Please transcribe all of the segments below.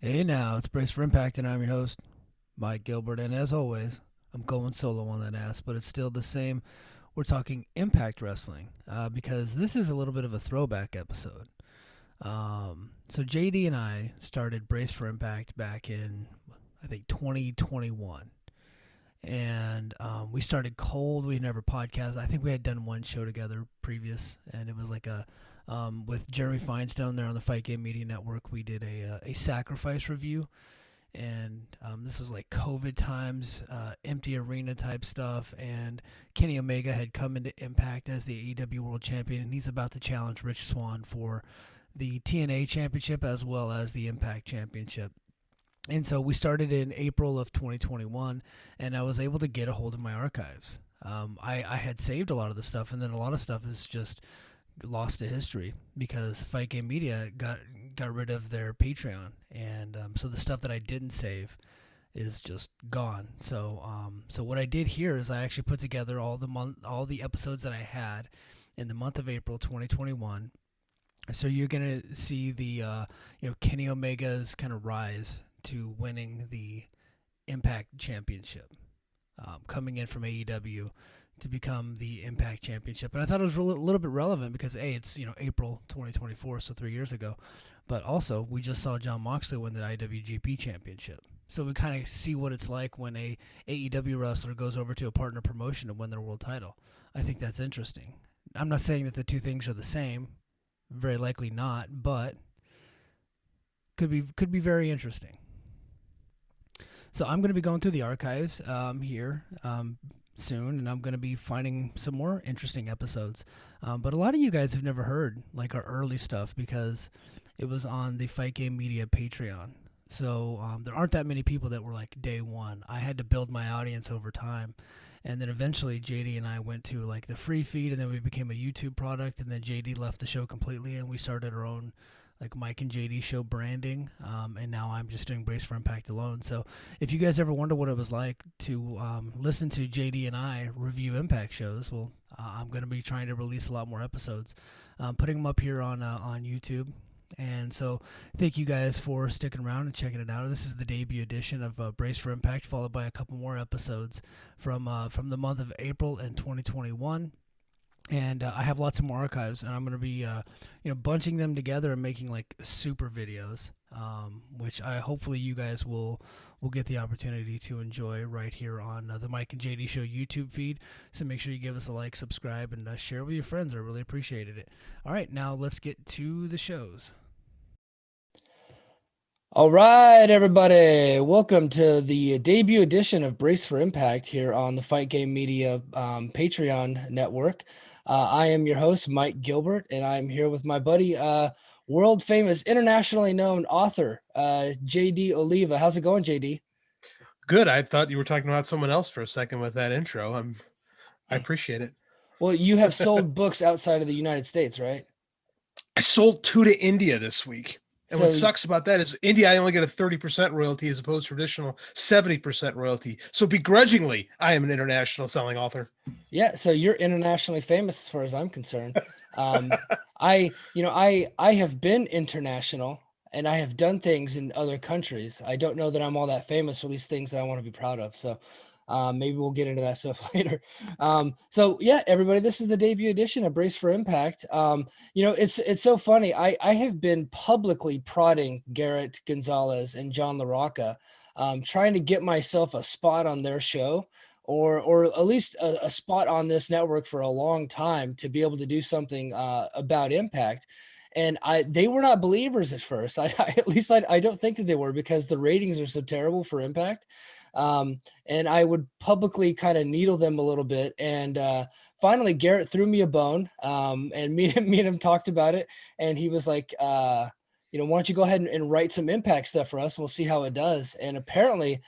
Hey now, it's Brace for Impact, and I'm your host, Mike Gilbert. And as always, I'm going solo on that ass, but it's still the same. We're talking Impact Wrestling because this is a little bit of a throwback episode. So JD and I started Brace for Impact back in, I think, 2021. And we started cold. We never podcast. I think we had done one show together previous, and it was like a with Jeremy Feinstein there on the Fight Game Media Network. We did a sacrifice review, and this was like COVID times, empty arena type stuff. And Kenny Omega had come into Impact as the AEW World Champion, and he's about to challenge Rich Swann for the TNA Championship as well as the Impact Championship. And so we started in April of 2021, and I was able to get a hold of my archives. I had saved a lot of the stuff, and then a lot of stuff is just lost to history because Fight Game Media got rid of their Patreon, and so the stuff that I didn't save is just gone. So what I did here is I actually put together all the episodes that I had in the month of April 2021. So you're gonna see the Kenny Omega's kind of rise to winning the Impact Championship, coming in from AEW to become the Impact Championship. And I thought it was a little bit relevant because it's April 2024, so 3 years ago, but also we just saw John Moxley win the IWGP Championship. So we kind of see what it's like when a AEW wrestler goes over to a partner promotion to win their world title. I think that's interesting. I'm not saying that the two things are the same. Very likely not, but could be very interesting. So I'm going to be going through the archives here soon, and I'm going to be finding some more interesting episodes. But a lot of you guys have never heard like our early stuff because it was on the Fight Game Media Patreon. So there aren't that many people that were like day one. I had to build my audience over time. And then eventually JD and I went to like the free feed, and then we became a YouTube product, and then JD left the show completely, and we started our own like Mike and JD show branding, and now I'm just doing Brace for Impact alone. So if you guys ever wonder what it was like to listen to JD and I review Impact shows, well, I'm going to be trying to release a lot more episodes, putting them up here on YouTube. And so thank you guys for sticking around and checking it out. This is the debut edition of Brace for Impact, followed by a couple more episodes from the month of April in 2021. And I have lots of more archives, and I'm going to be bunching them together and making like super videos, which I hopefully you guys will get the opportunity to enjoy right here on the Mike and JD Show YouTube feed. So make sure you give us a like, subscribe, and share with your friends. I really appreciated it. All right, now let's get to the shows. All right, everybody. Welcome to the debut edition of Brace for Impact here on the Fight Game Media Patreon network. I am your host, Mike Gilbert, and I'm here with my buddy, world famous, internationally known author, JD Oliva. How's it going, JD? Good. I thought you were talking about someone else for a second with that intro. I appreciate it. Well, you have sold books outside of the United States, right? I sold 2 to India this week. And what sucks about that is India, I only get a 30% royalty as opposed to traditional 70% royalty. So begrudgingly, I am an international selling author. Yeah, so you're internationally famous as far as I'm concerned. I have been international, and I have done things in other countries. I don't know that I'm all that famous for these things that I want to be proud of. So maybe we'll get into that stuff later. So yeah, everybody, this is the debut edition of Brace for Impact. It's so funny. I have been publicly prodding Garrett Gonzalez and John LaRocca, trying to get myself a spot on their show, or at least a spot on this network for a long time to be able to do something about Impact. And they were not believers at first. At least I don't think that they were, because the ratings are so terrible for Impact. And I would publicly kind of needle them a little bit. And finally, Garrett threw me a bone, and me and him talked about it. And he was like, why don't you go ahead and write some Impact stuff for us, and we'll see how it does. And apparently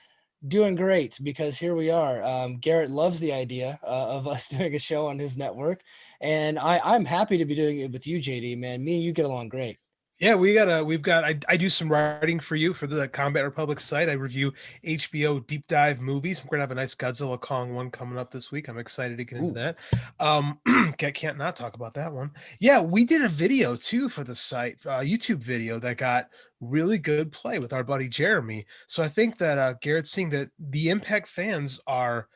doing great, because here we are. Garrett loves the idea of us doing a show on his network. And I'm happy to be doing it with you, JD, man. Me and you get along great. Yeah, I do some writing for you for the Combat Republic site. I review HBO deep dive movies. We're gonna have a nice Godzilla Kong one coming up this week. I'm excited to get into Ooh. that. Can't not talk about that one. Yeah, we did a video too for the site, YouTube video that got really good play with our buddy Jeremy. So I think that Garrett's seeing that the Impact fans are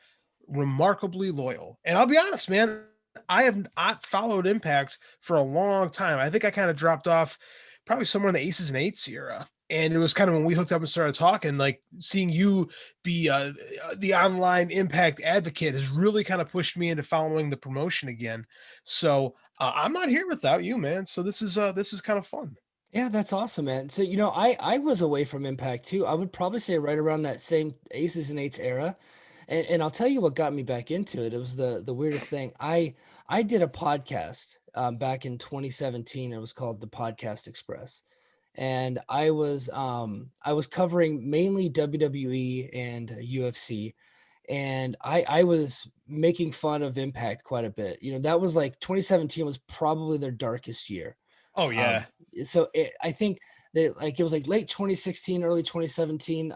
remarkably loyal. And I'll be honest, man, I have not followed Impact for a long time. I think I kind of dropped off probably somewhere in the Aces and Eights era. And it was kind of when we hooked up and started talking, like seeing you be the online Impact advocate has really kind of pushed me into following the promotion again. So I'm not here without you, man. So this is kind of fun. Yeah, that's awesome, man. So, I was away from Impact too. I would probably say right around that same Aces and Eights era. And I'll tell you what got me back into it. It was the weirdest thing. I did a podcast back in 2017. It was called the Podcast Express. And I was covering mainly WWE and UFC. And I was making fun of Impact quite a bit. That was like 2017 was probably their darkest year. Oh yeah. Um, I think that like it was like late 2016, early 2017.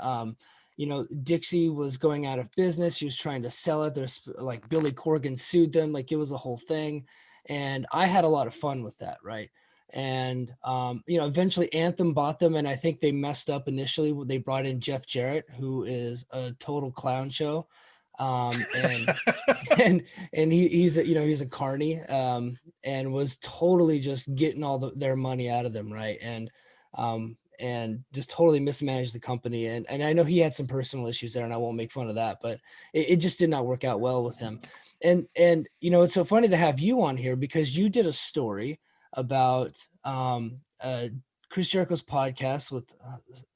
Dixie was going out of business. She was trying to sell it. There's like Billy Corgan sued them. Like it was a whole thing. And I had a lot of fun with that. Right. And, eventually Anthem bought them. And I think they messed up initially. They brought in Jeff Jarrett, who is a total clown show. And he's a carny, and was totally just getting all their money out of them, right? And just totally mismanaged the company. And I know he had some personal issues there, and I won't make fun of that, but it just did not work out well with him. And it's so funny to have you on here because you did a story about Chris Jericho's podcast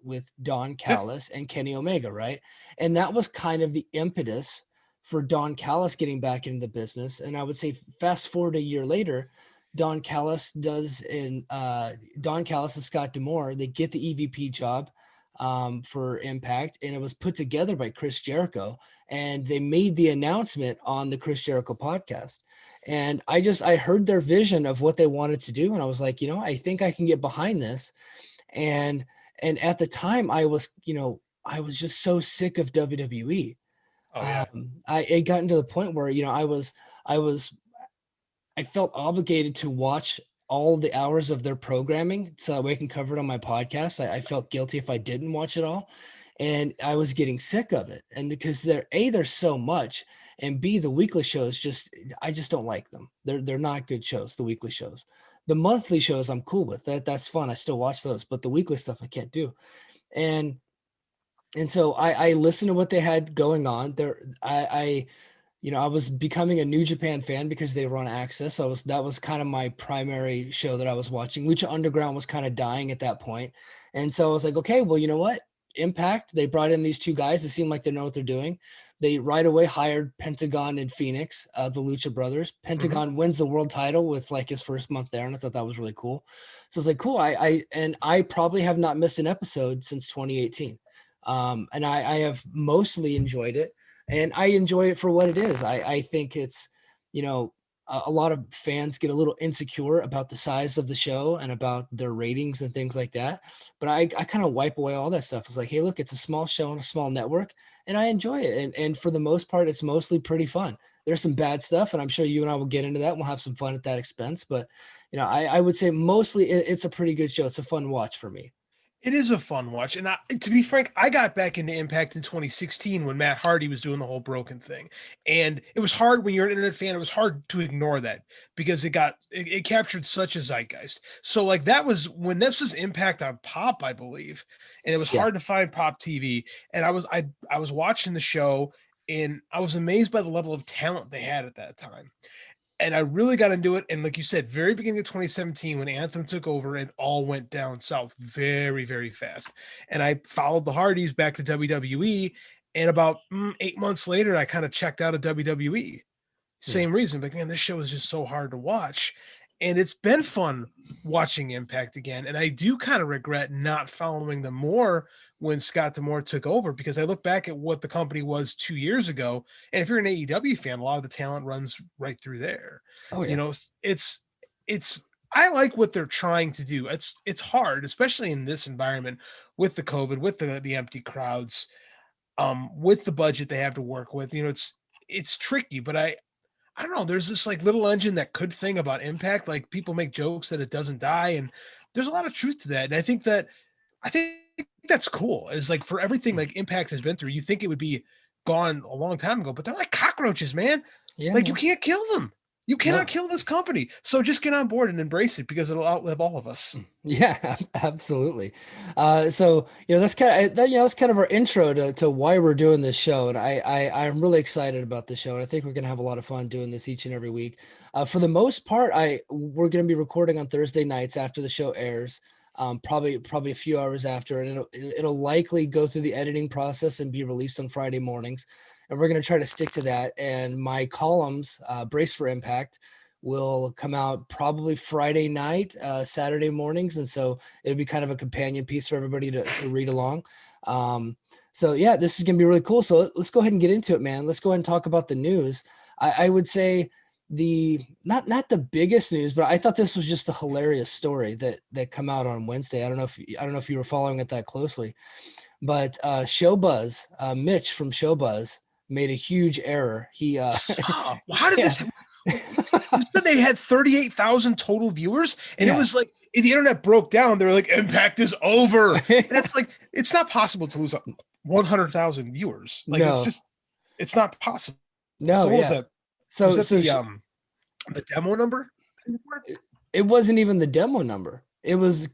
with Don Yeah. Callis and Kenny Omega, right? And that was kind of the impetus for Don Callis getting back into the business. And I would say fast forward a year later, Don Callis Don Callis and Scott D'Amore, they get the EVP job for Impact, and it was put together by Chris Jericho. And they made the announcement on the Chris Jericho podcast. And I heard their vision of what they wanted to do. And I was like, I think I can get behind this. And, and at the time I was just so sick of WWE. Oh yeah. It gotten to the point where, I was, I felt obligated to watch all the hours of their programming so that way I can cover it on my podcast. I felt guilty if I didn't watch it all. And I was getting sick of it. And because there's so much, and B, the weekly shows I just don't like them. They're not good shows, the weekly shows. The monthly shows I'm cool with. That's fun. I still watch those, but the weekly stuff I can't do. And so I listened to what they had going on there. I was becoming a New Japan fan because they were on Access. So that was kind of my primary show that I was watching. Lucha Underground was kind of dying at that point. And so I was like, okay, well, you know what? Impact, they brought in these two guys. It seemed like they know what they're doing. They right away hired Pentagon and Phoenix, the Lucha Brothers. Mhm. Pentagon wins the world title with like his first month there. And I thought that was really cool. So I was like, cool. I probably have not missed an episode since 2018. And I have mostly enjoyed it, and I enjoy it for what it is. I think it's, a lot of fans get a little insecure about the size of the show and about their ratings and things like that. But I kind of wipe away all that stuff. It's like, hey, look, it's a small show on a small network, and I enjoy it. And for the most part, it's mostly pretty fun. There's some bad stuff, and I'm sure you and I will get into that. We'll have some fun at that expense. But, I would say mostly it's a pretty good show. It's a fun watch for me. It is a fun watch. And to be frank, I got back into Impact in 2016 when Matt Hardy was doing the whole broken thing. And it was hard when you're an internet fan, it was hard to ignore that because it captured such a zeitgeist. So like that was when this was Impact on Pop, I believe. And it was Yeah. hard to find Pop TV. And I was watching the show and I was amazed by the level of talent they had at that time. And I really got into it. And like you said, very beginning of 2017, when Anthem took over, it all went down south very, very fast. And I followed the Hardys back to WWE. And about 8 months later, I kind of checked out of WWE. Hmm. Same reason, but man, this show is just so hard to watch. And it's been fun watching Impact again. And I do kind of regret not following them more when Scott D'Amore took over because I look back at what the company was 2 years ago. And if you're an AEW fan, a lot of the talent runs right through there. Oh You yeah. know, it's I like what they're trying to do. It's hard, especially in this environment with the COVID, with the empty crowds, with the budget they have to work with. It's tricky, but I don't know. There's this like little engine that could thing about Impact. Like people make jokes that it doesn't die, and there's a lot of truth to that. And I think that's cool. Is like for everything like Impact has been through, you think it would be gone a long time ago, but they're like cockroaches, man. Yeah, Like you man. can't kill them. You cannot No. kill this company. So just get on board and embrace it because it'll outlive all of us. Yeah, absolutely. So that's kind of that's kind of our intro to why we're doing this show, and I'm really excited about this show, and I think we're gonna have a lot of fun doing this each and every week. For the most part, we're gonna be recording on Thursday nights after the show airs, probably a few hours after, and it'll likely go through the editing process and be released on Friday mornings, and we're gonna try to stick to that. And my columns, Brace for Impact, will come out probably Friday night, Saturday mornings. And so it'll be kind of a companion piece for everybody to read along. So yeah, this is going to be really cool. So let's go ahead and get into it, man. Let's go ahead and talk about the news. I would say not the biggest news, but I thought this was just a hilarious story that come out on Wednesday. I don't know if you were following it that closely, but Showbuzz, Mitch from Showbuzz made a huge error. How did this? You said they had 38,000 total viewers, and it was like the internet broke down. They were like, "Impact is over," and it's like it's not possible to lose 100,000 viewers. Like it's not possible. No, so what was that? So was that the demo number? It wasn't even the demo number. It was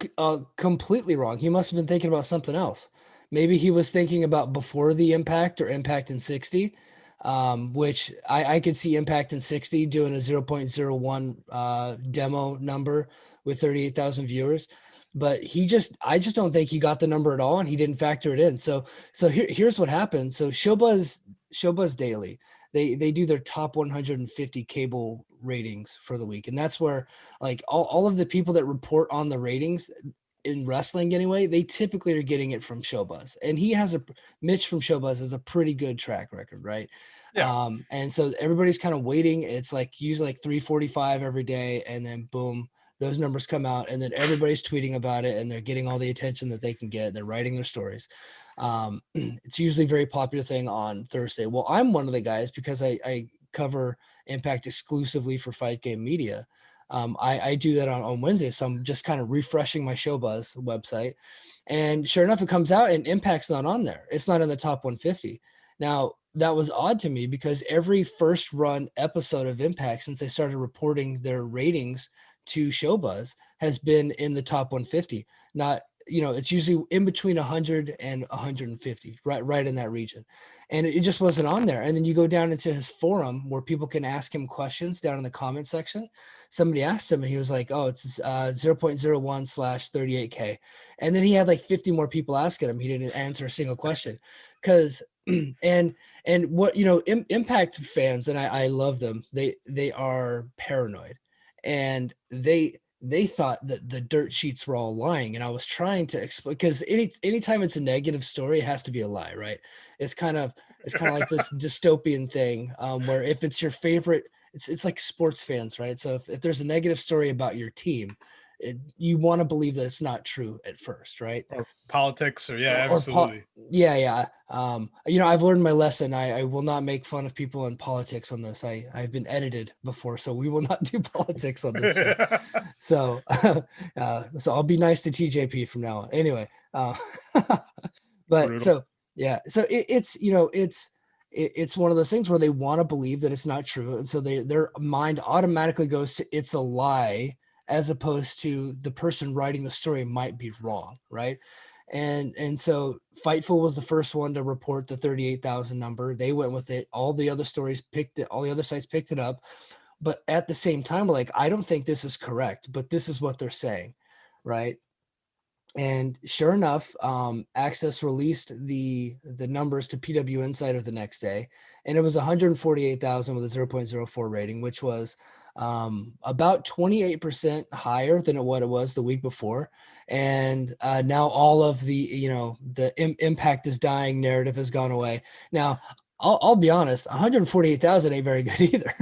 completely wrong. He must have been thinking about something else. Maybe he was thinking about before the Impact or Impact in 60. Which I could see Impact in 60 doing a 0.01 demo number with 38,000 viewers, but I just don't think he got the number at all, and he didn't factor it in. So here's what happened. So Showbuzz Daily, they do their top 150 cable ratings for the week, and that's where like all of the people that report on the ratings in wrestling anyway, they typically are getting it from Showbuzz, and Mitch from Showbuzz has a pretty good track record, right? Yeah. And so everybody's kind of waiting. It's like usually like 3:45 every day, and then boom, those numbers come out, and then everybody's tweeting about it, and they're getting all the attention that they can get. They're writing their stories. It's usually a very popular thing on Thursday. Well, I'm one of the guys because I cover Impact exclusively for Fight Game Media. I do that on Wednesday, so I'm just kind of refreshing my Showbuzz website, and sure enough, it comes out and Impact's not on there. It's not in the top 150. Now, that was odd to me because every first run episode of Impact since they started reporting their ratings to Showbuzz has been in the top 150. Not, it's usually in between 100 and 150, right in that region. And it just wasn't on there. And then you go down into his forum where people can ask him questions down in the comment section. Somebody asked him and he was like, oh, it's 0.01/38K. And then he had like 50 more people asking him. He didn't answer a single question because, and what, Impact fans, and I love them, they are paranoid, and they thought that the dirt sheets were all lying. And I was trying to explain, because anytime it's a negative story, it has to be a lie, right? It's kind of like this dystopian thing, where if it's your favorite, it's like sports fans, right? So if there's a negative story about your team, you want to believe that it's not true at first, right? Or politics, or absolutely. Yeah. I've learned my lesson. I will not make fun of people in politics on this. I've been edited before, so we will not do politics on this show. So, so I'll be nice to TJP from now on. Anyway, but Brutal. so yeah, so it's one of those things where they want to believe that it's not true, and so their mind automatically goes to it's a lie, as opposed to the person writing the story might be wrong, right? And so Fightful was the first one to report the 38,000 number. They went with it. All the other stories picked it. All the other sites picked it up. But at the same time, we're like, I don't think this is correct, but this is what they're saying, right? And sure enough, Access released the numbers to PW Insider the next day, and it was 148,000 with a 0.04 rating, which was about 28% higher than what it was the week before. And now all of the Impact is dying narrative has gone away. Now, I'll be honest, 148,000 ain't very good either.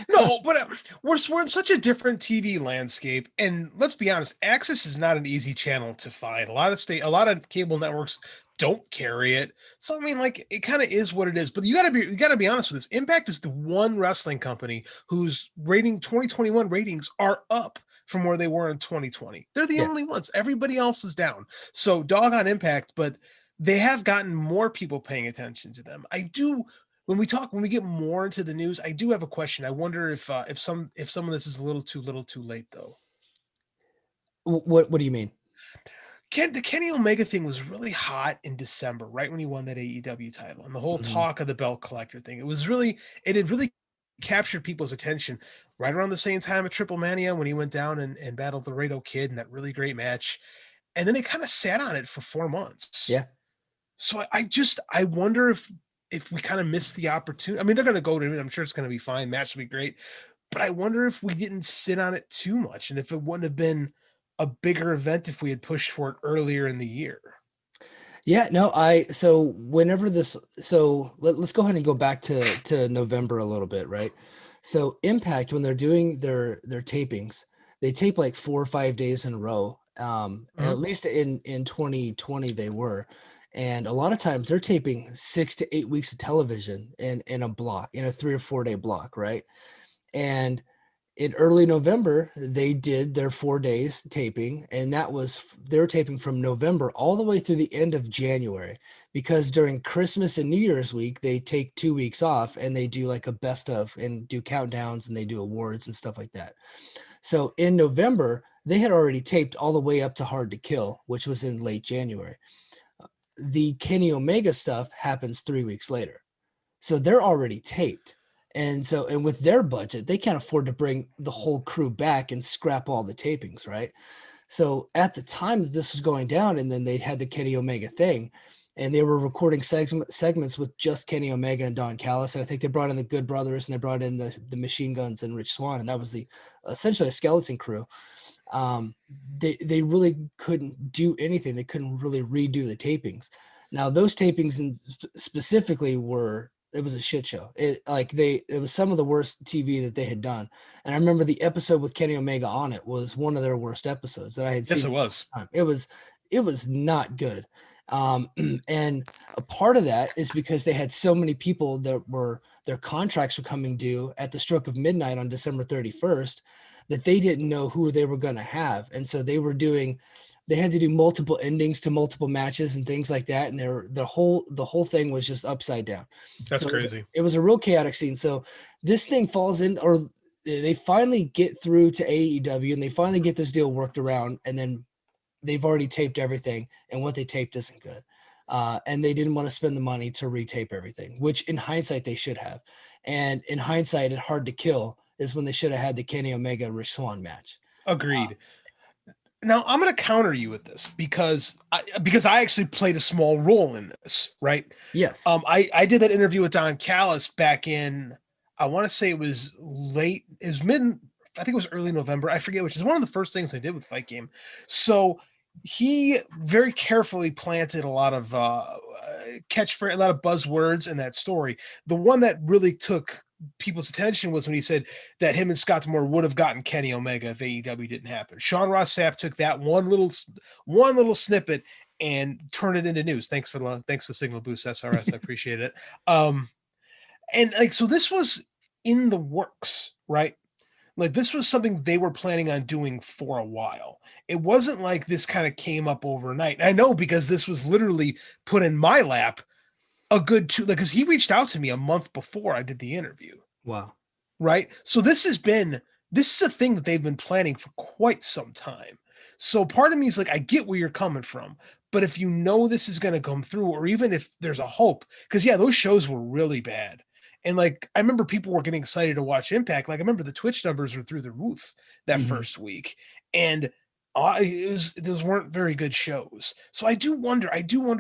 No, but we're in such a different TV landscape, and let's be honest, Access is not an easy channel to find. A lot of cable networks don't carry it. So I mean, like, it kind of is what it is. But you gotta be honest with this. Impact is the one wrestling company whose 2021 ratings are up from where they were in 2020. They're the Yeah. only ones. Everybody else is down. So dog on Impact, but they have gotten more people paying attention to them. I do when we get more into the news, I do have a question. I wonder if some of this is a little too late though. What do you mean? The Kenny Omega thing was really hot in December, right when he won that AEW title, and the whole Mhm. talk of the belt collector thing. It had really captured people's attention right around the same time of Triple Mania when he went down and battled the Laredo Kid in that really great match. And then they kind of sat on it for 4 months. Yeah. So I wonder if we kind of missed the opportunity. I mean, they're going to go to it. I'm sure it's going to be fine. Match will be great. But I wonder if we didn't sit on it too much and if it wouldn't have been a bigger event if we had pushed for it earlier in the year. Yeah, no, so whenever this, so let's go ahead and go back to November a little bit, right? So Impact, when they're doing their tapings, they tape like 4 or 5 days in a row. At least in 2020 they were. And a lot of times they're taping 6 to 8 weeks of television in a block, in a 3 or 4 day block, right? And in early November, they did their 4 days taping, and they were taping from November all the way through the end of January, because during Christmas and New Year's week, they take 2 weeks off and they do like a best of and do countdowns and they do awards and stuff like that. So in November, they had already taped all the way up to Hard to Kill, which was in late January. The Kenny Omega stuff happens 3 weeks later. So they're already taped. And with their budget, they can't afford to bring the whole crew back and scrap all the tapings, right? So at the time that this was going down, and then they had the Kenny Omega thing, and they were recording segments with just Kenny Omega and Don Callis. And I think they brought in the Good Brothers and they brought in the Machine Guns and Rich Swann, and that was the essentially a skeleton crew. They really couldn't do anything. They couldn't really redo the tapings. Now those tapings specifically it was a shit show. It was some of the worst TV that they had done. And I remember the episode with Kenny Omega on it was one of their worst episodes that I had Yes, seen. it was. It was not good. And a part of that is because they had so many people their contracts were coming due at the stroke of midnight on December 31st that they didn't know who they were going to have. And so they had to do multiple endings to multiple matches and things like that. And the whole thing was just upside down. That's So crazy. it was a real chaotic scene. So this thing falls in, or they finally get through to AEW and they finally get this deal worked around, and then they've already taped everything, and what they taped isn't good. And they didn't want to spend the money to retape everything, which in hindsight they should have. And in hindsight, it's Hard to Kill is when they should have had the Kenny Omega Rich Swann match. Agreed. Now I'm going to counter you with this because I actually played a small role in this, right? Yes. I did that interview with Don Callis back in, I want to say it was I think it was early November. I forget, which is one of the first things I did with Fight Game. So he very carefully planted a lot of catchphrase, a lot of buzzwords in that story. The one that really took people's attention was when he said that him and Scott D'Amore would have gotten Kenny Omega if AEW didn't happen. Sean Ross Sapp took that one little snippet and turned it into news. Thanks for Signal Boost SRS. I appreciate it. And like, so this was in the works, right? Like, this was something they were planning on doing for a while. It wasn't like this kind of came up overnight. I know, because this was literally put in my lap a good because he reached out to me a month before I did the interview. Wow. Right. So this is a thing that they've been planning for quite some time. So part of me is like, I get where you're coming from, but if you know this is going to come through, or even if there's a hope, because yeah, those shows were really bad. And like, I remember people were getting excited to watch Impact. Like, I remember the Twitch numbers were through the roof that first week. And those weren't very good shows. So I do wonder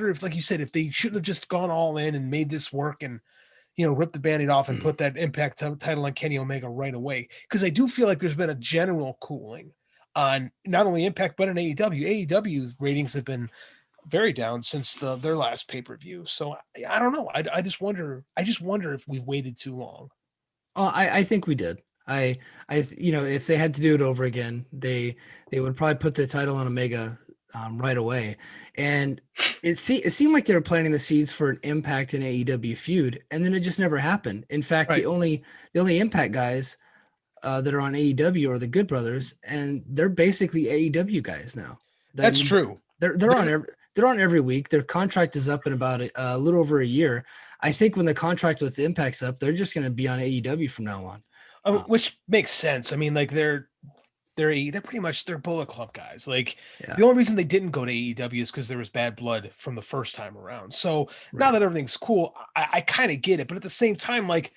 if, like you said, if they shouldn't have just gone all in and made this work and, rip the Band-Aid off and put that Impact title on Kenny Omega right away. Because I do feel like there's been a general cooling on not only Impact, but in AEW. AEW ratings have been very down since their last pay-per-view. So I don't know. I just wonder if we've waited too long. I think we did. If they had to do it over again, they would probably put the title on Omega right away. And it seemed like they were planting the seeds for an Impact and AEW feud, and then it just never happened. In fact, Right. the only Impact guys that are on AEW are the Good Brothers, and they're basically AEW guys now. I That's mean, true. They're they're on every week. Their contract is up in about a little over a year. I think when the contract with Impact's up, they're just going to be on AEW from now on. which makes sense. I mean, like they're pretty much they're Bullet Club guys. Like Yeah, the only reason they didn't go to AEW is because there was bad blood from the first time around. So now right. that everything's cool, I kind of get it. But at the same time, like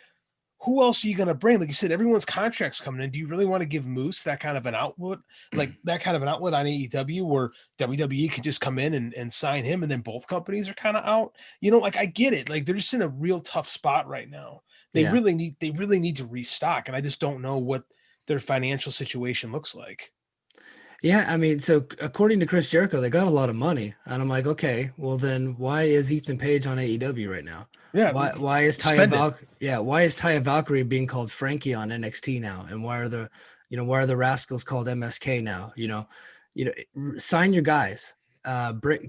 who else are you going to bring? Like you said, everyone's contracts coming in. Do you really want to give Moose that kind of an outlet, like that kind of an outlet on AEW where WWE can just come in and sign him and then both companies are kind of out? Like I get it. Like they're just in a real tough spot right now. Yeah. They really need to restock. And I just don't know what their financial situation looks like. Yeah, I mean, so according to Chris Jericho, they got a lot of money, and I'm like, okay, well then, why is Ethan Page on AEW right now? Yeah, spend it. Why is Taya Valkyrie being called Frankie on NXT now, and why are the Rascals called MSK now? Sign your guys,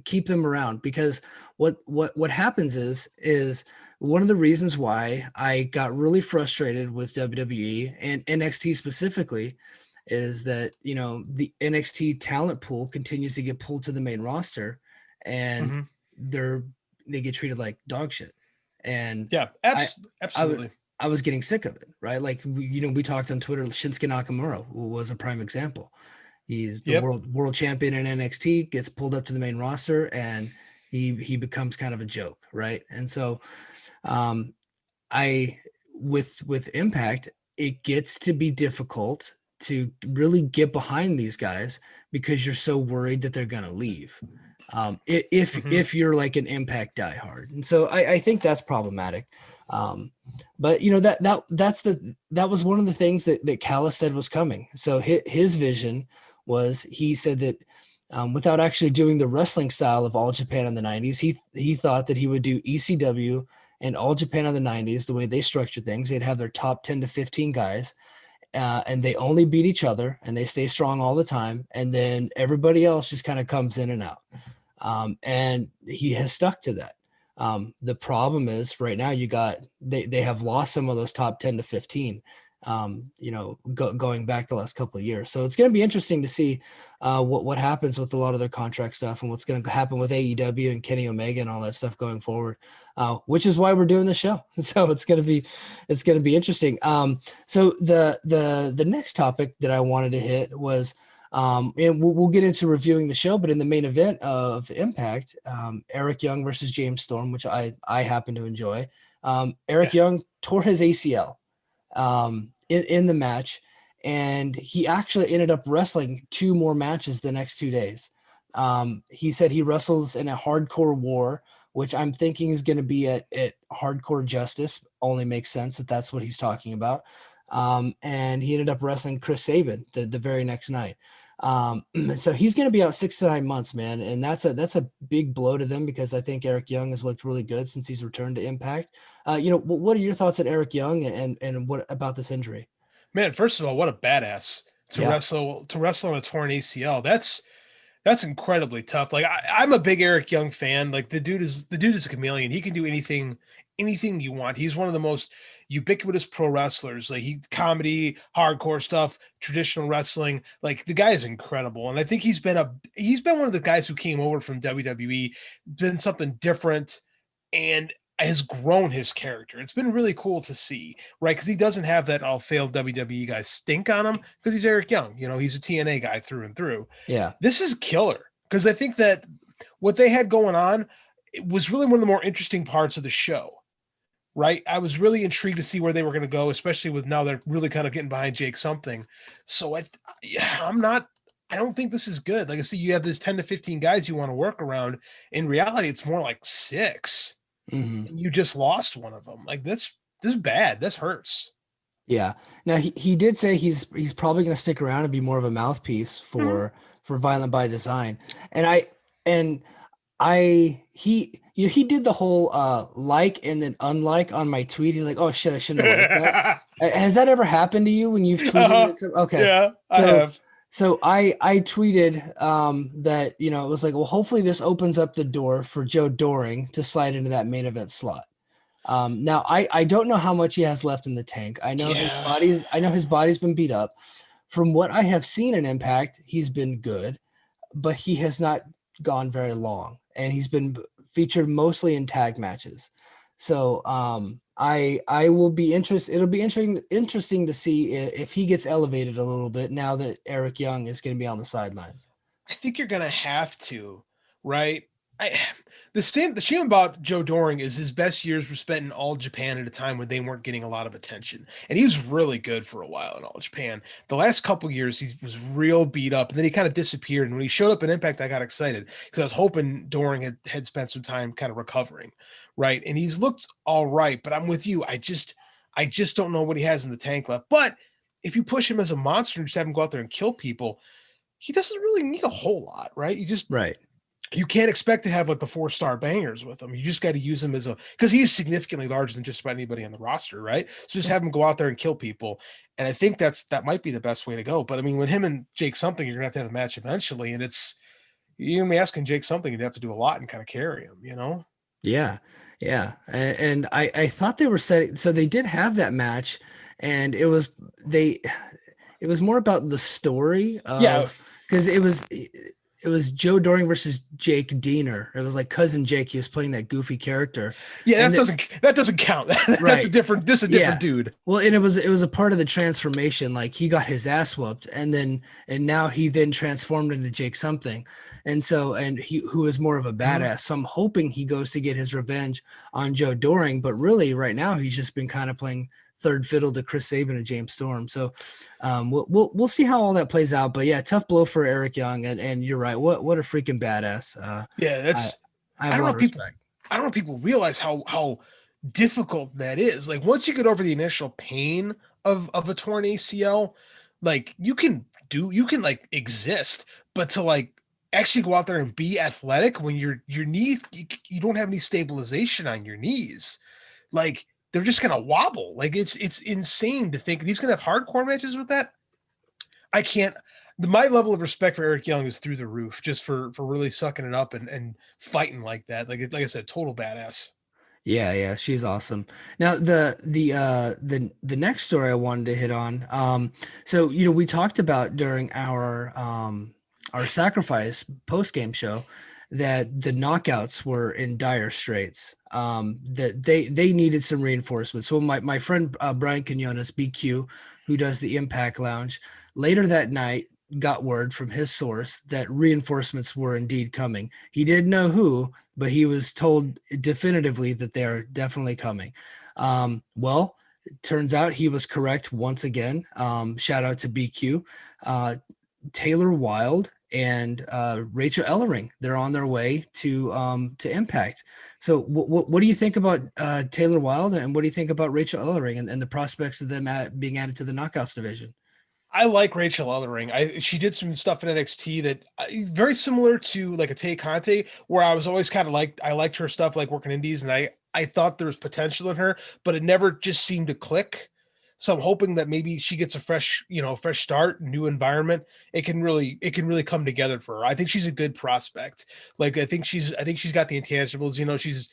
keep them around, because what happens is one of the reasons why I got really frustrated with WWE and NXT specifically is that the NXT talent pool continues to get pulled to the main roster, and Mhm. they're they get treated like dog shit. And Yeah, I I was absolutely. I was getting sick of it, right? Like we talked on Twitter. Shinsuke Nakamura was a prime example. He's the Yep. world champion in NXT, gets pulled up to the main roster, and he becomes kind of a joke, right? And so um, I with Impact, it gets to be difficult to really get behind these guys because you're so worried that they're gonna leave. Mhm. If you're like an Impact diehard, and so I think that's problematic. Um, but that was one of the things that Callis said was coming. So his vision was, he said that without actually doing the wrestling style of All Japan in the 90s, he thought that he would do ECW and All Japan in the 90s, the way they structured things. They'd have their top 10 to 15 guys, and they only beat each other and they stay strong all the time. And then everybody else just kind of comes in and out. And he has stuck to that. The problem is right now they have lost some of those top 10 to 15, going back the last couple of years. So it's going to be interesting to see what happens with a lot of their contract stuff and what's going to happen with AEW and Kenny Omega and all that stuff going forward, which is why we're doing the show. So it's going to be interesting. So the next topic that I wanted to hit was, and we'll get into reviewing the show, but in the main event of Impact, Eric Young versus James Storm, which I happen to enjoy. Eric Yeah. Young tore his ACL in the match, and he actually ended up wrestling 2 more matches the next 2 days. He said he wrestles in a hardcore war, which I'm thinking is going to be at Hardcore Justice. Only makes sense that that's what he's talking about. And he ended up wrestling Chris Sabin the very next night. So he's going to be out 6 to 9 months, man, and that's a big blow to them, because I think Eric Young has looked really good since he's returned to Impact. What are your thoughts on Eric Young, and what about this injury? Man, first of all, what a badass Yeah, to wrestle on a torn ACL. That's incredibly tough. Like I'm a big Eric Young fan. Like the dude is a chameleon. He can do anything you want. He's one of the most ubiquitous pro wrestlers. Like he comedy, hardcore stuff, traditional wrestling. Like the guy is incredible. And I think he's been one of the guys who came over from WWE, been something different, and has grown his character. It's been really cool to see, right? Because he doesn't have that all failed WWE guy stink on him because he's Eric Young. He's a TNA guy through and through. yeah, This is killer because I think that what they had going on, it was really one of the more interesting parts of the show, right? I was really intrigued to see where they were going to go, especially with now they're really kind of getting behind Jake something. So I'm not. I don't think this is good. Like I see, you have this 10 to 15 guys you want to work around. In reality, it's more like 6, hmm and you just lost one of them. Like this is bad. This hurts. yeah. Now he did say he's probably going to stick around and be more of a mouthpiece Mhm. for Violent by Design, and I and I he did the whole like and then unlike on my tweet. He's like, oh shit, I shouldn't have liked that. Has that ever happened to you when you've tweeted Uh-huh. it? Okay. Yeah, I So have. I tweeted that, it was like, well, hopefully this opens up the door for Joe Doring to slide into that main event slot. Now I don't know how much he has left in the tank. Yeah. I know his body's been beat up. From what I have seen in Impact, he's been good, but he has not gone very long, and he's been featured mostly in tag matches. So I will be interested. It'll be interesting to see if he gets elevated a little bit now that Eric Young is going to be on the sidelines. I think you're gonna have to, right? I the shame about Joe Doring is his best years were spent in All Japan at a time when they weren't getting a lot of attention, and he was really good for a while in All Japan. The last couple years, he was real beat up, and then he kind of disappeared. And when he showed up in Impact, I got excited because I was hoping Doring had spent some time kind of recovering, right? And he's looked all right, but I'm with you. I just don't know what he has in the tank left. But if you push him as a monster and just have him go out there and kill people, he doesn't really need a whole lot, right? Right. You can't expect to have like the 4-star bangers with him. You just got to use him as because he's significantly larger than just about anybody on the roster, right? So just have him go out there and kill people. And I think that might be the best way to go. But I mean, with him and Jake Something, you're gonna have to have a match eventually. And you're gonna be asking Jake Something, you'd have to do a lot and kind of carry him, you know? Yeah. Yeah. And I thought they were setting, so they did have that match, and it was more about the story Yeah. of, because it was Joe Doring versus Jake Diener. It was like cousin Jake. He was playing that goofy character. Yeah, And that doesn't count. That's Right. a different Yeah. dude. Well, and it was a part of the transformation. Like he got his ass whooped, and now he then transformed into Jake Something, and he who is more of a badass. So I'm hoping he goes to get his revenge on Joe Doring, but really right now he's just been kind of playing third fiddle to Chris Sabin and James Storm. So we'll see how all that plays out. But yeah, tough blow for Eric Young, and you're right. What a freaking badass. Yeah, that's I have I a don't lot know of people respect. I don't know if people realize how difficult that is. Like once you get over the initial pain of a torn ACL, like you can like exist, but to like actually go out there and be athletic when your knees you don't have any stabilization on your knees, like they're just gonna wobble. Like it's insane to think he's gonna have hardcore matches with that. I can't. My level of respect for Eric Young is through the roof, just for really sucking it up and fighting like that. Like I said, total badass. Yeah, yeah, she's awesome. Now the next story I wanted to hit on. So we talked about during our sacrifice post game show that the knockouts were in dire straits. That they needed some reinforcements. So my friend Brian Quinones, BQ, who does the Impact Lounge, later that night got word from his source that reinforcements were indeed coming. He didn't know who, but he was told definitively that they are definitely coming. Well, it turns out he was correct once again. Shout out to BQ. Taylor Wilde and Rachel Ellering, they're on their way to Impact. So what do you think about Taylor Wilde, and what do you think about Rachel Ellering and the prospects of them being added to the Knockouts division? I like Rachel Ellering. She did some stuff in NXT that very similar to like a Tay Conte, where I was always kind of like I liked her stuff, like working indies, and I thought there was potential in her, but it never just seemed to click. So I'm hoping that maybe she gets a fresh start, new environment. It can really come together for her. I think she's a good prospect. Like I think she's got the intangibles.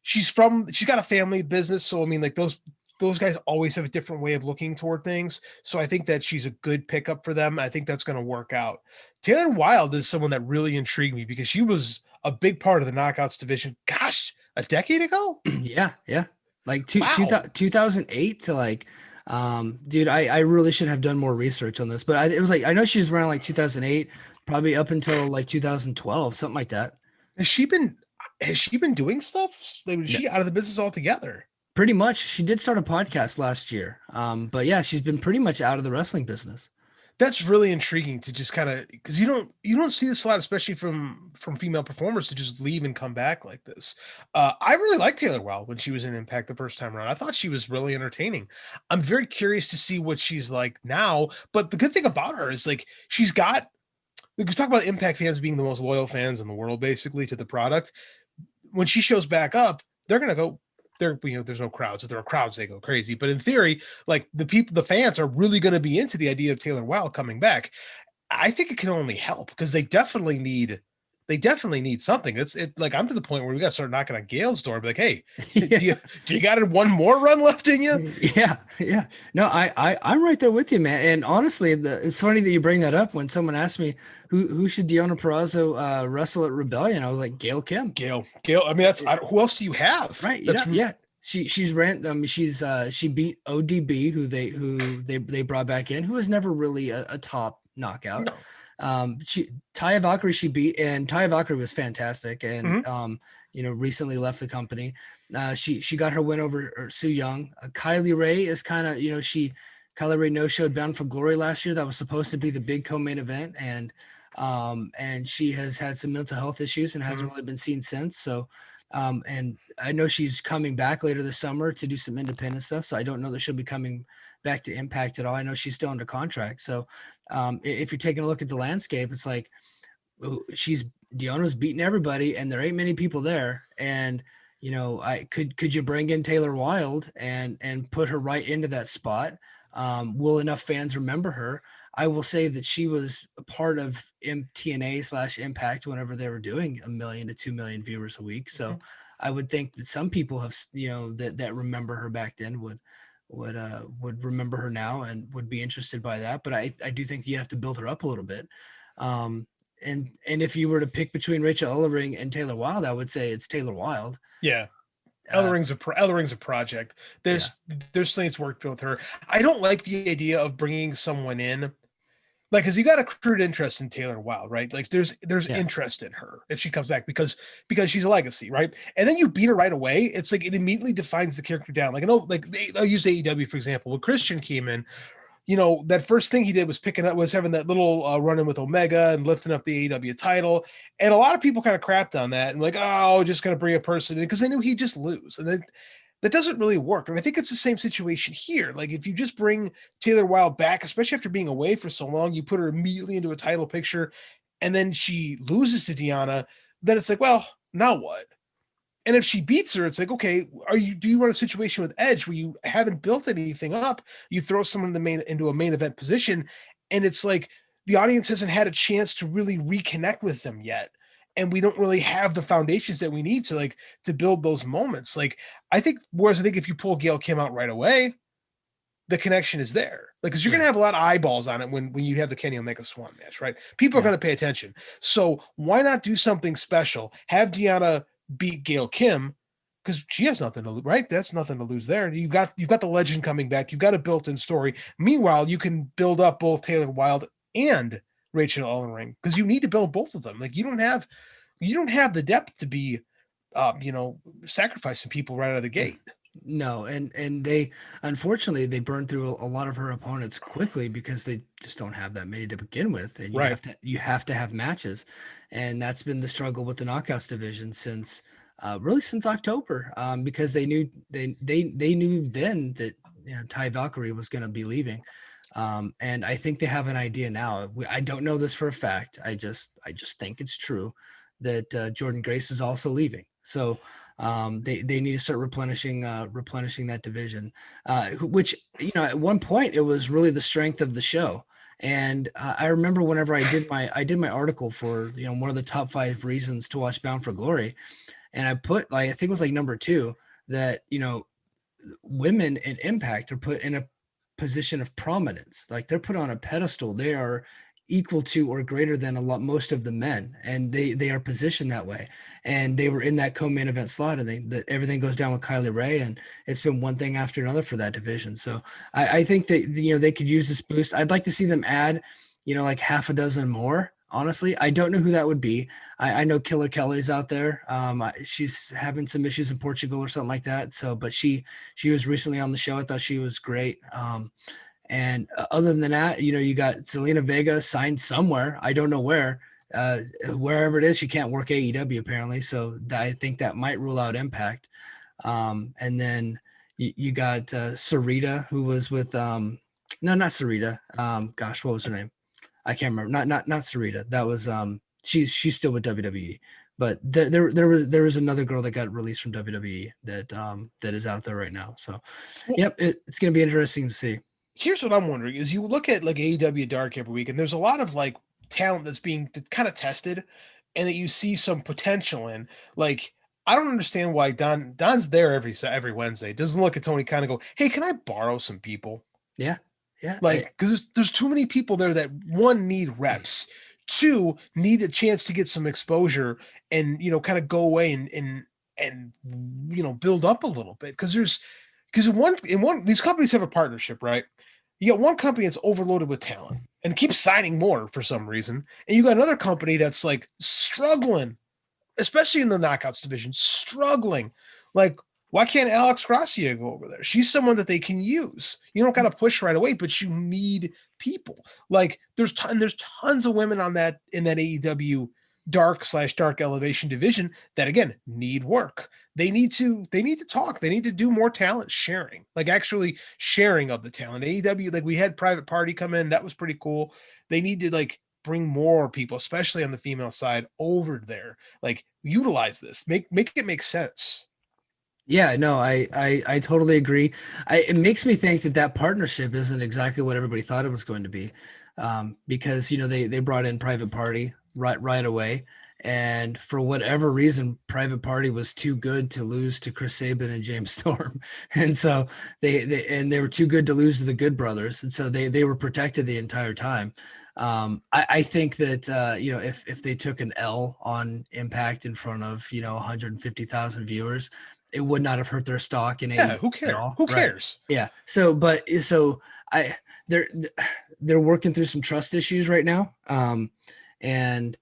She's got a family business, so I mean, like those guys always have a different way of looking toward things. So I think that she's a good pickup for them. I think that's going to work out. Taylor Wilde is someone that really intrigued me because she was a big part of the Knockouts division. Gosh, a decade ago? Yeah, yeah. Like Wow. 2008 to like, dude, I really should have done more research on this, but it was like, I know she was around like 2008, probably up until like 2012, something like that. Has she been has she been doing stuff? Like, was No, she out of the business altogether? pretty much. She did start a podcast last year. But yeah, she's been pretty much out of the wrestling business. That's really intriguing to just kind of because you don't see this a lot, especially from female performers to just leave and come back like this. I really liked Taylor Wilde when she was in Impact the first time around. I thought she was really entertaining. I'm very curious to see what she's like now. But the good thing about her is like she's got. Like, we talk about Impact fans being the most loyal fans in the world, basically to the product. when she shows back up, they're gonna go. There's no crowds. If there are crowds, they go crazy. But in theory, like the fans are really going to be into the idea of Taylor Wilde coming back. I think it can only help because they definitely need something. It's like I'm to the point where we got to start knocking on Gail's door. Be like, hey, Yeah. do you got one more run left in you? Yeah, yeah. No, I'm right there with you, man. And honestly, it's funny that you bring that up. When someone asked me who should Deonna Purrazzo wrestle at Rebellion, I was like, Gail Kim. Gail. I mean, who else do you have? Right. That's Yeah. She's she beat ODB, who they brought back in, who was never really a top knockout. no. Taya Valkyrie she beat, and Taya Valkyrie was fantastic, and Mhm. recently left the company. She got her win over Sue Young. Kylie Ray is kind of Kylie Ray no-showed Bound for Glory last year. That was supposed to be the big co-main event, and she has had some mental health issues and hasn't really been seen since. So, and I know she's coming back later this summer to do some independent stuff. So I don't know that she'll be coming back to Impact at all. I know she's still under contract. So, if you're taking a look at the landscape, it's like Deonna's beating everybody, and there ain't many people there. And could you bring in Taylor Wilde and put her right into that spot? Will enough fans remember her? I will say that she was a part of TNA/Impact whenever they were doing 1 million to 2 million viewers a week. So I would think that some people have, that remember her back then would remember her now and would be interested by that. But I do think you have to build her up a little bit. And if you were to pick between Rachel Ellering and Taylor Wilde, I would say it's Taylor Wilde. Yeah. Ellering's a project. There's things worked with her. I don't like the idea of bringing someone in, like, because you got accrued interest in Taylor Wilde, right? Like, there's interest in her if she comes back because she's a legacy, right? And then you beat her right away. It's like it immediately defines the character down. Like, I'll use AEW for example. When Christian came in, that first thing he did was having that little run in with Omega and lifting up the AEW title. And a lot of people kind of crapped on that and like, oh, just going to bring a person in because they knew he'd just lose. And then that doesn't really work. And I think it's the same situation here. Like if you just bring Taylor Wilde back, especially after being away for so long, you put her immediately into a title picture and then she loses to Deonna, then it's like, well, now what? And if she beats her, it's like, okay, do you run a situation with Edge where you haven't built anything up? You throw someone into a main event position, and it's like the audience hasn't had a chance to really reconnect with them yet. And we don't really have the foundations that we need to build those moments. Whereas I think if you pull Gail Kim out right away, the connection is there. Like, because you're going to have a lot of eyeballs on it when you have the Kenny Omega Swan match, right? People are going to pay attention. So why not do something special? Have Deonna beat Gail Kim because she has nothing to lose, right? That's nothing to lose there. You've got the legend coming back. You've got a built-in story. Meanwhile, you can build up both Taylor Wilde and Rachel Ellering because you need to build both of them. Like you don't have the depth to be, sacrificing people right out of the gate. No, and they unfortunately they burned through a lot of her opponents quickly because they just don't have that many to begin with, and you have to have matches, and that's been the struggle with the knockouts division since really since October, because they knew they knew then that Ty Valkyrie was going to be leaving, and I think they have an idea now. I don't know this for a fact. I just think it's true that Jordan Grace is also leaving. So. They need to start replenishing that division, which at one point it was really the strength of the show. And I remember whenever I did my article for one of the top 5 reasons to watch Bound for Glory, and I put I think it was number 2 that women in Impact are put in a position of prominence, like they're put on a pedestal. They are equal to or greater than most of the men, and they are positioned that way, and they were in that co-main event slot, and everything goes down with Kylie Ray, and it's been one thing after another for that division. So I think that they could use this boost. I'd like to see them add like half a dozen more. Honestly, I don't know who that would be. I know Killer Kelly's out there. She's having some issues in Portugal or something like that. So, but she was recently on the show. I thought she was great. And other than that, you got Selena Vega signed somewhere. I don't know where. Wherever it is, she can't work AEW apparently. So I think that might rule out Impact. And then you got Sarita, who was with no, not Sarita. Gosh, what was her name? I can't remember. Not Sarita. That was she's still with WWE. But there was another girl that got released from WWE that is out there right now. So, Well, yep, it's going to be interesting to see. here's what I'm wondering: is you look at like AEW Dark every week, and there's a lot of like talent that's being kind of tested, and that you see some potential in. Like, I don't understand why Don's there every Wednesday. Doesn't look at Tony kind of go, "Hey, can I borrow some people?" Yeah, yeah, Like, because there's too many people there that one need reps, two need a chance to get some exposure, and kind of go away and build up a little bit. Because in one these companies have a partnership, right? You got one company that's overloaded with talent and keeps signing more for some reason, and you got another company that's like struggling, especially in the knockouts division, struggling. Like, why can't Alex Gracia go over there? She's someone that they can use. You don't got to push right away, but you need people. Like, there's tons of women on that in that AEW dark elevation division that again need work. They need to talk. They need to do more talent sharing, like actually sharing of the talent. AEW, like we had Private Party come in, that was pretty cool. They need to like bring more people, especially on the female side, over there. Like, utilize this, make it make sense. Yeah, no, I totally agree. It makes me think that partnership isn't exactly what everybody thought it was going to be, because they brought in Private Party right away, and for whatever reason, Private Party was too good to lose to Chris Sabin and James Storm, and so they were too good to lose to the Good Brothers, and so they were protected the entire time. I think that if they took an L on Impact in front of 150,000 viewers, it would not have hurt their stock in Yeah, AEW who at cares? all. Who Right. cares? Yeah. So I they're they're working through some trust issues right now. And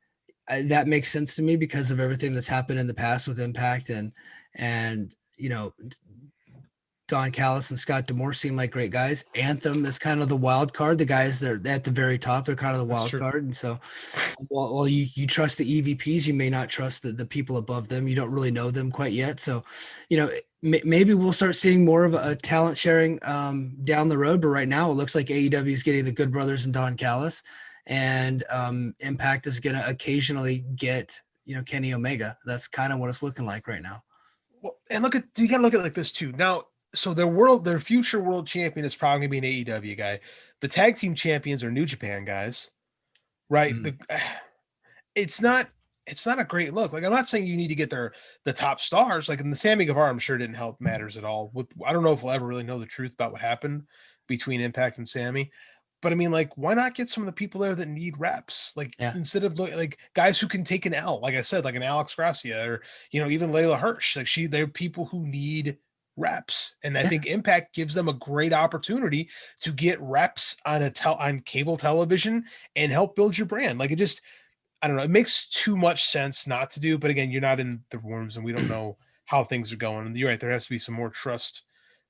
that makes sense to me because of everything that's happened in the past with Impact and Don Callis and Scott Demore seem like great guys. Anthem is kind of the wild card. The guys that are at the very top, they're kind of the That's wild true. card. And so while you trust the EVPs, you may not trust the people above them. You don't really know them quite yet. So, maybe we'll start seeing more of a talent sharing down the road. But right now, it looks like AEW is getting the Good Brothers and Don Callis, and Impact is going to occasionally get Kenny Omega. That's kind of what it's looking like right now. Well, and you got to look at it like this too. Now, so their future world champion is probably going to be an AEW guy. The tag team champions are New Japan guys, right? Mm. It's not it's not a great look. Like, I'm not saying you need to get the top stars. Like, in the Sammy Guevara, I'm sure didn't help matters at all. I don't know if we'll ever really know the truth about what happened between Impact and Sammy. But I mean, like, why not get some of the people there that need reps? Like, Yeah. instead of like guys who can take an L, like I said, like an Alex Gracia or even Layla Hirsch. Like, they're people who need reps, and I Yeah. think Impact gives them a great opportunity to get reps on cable television and help build your brand. Like, I don't know. It makes too much sense not to do, but again, you're not in the rooms and we don't know how things are going. And you're right, there has to be some more trust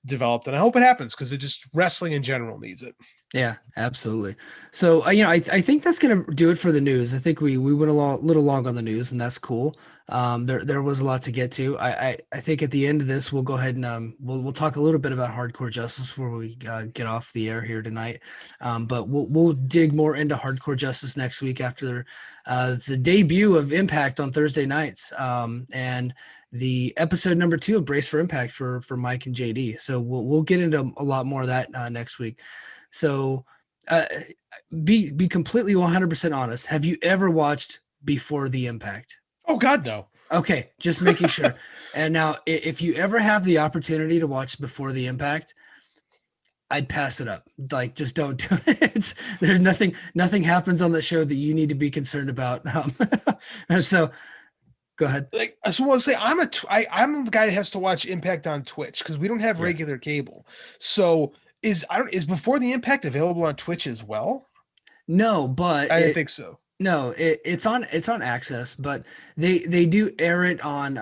developed, and I hope it happens because it just wrestling in general needs it. Yeah, absolutely. So, I think that's going to do it for the news. I think we went a little long on the news, and that's cool. There was a lot to get to. I think at the end of this, we'll go ahead and we'll talk a little bit about Hardcore Justice before we get off the air here tonight. But we'll dig more into Hardcore Justice next week after the debut of Impact on Thursday nights. And the episode number 2 of Brace for Impact for Mike and JD. So we'll get into a lot more of that next week. So, be completely 100% honest. Have you ever watched Before the Impact? Oh God, no. Okay, just making sure. And now, if you ever have the opportunity to watch Before the Impact, I'd pass it up. Like, just don't do it. There's nothing happens on the show that you need to be concerned about. And so, go ahead. Like, I just want to say, I'm the guy that has to watch Impact on Twitch because we don't have Yeah. regular cable. So is Before the Impact available on Twitch as well? No, but I didn't think so. no, it's on Access, but they do air it on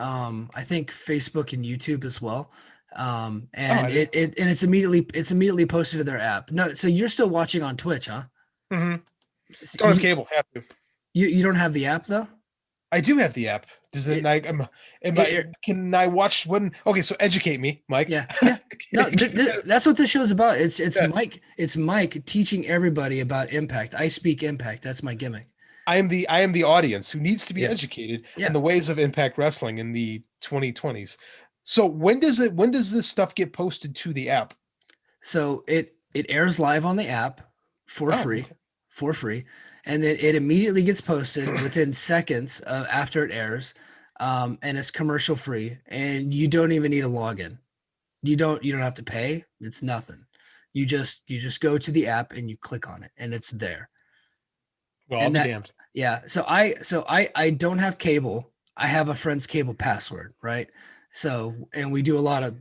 I think Facebook and YouTube as well. And it's immediately posted to their app. No, so you're still watching on Twitch, huh? Mm-hmm. So Don't have cable. Have to. you don't have the app though? I do have the app. Does it? Can I watch when? Okay, so educate me, Mike. Yeah. No, that's what this show is about. It's Yeah. Mike. It's Mike teaching everybody about Impact. I speak Impact. That's my gimmick. I am the audience who needs to be Yeah. educated Yeah. in the ways of Impact Wrestling in the 2020s. So when does this stuff get posted to the app? So it airs live on the app for Oh, free, okay. for free, and then it immediately gets posted within seconds after it airs, and it's commercial free, and you don't even need a login. You don't have to pay. It's nothing. You just go to the app and you click on it, and it's there. Well, I'll And be that damned. yeah, so I don't have cable. I have a friend's cable password, right? So and we do a lot of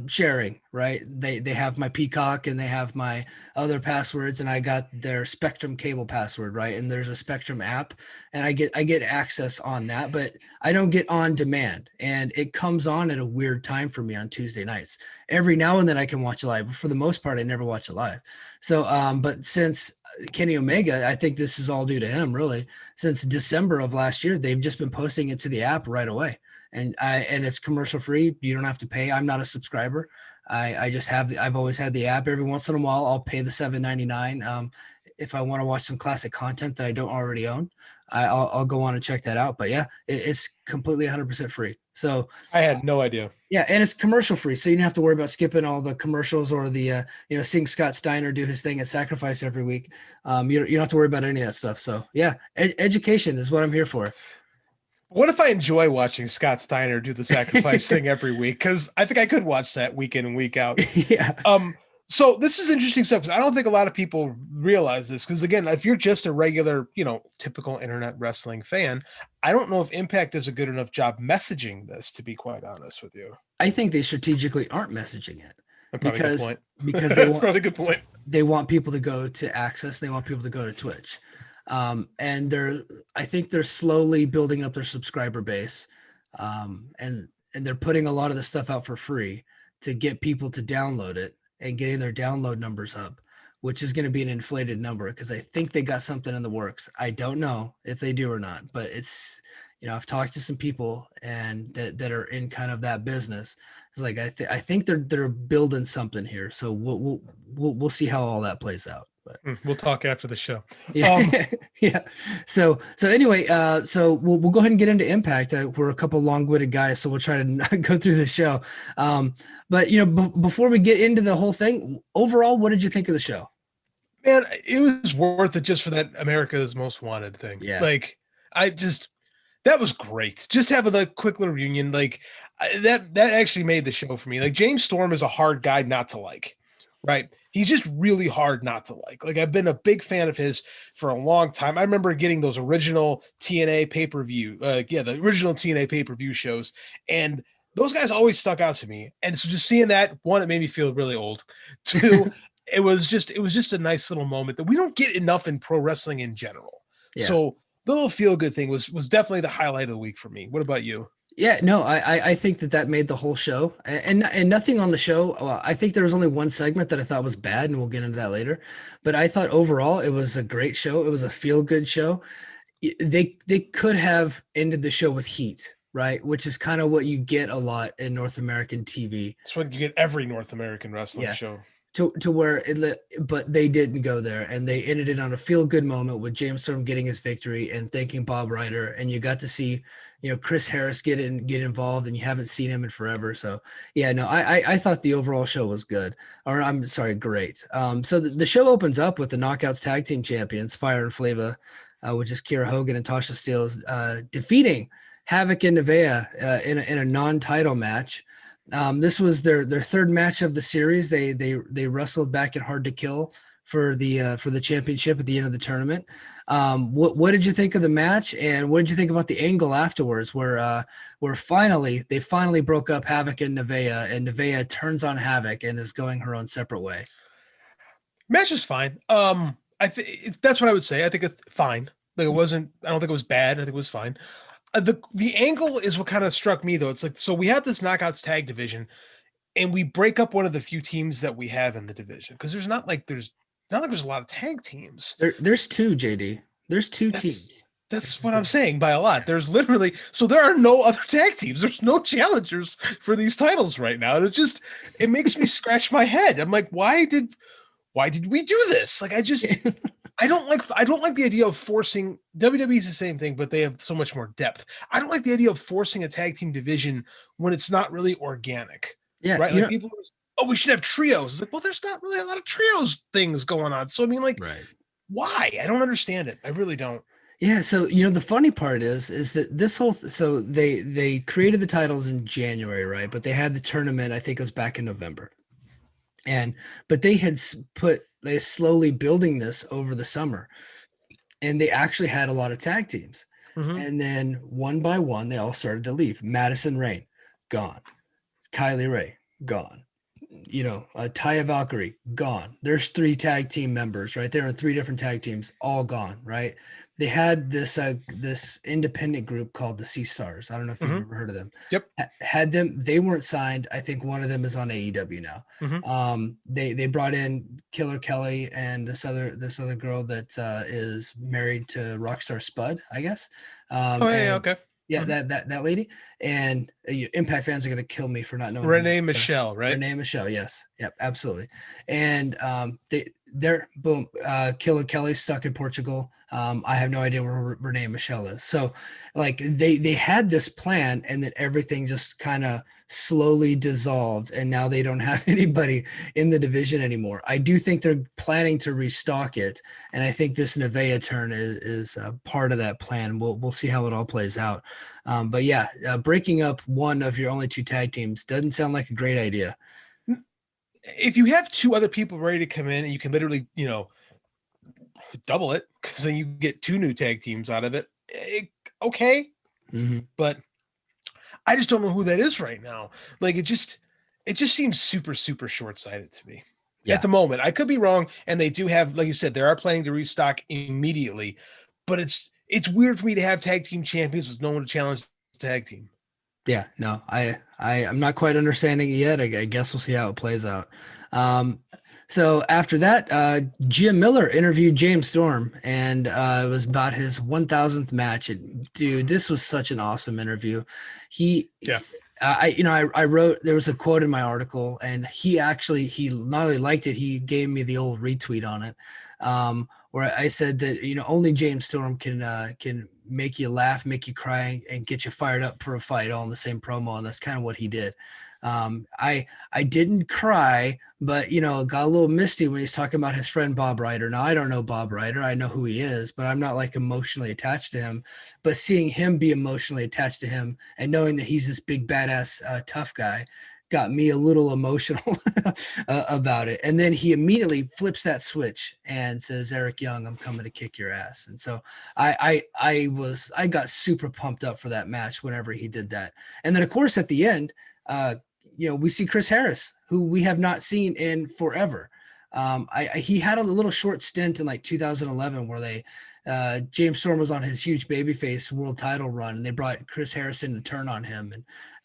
sharing, right? They have my Peacock and they have my other passwords, and I got their Spectrum cable password, right? And there's a Spectrum app, and I get access on that, but I don't get on demand, and it comes on at a weird time for me on Tuesday nights. Every now and then I can watch it live, but for the most part I never watch it live. So but since Kenny Omega, I think this is all due to him, really. Since December of last year, they've just been posting it to the app right away, and it's commercial free. You don't have to pay. I'm not a subscriber. I just I've always had the app. Every once in a while, I'll pay the $7.99 if I want to watch some classic content that I don't already own. I'll go on and check that out. But yeah, it's completely 100% free. So I had no idea. yeah, and it's commercial free, so you don't have to worry about skipping all the commercials or the seeing Scott Steiner do his thing at Sacrifice every week. You don't have to worry about any of that stuff. So yeah, education is what I'm here for. What if I enjoy watching Scott Steiner do the sacrifice thing every week? Because I think I could watch that week in and week out. Yeah, So this is interesting stuff because I don't think a lot of people realize this. Because again, if you're just a regular, typical internet wrestling fan, I don't know if Impact does a good enough job messaging this, to be quite honest with you. I think they strategically aren't messaging it That's probably a good point. because That's probably a good point. they want people to go to Access. They want people to go to Twitch. And I think they're slowly building up their subscriber base. And they're putting a lot of the stuff out for free to get people to download it and getting their download numbers up, which is going to be an inflated number because I think they got something in the works. I don't know if they do or not, but I've talked to some people and that are in kind of that business. It's like I think they're building something here. So we'll see how all that plays out. But We'll talk after the show. yeah, yeah. So anyway, so we'll go ahead and get into Impact. We're a couple long-witted guys, so we'll try to not go through the show. But before we get into the whole thing, overall, what did you think of the show? Man, it was worth it just for that America's Most Wanted thing. Yeah. Like, that was great. Just having the quick little reunion, like that actually made the show for me. Like James Storm is a hard guy not to like, right? He's just really hard not to like. Like I've been a big fan of his for a long time. I remember getting those original TNA pay-per-view, the original TNA pay-per-view shows, and those guys always stuck out to me. And so just seeing that, one, it made me feel really old. Two, it was just a nice little moment that we don't get enough in pro wrestling in general. Yeah. So the little feel good thing was definitely the highlight of the week for me. What about you? Yeah, no, I think that made the whole show, and nothing on the show. I think there was only one segment that I thought was bad, and we'll get into that later. But I thought overall it was a great show. It was a feel good show. They could have ended the show with heat, right? Which is kind of what you get a lot in North American TV. That's what you get every North American wrestling show. To where but they didn't go there, and they ended it on a feel good moment with James Storm getting his victory and thanking Bob Ryder, and you got to see Chris Harris get involved, and you haven't seen him in forever. So yeah, no, I thought the overall show was good, or I'm sorry, great. So the show opens up with the Knockouts Tag Team Champions Fire and Flava, which is Kiera Hogan and Tasha Steelz, defeating Havoc and Nevaeh in a non-title match. This was their third match of the series. They wrestled back at Hard to Kill for the championship at the end of the tournament. What did you think of the match, and what did you think about the angle afterwards, where they finally broke up Havoc and Nevaeh turns on Havoc and is going her own separate way? Match is fine. I think that's what I would say. I think it's fine. Like it wasn't. I don't think it was bad. I think it was fine. The angle is what kind of struck me though. It's like, so we have this Knockouts tag division, and we break up one of the few teams that we have in the division because there's not like there's a lot of tag teams. There's two, JD. There's two teams. That's what I'm saying by a lot. There's literally, so there are no other tag teams. There's no challengers for these titles right now. And it makes me scratch my head. I'm like, why did we do this? Like, I don't like the idea of forcing WWE's the same thing, but they have so much more depth. I don't like the idea of forcing a tag team division when it's not really organic. Yeah, Right? Like people are, oh, we should have trios. It's like, well, there's not really a lot of trios things going on. So I mean, like, right. why? I don't understand it. I really don't. Yeah, so the funny part is that this whole so they created the titles in January, right? But they had the tournament, I think it was back in November. And but they had they slowly building this over the summer, and they actually had a lot of tag teams. Mhm. And then one by one they all started to leave. Madison Rain gone. Kylie Ray gone. Taya Valkyrie gone. There's 3 tag team members, right? There are 3 different tag teams, all gone, right? They had this independent group called the Sea Stars. I don't know if you've Mhm. ever heard of them. Yep. Had them, they weren't signed. I think one of them is on AEW now. Mhm. They brought in Killer Kelly and this other girl that is married to Rockstar Spud, I guess. Oh, yeah, And okay. yeah, Mhm. that lady. And Impact fans are gonna kill me for not knowing her Renee name. Michelle, right? Renee Michelle, yes. Yep, absolutely. And they're boom, Killer Kelly stuck in Portugal. I have no idea where Renee Michelle is. So like they had this plan, and then everything just kind of slowly dissolved, and now they don't have anybody in the division anymore. I do think they're planning to restock it, and I think this Nevaeh turn is part of that plan. We'll see how it all plays out. But yeah, breaking up one of your only 2 tag teams doesn't sound like a great idea. If you have 2 other people ready to come in and you can literally, double it, because then you get 2 new tag teams out of it. Okay, Mm-hmm. but I just don't know who that is right now. Like it just seems super short sighted to me Yeah. at the moment. I could be wrong, and they do have, like you said, they are planning to restock immediately. But it's weird for me to have tag team champions with no one to challenge the tag team. Yeah, no, I'm not quite understanding it yet. I guess we'll see how it plays out. So after that, Jim Miller interviewed James Storm, and it was about his 1,000th match. And dude, this was such an awesome interview. Yeah. I wrote, there was a quote in my article, and he not only liked it, he gave me the old retweet on it, where I said that only James Storm can make you laugh, make you cry, and get you fired up for a fight all in the same promo, and that's kind of what he did. I didn't cry, but got a little misty when he's talking about his friend Bob Ryder. Now I don't know Bob Ryder, I know who he is, but I'm not like emotionally attached to him. But seeing him be emotionally attached to him and knowing that he's this big badass tough guy got me a little emotional about it. And then he immediately flips that switch and says, "Eric Young, I'm coming to kick your ass." And so I got super pumped up for that match whenever he did that. And then of course at the end, we see Chris Harris, who we have not seen in forever. He had a little short stint in like 2011 where James Storm was on his huge babyface world title run, and they brought Chris Harrison to turn on him,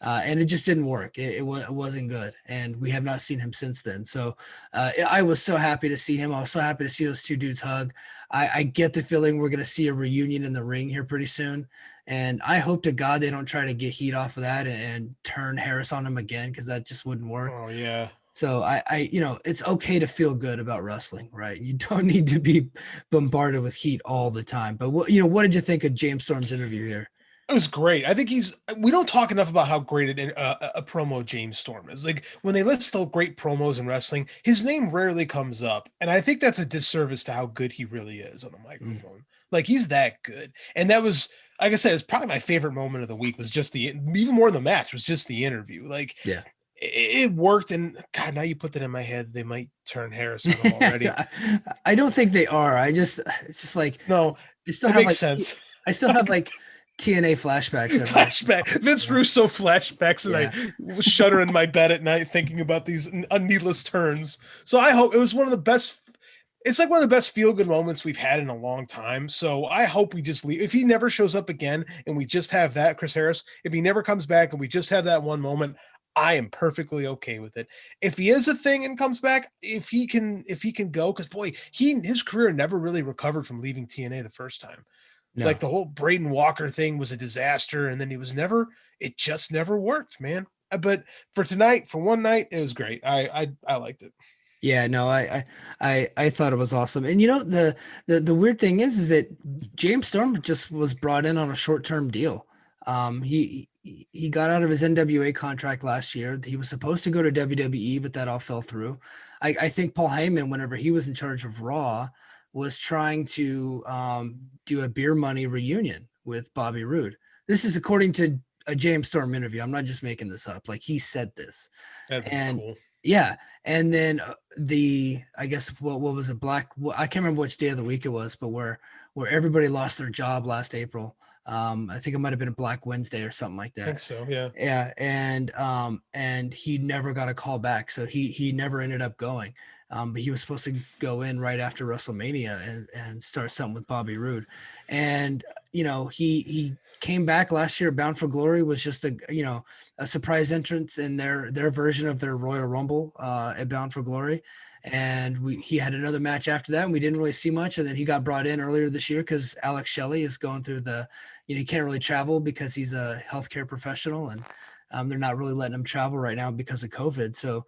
and it just didn't work. It wasn't good, and we have not seen him since then. So I was so happy to see him. I was so happy to see those 2 dudes hug. I get the feeling we're going to see a reunion in the ring here pretty soon. And I hope to God they don't try to get heat off of that and turn Harris on him again, because that just wouldn't work. Oh yeah. So it's okay to feel good about wrestling, right? You don't need to be bombarded with heat all the time. But what did you think of James Storm's interview here? It was great. I think we don't talk enough about how great a promo James Storm is. Like when they list the great promos in wrestling, his name rarely comes up. And I think that's a disservice to how good he really is on the microphone. Like he's that good. And that was, like I said, it's probably my favorite moment of the week was just even more than the match was just the interview. Like Yeah. it worked. And God, now you put that in my head, they might turn Harris on him already. I don't think they are. It's just like, No, I still it have makes sense. I still have like TNA flashbacks. Vince Russo flashbacks, and I shudder in my bed at night thinking about these needless turns. So I hope it was one of the best. It's like one of the best feel-good moments we've had in a long time. So I hope we just leave. If he never shows up again and we just have that, Chris Harris, if he never comes back and we just have that one moment, I am perfectly okay with it. If he is a thing and comes back, if he can go, because boy, his career never really recovered from leaving TNA the first time. No. Like the whole Braden Walker thing was a disaster, and then it just never worked, man. But for tonight, for one night, it was great. I liked it. Yeah, no, I thought it was awesome. And the weird thing is that James Storm just was brought in on a short-term deal. He got out of his NWA contract last year. He was supposed to go to WWE, but that all fell through. I think Paul Heyman, whenever he was in charge of Raw, was trying to do a beer money reunion with Bobby Roode. This is according to a James Storm interview. I'm not just making this up. Like he said this. That'd be And cool. yeah, and then I guess what was it, I can't remember which day of the week it was, but where everybody lost their job last April. I think it might have been a Black Wednesday or something like I think that. so. Yeah. Yeah, and he never got a call back, so he never ended up going. But he was supposed to go in right after WrestleMania and start something with Bobby Roode, and he came back last year. Bound for Glory was just a surprise entrance in their version of their Royal Rumble at Bound for Glory. And he had another match after that, and we didn't really see much. And then he got brought in earlier this year because Alex Shelley is going through he can't really travel because he's a healthcare professional, and they're not really letting him travel right now because of COVID. So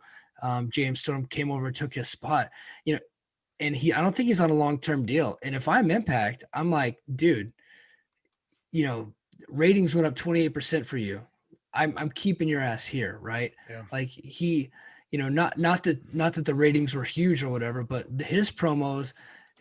James Storm came over and took his spot. And I don't think he's on a long-term deal. And if I'm Impact, I'm like, dude, you know, ratings went up 28% for you. I'm keeping your ass here, right? Yeah. Like not that the ratings were huge or whatever, but his promos,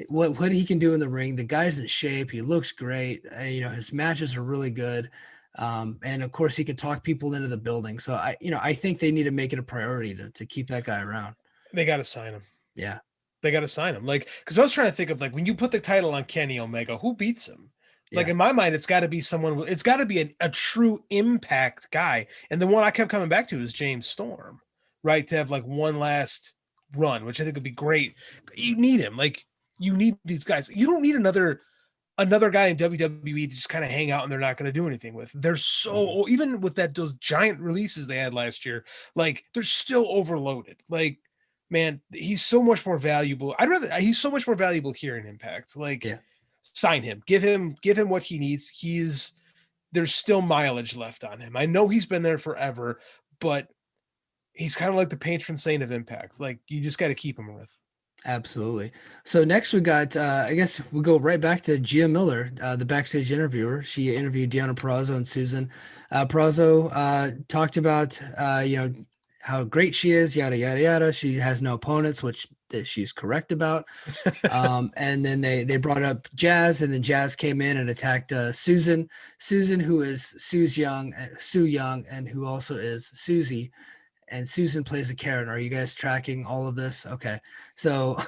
what he can do in the ring, the guy's in shape, he looks great. His matches are really good. And of course he can talk people into the building. So I think they need to make it a priority to keep that guy around. They got to sign him. Yeah. They got to sign him. Like, because I was trying to think of, like, when you put the title on Kenny Omega, who beats him? Like, Yeah. in my mind, it's got to be someone. It's got to be a true Impact guy. And the one I kept coming back to is James Storm, right? To have like one last run, which I think would be great. You need him. Like, you need these guys. You don't need another guy in WWE to just kind of hang out and they're not going to do anything with. They're so even with those giant releases they had last year, like they're still overloaded. Like, man, he's so much more valuable. He's so much more valuable here in Impact. Like, Yeah. sign him, give him what he needs. There's still mileage left on him. I know he's been there forever, but he's kind of like the patron saint of Impact. Like, you just got to keep him with. Absolutely. So next we got, I guess we go right back to Gia Miller, the backstage interviewer. She interviewed Deanna Purrazzo and Susan. Purrazzo talked about, how great she is, yada, yada, yada. She has no opponents, which she's correct about. And then they brought up Jazz, and then Jazz came in and attacked Susan. Susan, who is Sue Young, and who also is Susie. And Susan plays a Karen. Are you guys tracking all of this? Okay. So,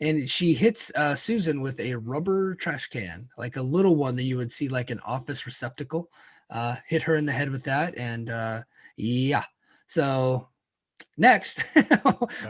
and she hits Susan with a rubber trash can, like a little one that you would see like an office receptacle. Hit her in the head with that. And yeah. So next,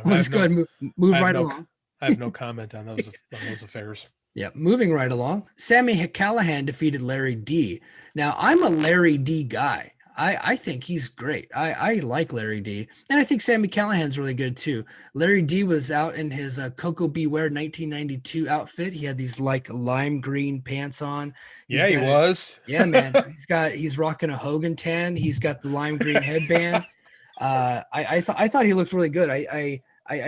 let's go ahead and move right along. I have no comment on those affairs. Yeah, moving right along. Sammy Callahan defeated Larry D. Now, I'm a Larry D guy. I think he's great. I like Larry D. And I think Sammy Callahan's really good too. Larry D was out in his Coco Beware 1992 outfit. He had these like lime green pants on. He was. Yeah, man. He's rocking a Hogan tan. He's got the lime green headband. I thought he looked really good. I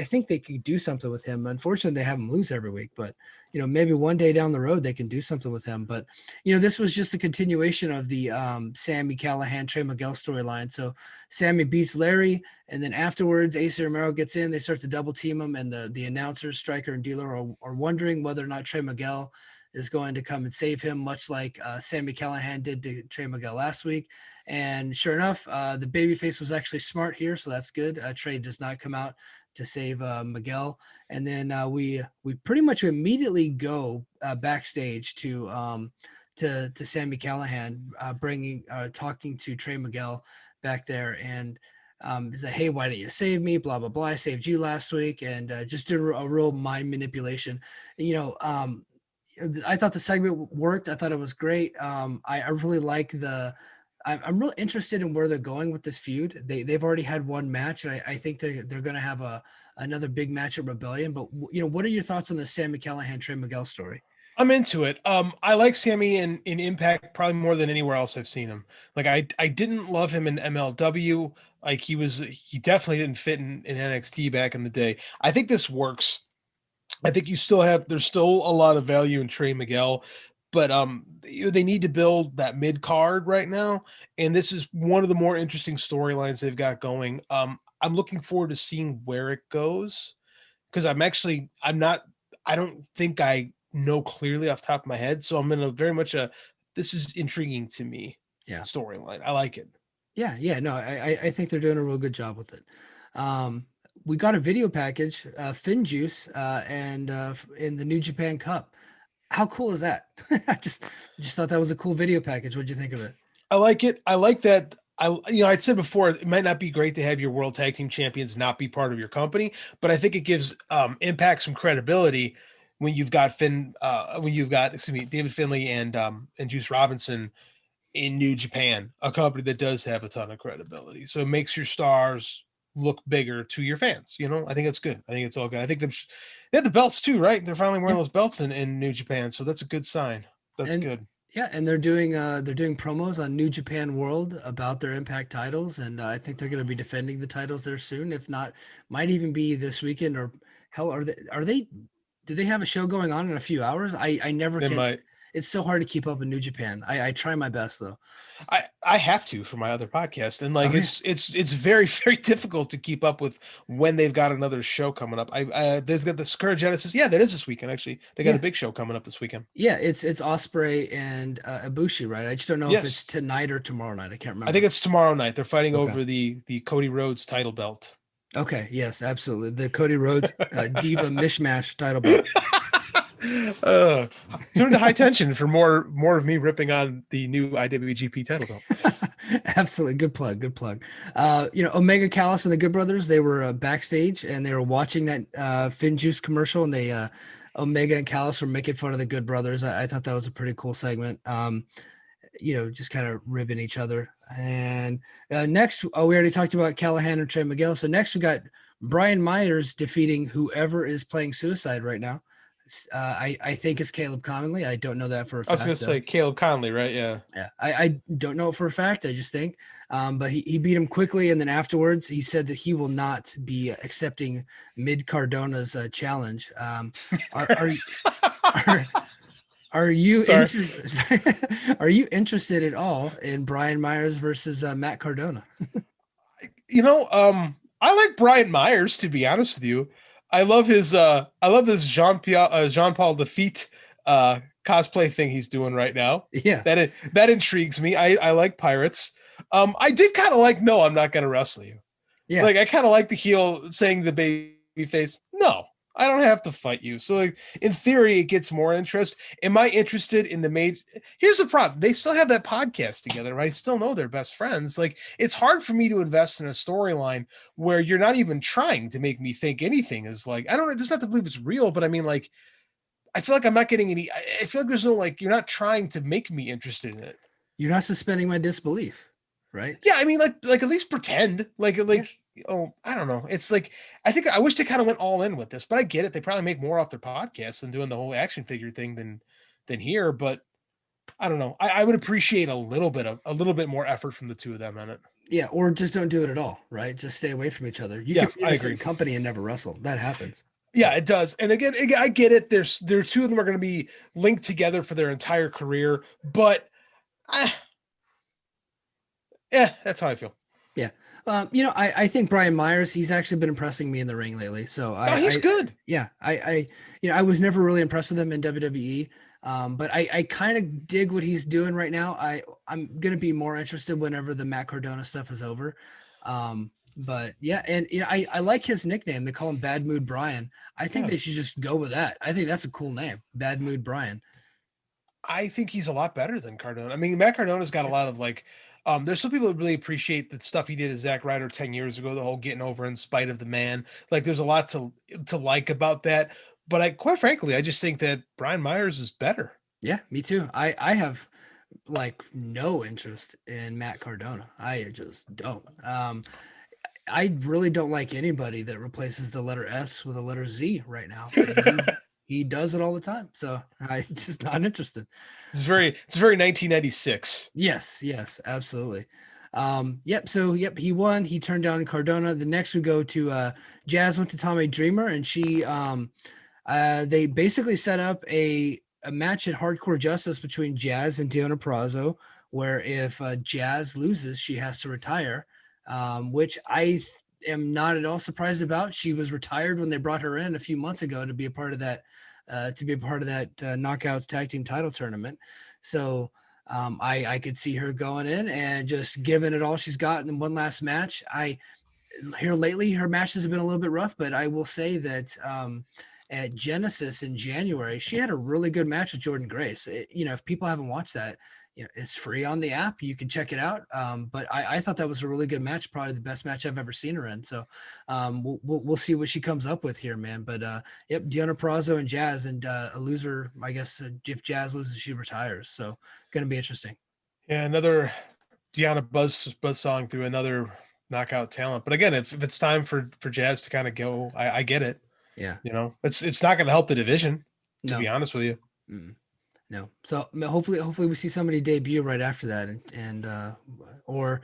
think they could do something with him. Unfortunately, they have him lose every week, but maybe one day down the road they can do something with him. But this was just a continuation of the Sammy Callahan, Trey Miguel storyline. So Sammy beats Larry, and then afterwards, Ace Romero gets in. They start to double team him, and the announcers, Stryker and Dealer, are wondering whether or not Trey Miguel is going to come and save him, much like Sammy Callahan did to Trey Miguel last week. And sure enough, the babyface was actually smart here, so that's good. Trey does not come out to save Miguel, and then we pretty much immediately go backstage to Sammy Callahan, talking to Trey Miguel back there, and he's like, "Hey, why didn't you save me? Blah blah blah. I saved you last week," and just did a real mind manipulation. I thought the segment worked. I thought it was great. I really like I'm real interested in where they're going with this feud. They've already had one match, and I think they're going to have another big match at Rebellion. But what are your thoughts on the Sammy Callahan Trey Miguel story? I'm into it. I like Sammy in Impact probably more than anywhere else I've seen him. Like I didn't love him in MLW. Like he definitely didn't fit in NXT back in the day. I think this works. I think there's still a lot of value in Trey Miguel, but they need to build that mid card right now, and this is one of the more interesting storylines they've got going. I'm looking forward to seeing where it goes because I'm not I don't think I know clearly off the top of my head, so I'm in a very much a this is intriguing to me Yeah. storyline. I like it. Yeah. No, I think they're doing a real good job with it. We got a video package, Fin Juice, and in the New Japan Cup. How cool is that? I just thought that was a cool video package. What'd you think of it? I like it. I like that. I'd said before, it might not be great to have your world tag team champions not be part of your company, but I think it gives Impact some credibility when you've got excuse me, David Finlay and Juice Robinson in New Japan, a company that does have a ton of credibility. So it makes your stars look bigger to your fans. I think it's good. I think it's all good. I think they have the belts too, right? They're finally wearing Yeah. those belts in New Japan, so that's a good sign. That's And good. yeah, and they're doing promos on New Japan World about their Impact titles, and I think they're going to be defending the titles there soon. If not, might even be this weekend or hell, are they? Do they have a show going on in a few hours? I never They can. might. It's so hard to keep up in New Japan. I try my best though. I have to for my other podcast, and like Oh yeah, it's very very difficult to keep up with when they've got another show coming up. They've got the Scourge Genesis. Yeah, that is this weekend actually. They got a yeah, big show coming up this weekend. yeah. It's Osprey and Ibushi, right? I just don't know if it's Yes, tonight or tomorrow night. I can't I think remember. it's tomorrow night. They're fighting Okay. over the Cody Rhodes title belt. Okay. Yes, absolutely. The Cody Rhodes Diva Mishmash title belt. uh, Tune into High Tension for more of me ripping on the new IWGP title belt. Absolutely. Good plug. Good plug. Omega Callis and the Good Brothers, they were backstage and they were watching that Fin Juice commercial, and they Omega and Callis were making fun of the Good Brothers. I thought that was a pretty cool segment. Just kind of ribbing each other. And next, we already talked about Callahan and Trey Miguel. So next we got Brian Myers defeating whoever is playing Suicide right now. I think it's Caleb Conley. I don't know that for a I was fact, gonna though. say Caleb Conley, right? Yeah. Yeah, I don't know it for a fact. I just think, but he beat him quickly, and then afterwards he said that he will not be accepting Mid Cardona's challenge. Are are are you Sorry. interested? Are you interested at all in Brian Myers versus Matt Cardona? I like Brian Myers, to be honest with you. I love this Jean Paul Lafitte cosplay thing he's doing right now. Yeah, That intrigues me. I like pirates. I did kind of like no, I'm not gonna wrestle you. yeah. Like I kind of like the heel saying the baby face, no, I don't have to fight you. So like in theory, it gets more interest. Am I interested in the major? Here's the problem. They still have that podcast together, right? I still know they're best friends. Like it's hard for me to invest in a storyline where you're not even trying to make me think anything is like, I don't know, just not to believe it's real, but I mean like, I feel like I'm not getting any, I feel like there's no, like, you're not trying to make me interested in it. You're not suspending my disbelief, right? Yeah, I mean, like at least pretend, Yeah. oh, I don't know. It's like I wish they kind of went all in with this, but I get it. They probably make more off their podcasts than doing the whole action figure thing than here. But I don't know. I would appreciate a little bit more effort from the two of them on it. Yeah, or just don't do it at all, right? Just stay away from each other. You Yeah, can be in I the same agree. company and never wrestle. That happens. Yeah, it does. And again, I get it. There two of them are going to be linked together for their entire career, but yeah, that's how I feel. Yeah. I think Brian Myers, he's actually been impressing me in the ring lately. So Oh, he's good. yeah, I was never really impressed with him in WWE. But I kind of dig what he's doing right now. I'm going to be more interested whenever the Matt Cardona stuff is over. But yeah, and I like his nickname. They call him Bad Mood Brian. I think Yeah. they should just go with that. I think that's a cool name, Bad Mood Brian. I think he's a lot better than Cardona. I mean, Matt Cardona's got a lot of like, there's some people that really appreciate the stuff he did as Zack Ryder 10 years ago, the whole getting over in spite of the man. Like, there's a lot to like about that. But quite frankly, I just think that Brian Myers is better. Yeah, me too. I have like no interest in Matt Cardona. I just don't. I really don't like anybody that replaces the letter S with a letter Z right now. And he does it all the time. So I'm just not interested. It's very 1996. Yes, absolutely. Yep. So yep, he won. He turned down Cardona. The next we go to Jazz went to Tommy Dreamer, and she they basically set up a match at Hardcore Justice between Jazz and Deonna Purrazzo, where if Jazz loses, she has to retire, which am not at all surprised about. She was retired when they brought her in a few months ago to be a part of that Knockouts Tag Team Title tournament. So I could see her going in and just giving it all she's got in one last match. Here lately, her matches have been a little bit rough, but I will say that at Genesis in January, she had a really good match with Jordan Grace. If people haven't watched that, it's free on the app. You can check it out. But I thought that was a really good match, probably the best match I've ever seen her in. So we'll see what she comes up with here, man. But yep, Deonna Purrazzo and Jazz, and a loser, I guess, if Jazz loses, she retires. So going to be interesting. Yeah, another Deonna buzz song through another knockout talent. But again, if it's time for Jazz to kind of go, I get it. Yeah. It's not going to help the division, to be honest with you. No. So hopefully we see somebody debut right after that and or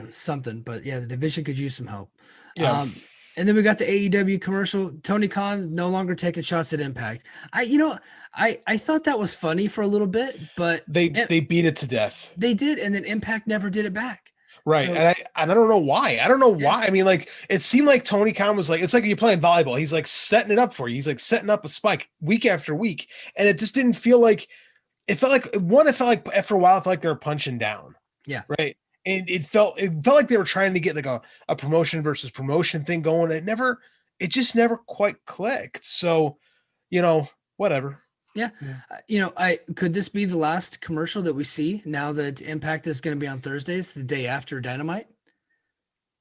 something. But yeah, the division could use some help. Yeah. And then we got the AEW commercial. Tony Khan no longer taking shots at Impact. I thought that was funny for a little bit, but they beat it to death. They did, and then Impact never did it back. Right. So, and I don't know why. Why. I mean, like, it seemed like Tony Khan was like, it's like you're playing volleyball. He's like setting it up for you. He's like setting up a spike week after week. And it just didn't feel like, it felt like after a while, it felt like they were punching down. Yeah. Right. And it felt like they were trying to get like a promotion versus promotion thing going. It just never quite clicked. So, whatever. Yeah. Could this be the last commercial that we see now that Impact is going to be on Thursdays, the day after Dynamite?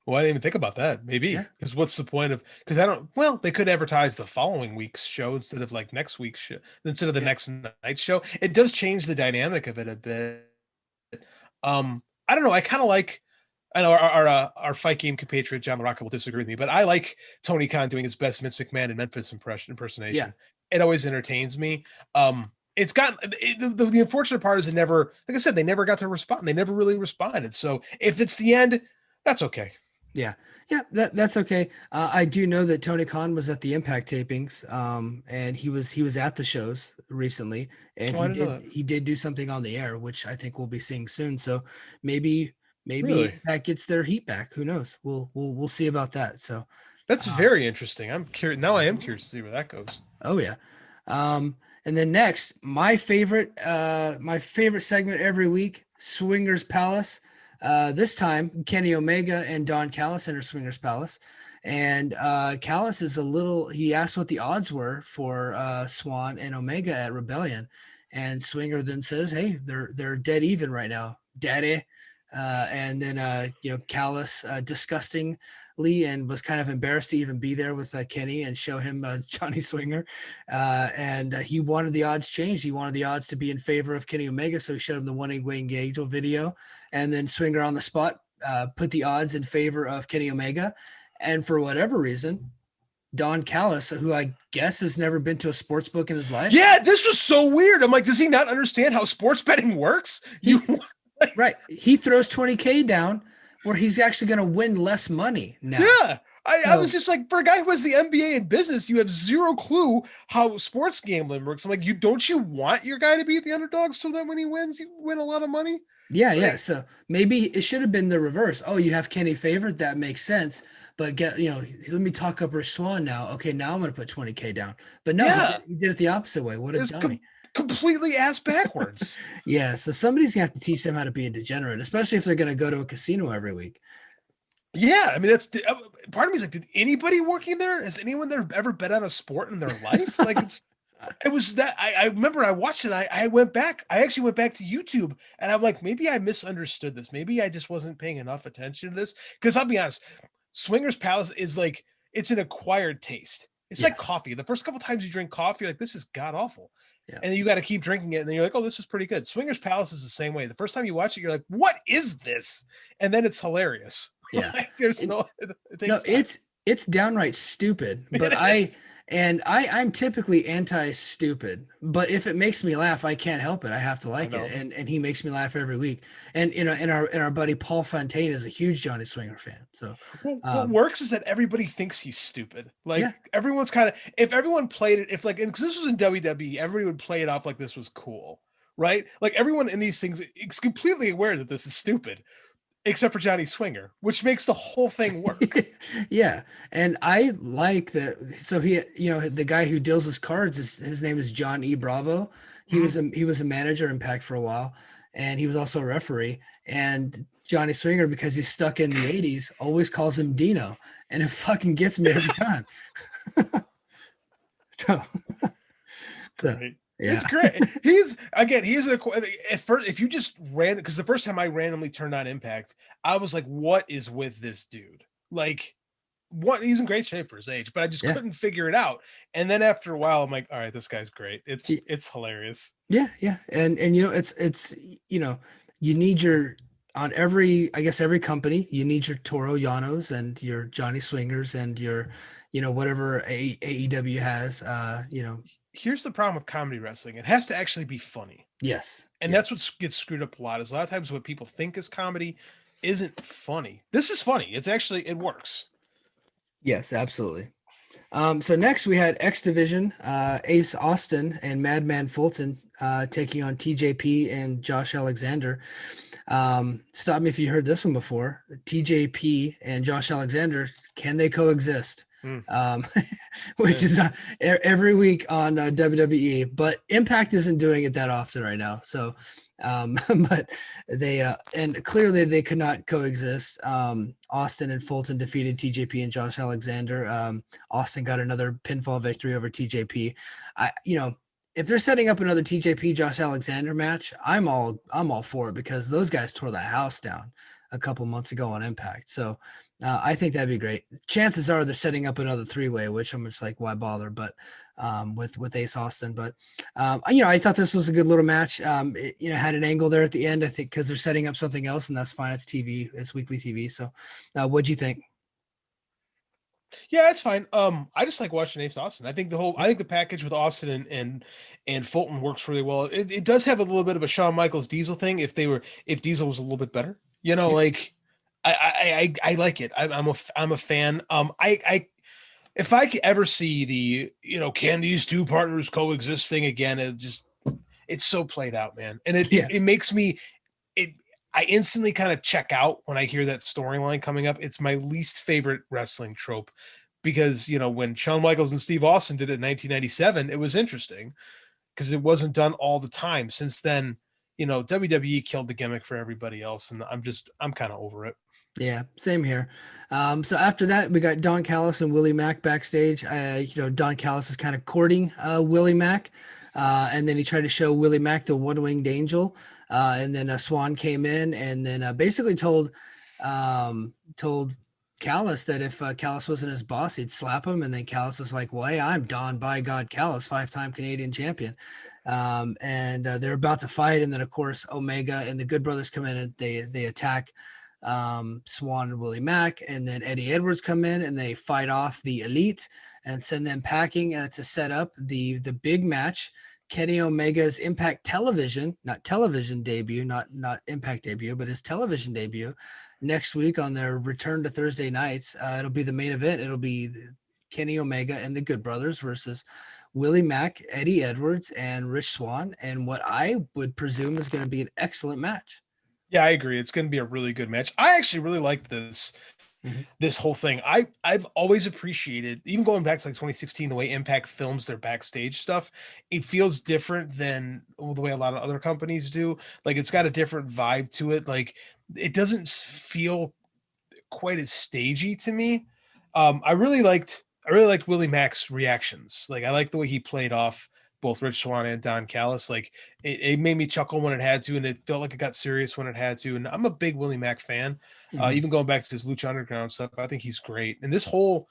Well, I didn't even think about that. Maybe, because what's the point of, they could advertise the following week's show instead of like next week's show, instead of the next night show. It does change the dynamic of it a bit. I don't know. I kind of like, I know our fight game compatriot, John LaRocca, will disagree with me, but I like Tony Khan doing his best Vince McMahon and Memphis impersonation. Yeah. It always entertains me. It's got the unfortunate part is it never, like I said, they never got to respond. They never really responded. So if it's the end, that's okay. Yeah, that's okay. I do know that Tony Khan was at the Impact tapings, and he was at the shows recently, and he did do something on the air, which I think we'll be seeing soon. So maybe that gets their heat back. Who knows? We'll see about that. So that's very interesting. I'm curious now. I am curious to see where that goes. Oh yeah. And then next, my favorite segment every week, Swingers Palace. This time, Kenny Omega and Don Callis enter Swingers Palace. And Callis is he asked what the odds were for Swan and Omega at Rebellion. And Swinger then says, hey, they're dead even right now, daddy. And then, Callis disgustingly and was kind of embarrassed to even be there with Kenny and show him Johnny Swinger. And he wanted the odds changed. He wanted the odds to be in favor of Kenny Omega. So he showed him the one-way engagement video. And then Swinger on the spot put the odds in favor of Kenny Omega. And for whatever reason, Don Callis, who I guess has never been to a sports book in his life. Yeah, this was so weird. I'm like, does he not understand how sports betting works? Right. He throws $20K down where he's actually going to win less money now. Yeah. I was just like, for a guy who has the MBA in business, you have zero clue how sports gambling works. I'm like, don't you want your guy to be the underdog so that when he wins, you win a lot of money? Yeah. So maybe it should have been the reverse. Oh, you have Kenny favored. That makes sense. But let me talk up Rich Swan now. Okay, now I'm going to put $20K down. But no, he did it the opposite way. What a dummy. Completely ass backwards. Yeah. So somebody's going to have to teach them how to be a degenerate, especially if they're going to go to a casino every week. Yeah, I mean, that's part of me is like, did anybody working there? Has anyone there ever bet on a sport in their life? Like, it was that I remember I watched it. I actually went back to YouTube, and I'm like, maybe I misunderstood this. Maybe I just wasn't paying enough attention to this. Because I'll be honest, Swingers Palace is like, it's an acquired taste. It's like coffee. The first couple times you drink coffee, you're like, this is god awful. Yeah. And then you got to keep drinking it. And then you're like, oh, this is pretty good. Swingers Palace is the same way. The first time you watch it, you're like, what is this? And then it's hilarious. Yeah. Like, there's it's downright stupid, but And I'm typically anti-stupid, but if it makes me laugh, I can't help it. I have to I like it. know. And he makes me laugh every week. And and our buddy Paul Fontaine is a huge Johnny Swinger fan. So Well, what um works is that everybody thinks he's stupid. yeah. Like everyone's kind of, if everyone played it, if like, because this was in WWE, everybody would play it off like this was cool, right? Like everyone in these things is completely aware that this is stupid, except for Johnny Swinger, which makes the whole thing work. Yeah. And I like that. So he, the guy who deals his cards his name is John E. Bravo. Mhm. He was a manager in Impact for a while, and he was also a referee. And Johnny Swinger, because he's stuck in the 80s, always calls him Dino. And it fucking gets me every time. So, It's so great. yeah. It's great. He's again. He's a at first. If you just ran, because the first time I randomly turned on Impact, I was like, "What is with this dude?" Like, what? He's in great shape for his age, but I just Yeah. couldn't figure it out. And then after a while, I'm like, "All right, this guy's great. It's hilarious." Yeah, yeah. And it's you know, you need your on every I guess every company, you need your Toro Llanos and your Johnny Swingers and your whatever AEW has Here's the problem with comedy wrestling: it has to actually be funny, yes. and that's Yes. what gets screwed up a lot. Is a lot of times what people think is comedy isn't funny. This is funny. It's actually it works. Yes, absolutely. So next we had X Division, Ace Austin and Madman Fulton taking on TJP and Josh Alexander. Stop me if you heard this one before. TJP and Josh Alexander, can they coexist? Mm, Um, which yeah. is every week on WWE, but Impact isn't doing it that often right now. So, but they and clearly they could not coexist. Austin and Fulton defeated TJP and Josh Alexander. Austin got another pinfall victory over TJP. If they're setting up another TJP Josh Alexander match, I'm all for it because those guys tore the house down a couple months ago on Impact. So I think that'd be great. Chances are they're setting up another three-way, which I'm just like, why bother? But with Ace Austin, but I thought this was a good little match. It, had an angle there at the end, I think, because they're setting up something else, and that's fine. It's TV, it's weekly TV. So, what'd you think? Yeah, it's fine. I just like watching Ace Austin. I Yeah, think the package with Austin and Fulton works really well. It does have a little bit of a Shawn Michaels Diesel thing. If Diesel was a little bit better, yeah, like I like it. I'm a fan. I if I could ever see the can these two partners coexist thing again, it's so played out, man, and it yeah, it, it makes me it. I instantly kind of check out when I hear that storyline coming up. It's my least favorite wrestling trope because when Shawn Michaels and Steve Austin did it in 1997, it was interesting because it wasn't done all the time. Since then, WWE killed the gimmick for everybody else, and I'm kind of over it. yeah. Same here. So after that, we got Don Callis and Willie Mack backstage. Don Callis is kind of courting Willie Mack, and then he tried to show Willie Mack the one-winged angel, and then Swan came in and then basically told Callis that if Callis wasn't his boss, he'd slap him. And then Callis was like, "Well, hey, I'm Don by God Callis, five-time Canadian champion." And they're about to fight, and then of course Omega and the Good Brothers come in and they attack Swan and Willie Mack, and then Eddie Edwards come in and they fight off the Elite and send them packing to set up the big match. Kenny Omega's Impact Television, not television debut, not Impact debut, but his television debut next week on their return to Thursday nights. It'll be the main event. It'll be Kenny Omega and the Good Brothers versus Willie Mack, Eddie Edwards, and Rich Swann, and what I would presume is going to be an excellent match. Yeah, I agree. It's going to be a really good match. I actually really like Mhm. this whole thing. I've always appreciated, even going back to like 2016, the way Impact films their backstage stuff. It feels different than the way a lot of other companies do. Like it's got a different vibe to it. Like it doesn't feel quite as stagey to me. I really liked Willie Mack's reactions. Like I like the way he played off both Rich Swann and Don Callis. Like it made me chuckle when it had to, and it felt like it got serious when it had to. And I'm a big Willie Mack fan. Mhm. Even going back to his Lucha Underground stuff, I think he's great. And this whole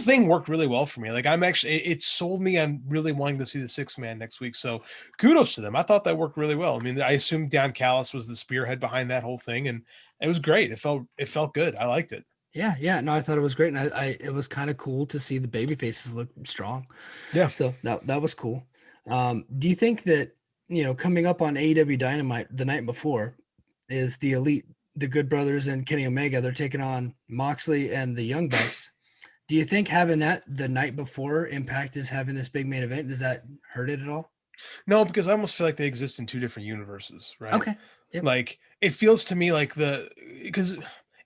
thing worked really well for me. Like it sold me on really wanting to see the 6-man next week. So kudos to them. I thought that worked really well. I mean, I assumed Don Callis was the spearhead behind that whole thing, and it was great. It felt good. I liked it. Yeah. No, I thought it was great, and it was kind of cool to see the baby faces look strong. Yeah. So that was cool. Do you think that, coming up on AEW Dynamite the night before is the Elite, the Good Brothers and Kenny Omega? They're taking on Moxley and the Young Bucks. Do you think having that the night before Impact is having this big main event, does that hurt it at all? No, because I almost feel like they exist in two different universes, right? Okay. Yep. Like it feels to me like because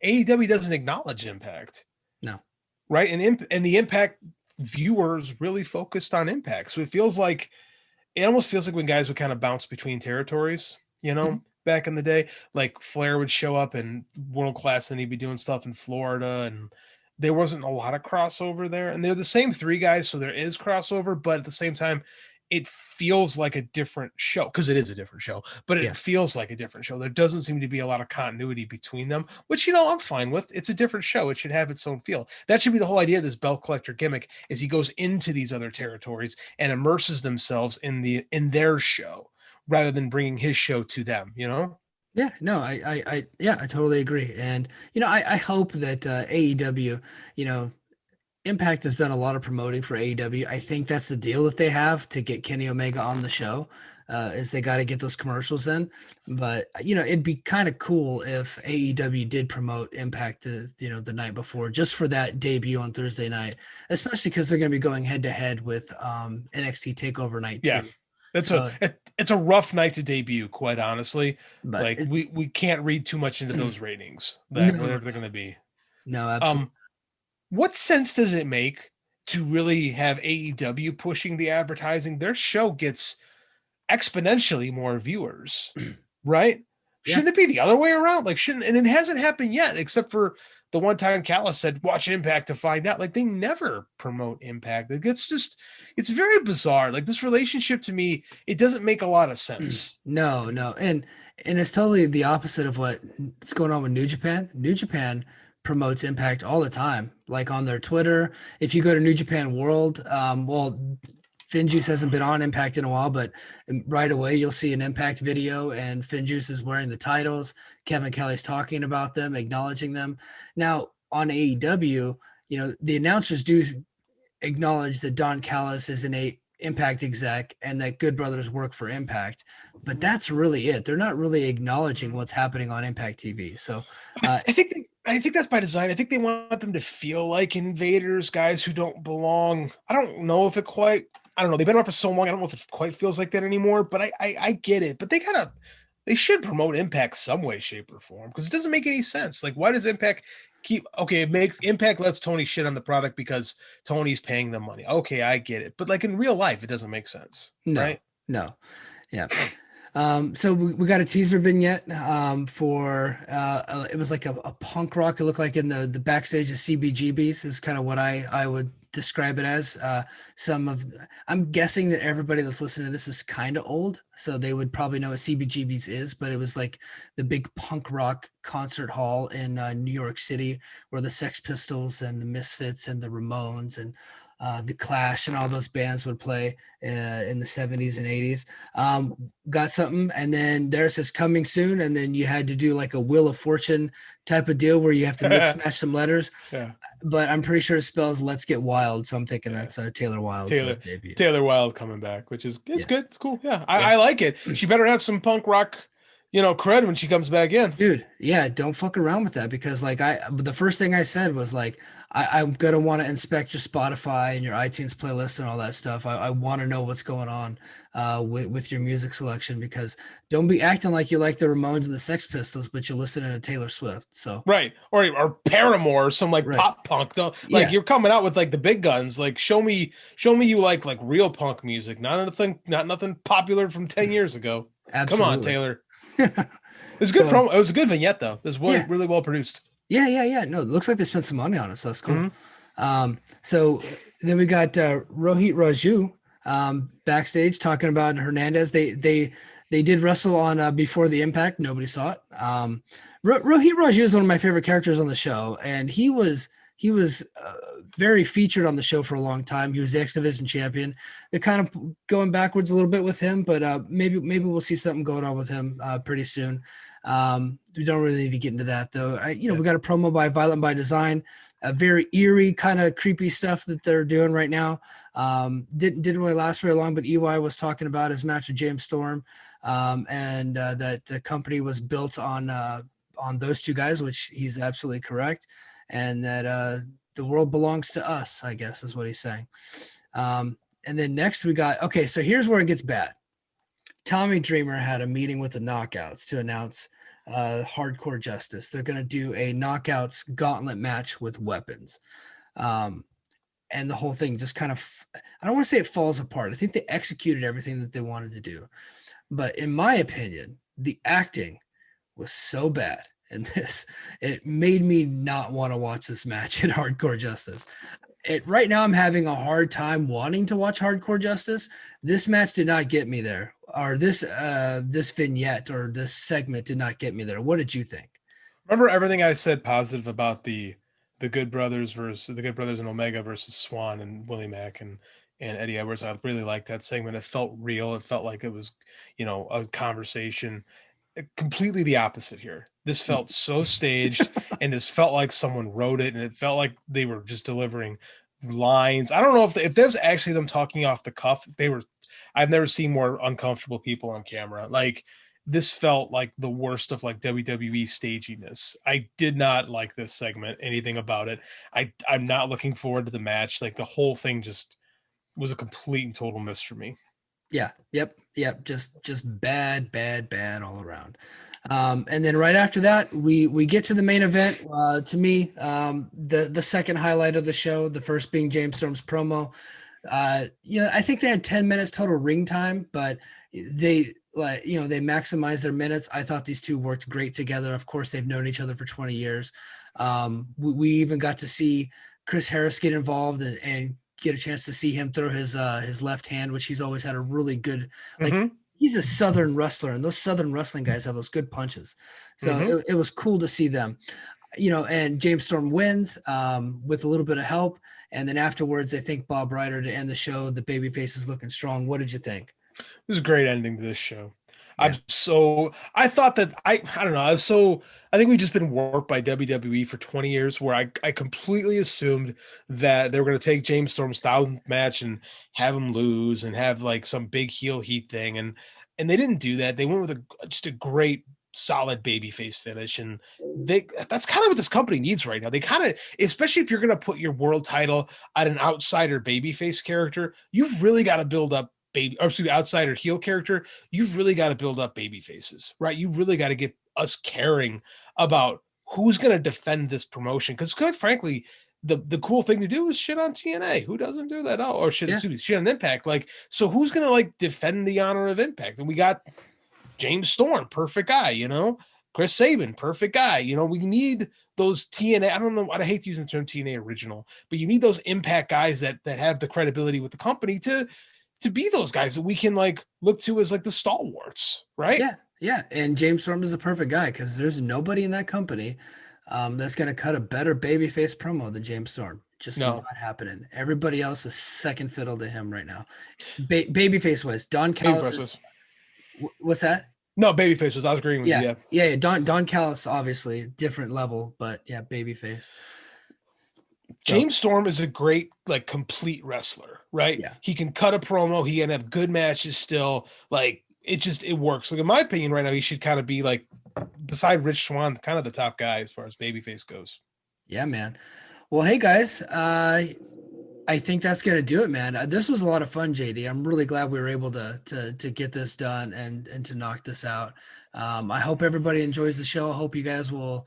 AEW doesn't acknowledge Impact, No. right? And the Impact viewers really focused on Impact, so it almost feels like when guys would kind of bounce between territories, Mhm. back in the day, like Flair would show up in World Class and he'd be doing stuff in Florida, and there wasn't a lot of crossover there. And they're the same three guys, so there is crossover, but at the same time, it feels like a different show because it is a different show, but Yeah. it feels like a different show. There doesn't seem to be a lot of continuity between them, which I'm fine with. It's a different show. It should have its own feel. That should be the whole idea of this belt collector gimmick is he goes into these other territories and immerses themselves in their show rather than bringing his show to them, Yeah, no, I totally agree. And, I hope that AEW, you know, Impact has done a lot of promoting for AEW. I think that's the deal that they have to get Kenny Omega on the show, is they got to get those commercials in. But, it'd be kind of cool if AEW did promote Impact, the night before, just for that debut on Thursday night, especially because they're going to be going head to head with NXT Takeover Night Yeah. 2. It's So, a rough night to debut, quite honestly. but Like we can't read too much into those ratings that no, whatever they're going to be. no, absolutely. Um, what sense does it make to really have AEW pushing the advertising? Their show gets exponentially more viewers, right? Yeah. Shouldn't it be the other way around? Like, shouldn't, and it hasn't happened yet, except for the one time Callis said, watch Impact to find out. Like, they never promote Impact. Like, it's very bizarre. Like, this relationship to me, it doesn't make a lot of sense. No, no. And it's totally the opposite of what's going on with New Japan. New Japan promotes Impact all the time, like on their Twitter. If you go to New Japan World, well, Finjuice hasn't been on Impact in a while, but right away you'll see an Impact video and Finjuice is wearing the titles. Kevin Kelly's talking about them, acknowledging them. Now on AEW, the announcers do acknowledge that Don Callis is an Impact exec and that Good Brothers work for Impact, but that's really it. They're not really acknowledging what's happening on Impact TV. So I think that's by design. I think they want them to feel like invaders, guys who don't belong. I don't know if it quite. I don't know. They've been around for so long. I don't know if it quite feels like that anymore. But I get it. But they should promote Impact some way, shape, or form because it doesn't make any sense. Like, why does Impact keep? Okay, it makes Impact lets Tony shit on the product because Tony's paying them money. Okay, I get it. But like in real life, it doesn't make sense, right? no, yeah. So we got a teaser vignette for it was like a punk rock. It looked like in the backstage of CBGB's is kind of what I would describe it as. I'm guessing that everybody that's listening to this is kind of old, so they would probably know what CBGB's is. But it was like the big punk rock concert hall in New York City, where the Sex Pistols and the Misfits and the Ramones and the Clash and all those bands would play in the 70s and 80s. Got something, and then there it says coming soon, and then you had to do like a Wheel of Fortune type of deal where you have to mix match some letters. Yeah. But I'm pretty sure it spells "Let's Get Wild," so I'm thinking that's Taylor Wilde's debut. Taylor Wilde coming back, which is good. It's cool. Yeah, I like it. She better have some punk rock, cred when she comes back in. Dude, yeah, don't fuck around with that because the first thing I said was like, I'm gonna want to inspect your Spotify and your iTunes playlist and all that stuff. I want to know what's going on with your music selection because don't be acting like you like the Ramones and the Sex Pistols, but you're listening to Taylor Swift. So right, or Paramore, or some like pop punk. Don't like you're coming out with like the big guns. Like show me you like real punk music, not nothing popular from 10 years ago. Absolutely. Come on, Taylor. It was good promo. It was a good vignette though. It was really well produced. Yeah. No, it looks like they spent some money on it, so that's cool. So then we got Rohit Raju backstage talking about Hernandez. They did wrestle on Before the Impact. Nobody saw it. Rohit Raju is one of my favorite characters on the show, and he was very featured on the show for a long time. He was the X Division champion. They're kind of going backwards a little bit with him, but maybe we'll see something going on with him pretty soon. We don't really need to get into that though. We got a promo by Violent by Design, a very eerie kind of creepy stuff that they're doing right now. Didn't really last very long, but EY was talking about his match with James Storm, and that the company was built on those two guys, which he's absolutely correct, and that the world belongs to us, I guess is what he's saying. And then next we got, okay, so here's where it gets bad. Tommy Dreamer had a meeting with the Knockouts to announce Hardcore Justice. They're going to do a Knockouts gauntlet match with weapons. And the whole thing just kind of, I don't want to say it falls apart. I think they executed everything that they wanted to do. But in my opinion, the acting was so bad in this, it made me not want to watch this match in Hardcore Justice. Right now, I'm having a hard time wanting to watch Hardcore Justice. This match did not get me there, or this vignette or this segment did not get me there. What did you think? Remember everything I said positive about the Good Brothers and Omega versus Swan and Willie Mack and Eddie Edwards. I really liked that segment. It felt real. It felt like it was, a conversation. Completely the opposite here. This felt so staged, and this felt like someone wrote it, and it felt like they were just delivering lines. I don't know if there's actually them talking off the cuff. I've never seen more uncomfortable people on camera. Like, this felt like the worst of like WWE staginess. I did not like this segment, anything about it. I'm not looking forward to the match. Like, the whole thing just was a complete and total miss for me. Yeah. Yep. Just bad all around. And then right after that, we get to the main event. To me, the second highlight of the show, the first being James Storm's promo. I think they had 10 minutes total ring time, but they maximized their minutes. I thought these two worked great together. Of course, they've known each other for 20 years. We even got to see Chris Harris get involved and get a chance to see him throw his left hand, which he's always had a really good, he's a Southern wrestler, and those Southern wrestling guys have those good punches. So it was cool to see them, and James Storm wins with a little bit of help. And then afterwards, I think Bob Ryder to end the show. The babyface is looking strong. What did you think? It was a great ending to this show. Yeah. I thought that I don't know. I think we've just been warped by WWE for 20 years, where I completely assumed that they were going to take James Storm's 1000th match and have him lose and have like some big heel heat thing. And they didn't do that. They went with just a great, solid babyface finish. And that's kind of what this company needs right now. They kind of, especially if you're going to put your world title on an outsider babyface character, you've really got to build up outsider heel character. You've really got to build up baby faces, right? You really got to get us caring about who's going to defend this promotion. Because quite frankly, the cool thing to do is shit on TNA. Who doesn't do that? Or shit on Impact. Like, so who's going to like defend the honor of Impact? And we got James Storm, perfect guy, Chris Sabin, perfect guy. We need those TNA. I don't know. I hate using the term TNA original, but you need those Impact guys that have the credibility with the company to be those guys that we can like look to as like the stalwarts, right? Yeah. And James Storm is the perfect guy because there's nobody in that company that's going to cut a better babyface promo than James Storm. Just not happening. Everybody else is second fiddle to him right now. Babyface was Don Callis. What's that? No, babyface was. I was agreeing with you. Yeah. Don Callis, obviously different level, but yeah, babyface. James Storm is a great, like, complete wrestler, right? Yeah. He can cut a promo. He can have good matches still. Like, it works. Like, in my opinion right now, he should kind of be, like, beside Rich Swann, kind of the top guy as far as babyface goes. Yeah, man. Well, hey, guys. I think that's going to do it, man. This was a lot of fun, JD. I'm really glad we were able to get this done and to knock this out. I hope everybody enjoys the show. I hope you guys will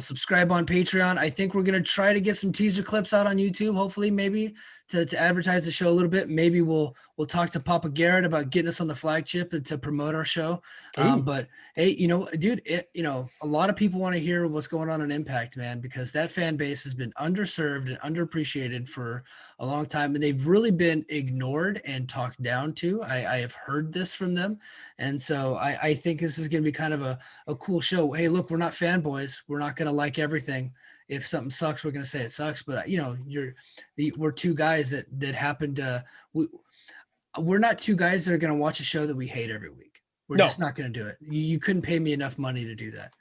subscribe on Patreon. I think we're going to try to get some teaser clips out on YouTube, hopefully, maybe to advertise the show a little bit. Maybe we'll talk to Papa Garrett about getting us on the flagship and to promote our show. But hey, dude, a lot of people want to hear what's going on in Impact, man, because that fan base has been underserved and underappreciated for a long time, and they've really been ignored and talked down to. I have heard this from them. And so I think this is going to be kind of a cool show. Hey, look, we're not fanboys. We're not going to like everything. If something sucks, we're going to say it sucks. But, we're two guys that happen to – we're not two guys that are going to watch a show that we hate every week. We're No. just not going to do it. You couldn't pay me enough money to do that.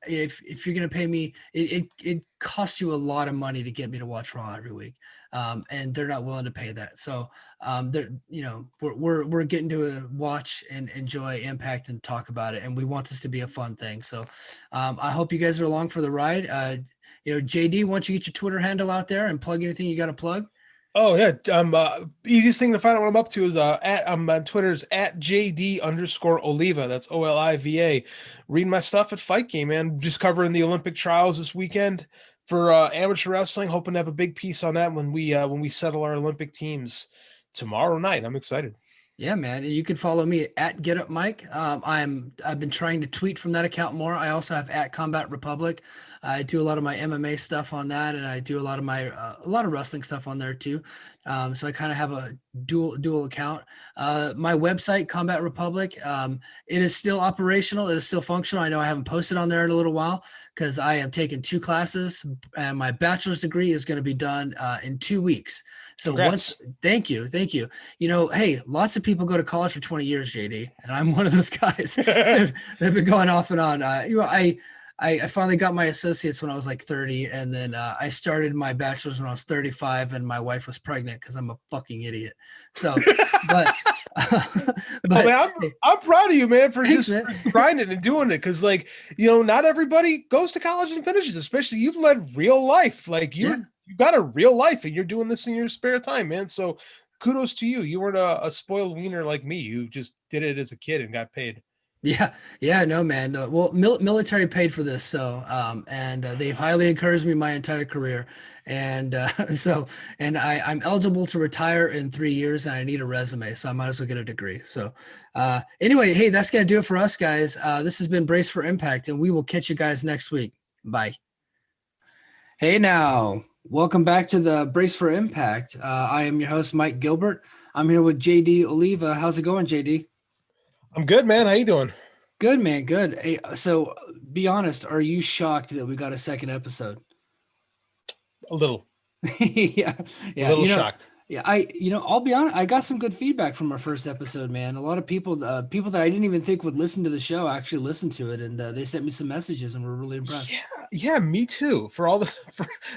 If you're going to pay me, it costs you a lot of money to get me to watch Raw every week. And they're not willing to pay that. So they're, we're getting to watch and enjoy Impact and talk about it. And we want this to be a fun thing. So I hope you guys are along for the ride. JD, why don't you get your Twitter handle out there and plug anything you got to plug? Oh yeah. Easiest thing to find out what I'm up to is I'm on Twitter's at JD_Oliva. That's OLIVA. Reading my stuff at Fight Game, man. Just covering the Olympic trials this weekend for amateur wrestling. Hoping to have a big piece on that when we settle our Olympic teams tomorrow night. I'm excited. Yeah, man. And you can follow me at GetUpMike. I've been trying to tweet from that account more. I also have at Combat Republic. I do a lot of my MMA stuff on that, and I do a lot of my a lot of wrestling stuff on there too. So I kind of have a dual account. My website, Combat Republic, it is still operational. It is still functional. I know I haven't posted on there in a little while because I have taken 2 classes, and my bachelor's degree is going to be done in 2 weeks. So Congrats. thank you. Hey, lots of people go to college for 20 years, JD, and I'm one of those guys. They've been going off and on. I finally got my associates when I was like 30, and then I started my bachelor's when I was 35, and my wife was pregnant because I'm a fucking idiot. So, but man, I'm proud of you, man, for Thanks, just man. grinding and doing it. Because, not everybody goes to college and finishes. Especially you've led real life. Like you've got a real life, and you're doing this in your spare time, man. So, kudos to you. You weren't a spoiled wiener like me. You just did it as a kid and got paid. Yeah, no, man. No. Well, military paid for this, so and they've highly encouraged me my entire career, and I'm eligible to retire in 3 years, and I need a resume, so I might as well get a degree. So, anyway, hey, that's gonna do it for us, guys. This has been Brace for Impact, and we will catch you guys next week. Bye. Hey, now, welcome back to the Brace for Impact. I am your host, Mike Gilbert. I'm here with JD Oliva. How's it going, JD? I'm good, man. How you doing? Good, man. Good. Hey, so be honest. Are you shocked that we got a second episode? A little. Yeah. A little shocked. Yeah. I'll be honest. I got some good feedback from our first episode, man. A lot of people that I didn't even think would listen to the show actually listened to it, and they sent me some messages, and we're really impressed. Yeah, me too. I've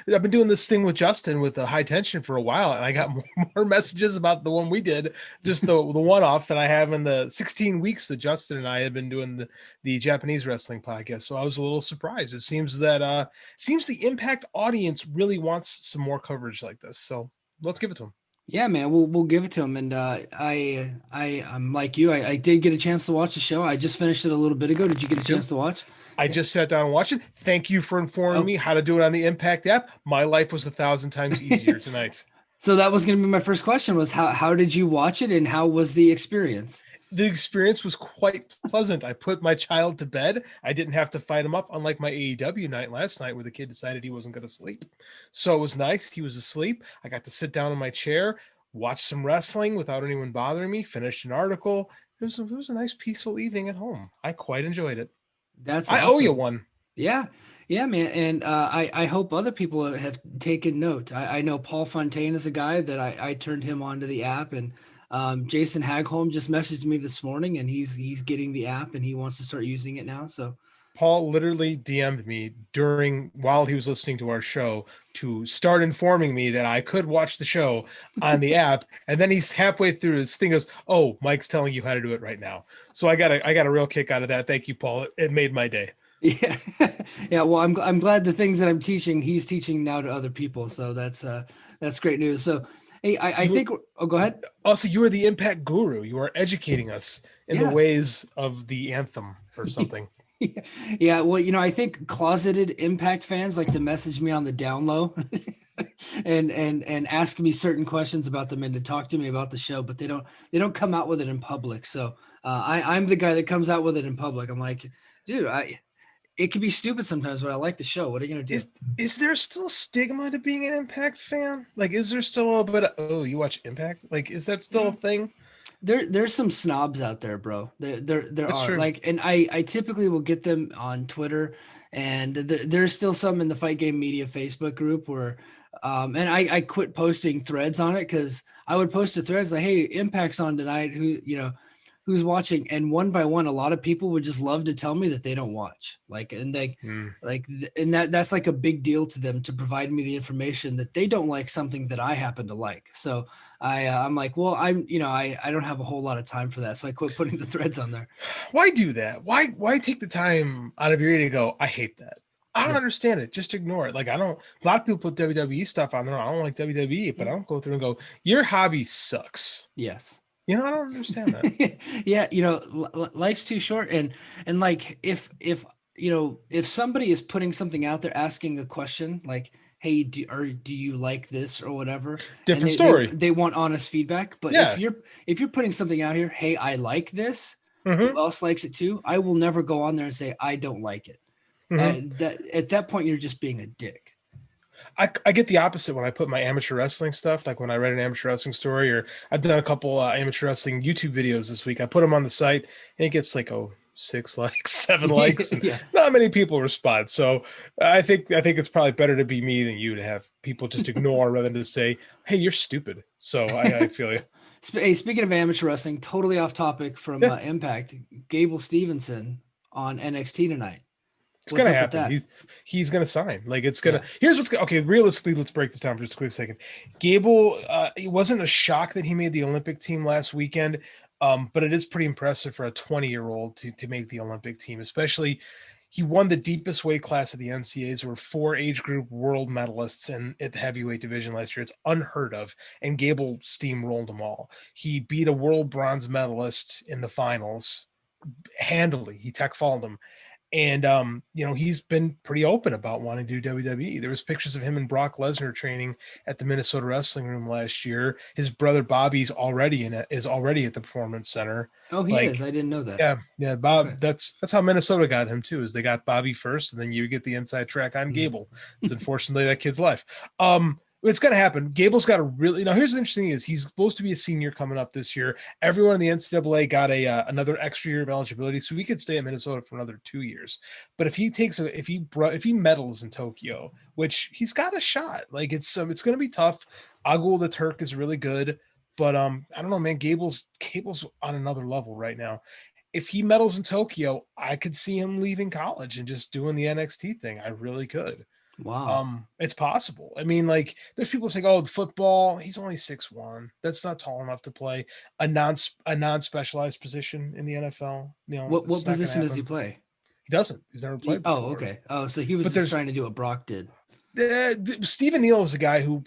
been doing this thing with Justin with the high tension for a while, and I got more messages about the one we did, just the one-off that I have in the 16 weeks that Justin and I have been doing the Japanese wrestling podcast. So I was a little surprised. It seems that the Impact audience really wants some more coverage like this. So let's give it to them. Yeah, man, we'll give it to him. And I'm like you. I did get a chance to watch the show. I just finished it a little bit ago. Did you get a chance to watch? I just sat down and watched it. Thank you for informing me how to do it on the Impact app. My life was 1,000 times easier tonight. So that was going to be my first question: was how did you watch it, and how was the experience? The experience was quite pleasant. I put my child to bed. I didn't have to fight him up, unlike my AEW night last night where the kid decided he wasn't going to sleep. So it was nice. He was asleep. I got to sit down in my chair, watch some wrestling without anyone bothering me, finished an article. It was a nice, peaceful evening at home. I quite enjoyed it. That's I awesome. owe you one. Yeah, man. And I hope other people have taken note. I know Paul Fontaine is a guy that I turned him onto the app, and Jason Hagholm just messaged me this morning, and he's getting the app, and he wants to start using it now. So Paul literally DM'd me while he was listening to our show to start informing me that I could watch the show on the app. And then he's halfway through his thing, goes, "Oh, Mike's telling you how to do it right now." So I got a real kick out of that. Thank you, Paul. It made my day. Yeah. Yeah. Well, I'm glad the things that I'm teaching, he's teaching now to other people. So that's great news. So, hey, I think, go ahead. Also, you are the Impact guru. You are educating us in the ways of the anthem or something. Yeah. Well, I think closeted Impact fans like to message me on the down low and ask me certain questions about them and to talk to me about the show, but they don't come out with it in public. So I'm the guy that comes out with it in public. I'm like, dude, it can be stupid sometimes, but I like the show. What are you going to do? Is there still stigma to being an Impact fan? Like, is there still a little bit of, oh, you watch Impact? Like, is that still a thing? There's some snobs out there, bro. There are true. like, and I typically will get them on Twitter, and there's still some in the Fight Game Media Facebook group where, and I quit posting threads on it because I would post the threads like, hey, Impact's on tonight. who's watching, and one by one, a lot of people would just love to tell me that they don't watch, like, and they and that's like a big deal to them, to provide me the information that they don't like something that I happen to like. So I'm like, well, I don't have a whole lot of time for that, so I quit putting the threads on there. Why do that? Why take the time out of your day to go, I hate that? I don't Yeah. understand it. Just ignore it. Like, I don't, a lot of people put WWE stuff on there. I don't like WWE, but I don't go through and go, your hobby sucks. Yes. You know, I don't understand that. Yeah, life's too short, and like, if somebody is putting something out there, asking a question like, hey, do you like this or whatever, and Different they, they story. they want honest feedback. But Yeah. if you're putting something out here, hey, I like this, Mm-hmm. who else likes it too? I will never go on there and say I don't like it. Mm-hmm. That at that point, you're just being a dick. I get the opposite when I put my amateur wrestling stuff, like when I read an amateur wrestling story, or I've done a couple amateur wrestling YouTube videos this week. I put them on the site and it gets like 6 likes, 7 likes, and Yeah. not many people respond. So I think it's probably better to be me than you, to have people just ignore rather than to say, hey, you're stupid. So I feel you. Hey, speaking of amateur wrestling, totally off topic from Yeah, Impact, Gable Stevenson on NXT tonight. it's What's gonna up with happen. that? He's gonna sign. Like, it's gonna. Yeah. Here's what's okay. Realistically, let's break this down for just a quick second. Gable, it wasn't a shock that he made the Olympic team last weekend, but it is pretty impressive for a 20-year-old to make the Olympic team. Especially, he won the deepest weight class of the NCAAs. There were 4 age group world medalists at the heavyweight division last year. It's unheard of, and Gable steamrolled them all. He beat a world bronze medalist in the finals handily. He tech followed him. And he's been pretty open about wanting to do WWE. There was pictures of him and Brock Lesnar training at the Minnesota Wrestling Room last year. His brother Bobby's is already at the Performance Center. Oh, he is. I didn't know that. Yeah, Bob. Okay. That's how Minnesota got him too. Is they got Bobby first, and then you get the inside track on Gable. It's unfortunately that kid's life. It's gonna happen. Gable's got a really here's the interesting thing is he's supposed to be a senior coming up this year. Everyone in the NCAA got another extra year of eligibility, so he could stay at Minnesota for another 2 years. But if he medals in Tokyo, which he's got a shot, like it's gonna be tough. Agul the Turk is really good, but I don't know, man. Gable's on another level right now. If he medals in Tokyo, I could see him leaving college and just doing the NXT thing. I really could. Wow. It's possible. I mean, like, there's people saying, "Oh, football, he's only 6'1". That's not tall enough to play a non-specialized position in the NFL." What it's not gonna position does he happen. play? He doesn't. He's never played before. Okay. Oh, so he was But just trying to do what Brock did. Stephen Neal was a guy who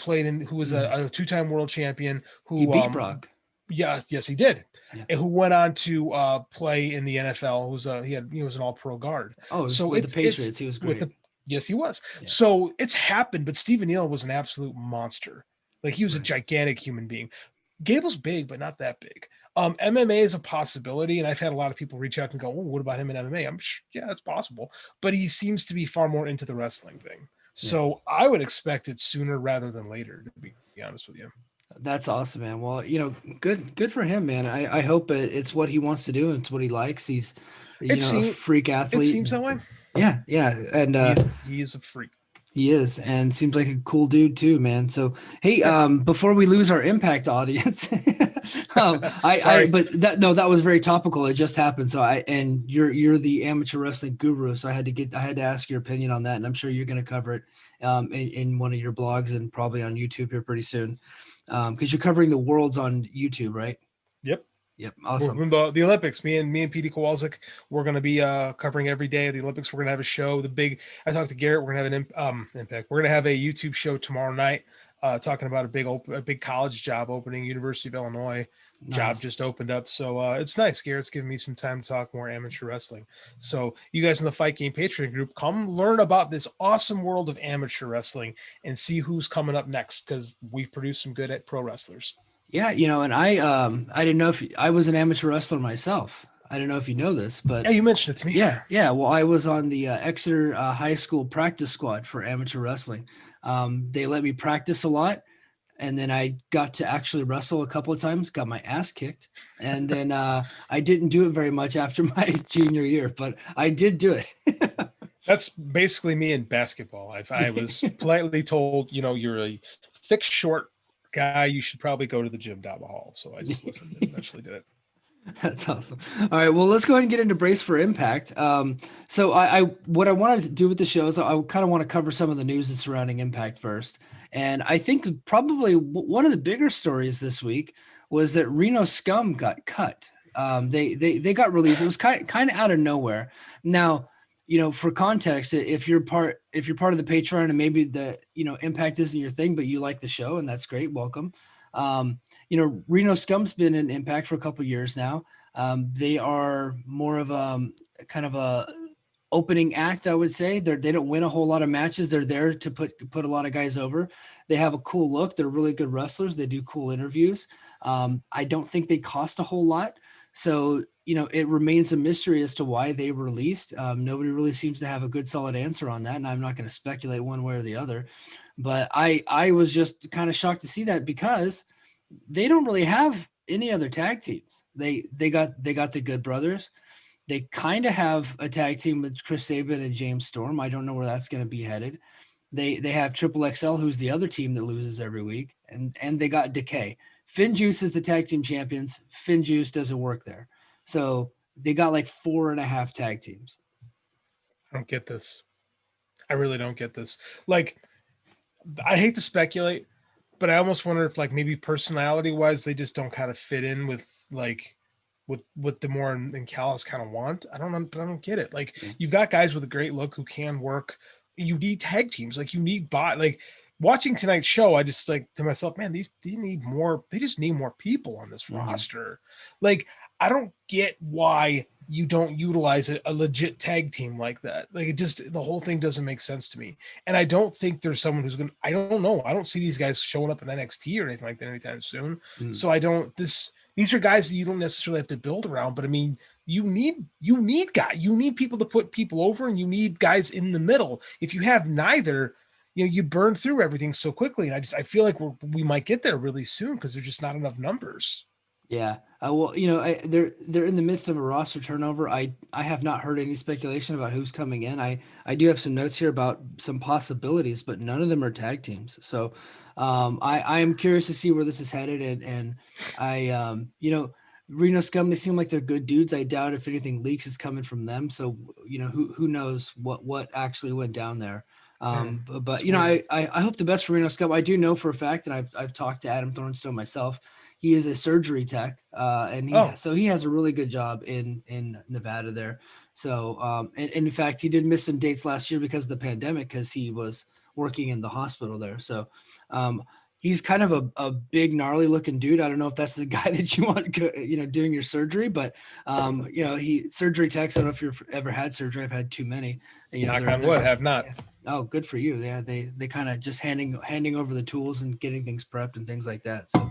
was a 2-time world champion who He beat Brock. Yes, he did. Yeah. And who went on to play in the NFL. He was an all-pro guard. Oh, so with the Patriots, he was great. Yes, he was. Yeah. So it's happened, but Stephen Neal was an absolute monster. Like, he was a gigantic human being. Gable's big, but not that big. MMA is a possibility, and I've had a lot of people reach out and go, "Oh, what about him in MMA?" I'm sure, yeah, it's possible, but he seems to be far more into the wrestling thing. So I would expect it sooner rather than later, to be honest with you. That's awesome, man. Well, good for him, man. I hope it's what he wants to do and it's what he likes. He's a freak athlete. It seems that way. Yeah, and he is a freak. He is, and seems like a cool dude too, man. So, hey, before we lose our Impact audience, that was very topical. It just happened. So you're the amateur wrestling guru. So I had to ask your opinion on that, and I'm sure you're going to cover it in one of your blogs and probably on YouTube here pretty soon, because you're covering the Worlds on YouTube, right? Yep. Awesome. The Olympics, me and Petey Kowalczyk, we're going to be covering every day of the Olympics. We're going to have a show. I talked to Garrett. We're going to have an Impact. We're going to have a YouTube show tomorrow night, talking about a big college job opening. University of Illinois job just opened up. So it's nice. Garrett's giving me some time to talk more amateur wrestling. So you guys in the Fight Game Patreon group, come learn about this awesome world of amateur wrestling and see who's coming up next, because we produce some good pro wrestlers. Yeah, and I didn't know if I was an amateur wrestler myself. I don't know if you know this, but yeah, you mentioned it to me. Yeah. Well, I was on the Exeter High School practice squad for amateur wrestling. They let me practice a lot, and then I got to actually wrestle a couple of times. Got my ass kicked, and then I didn't do it very much after my junior year, but I did do it. That's basically me in basketball. I was politely told, you're a thick, short guy, you should probably go to the gym down the hall. So I just listened and eventually did it. That's awesome. All right, well, let's go ahead and get into Brace for Impact. So what I wanted to do with the show is I kind of want to cover some of the news that's surrounding Impact first. And I think probably one of the bigger stories this week was that Reno Scum got cut. They got released. It was kind of out of nowhere. Now, for context, if you're part of the Patreon and maybe the Impact isn't your thing, but you like the show, and that's great, welcome. Reno Scum's been in Impact for a couple years now. They are more of a kind of a opening act, I would say. They don't win a whole lot of matches. They're there to put a lot of guys over. They have a cool look. They're really good wrestlers. They do cool interviews. I don't think they cost a whole lot. So, it remains a mystery as to why they were released. Nobody really seems to have a good solid answer on that. And I'm not going to speculate one way or the other. But I was just kind of shocked to see that because they don't really have any other tag teams. They got the Good Brothers. They kind of have a tag team with Chris Sabin and James Storm. I don't know where that's going to be headed. They have Triple XL, who's the other team that loses every week, and they got Decay. Finn Juice is the tag team champions. Finn Juice doesn't work there, so they got like 4.5 tag teams. I don't get this. I really don't get this. Like, I hate to speculate, but I almost wonder if, like, maybe personality wise, they just don't kind of fit in with like what Demore and Callis kind of want. I don't get it. Like, you've got guys with a great look who can work. You need tag teams. Like, you need like watching tonight's show. I just like to myself, man, these need more. They just need more people on this roster. Like, I don't get why you don't utilize a legit tag team like that. Like, it just, the whole thing doesn't make sense to me. And I don't think there's someone who's going to, I don't know. I don't see these guys showing up in NXT or anything like that anytime soon. So these are guys that you don't necessarily have to build around, but I mean, you need people to put people over, and you need guys in the middle. If you have neither, you burn through everything so quickly. And I feel like we might get there really soon because there's just not enough numbers. Yeah. Well, they're in the midst of a roster turnover. I have not heard any speculation about who's coming in. I do have some notes here about some possibilities, but none of them are tag teams. So, I am curious to see where this is headed. And I, Reno Scum, they seem like they're good dudes. I doubt if anything leaks is coming from them. So, who knows what actually went down there. But I hope the best for Reno Scum. I do know for a fact, and I've talked to Adam Thornstone myself. He is a surgery tech, and he has a really good job in Nevada there. So, and in fact, he did miss some dates last year because of the pandemic, because he was working in the hospital there. So, he's kind of a big, gnarly looking dude. I don't know if that's the guy that you want, doing your surgery, but he surgery techs. I don't know if you've ever had surgery. I've had too many. Knock on wood, have not. Yeah. Oh, good for you. Yeah, they kind of just handing over the tools and getting things prepped and things like that. So,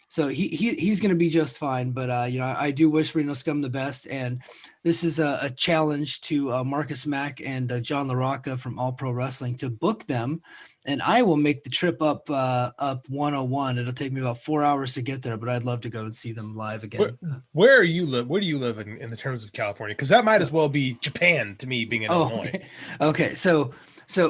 so he's going to be just fine. But I do wish Reno Scum the best. And this is a challenge to Marcus Mack and John LaRocca from All Pro Wrestling to book them. And I will make the trip up 101. It'll take me about 4 hours to get there, but I'd love to go and see them live again. Where do you live in the terms of California? Because that might as well be Japan to me, being in Illinois. Okay. So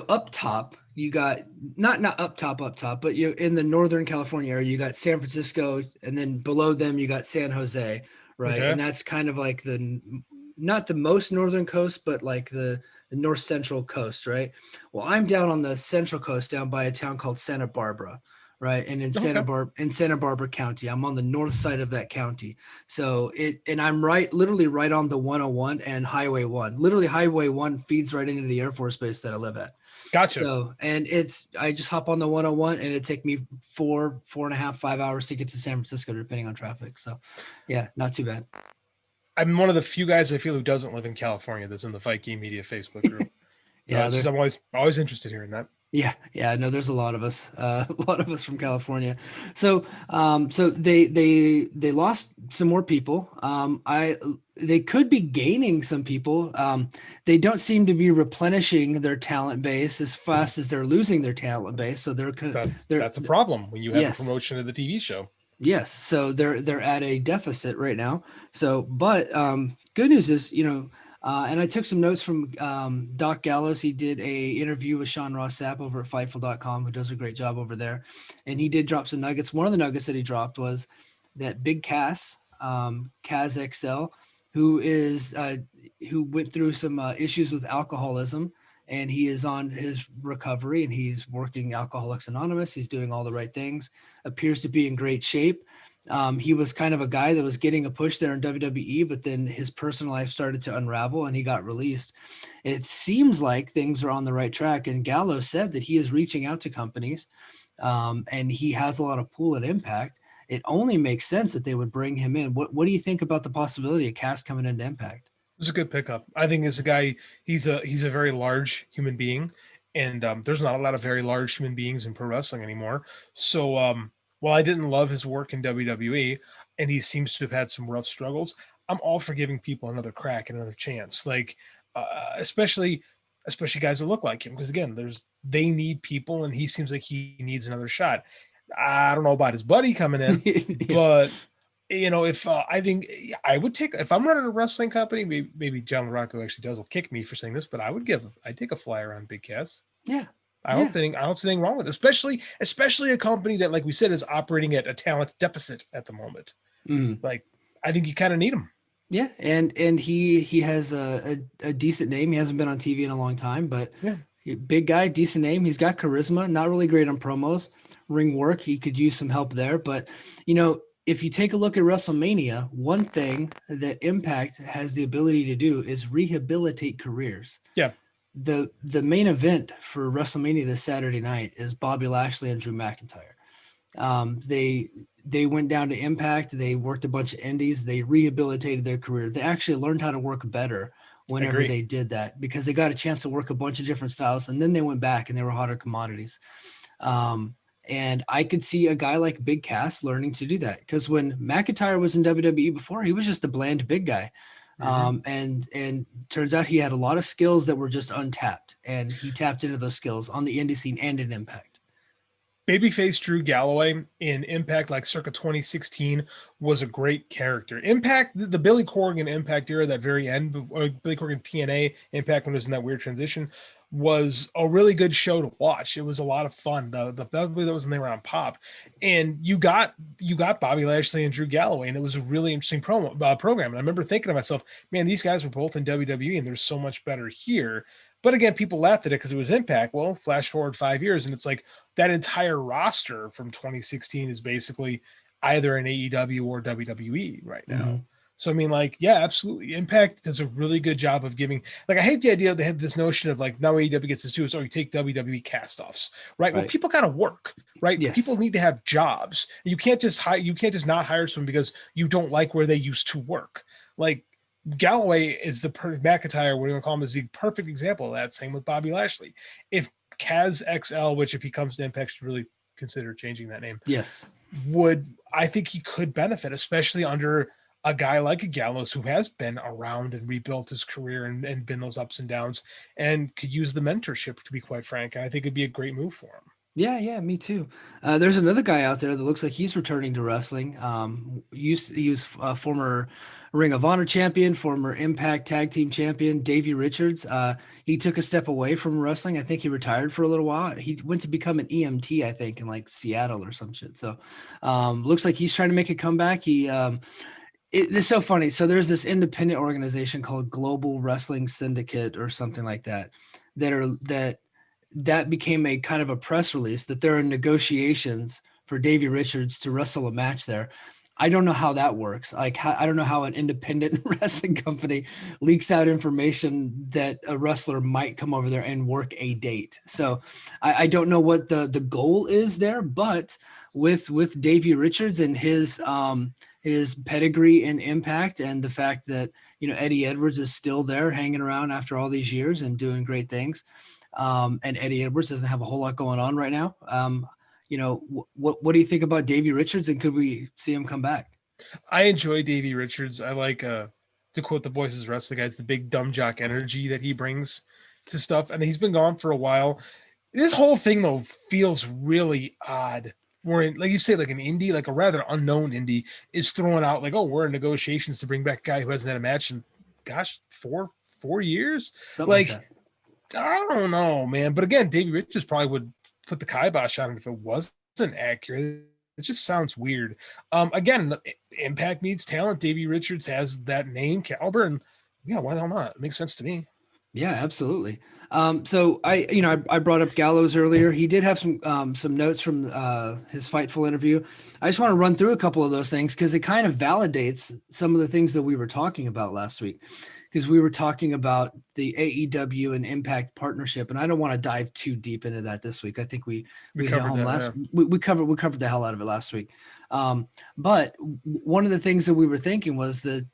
up top, you got not up top, but you're in the Northern California area. You got San Francisco, and then below them you got San Jose, right? Okay. And that's kind of like not the most northern coast, but like the north central coast, right? Well, I'm down on the central coast, down by a town called Santa Barbara, right? And in Santa Barbara County, I'm on the north side of that county. So and I'm literally right on the 101 and Highway 1. Literally, Highway 1 feeds right into the Air Force Base that I live at. Gotcha. So, and I just hop on the 101, and it take me 4.5, 5 hours to get to San Francisco, depending on traffic. So, yeah, not too bad. I'm one of the few guys I feel who doesn't live in California that's in the Fight Game Media Facebook group. Yeah, I'm always interested in that. Yeah. No, there's a lot of us from California. So, so they lost some more people. They could be gaining some people. They don't seem to be replenishing their talent base as fast as they're losing their talent base. So that's a problem when you have a promotion of the TV show. Yes. So they're at a deficit right now. So, but good news is, and I took some notes from Doc Gallows. He did a interview with Sean Ross Sapp over at Fightful.com, who does a great job over there. And he did drop some nuggets. One of the nuggets that he dropped was that Big Cass Kaz XL, who went through some issues with alcoholism, and he is on his recovery, and he's working Alcoholics Anonymous. He's doing all the right things, appears to be in great shape. He was kind of a guy that was getting a push there in WWE, but then his personal life started to unravel and he got released. It seems like things are on the right track. And Gallo said that he is reaching out to companies, and he has a lot of pull and impact. It only makes sense that they would bring him in. What do you think about the possibility of Cass coming into Impact? It's a good pickup. I think as a guy, he's a very large human being, and there's not a lot of very large human beings in pro wrestling anymore. So while I didn't love his work in WWE, and he seems to have had some rough struggles, I'm all for giving people another crack and another chance. Like especially guys that look like him, because again, they need people, and he seems like he needs another shot. I don't know about his buddy coming in, Yeah. but if I think I would take, if I'm running a wrestling company, maybe John Rocco actually will kick me for saying this, but I'd take a flyer on Big Cass. Yeah. I don't see anything wrong with it, especially a company that, like we said, is operating at a talent deficit at the moment. Mhm. Like, I think you kind of need him. Yeah, and he has a decent name. He hasn't been on TV in a long time, but Yeah. big guy, decent name. He's got charisma. Not really great on promos, ring work. He could use some help there. But if you take a look at WrestleMania, one thing that Impact has the ability to do is rehabilitate careers. Yeah. The main event for WrestleMania this Saturday night is Bobby Lashley and Drew McIntyre. They went down to Impact. They worked a bunch of indies. They rehabilitated their career. They actually learned how to work better whenever they did that, because they got a chance to work a bunch of different styles, and then they went back and they were hotter commodities. And I could see a guy like Big Cass learning to do that, because when McIntyre was in WWE before, he was just a bland big guy. And turns out he had a lot of skills that were just untapped, and he tapped into those skills on the indie scene and in Impact. Babyface Drew Galloway in Impact, like circa 2016, was a great character. Impact, the Billy Corgan Impact era, that very end, Billy Corgan TNA Impact, when it was in that weird transition, was a really good show to watch. It was a lot of fun. The Beverly, that was when they were on Pop, and you got Bobby Lashley and Drew Galloway, and it was a really interesting program. And I remember thinking to myself, man, these guys were both in WWE, and they're so much better here. But again, people laughed at it because it was Impact. Well, flash forward 5 years, and it's like that entire roster from 2016 is basically either in AEW or WWE right now. Mm-hmm. So, I mean, like, yeah, absolutely. Impact does a really good job of giving, like, I hate the idea they have this notion of, like, now AEW gets to do is, you take WWE cast-offs, right? Well, people got to work, right? Yes. People need to have jobs. You can't just not hire someone because you don't like where they used to work. Like, Galloway is McIntyre, what do you want to call him, is the perfect example of that. Same with Bobby Lashley. If Kaz XL, which if he comes to Impact, should really consider changing that name. Yes. I think he could benefit, especially under a guy like a Gallows, who has been around and rebuilt his career and been those ups and downs, and could use the mentorship, to be quite frank. And I think it'd be a great move for him. Yeah, me too. There's another guy out there that looks like he's returning to wrestling. He was a former Ring of Honor champion, former Impact Tag Team champion, Davey Richards. He took a step away from wrestling. I think he retired for a little while. He went to become an EMT, I think, in like Seattle or some shit. So looks like he's trying to make a comeback. It's so funny. So there's this independent organization called Global Wrestling Syndicate or something like that that became a kind of a press release that there are negotiations for Davey Richards to wrestle a match there. I don't know how that works. I don't know how an independent wrestling company leaks out information that a wrestler might come over there and work a date. So I don't know what the goal is there, but with Davey Richards and his pedigree and Impact, and the fact that Eddie Edwards is still there hanging around after all these years and doing great things. And Eddie Edwards doesn't have a whole lot going on right now. What do you think about Davey Richards, and could we see him come back? I enjoy Davey Richards. I like, to quote the Voices Wrestling guys, the big dumb jock energy that he brings to stuff. And he's been gone for a while. This whole thing, though, feels really odd. Where, like you say, like an indie, like a rather unknown indie, is throwing out like, oh, we're in negotiations to bring back a guy who hasn't had a match in, gosh, four years. Something like that. I don't know, man. But again, Davey Richards probably would put the kibosh on it if it wasn't accurate. It just sounds weird. Again, Impact needs talent. Davey Richards has that name caliber, and yeah, why the hell not? It makes sense to me. Yeah, absolutely. So I brought up Gallows earlier. He did have some notes from his Fightful interview. I just want to run through a couple of those things because it kind of validates some of the things that we were talking about last week. Because we were talking about the AEW and Impact partnership, and I don't want to dive too deep into that this week. I think we hit covered home that, last. yeah. We covered the hell out of it last week. But one of the things that we were thinking was that,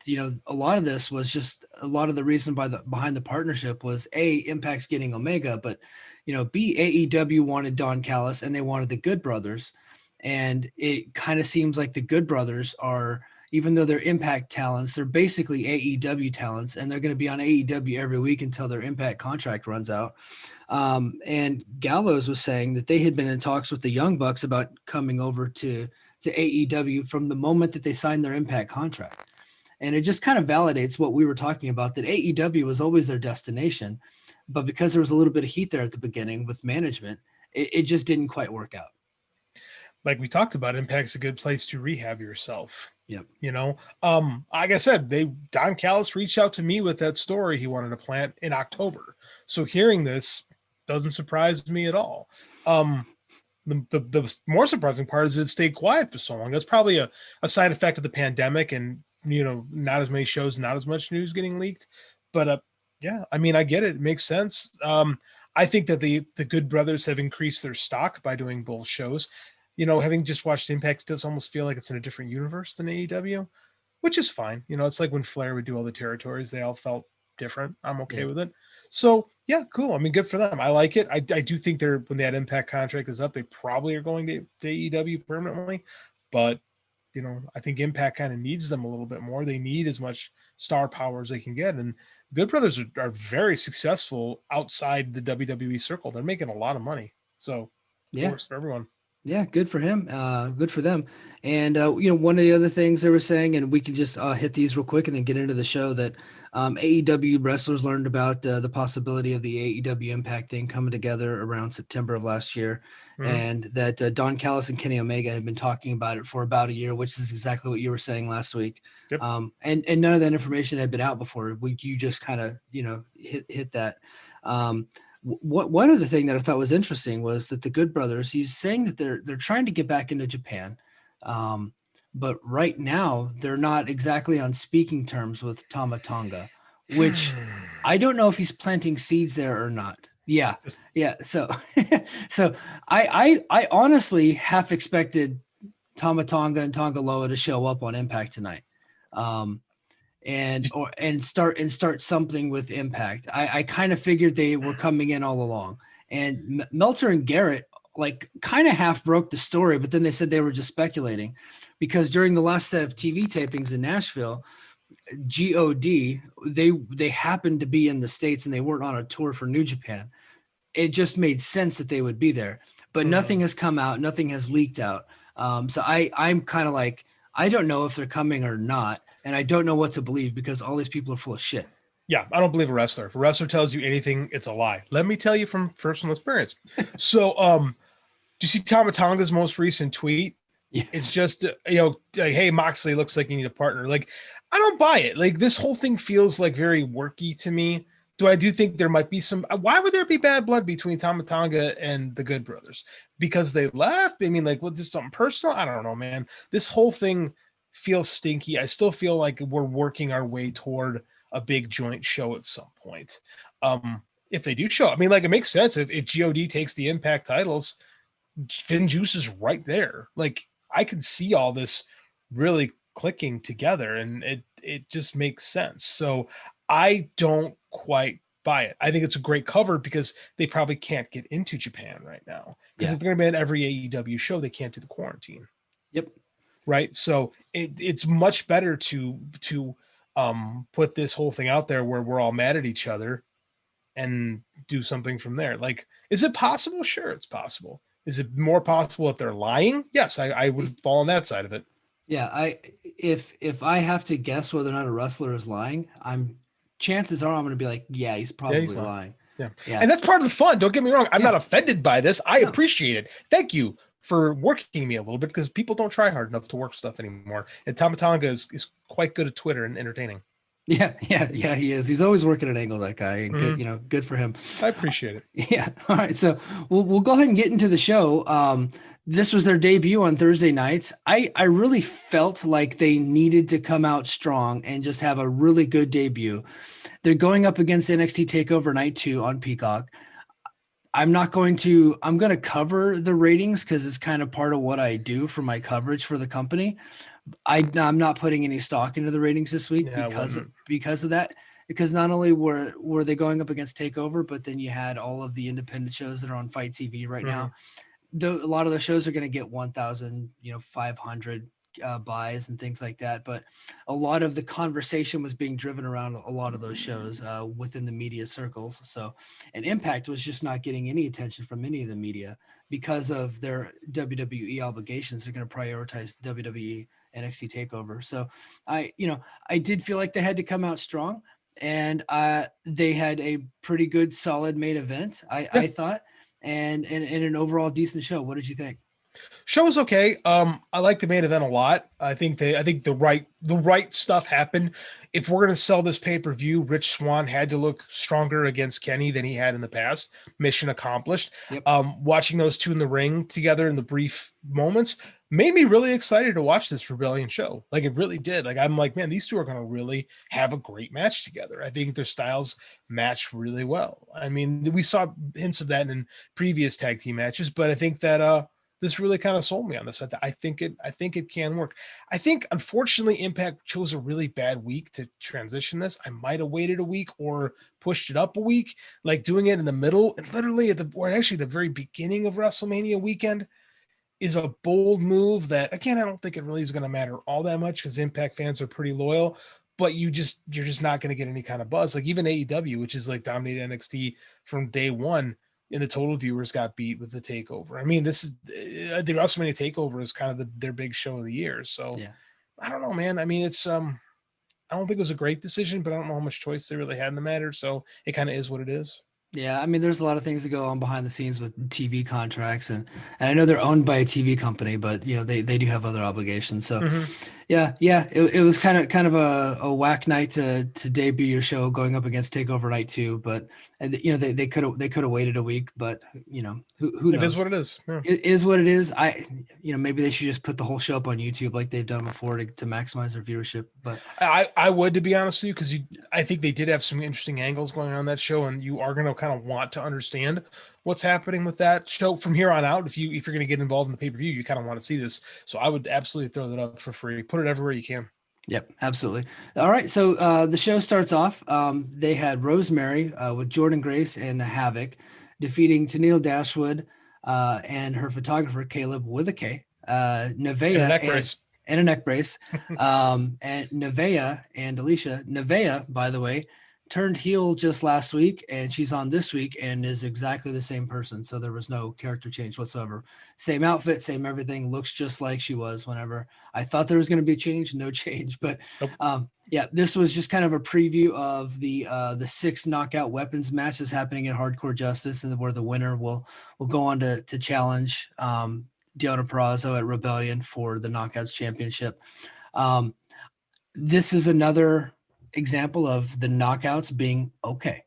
a lot of this was just a lot of the reason behind the partnership was A, Impact's getting Omega, but, B, AEW wanted Don Callis and they wanted the Good Brothers. And it kind of seems like the Good Brothers are, even though they're Impact talents, they're basically AEW talents, and they're going to be on AEW every week until their Impact contract runs out. And Gallows was saying that they had been in talks with the Young Bucks about coming over to AEW from the moment that they signed their Impact contract. And it just kind of validates what we were talking about, that AEW was always their destination. But because there was a little bit of heat there at the beginning with management, it just didn't quite work out. Like we talked about, Impact's a good place to rehab yourself. Yep. Like I said, Don Callis reached out to me with that story he wanted to plant in October. So hearing this doesn't surprise me at all. The more surprising part is it stayed quiet for so long. That's probably a side effect of the pandemic and, not as many shows, not as much news getting leaked. But yeah, I mean, I get it. It makes sense. I think that the Good Brothers have increased their stock by doing both shows. Having just watched Impact, it does almost feel like it's in a different universe than AEW, which is fine. It's like when Flair would do all the territories, they all felt different. I'm okay with it. So yeah, cool. I mean, good for them. I like it. I do think when that Impact contract is up, they probably are going to AEW permanently, but I think Impact kind of needs them a little bit more. They need as much star power as they can get. And Good Brothers are very successful outside the WWE circle. They're making a lot of money. So of course, for everyone. Yeah, good for him. Good for them. And one of the other things they were saying, and we can just hit these real quick and then get into the show, that AEW wrestlers learned about the possibility of the AEW Impact thing coming together around September of last year, and that Don Callis and Kenny Omega had been talking about it for about a year, which is exactly what you were saying last week. Yep. And none of that information had been out before. You just kind of hit that. One other thing that I thought was interesting was that the Good Brothers, he's saying that they're trying to get back into Japan, but right now they're not exactly on speaking terms with Tama Tonga, which I don't know if he's planting seeds there or not. Yeah. So, so I honestly half expected Tama Tonga and Tonga Loa to show up on Impact tonight. And start something with Impact. I kind of figured they were coming in all along. And Meltzer and Garrett kind of half broke the story, but then they said they were just speculating because during the last set of TV tapings in Nashville, God, they happened to be in the States and they weren't on a tour for New Japan. It just made sense that they would be there, but nothing has come out, nothing has leaked out. So I'm kind of like, I don't know if they're coming or not. And I don't know what to believe because all these people are full of shit. Yeah, I don't believe a wrestler. If a wrestler tells you anything, it's a lie. Let me tell you from personal experience. So, do you see Tama Tonga's most recent tweet? Yes. It's just, hey, Moxley, looks like you need a partner. Like, I don't buy it. Like, this whole thing feels like very worky to me. I do think there might be why would there be bad blood between Tama Tonga and the Good Brothers? Because they left? I mean, just something personal? I don't know, man. This whole thing feels stinky. I still feel like we're working our way toward a big joint show at some point. If they do show, I mean, it makes sense if God takes the Impact titles, Finn Juice is right there. I could see all this really clicking together and it just makes sense. So I don't quite buy it. I think it's a great cover because they probably can't get into Japan right now because if they're going to be at every AEW show, they can't do the quarantine. Yep. Right. So it's much better to put this whole thing out there where we're all mad at each other and do something from there. Is it possible? Sure, it's possible. Is it more possible if they're lying? Yes, I would fall on that side of it. Yeah, if I have to guess whether or not a wrestler is lying, chances are I'm going to be like, yeah, he's probably lying. Yeah. And that's part of the fun. Don't get me wrong. I'm not offended by this. I appreciate it. Thank you for working me a little bit, because people don't try hard enough to work stuff anymore. And Tamatanga is quite good at Twitter and entertaining. Yeah, he is. He's always working an angle, that guy, and good, good for him. I appreciate it. Yeah. All right. So we'll go ahead and get into the show. This was their debut on Thursday nights. I really felt like they needed to come out strong and just have a really good debut. They're going up against NXT TakeOver Night 2 on Peacock. I'm going to cover the ratings because it's kind of part of what I do for my coverage for the company. I'm not putting any stock into the ratings this week because of that. Because not only were they going up against TakeOver, but then you had all of the independent shows that are on Fight TV right now. A lot of those shows are going to get 1,000, 500 buys and things like that. But a lot of the conversation was being driven around a lot of those shows within the media circles. So, and Impact was just not getting any attention from any of the media because of their WWE obligations. They're going to prioritize WWE NXT TakeOver. So I did feel like they had to come out strong, and they had a pretty good, solid main event, I thought, and an overall decent show. What did you think? Show was okay. I like the main event a lot. I think the right stuff happened. If we're gonna sell this pay-per-view, Rich Swann had to look stronger against Kenny than he had in the past. Mission accomplished. Yep. Watching those two in the ring together in the brief moments made me really excited to watch this Rebellion show. Like, it really did. Like, I'm like, man, these two are gonna really have a great match together. I think their styles match really well. I mean, we saw hints of that in previous tag team matches, but I think that this really kind of sold me on this. I think it can work. I think, unfortunately, Impact chose a really bad week to transition this. I might have waited a week or pushed it up a week, like doing it in the middle and literally the very beginning of WrestleMania weekend is a bold move that, again, I don't think it really is going to matter all that much because Impact fans are pretty loyal, but you're just not going to get any kind of buzz. Like, even AEW, which is like dominated NXT from day one, and the total viewers got beat with the takeover. I mean, this is the WrestleMania takeover is kind of their big show of the year. So yeah. I don't know, man. I mean, it's I don't think it was a great decision, but I don't know how much choice they really had in the matter. So it kind of is what it is. Yeah, I mean, there's a lot of things that go on behind the scenes with TV contracts, and I know they're owned by a TV company, but they do have other obligations. So, yeah, it was kind of a whack night to debut your show going up against TakeOver Night 2, but they could have waited a week, but who knows? It is what it is. Yeah. It is what it is. Maybe they should just put the whole show up on YouTube like they've done before to maximize their viewership. But I would, to be honest with you, because I think they did have some interesting angles going on that show, and you are going to kind of want to understand what's happening with that show from here on out. If you're going to get involved in the pay-per-view, you kind of want to see this. So I would absolutely throw that up for free. Put it everywhere you can. Yep, absolutely. All right, so the show starts off. They had Rosemary with Jordan Grace and Havoc defeating Tennille Dashwood and her photographer Caleb with a K, Nevaeh and a neck brace, and Nevaeh and Alicia. Nevaeh, by the way, turned heel just last week, and she's on this week and is exactly the same person. So there was no character change whatsoever. Same outfit, same everything, looks just like she was whenever I thought there was going to be a change. No change, but yeah, this was just kind of a preview of the 6 knockout weapons matches happening at Hardcore Justice, and where the winner will go on to challenge Deonna Purrazzo at Rebellion for the Knockouts Championship. This is another example of the Knockouts being okay.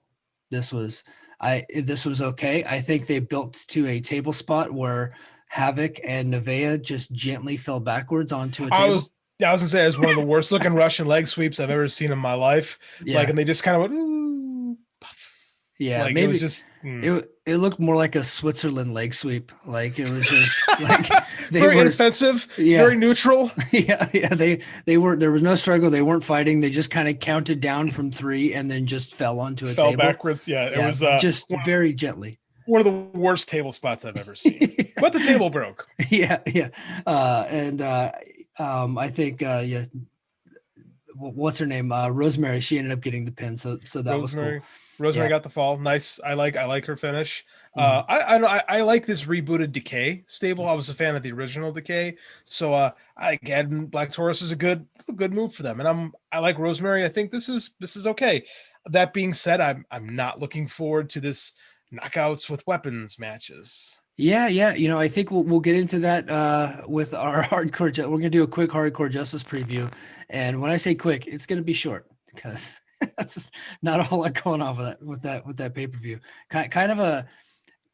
This was okay. I think they built to a table spot where Havoc and Nevaeh just gently fell backwards onto a table. I was gonna say, it was one of the worst looking Russian leg sweeps I've ever seen in my life. Yeah. Like, and they just kind of went, ooh, yeah, like, maybe it was just it looked more like a Switzerland leg sweep. Like, it was just like very inoffensive, very neutral. Yeah. They weren't. There was no struggle. They weren't fighting. They just kind of counted down from 3 and then just fell onto a table. Fell backwards. Yeah, it was just very gently. One of the worst table spots I've ever seen. But the table broke. Yeah. I think what's her name? Rosemary. She ended up getting the pin. So that was cool. Rosemary got the fall. Nice. I like her finish. I like this rebooted Decay stable. I was a fan of the original Decay. So again, Black Taurus is a good move for them. And I like Rosemary. I think this is okay. That being said, I'm not looking forward to this knockouts with weapons matches. Yeah, yeah. I think we'll get into that with our we're gonna do a quick hardcore justice preview, and when I say quick, it's gonna be short because that's just not a whole lot going on with that pay-per-view. Kind of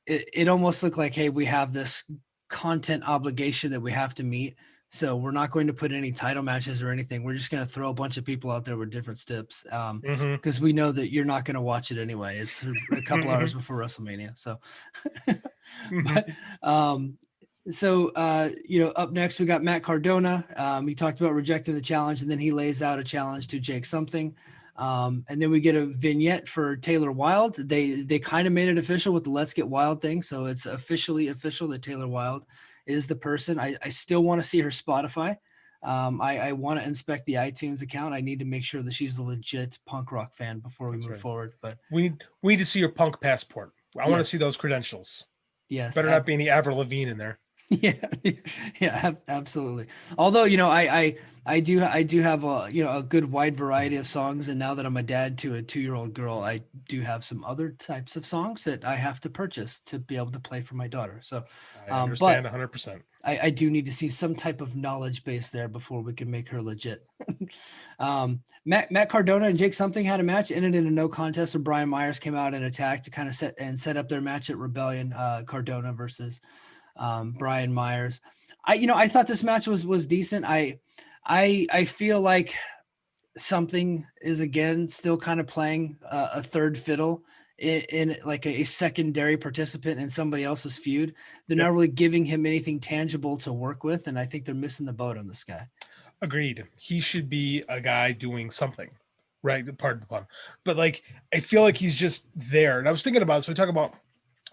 it almost looked like, hey, we have this content obligation that we have to meet. So we're not going to put any title matches or anything. We're just going to throw a bunch of people out there with different steps Mm-hmm. because we know that you're not going to watch it anyway. It's a couple hours before WrestleMania. So, Mm-hmm. but up next we got Matt Cardona. He talked about rejecting the challenge, and then he lays out a challenge to Jake something. And then we get a vignette for Taylor Wilde. They kind of made it official with the Let's Get Wild thing. So it's officially official that Taylor Wilde is the person. I still want to see her Spotify. I want to inspect the iTunes account. I need to make sure that she's a legit punk rock fan before we That's move right. forward. But we need to see your punk passport. I want to yes, see those credentials. yes, Better not be any Avril Lavigne in there. yeah, yeah, absolutely. Although, I do have a good wide variety of songs, and now that I'm a dad to a 2-year-old girl, I do have some other types of songs that I have to purchase to be able to play for my daughter. So, I understand but 100%. I do need to see some type of knowledge base there before we can make her legit. Matt Cardona and Jake Something had a match, ended in a no contest, where Brian Myers came out and attacked to kind of set up their match at Rebellion. Cardona versus Brian Myers. I thought this match was decent. I feel like Something is again still kind of playing a third fiddle in like a secondary participant in somebody else's feud. They're Yep. not really giving him anything tangible to work with, and I think they're missing the boat on this guy. Agreed. He should be a guy doing something, right? Pardon the pun. But like, I feel like he's just there. And I was thinking about, so we talk about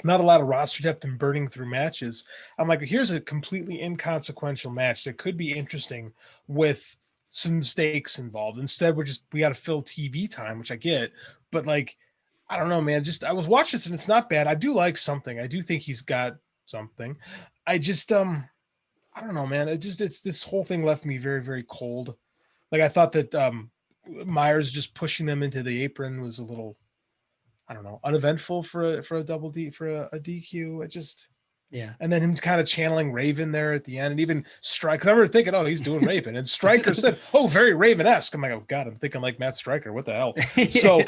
not a lot of roster depth and burning through matches. I'm like, here's a completely inconsequential match that could be interesting with some stakes involved. Instead, we got to fill TV time, which I get, but like, I don't know, man. Just I was watching this and it's not bad. I do like something. I do think he's got something. I just I don't know, man. It's this whole thing left me very, very cold. Like I thought that Myers just pushing them into the apron was a little, I don't know, uneventful for a double D for a DQ. It just, Yeah. and then him kind of channeling Raven there at the end, and even Strike. Because I remember thinking, oh, he's doing Raven, and Stryker said, oh, very Raven-esque. I'm like, oh god, I'm thinking like Matt Stryker. What the hell? So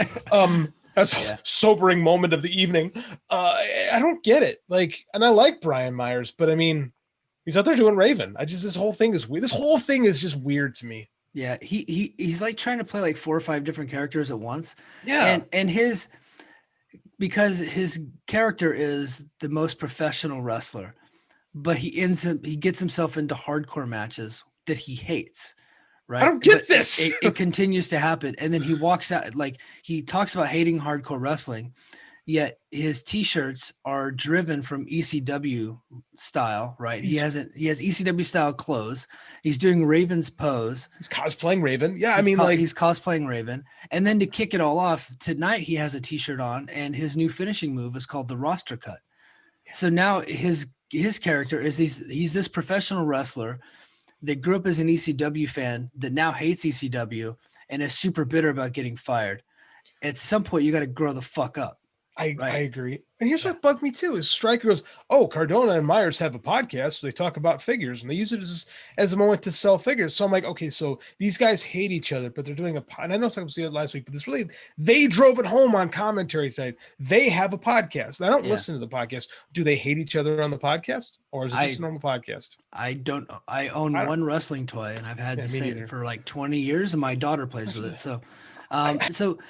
that's Yeah. a sobering moment of the evening. I don't get it. Like, and I like Brian Myers, but I mean, he's out there doing Raven. This whole thing is weird. This whole thing is just weird to me. Yeah, he's like trying to play like 4 or 5 different characters at once. Yeah. And his because his character is the most professional wrestler, but he gets himself into hardcore matches that he hates, I right? don't get But this. it continues to happen, and then he walks out, like he talks about hating hardcore wrestling, yet his t-shirts are driven from ECW style, right? He has ECW style clothes. He's doing Raven's pose. He's cosplaying Raven. Yeah, I mean, like, He's cosplaying Raven. And then to kick it all off, tonight he has a t-shirt on, and his new finishing move is called the roster cut. So now his character is he's this professional wrestler that grew up as an ECW fan that now hates ECW and is super bitter about getting fired. At some point, you got to grow the fuck up. I Right. agree. And here's what bugged me too is Stryker goes, oh, Cardona and Myers have a podcast. So they talk about figures and they use it as a moment to sell figures. So I'm like, okay, so these guys hate each other, but they're doing and I know I was it last week, but this really, they drove it home on commentary tonight. They have a podcast. I don't listen to the podcast. Do they hate each other on the podcast, or is it just a normal podcast? I don't. I own one wrestling toy, and I've had to say it for like 20 years, and my daughter plays with it. So, I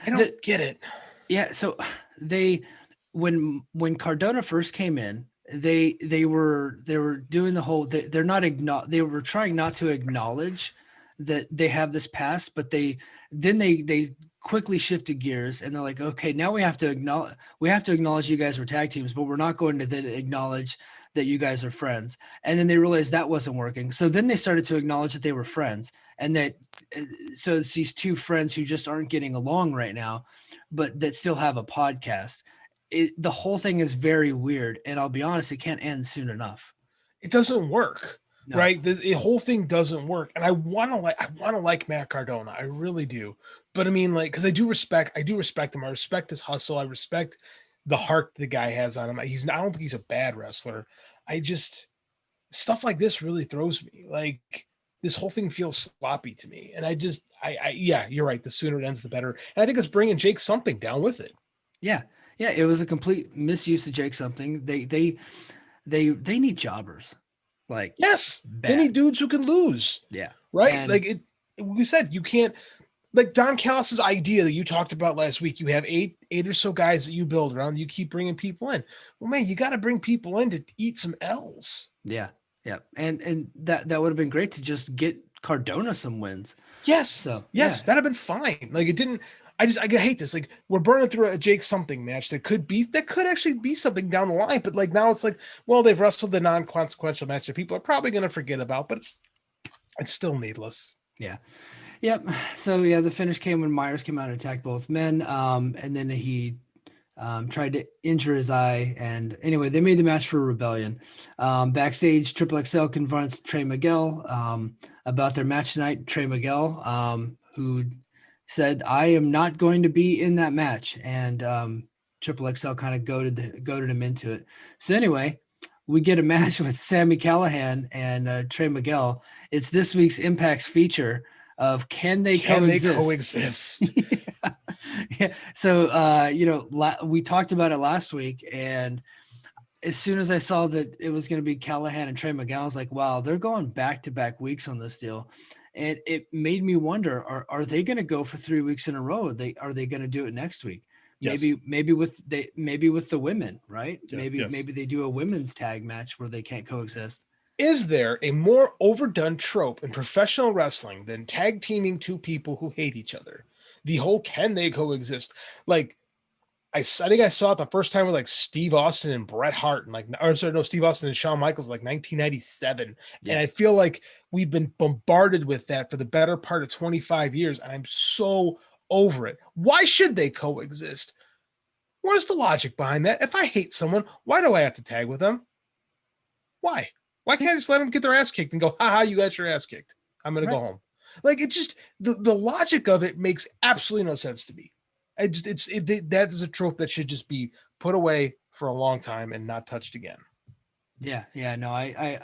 don't get it. Yeah, so when Cardona first came in, they were doing the whole they were trying not to acknowledge that they have this past, but they quickly shifted gears, and they're like, okay, now we have to acknowledge you guys were tag teams, but we're not going to then acknowledge that you guys are friends. And then they realized that wasn't working. So then they started to acknowledge that they were friends, and that so it's these two friends who just aren't getting along right now, but that still have a podcast. The whole thing is very weird, and I'll be honest, it can't end soon enough. It doesn't work. No. Right, the whole thing doesn't work, and I want to like Matt Cardona, I really do. But I mean, like, because I do respect him. I respect his hustle. I respect the heart the guy has on him. I don't think he's a bad wrestler. Stuff like this really throws me. Like, this whole thing feels sloppy to me. And yeah, you're right. The sooner it ends, the better. And I think it's bringing Jake something down with it. Yeah. Yeah. It was a complete misuse of Jake something. They need jobbers. Like, Yes, bad. they need dudes who can lose. Yeah. Right? And like we said, you can't, like Don Callis's idea that you talked about last week. You have eight or so guys that you build around. You keep bringing people in. Well, man, you got to bring people in to eat some L's. Yeah. Yeah. And that would have been great to just get Cardona some wins. Yes. So yes, yeah. that'd have been fine. Like, it didn't. I hate this. Like, we're burning through a Jake something match that could actually be something down the line. But like, now it's like, well, they've wrestled the non-consequential match that people are probably going to forget about, but it's still needless. Yeah. Yep. So yeah, the finish came when Myers came out and attacked both men. And then he tried to injure his eye. And anyway, they made the match for Rebellion. Backstage, Triple XL confronts Trey Miguel about their match tonight. Trey Miguel, who said, "I am not going to be in that match," and Triple XL kind of goaded him into it. So anyway, we get a match with Sami Callihan and Trey Miguel. It's this week's Impact's feature of Can They Coexist? Yeah. Yeah. So, we talked about it last week, and as soon as I saw that it was going to be Callahan and Trey Miguel, I was like, wow, they're going back-to-back weeks on this deal. And it made me wonder, are they going to go for 3 weeks in a row? Are they going to do it next week? Yes. Maybe with the women, right? Yeah, maybe they do a women's tag match where they can't coexist. Is there a more overdone trope in professional wrestling than tag teaming two people who hate each other? The whole can they coexist? Like, I think I saw it the first time with like Steve Austin and Bret Hart, and Steve Austin and Shawn Michaels, like 1997. Yeah. And I feel like we've been bombarded with that for the better part of 25 years. And I'm so over it. Why should they coexist? Where's the logic behind that? If I hate someone, why do I have to tag with them? Why? Why can't I just let them get their ass kicked and go, haha, you got your ass kicked. I'm going to go home. Like, it just, the logic of it makes absolutely no sense to me. That is a trope that should just be put away for a long time and not touched again. Yeah. No, I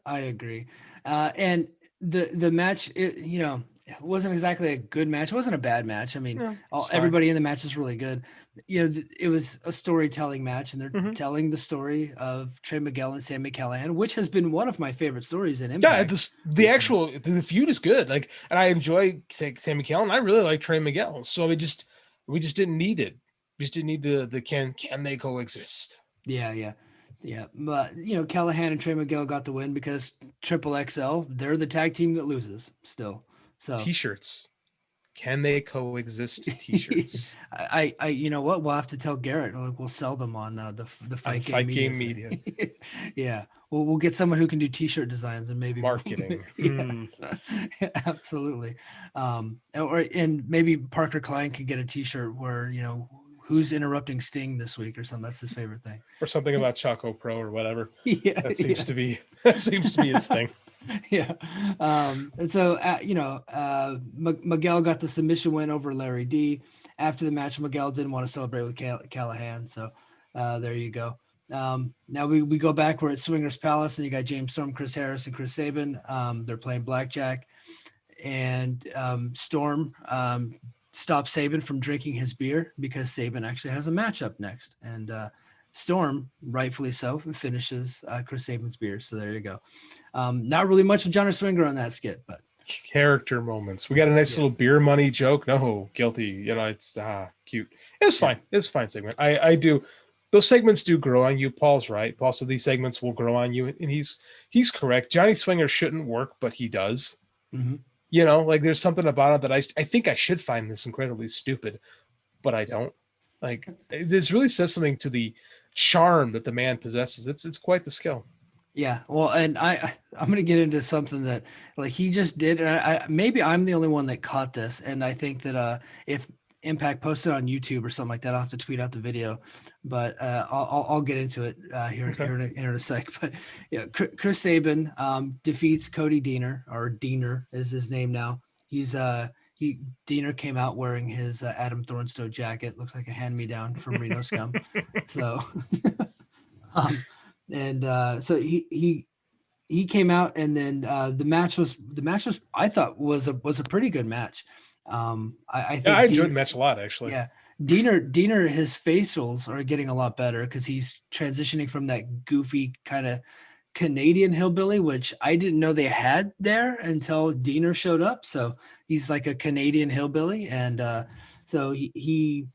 agree. And the match, it wasn't exactly a good match. It wasn't a bad match. I mean, everybody in the match is really good. It was a storytelling match, and they're telling the story of Trey Miguel and Sami Callihan, which has been one of my favorite stories in Impact. Yeah, the feud is good. Like, and I enjoy Sami Callihan. I really like Trey Miguel. So we just didn't need it. We just didn't need the can they coexist? Yeah. But Callahan and Trey Miguel got the win because Triple XL, they're the tag team that loses still. So T-shirts. Can they coexist? T-shirts. I you know what? We'll have to tell Garrett. We'll sell them on the Fight Game Media. Yeah, we'll get someone who can do T-shirt designs and maybe marketing. Absolutely. And maybe Parker Klein can get a T-shirt where who's interrupting Sting this week or something. That's his favorite thing. Or something about Choco Pro or whatever. Yeah, that seems to be his thing. Yeah. And so, Miguel got the submission win over Larry D. After the match, Miguel didn't want to celebrate with Callahan. So there you go. Now we go back. We're at Swingers Palace, and you got James Storm, Chris Harris, and Chris Sabin. They're playing blackjack, and Storm stops Sabin from drinking his beer because Sabin actually has a match up next. And Storm, rightfully so, finishes Chris Sabin's beer. So there you go. Not really much of Johnny Swinger on that skit, but character moments. We got a nice little beer money joke. No, guilty. It's cute. It was fine. It's a fine segment. I do. Those segments do grow on you. Paul's right. Paul said these segments will grow on you, and he's correct. Johnny Swinger shouldn't work, but he does. Mm-hmm. Like there's something about it that I think I should find this incredibly stupid, but I don't. Like, this really says something to the charm that the man possesses. It's quite the skill. Yeah, well, and I'm going to get into something that like he just did. And maybe I'm the only one that caught this, and I think that if Impact posted on YouTube or something like that, I'll have to tweet out the video. But I'll get into it here in a sec. But yeah, Chris Sabin defeats Cody Deaner, or Deaner is his name now. He's Diener came out wearing his Adam Thornstowe jacket, looks like a hand-me-down from Reno Scum. So, so he came out, and then the match was I thought was a pretty good match. I think I enjoyed the match a lot, actually. Yeah, Diener, his facials are getting a lot better because he's transitioning from that goofy kind of Canadian hillbilly, which I didn't know they had there until Diener showed up. So he's like a Canadian hillbilly, and so he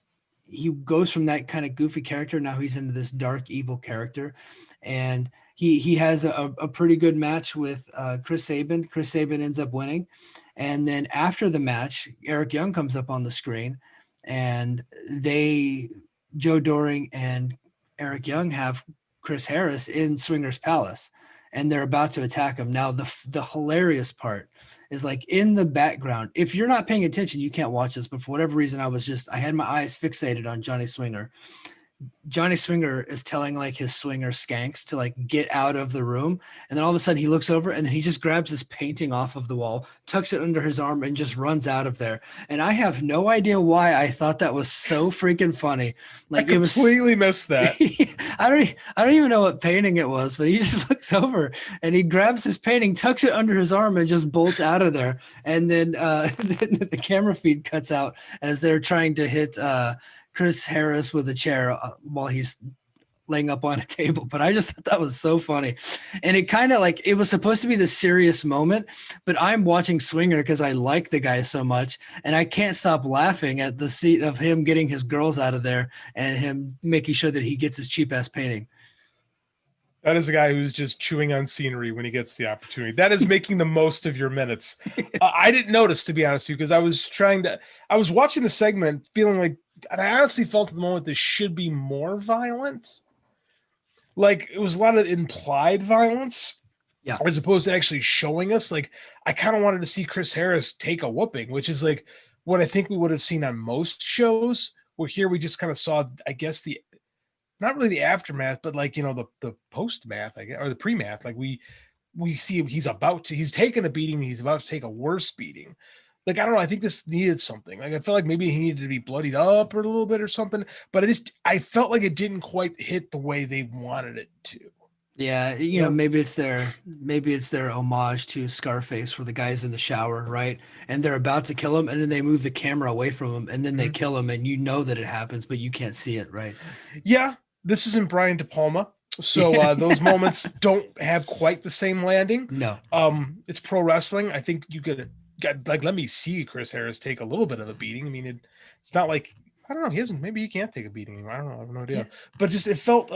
goes from that kind of goofy character. Now he's into this dark, evil character, and he has a pretty good match with Chris Sabin. Chris Sabin ends up winning, and then after the match, Eric Young comes up on the screen, and Joe Doring and Eric Young have Chris Harris in Swingers Palace, and they're about to attack him. Now the hilarious part is, like, in the background, if you're not paying attention, you can't watch this, but for whatever reason, I had my eyes fixated on Johnny Swinger. Johnny Swinger is telling, like, his swinger skanks to, like, get out of the room. And then all of a sudden he looks over and then he just grabs this painting off of the wall, tucks it under his arm, and just runs out of there. And I have no idea why I thought that was so freaking funny. Like, I completely missed that. I don't even know what painting it was, but he just looks over and he grabs his painting, tucks it under his arm, and just bolts out of there. And then the camera feed cuts out as they're trying to hit Chris Harris with a chair while he's laying up on a table. But I just thought that was so funny. And it kind of, like, it was supposed to be the serious moment, but I'm watching Swinger because I like the guy so much, and I can't stop laughing at the scene of him getting his girls out of there and him making sure that he gets his cheap ass painting. That is a guy who's just chewing on scenery when he gets the opportunity. That is making the most of your minutes. I didn't notice, to be honest with you, because I was watching the segment feeling like, and I honestly felt at the moment this should be more violent. Like, it was a lot of implied violence, yeah, as opposed to actually showing us. Like, I kind of wanted to see Chris Harris take a whooping, which is like what I think we would have seen on most shows. Where here we just kind of saw, I guess, not really the aftermath, but, like, the post math, I guess, or the pre math. Like, we see he's taking a beating, he's about to take a worse beating. Like, I don't know. I think this needed something. Like, I felt like maybe he needed to be bloodied up or a little bit or something, but I felt like it didn't quite hit the way they wanted it to. Yeah, you know, maybe it's their homage to Scarface, where the guy's in the shower, right? And they're about to kill him, and then they move the camera away from him, and then they kill him, and you know that it happens, but you can't see it, right? Yeah, this isn't Brian De Palma, so those moments don't have quite the same landing. No. It's pro wrestling. I think you could, like, let me see Chris Harris take a little bit of a beating. I mean, it's not like, I don't know, maybe he can't take a beating anymore. I don't know, I have no idea. Yeah. But just, it felt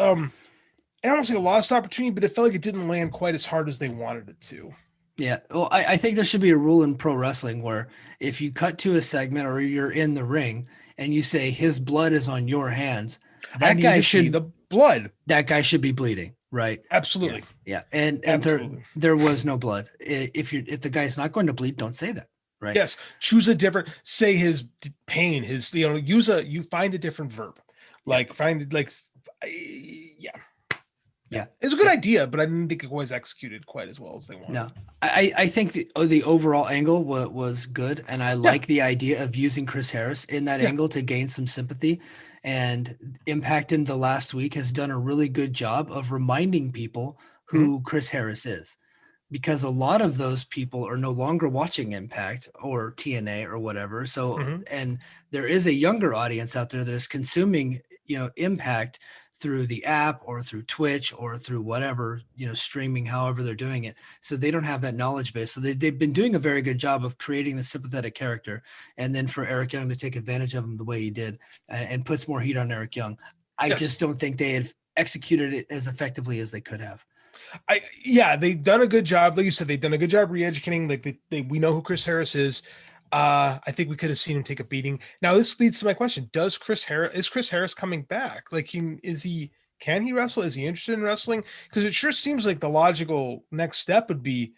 I don't want to say a lost opportunity, but it felt like it didn't land quite as hard as they wanted it to. Yeah. Well, I think there should be a rule in pro wrestling where if you cut to a segment or you're in the ring and you say his blood is on your hands, that guy should see the blood. That guy should be bleeding, right? Absolutely. Yeah. And there was no blood. If the guy's not going to bleed, don't say that. Right. Yes. Choose a different, say his pain, you find a different verb. Like, Yeah, it's a good idea, but I didn't think it was executed quite as well as they wanted. No, I think the overall angle was good, and I like the idea of using Chris Harris in that angle to gain some sympathy. And Impact in the last week has done a really good job of reminding people who Chris Harris is, because a lot of those people are no longer watching Impact or TNA or whatever. So, and there is a younger audience out there that is consuming, Impact through the app or through Twitch or through whatever, streaming, however they're doing it. So they don't have that knowledge base. So they've been doing a very good job of creating the sympathetic character. And then for Eric Young to take advantage of him the way he did and puts more heat on Eric Young. I just don't think they had executed it as effectively as they could have. They've done a good job. Like you said, they've done a good job re-educating. Like we know who Chris Harris is. I think we could have seen him take a beating. Now this leads to my question: is Chris Harris coming back? Like, can he wrestle? Is he interested in wrestling? Because it sure seems like the logical next step would be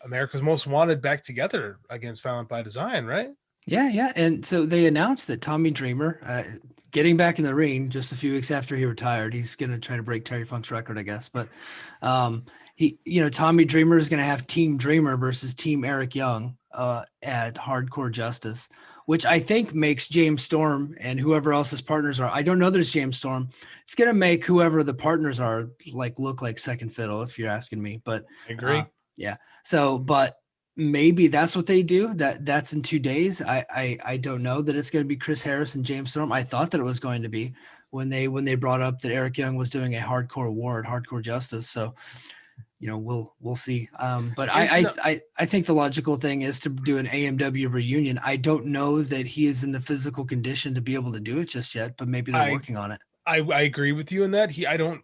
America's Most Wanted back together against Violent by Design, right? Yeah. And so they announced that Tommy Dreamer, getting back in the ring just a few weeks after he retired, he's going to try to break Terry Funk's record, I guess. But Tommy Dreamer is going to have Team Dreamer versus Team Eric Young at Hardcore Justice, which I think makes James Storm and whoever else his partners are. I don't know there's James Storm. It's going to make whoever the partners are look like second fiddle, if you're asking me. But I agree. yeah. So, but maybe that's what they do. That's in 2 days. I don't know that it's going to be Chris Harris and James Storm. I thought that it was going to be when they brought up that Eric Young was doing a hardcore war at Hardcore Justice. So, we'll see. But I think the logical thing is to do an AMW reunion. I don't know that he is in the physical condition to be able to do it just yet, but maybe they're working on it. I agree with you in that. I don't.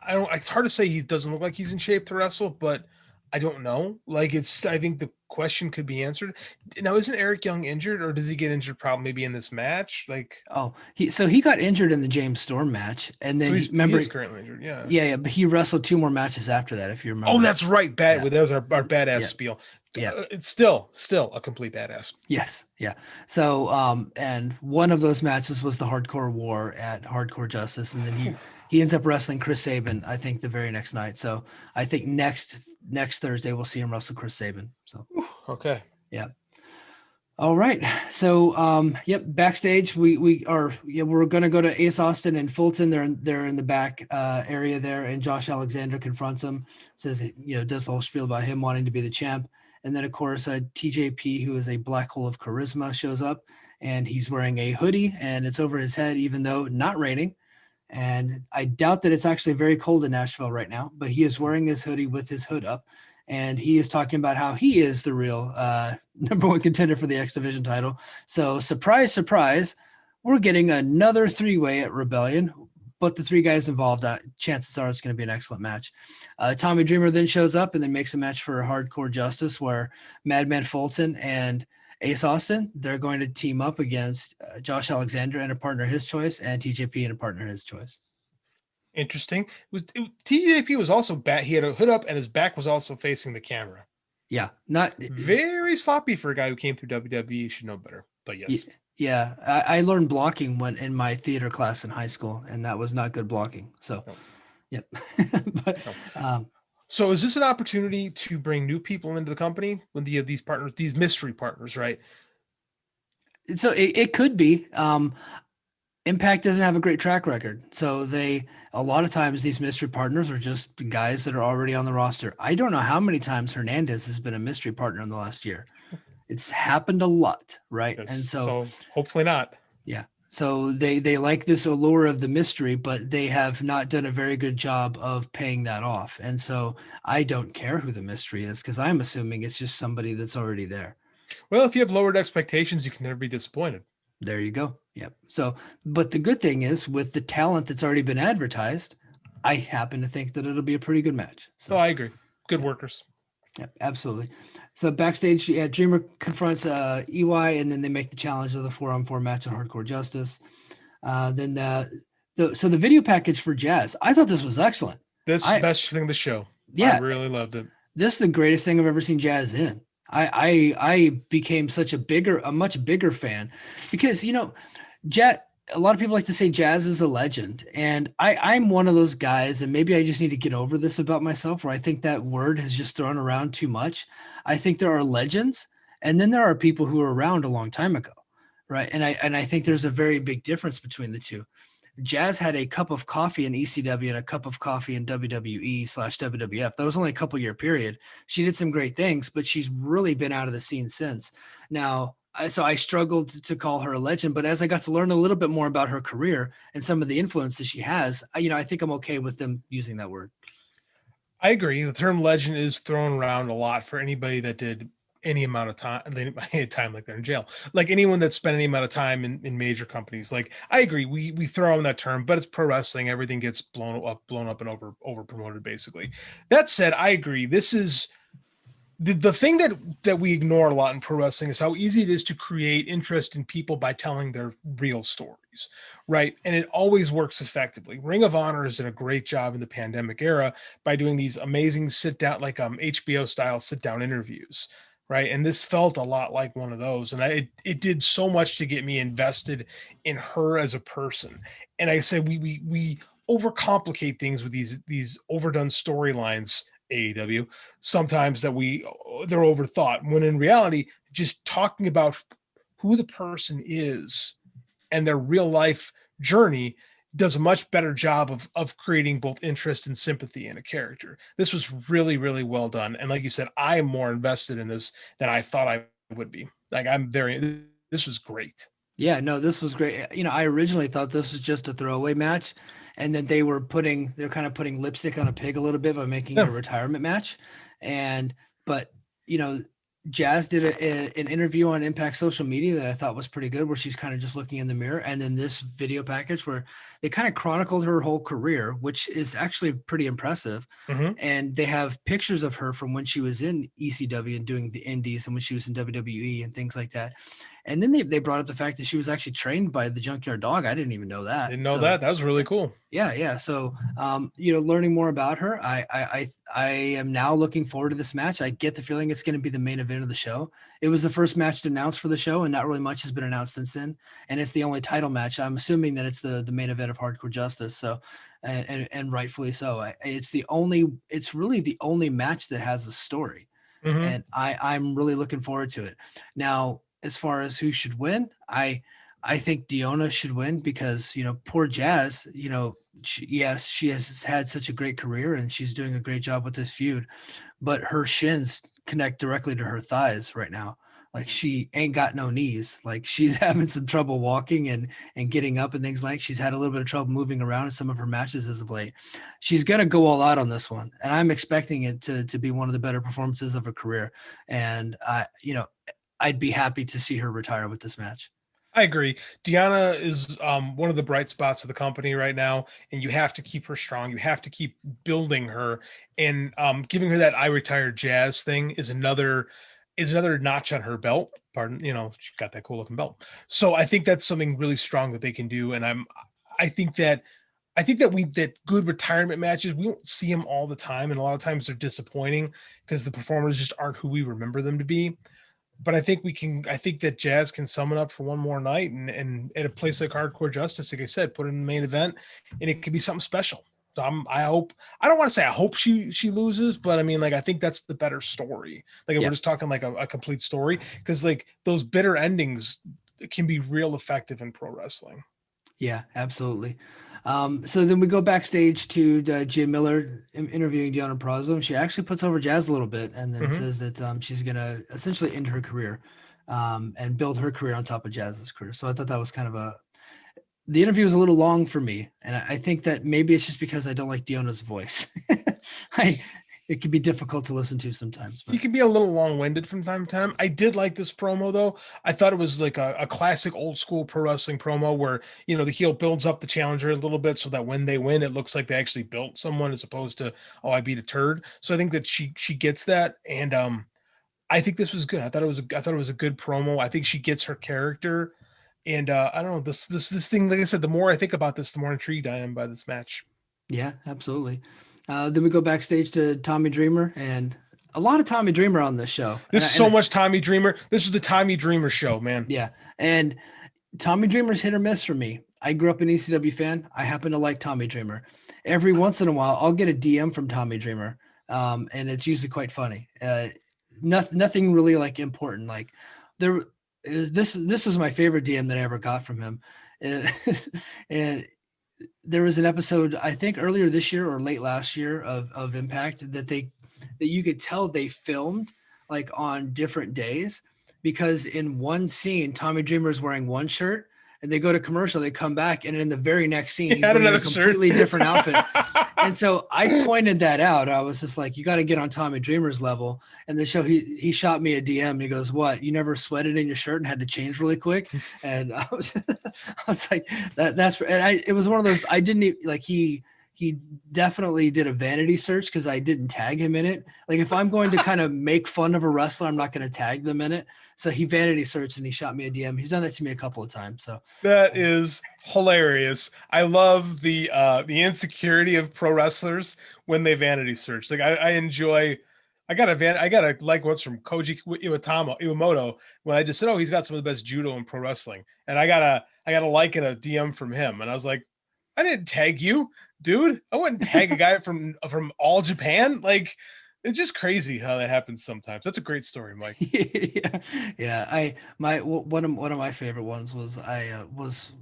It's hard to say he doesn't look like he's in shape to wrestle, but I don't know. I think the question could be answered. Now, isn't Eric Young injured, or does he get injured probably maybe in this match? He got injured in the James Storm match, and then he is currently injured. Yeah, but he wrestled 2 more matches after that, if you remember. Oh, that's right. That was our badass spiel. Yeah, it's still a complete badass. Yes, yeah. So, and one of those matches was the Hardcore War at Hardcore Justice, and then he ends up wrestling Chris Sabin, I think, the very next night. So I think next Thursday we'll see him wrestle Chris Sabin. So okay, yeah. All right. So backstage we're gonna go to Ace Austin and Fulton. They're in the back area there, and Josh Alexander confronts him, says does the whole spiel about him wanting to be the champ. And then, of course, TJP, who is a black hole of charisma, shows up, and he's wearing a hoodie, and it's over his head, even though not raining. And I doubt that it's actually very cold in Nashville right now, but he is wearing his hoodie with his hood up, and he is talking about how he is the real number 1 contender for the X Division title. So, surprise, surprise, we're getting another 3-way at Rebellion. But the 3 guys involved, chances are it's going to be an excellent match. Tommy Dreamer then shows up and then makes a match for Hardcore Justice where Madman Fulton and Ace Austin, they're going to team up against Josh Alexander and a partner his choice, and TJP and a partner his choice. Interesting. TJP was also back. He had a hood up and his back was also facing the camera. Yeah. Not very sloppy for a guy who came through WWE. Should know better, but yes. Yeah, I learned blocking in my theater class in high school, and that was not good blocking. So, Yep. But, so is this an opportunity to bring new people into the company when you have these partners, these mystery partners, right? So it could be. Impact doesn't have a great track record. So a lot of times these mystery partners are just guys that are already on the roster. I don't know how many times Hernandez has been a mystery partner in the last year. It's happened a lot, right? Yes. And so hopefully not. Yeah. So they like this allure of the mystery, but they have not done a very good job of paying that off. And so I don't care who the mystery is because I'm assuming it's just somebody that's already there. Well, if you have lowered expectations, you can never be disappointed. There you go. Yep. So, but the good thing is with the talent that's already been advertised, I happen to think that it'll be a pretty good match. So I agree. Good workers. Yep, absolutely. So backstage, Dreamer confronts EY, and then they make the challenge of the 4-on-4 match at Hardcore Justice. Then the video package for Jazz, I thought this was excellent. This is the best thing of the show. Yeah, I really loved it. This is the greatest thing I've ever seen Jazz in. I became a much bigger fan because a lot of people like to say Jazz is a legend, and I'm one of those guys, and maybe I just need to get over this about myself, where I think that word has just thrown around too much. I think there are legends, and then there are people who were around a long time ago, right? And I think there's a very big difference between the two. Jazz had a cup of coffee in ECW and a cup of coffee in WWE/WWF. That was only a couple year period. She did some great things, but she's really been out of the scene since. Now, so I struggled to call her a legend, but as I got to learn a little bit more about her career and some of the influence that she has, I think I'm okay with them using that word. I agree. The term legend is thrown around a lot for anybody that did any amount of time, like they're in jail, like anyone that spent any amount of time in major companies. Like, I agree. We throw in that term, but it's pro wrestling. Everything gets blown up and over promoted, basically. That said, I agree. This is the thing that we ignore a lot in pro wrestling is how easy it is to create interest in people by telling their real stories, right? And it always works effectively. Ring of Honor has done a great job in the pandemic era by doing these amazing sit down, like HBO style sit down interviews, right? And this felt a lot like one of those, and it did so much to get me invested in her as a person. And like I said, we overcomplicate things with these overdone storylines AEW sometimes that they're overthought, when in reality, just talking about who the person is and their real life journey does a much better job of creating both interest and sympathy in a character. This was really, really well done. And like you said, I am more invested in this than I thought I would be. Like, this was great. Yeah, no, this was great. I originally thought this was just a throwaway match, and then they're kind of putting lipstick on a pig a little bit by making it Yeah. a retirement match. But you know, Jazz did an interview on Impact social media that I thought was pretty good, where she's kind of just looking in the mirror, and then this video package where they kind of chronicled her whole career, which is actually pretty impressive. Mhm. And they have pictures of her from when she was in ECW and doing the indies, and when she was in WWE and things like that. And then they brought up the fact that she was actually trained by the Junkyard Dog. I didn't even know that. Didn't know So, that. That was really cool. yeah. So, learning more about her, I am now looking forward to this match. I get the feeling it's going to be the main event of the show. It was the first match to announce for the show, and not really much has been announced since then. And it's the only title match. I'm assuming that it's the main event of Hardcore Justice. So, and rightfully so. It's really the only match that has a story, Mhm. and I'm really looking forward to it. Now, as far as who should win, I think Diona should win because, poor Jazz, yes, she has had such a great career and she's doing a great job with this feud, but her shins connect directly to her thighs right now. Like, she ain't got no knees. Like, she's having some trouble walking and getting up and things. Like, she's had a little bit of trouble moving around in some of her matches as of late. She's gonna go all out on this one, and I'm expecting it to be one of the better performances of her career. And I'd be happy to see her retire with this match. I agree. Deanna is one of the bright spots of the company right now, and you have to keep her strong. You have to keep building her, and giving her that "I retired Jazz" thing is another notch on her belt. Pardon, she got that cool looking belt. So I think that's something really strong that they can do, and I think that that good retirement matches, we don't see them all the time, and a lot of times they're disappointing because the performers just aren't who we remember them to be. But I think that Jazz can sum it up for one more night, and at a place like Hardcore Justice, like I said, put it in the main event, and it could be something special. So I hope, I don't want to say I hope she loses, but I mean, like, I think that's the better story. Like, if Yeah. we're just talking like a complete story, because like those bitter endings can be real effective in pro wrestling. Yeah, absolutely. So then we go backstage to Jim Miller interviewing Deanna Prazo, and she actually puts over Jazz a little bit, and then Mhm. says that she's gonna essentially end her career, and build her career on top of Jazz's career. So I thought that was kind of the interview was a little long for me, and I think that maybe it's just because I don't like Deanna's voice. It can be difficult to listen to sometimes, He but can be a little long-winded from time to time. I did like this promo though. I thought it was like a classic old school pro wrestling promo where, the heel builds up the challenger a little bit so that when they win, it looks like they actually built someone as opposed to, oh, I beat a turd. So I think that she gets that. And I think this was good. I thought it was a good promo. I think she gets her character. And I don't know, this thing, like I said, the more I think about this, the more intrigued I am by this match. yeah, absolutely. Then we go backstage to Tommy Dreamer, and a lot of Tommy Dreamer on this show. This is so much Tommy Dreamer. This is the Tommy Dreamer show, man. Yeah, and Tommy Dreamer's hit or miss for me. I grew up an ECW fan. I happen to like Tommy Dreamer. Every once in a while, I'll get a DM from Tommy Dreamer, and it's usually quite funny. Nothing really like important. Like there, this was my favorite DM that I ever got from him, and there was an episode I think earlier this year or late last year of Impact that you could tell they filmed like on different days, because in one scene Tommy Dreamer is wearing one shirt, and they go to commercial, they come back, and in the very next scene He he's had wearing a another shirt. completely different outfit. And so I pointed that out. I was just like, you got to get on Tommy Dreamer's level. And the show, he shot me a DM and he goes, "What? You never sweated in your shirt and had to change really quick?" And I was like, it was one of those, I didn't even, like, he definitely did a vanity search because I didn't tag him in it. Like, if I'm going to kind of make fun of a wrestler, I'm not going to tag them in it. So he vanity searched and he shot me a DM. He's done that to me a couple of times. So that is hilarious. I love the insecurity of pro wrestlers when they vanity search. Like, I enjoy. I got a like what's from Koji Iwamoto when I just said, oh, he's got some of the best judo in pro wrestling, and I got a like in a DM from him, and I was like, I didn't tag you. dude. I wouldn't tag a guy from all Japan. Like, it's just crazy how that happens sometimes. That's a great story, Mike. Yeah, yeah. One of my favorite ones was I was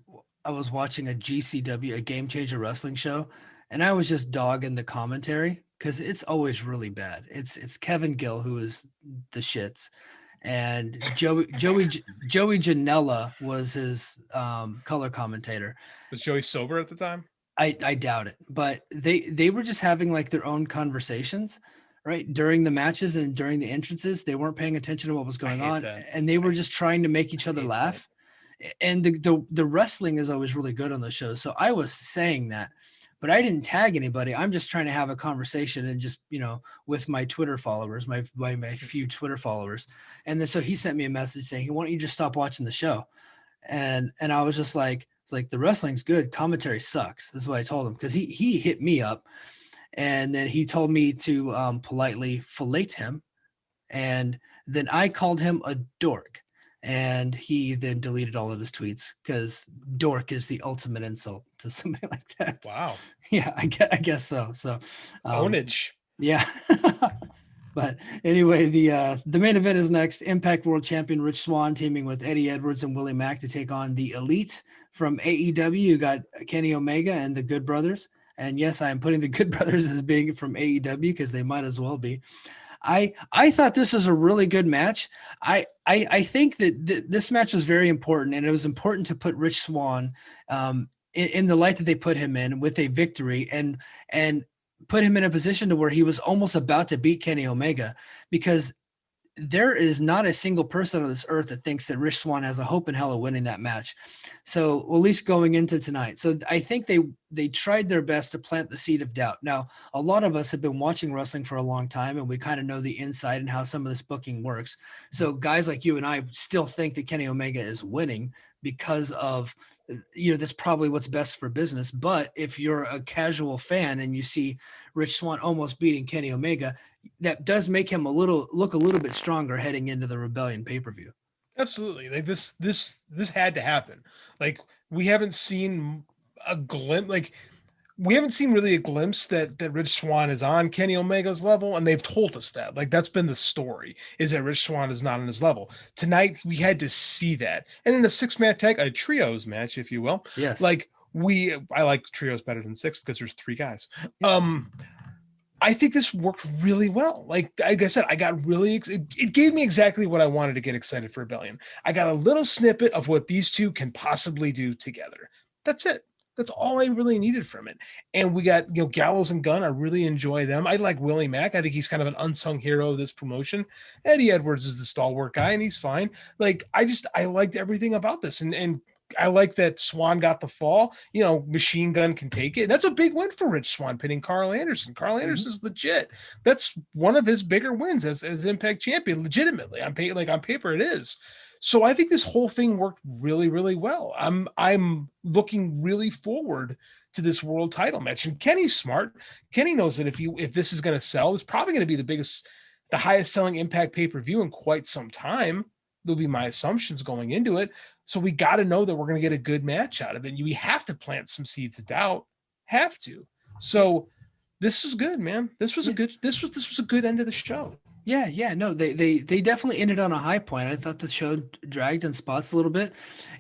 watching a GCW, a Game Changer Wrestling show, and I was just dogging the commentary because it's always really bad. It's Kevin Gill who is the shits, and Joey Janela was his color commentator. Was Joey sober at the time? I doubt it, but they were just having like their own conversations, right? During the matches and during the entrances, they weren't paying attention to what was I going hate on, that. and they were just trying to make each I other hate that. laugh. And the wrestling is always really good on the show. So I was saying that, but I didn't tag anybody. I'm just trying to have a conversation and just, with my Twitter followers, my few Twitter followers. And then so he sent me a message saying, "Hey, why don't you just stop watching the show?" And I was just like, it's like the wrestling's good, commentary sucks. That's what I told him, because he hit me up, and then he told me to politely fillet him, and then I called him a dork, and he then deleted all of his tweets because dork is the ultimate insult to somebody like that. Wow. Yeah, I guess so. So, Ownage. yeah. But anyway, the main event is next. Impact World Champion Rich Swann teaming with Eddie Edwards and Willie Mack to take on the Elite from AEW. You got Kenny Omega and the Good Brothers. And yes, I am putting the Good Brothers as being from AEW because they might as well be. I thought this was a really good match. I think that this match was very important, and it was important to put Rich Swann in the light that they put him in with a victory, and put him in a position to where he was almost about to beat Kenny Omega, because there is not a single person on this earth that thinks that Rich Swann has a hope in hell of winning that match. So, at least going into tonight. So I think they tried their best to plant the seed of doubt. Now, a lot of us have been watching wrestling for a long time, and we kind of know the inside and how some of this booking works. So guys like you and I still think that Kenny Omega is winning because of, that's probably what's best for business. But if you're a casual fan and you see Rich Swann almost beating Kenny Omega, that does make him look a little bit stronger heading into the Rebellion pay-per-view. Absolutely. Like this had to happen. Like, we haven't seen a glimpse. Like, we haven't seen really a glimpse that Rich Swann is on Kenny Omega's level, and they've told us that. Like, that's been the story, is that Rich Swann is not on his level. Tonight we had to see that. And in a 6-man tag, a trios match, if you will. Yes. Like, I like trios better than 6 because there's 3 guys. I think this worked really well. Like I said, it gave me exactly what I wanted to get excited for Rebellion. I got a little snippet of what these two can possibly do together. That's it. That's all I really needed from it. And we got, Gallows and Gunn. I really enjoy them. I like Willie Mack. I think he's kind of an unsung hero of this promotion. Eddie Edwards is the stalwart guy, and he's fine. Like, I liked everything about this. And I like that Swan got the fall. Machine Gun can take it. That's a big win for Rich Swann, pinning Carl Anderson. Carl Anderson's legit. That's one of his bigger wins as Impact champion, legitimately. On paper, it is. So I think this whole thing worked really, really well. I'm looking really forward to this world title match. And Kenny's smart. Kenny knows that if this is going to sell, it's probably going to be the highest selling Impact pay-per-view in quite some time. There'll be my assumptions going into it. So we got to know that we're going to get a good match out of it. We have to plant some seeds of doubt. Have to. So this is good, man. This was a good end of the show. Yeah. No, they definitely ended on a high point. I thought the show dragged in spots a little bit.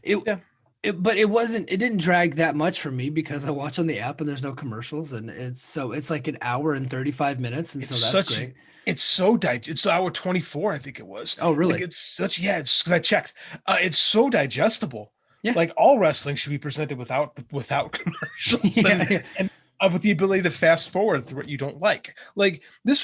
But it didn't drag that much for me because I watch on the app and there's no commercials, and it's like an hour and 35 minutes. And so that's great. It's so it's hour 24, I think it was. Oh, really? Like, it's because I checked. It's so digestible. Yeah. Like, all wrestling should be presented without commercials. Yeah. And with the ability to fast forward through what you don't like. Like, this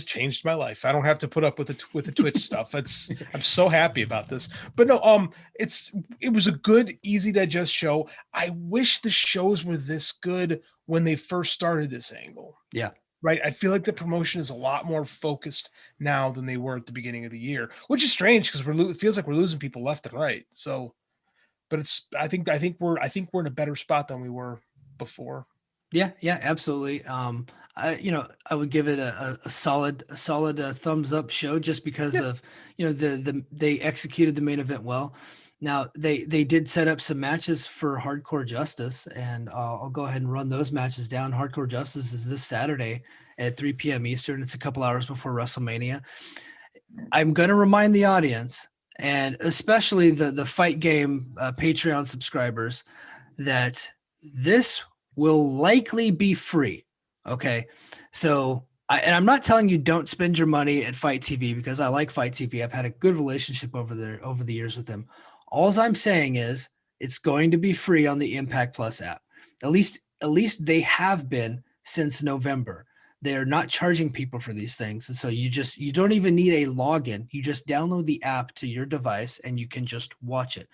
changed my life. I don't have to put up with the Twitch stuff. I'm so happy about this. But no, it was a good, easy digest show. I wish the shows were this good when they first started this angle. Yeah. Right. I feel like the promotion is a lot more focused now than they were at the beginning of the year, which is strange because it feels like we're losing people left and right. So, but I think we're in a better spot than we were before. Yeah, absolutely. I would give it a solid thumbs up show just because of, they executed the main event well. Now they did set up some matches for Hardcore Justice, and I'll go ahead and run those matches down. Hardcore Justice is this Saturday at 3 p.m. Eastern. It's a couple hours before WrestleMania. I'm going to remind the audience, and especially the Fight Game Patreon subscribers, that this will likely be free. Okay, so and I'm not telling you don't spend your money at Fight TV, because I like Fight TV. I've had a good relationship over the years with them. All I'm saying is it's going to be free on the Impact Plus app. At least they have been since November. They're not charging people for these things. And so you don't even need a login. You just download the app to your device and you can just watch it.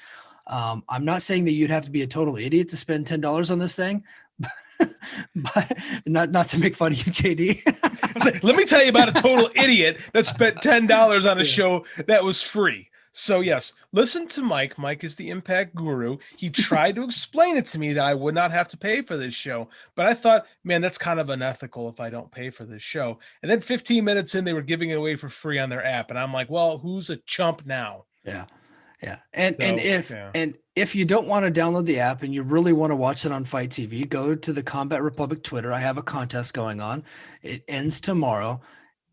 I'm not saying that you'd have to be a total idiot to spend $10 on this thing, but not to make fun of you, JD. Let me tell you about a total idiot that spent $10 on a show that was free. So yes, listen to Mike. Mike is the Impact guru. He tried to explain it to me that I would not have to pay for this show, but I thought, man, that's kind of unethical if I don't pay for this show. And then 15 minutes in, they were giving it away for free on their app, and I'm like, well, who's a chump now? Yeah. And if you don't want to download the app and you really want to watch it on Fight TV, go to the Combat Republic Twitter. I have a contest going on. It ends tomorrow.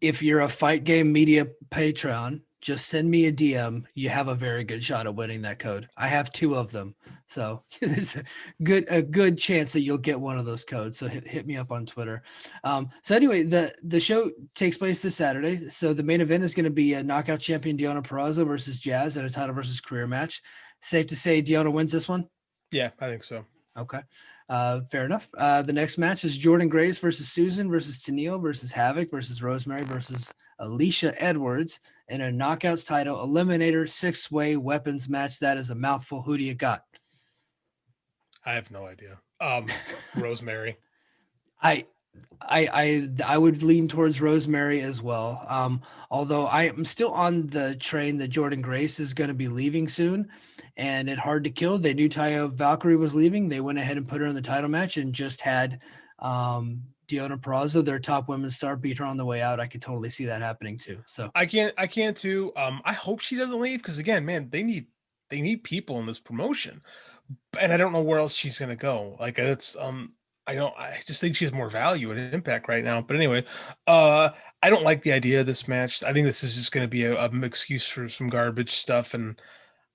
If you're a Fight Game Media Patreon, just send me a DM. You have a very good shot at winning that code. I have 2 of them. So there's a good chance that you'll get one of those codes. So hit me up on Twitter. So anyway, the show takes place this Saturday. So the main event is going to be a knockout champion Deonna Purrazzo versus Jazz in a title versus career match. Safe to say Deonna wins this one? Yeah, I think so. Okay. Fair enough. The next match is Jordan Grace versus Susan versus Tenille versus Havoc versus Rosemary versus Alicia Edwards in a knockouts title eliminator 6-way weapons match. That is a mouthful. Who do you got? I have no idea. Rosemary. I would lean towards Rosemary as well. Although I am still on the train that Jordan Grace is going to be leaving soon, and at Hard to Kill, they knew Taya Valkyrie was leaving. They went ahead and put her in the title match and just had Deonna Purrazzo, their top women's star, beat her on the way out. I could totally see that happening too. So I can't too. I hope she doesn't leave, because again, man, they need people in this promotion, and I don't know where else she's gonna go. Like it's I just think she has more value and impact right now. But anyway, I don't like the idea of this match. I think this is just going to be an excuse for some garbage stuff, and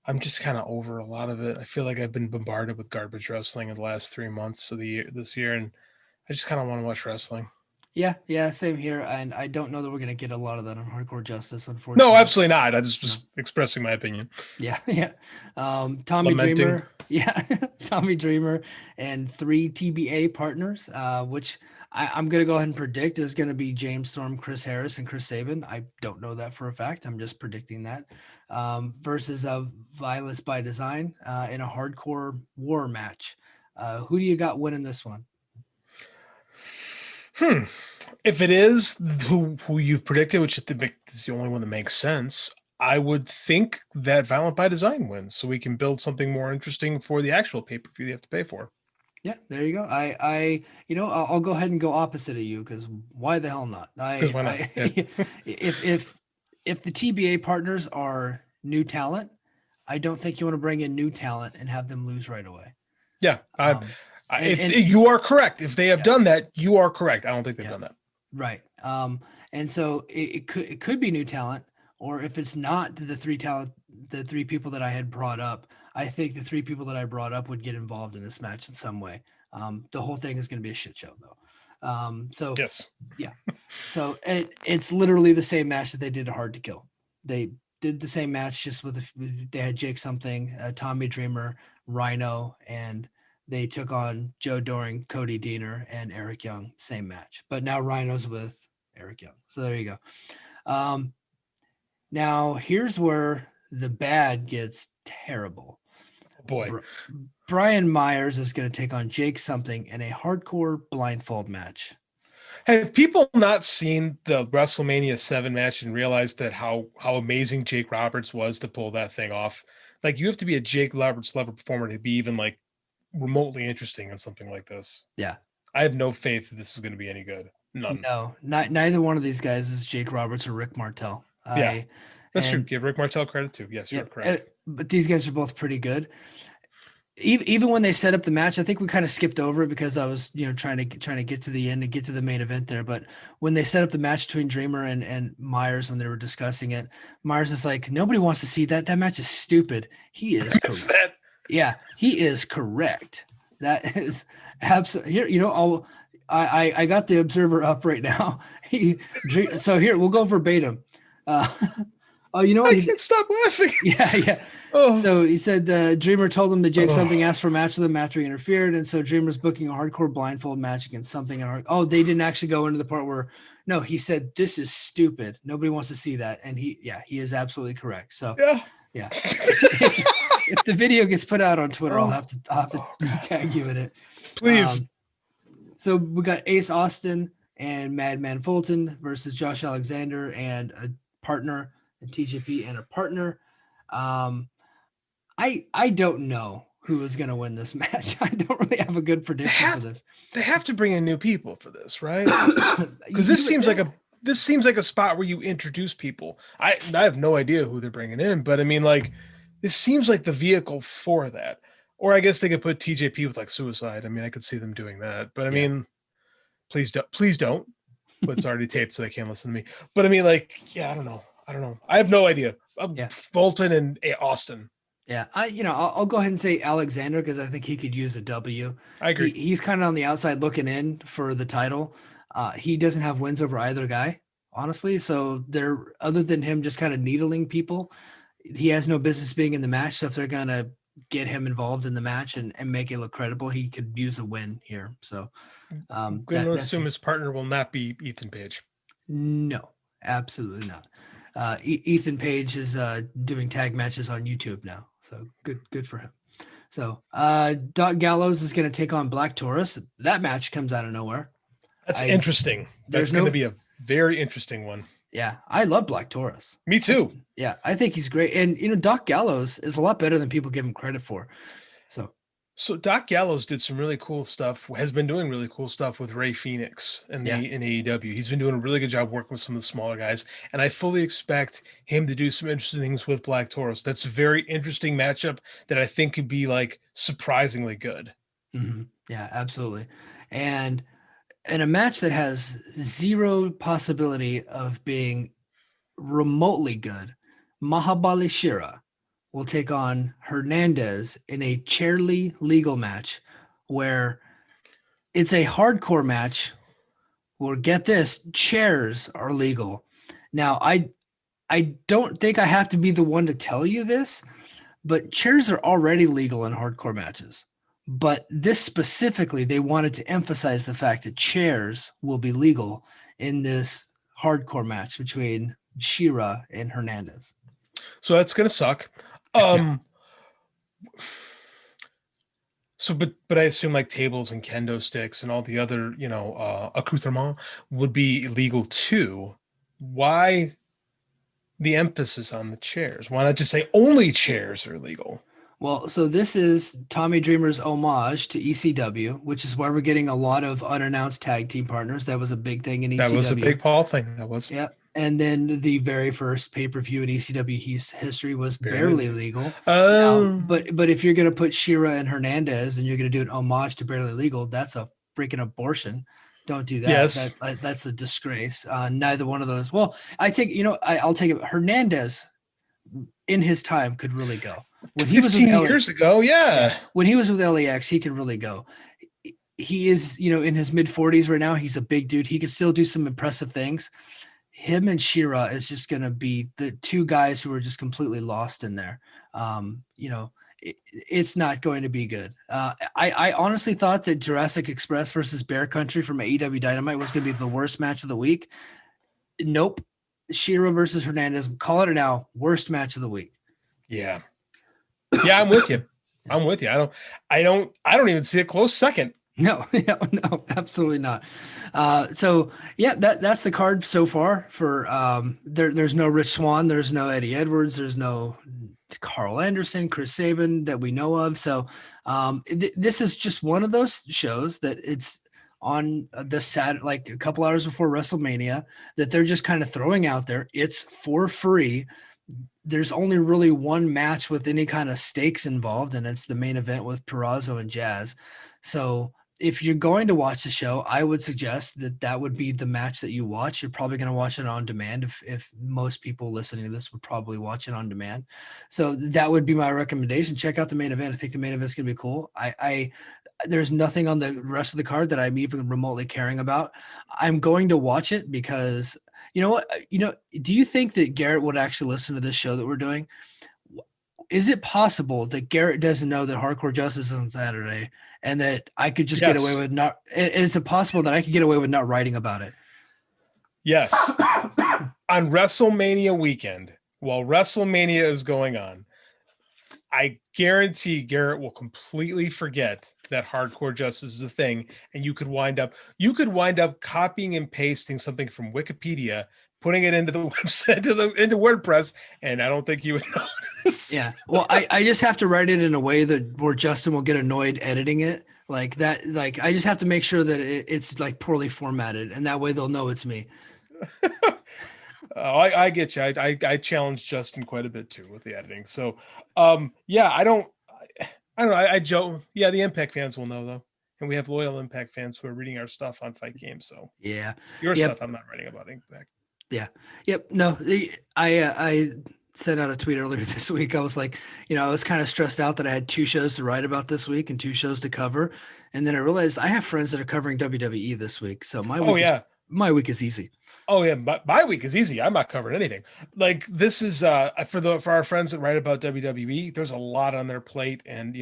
I'm just kind of over a lot of it. I feel like I've been bombarded with garbage wrestling in the last 3 months of this year, and I just kind of want to watch wrestling. Yeah, same here. And I don't know that we're going to get a lot of that on Hardcore Justice, unfortunately. No, absolutely not. I just was expressing my opinion. Yeah. Tommy Dreamer. Yeah, Tommy Dreamer and 3 TBA partners, which I'm going to go ahead and predict is going to be James Storm, Chris Harris, and Chris Sabin. I don't know that for a fact. I'm just predicting that. Versus Violence by Design in a hardcore war match. Who do you got winning this one? If it is who you've predicted, which is the only one that makes sense, I would think that Violent by Design wins, so we can build something more interesting for the actual pay-per-view you have to pay for. Yeah, there you go. I'll go ahead and go opposite of you, because why the hell not? Because why not? Yeah. If the TBA partners are new talent, I don't think you want to bring in new talent and have them lose right away. Yeah. You are correct. If they have done that, you are correct. I don't think they've done that. Right. And so it could be new talent, or if it's not the 3 people that I had brought up, I think the 3 people that I brought up would get involved in this match in some way. The whole thing is going to be a shit show though. So yes. Yeah. So it's literally the same match that they did at Hard to Kill. They did the same match, just they had Jake something, Tommy Dreamer, Rhino, and they took on Joe Doring, Cody Deaner, and Eric Young. Same match, but now Rhino's with Eric Young. So there you go. Now here's where the bad gets terrible. Boy, Brian Myers is going to take on Jake something in a hardcore blindfold match. Have people not seen the WrestleMania 7 match and realized that how amazing Jake Roberts was to pull that thing off? Like, you have to be a Jake Roberts level performer to be even like remotely interesting in something like this. Yeah. I have no faith that this is going to be any good. None. No, neither one of these guys is Jake Roberts or Rick Martel. Yeah, that's true. Give Rick Martel credit too. Yes, you're correct. but these guys are both pretty good. Even when they set up the match, I think we kind of skipped over it because I was, trying to get to the end and get to the main event there. But when they set up the match between Dreamer and Myers, when they were discussing it, Myers is like, nobody wants to see that. That match is stupid. He is correct. that. Yeah, he is correct. That is absolutely here. I got the Observer up right now. So here we'll go verbatim. Oh, you know what? I can't stop laughing. Yeah. Oh. So he said Dreamer told him to jig something, asked for a match of the match, interfered, and so Dreamer's booking a hardcore blindfold match against something. Oh, they didn't actually go into the part where no, he said this is stupid. Nobody wants to see that, and he is absolutely correct. So yeah. If the video gets put out on Twitter, I'll have to tag you in it. Please. So we got Ace Austin and Madman Fulton versus Josh Alexander and a partner, and TJP and a partner. I don't know who is going to win this match. I don't really have a good prediction for this. They have to bring in new people for this, right? Because this seems like a spot where you introduce people. I have no idea who they're bringing in, but I mean, like, this seems like the vehicle for that. Or I guess they could put TJP with like Suicide. I mean, I could see them doing that, but I mean, please don't. But it's already taped, so they can't listen to me. But I mean, like, yeah, I don't know. I have no idea. Fulton and Austin. Yeah, I'll go ahead and say Alexander because I think he could use a W. I agree. He's kind of on the outside looking in for the title. He doesn't have wins over either guy, honestly. So they're other than him just kind of needling people, he has no business being in the match. So if they're gonna get him involved in the match and make it look credible, he could use a win here. So I'm going to assume his partner will not be Ethan Page. No, absolutely not. Ethan Page is doing tag matches on YouTube now. So good for him. So Doc Gallows is going to take on Black Taurus. That match comes out of nowhere. That's interesting. That's going to be a very interesting one. Yeah, I love Black Taurus. Me too. Yeah, I think he's great. And, Doc Gallows is a lot better than people give him credit for. So Doc Gallows did some really cool stuff, has been doing really cool stuff with Ray Phoenix in AEW. He's been doing a really good job working with some of the smaller guys, and I fully expect him to do some interesting things with Black Taurus. That's a very interesting matchup that I think could be like surprisingly good. Mm-hmm. Yeah, absolutely. And in a match that has zero possibility of being remotely good, Mahabali Shera will take on Hernandez in a chairly legal match where it's a hardcore match where, get this, chairs are legal. Now, I don't think I have to be the one to tell you this, but chairs are already legal in hardcore matches. But this specifically, they wanted to emphasize the fact that chairs will be legal in this hardcore match between Shera and Hernandez. So that's going to suck. So, but I assume like tables and kendo sticks and all the other, accoutrement would be illegal too. Why the emphasis on the chairs? Why not just say only chairs are legal? Well, so this is Tommy Dreamer's homage to ECW, which is why we're getting a lot of unannounced tag team partners. That was a big thing in ECW. That was a big Paul thing. That was. Yeah. And then the very first pay-per-view in ECW history was barely legal. But if you're going to put Shera and Hernandez and you're going to do an homage to barely legal, that's a freaking abortion. Don't do that. Yes. That's a disgrace. Neither one of those. Well, I'll take it. Hernandez in his time could really go. When he was 15 years ago, yeah. When he was with LAX, he could really go. He is, in his mid-40s right now. He's a big dude. He could still do some impressive things. Him and Shera is just going to be the two guys who are just completely lost in there. It's not going to be good. I honestly thought that Jurassic Express versus Bear Country from AEW Dynamite was going to be the worst match of the week. Nope. Shera versus Hernandez. Call it now. Worst match of the week. Yeah. Yeah, I'm with you. I'm with you. I don't even see a close second. No, absolutely not. That's the card so far for there's no Rich Swann, there's no Eddie Edwards, there's no Carl Anderson, Chris Sabin that we know of. So this is just one of those shows that it's on the Saturday, like a couple hours before WrestleMania, that they're just kind of throwing out there. It's for free. there's only really one match with any kind of stakes involved, and it's the main event with Purrazzo and Jazz. So if you're going to watch the show, I would suggest that would be the match that you watch. You're probably going to watch it on demand. If most people listening to this would probably watch it on demand. So that would be my recommendation. Check out the main event. I think the main event is going to be cool. There's nothing on the rest of the card that I'm even remotely caring about. I'm going to watch it because you know what, do you think that Garrett would actually listen to this show that we're doing? Is it possible that Garrett doesn't know that Hardcore Justice is on Saturday and that I could just get away with not? Is it possible that I could get away with not writing about it? Yes. On WrestleMania weekend, while WrestleMania is going on, I guarantee Garrett will completely forget that Hardcore Justice is a thing, and you could wind up copying and pasting something from Wikipedia, putting it into the website, into WordPress, and I don't think you would notice. Yeah. Well, I just have to write it in a way that where Justin will get annoyed editing it like that. Like I just have to make sure that it's like poorly formatted, and that way they'll know it's me. Oh, I get you. I challenge Justin quite a bit too with the editing. So, yeah, I don't know. I joke. Yeah, the Impact fans will know though, and we have loyal Impact fans who are reading our stuff on Fight Games. So yeah, your stuff I'm not writing about Impact. Yeah. Yep. No, I sent out a tweet earlier this week. I was like, I was kind of stressed out that I had 2 shows to write about this week and 2 shows to cover, and then I realized I have friends that are covering WWE this week, so my week is easy. Oh yeah, my week is easy. I'm not covering anything. Like this is for our friends that write about WWE. There's a lot on their plate, and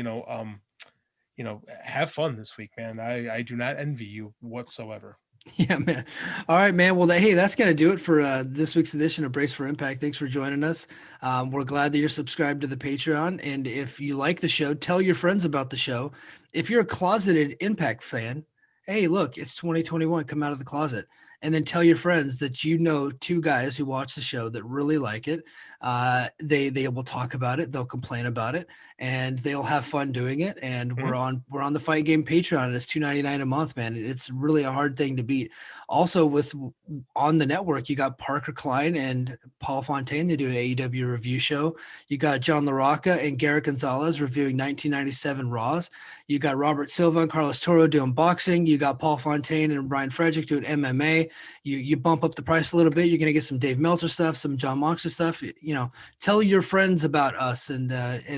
have fun this week, man. I do not envy you whatsoever. Yeah, man. All right, man. Well, hey, that's going to do it for this week's edition of Brace for Impact. Thanks for joining us. We're glad that you're subscribed to the Patreon. And if you like the show, tell your friends about the show. If you're a closeted Impact fan, hey, look, it's 2021. Come out of the closet. And then tell your friends that 2 guys who watch the show that really like it. They will talk about it. They'll complain about it, and they'll have fun doing it. And we're on the Fight Game Patreon, and it's $2.99 a month, man. It's really a hard thing to beat. Also, on the network, you got Parker Klein and Paul Fontaine. They do an AEW review show. You got John LaRocca and Garrett Gonzalez reviewing 1997 Raws. You got Robert Silva and Carlos Toro doing boxing. You got Paul Fontaine and Brian Frederick doing MMA. You bump up the price a little bit. You're going to get some Dave Meltzer stuff, some John Moxley stuff. Tell your friends about us, and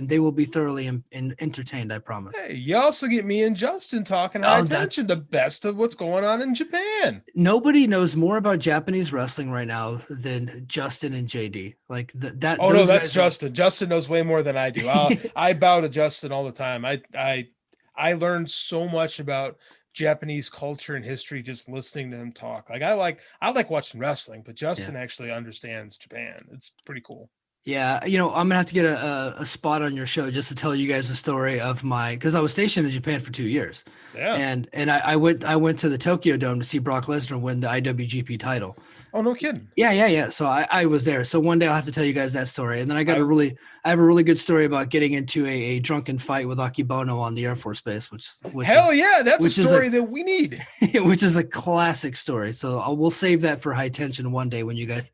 they will be thoroughly entertained, I promise. Hey, you also get me and Justin talking high tension, the best of what's going on in Japan. Nobody knows more about Japanese wrestling right now than Justin and JD. Like that. Oh no, that's Justin. Justin knows way more than I do. I bow to Justin all the time. I learned so much about Japanese culture and history just listening to him talk. Like I like watching wrestling, but Justin actually understands Japan. It's pretty cool. Yeah, I'm gonna have to get a spot on your show just to tell you guys the story of because I was stationed in Japan for 2 years. Yeah, and I went to the Tokyo Dome to see Brock Lesnar win the IWGP title. Oh, no kidding. Yeah. So I was there. So one day I'll have to tell you guys that story. And then I have a really good story about getting into a drunken fight with Akibono on the Air Force Base, which that's a story that we need. Which is a classic story. So we'll save that for high tension one day when you guys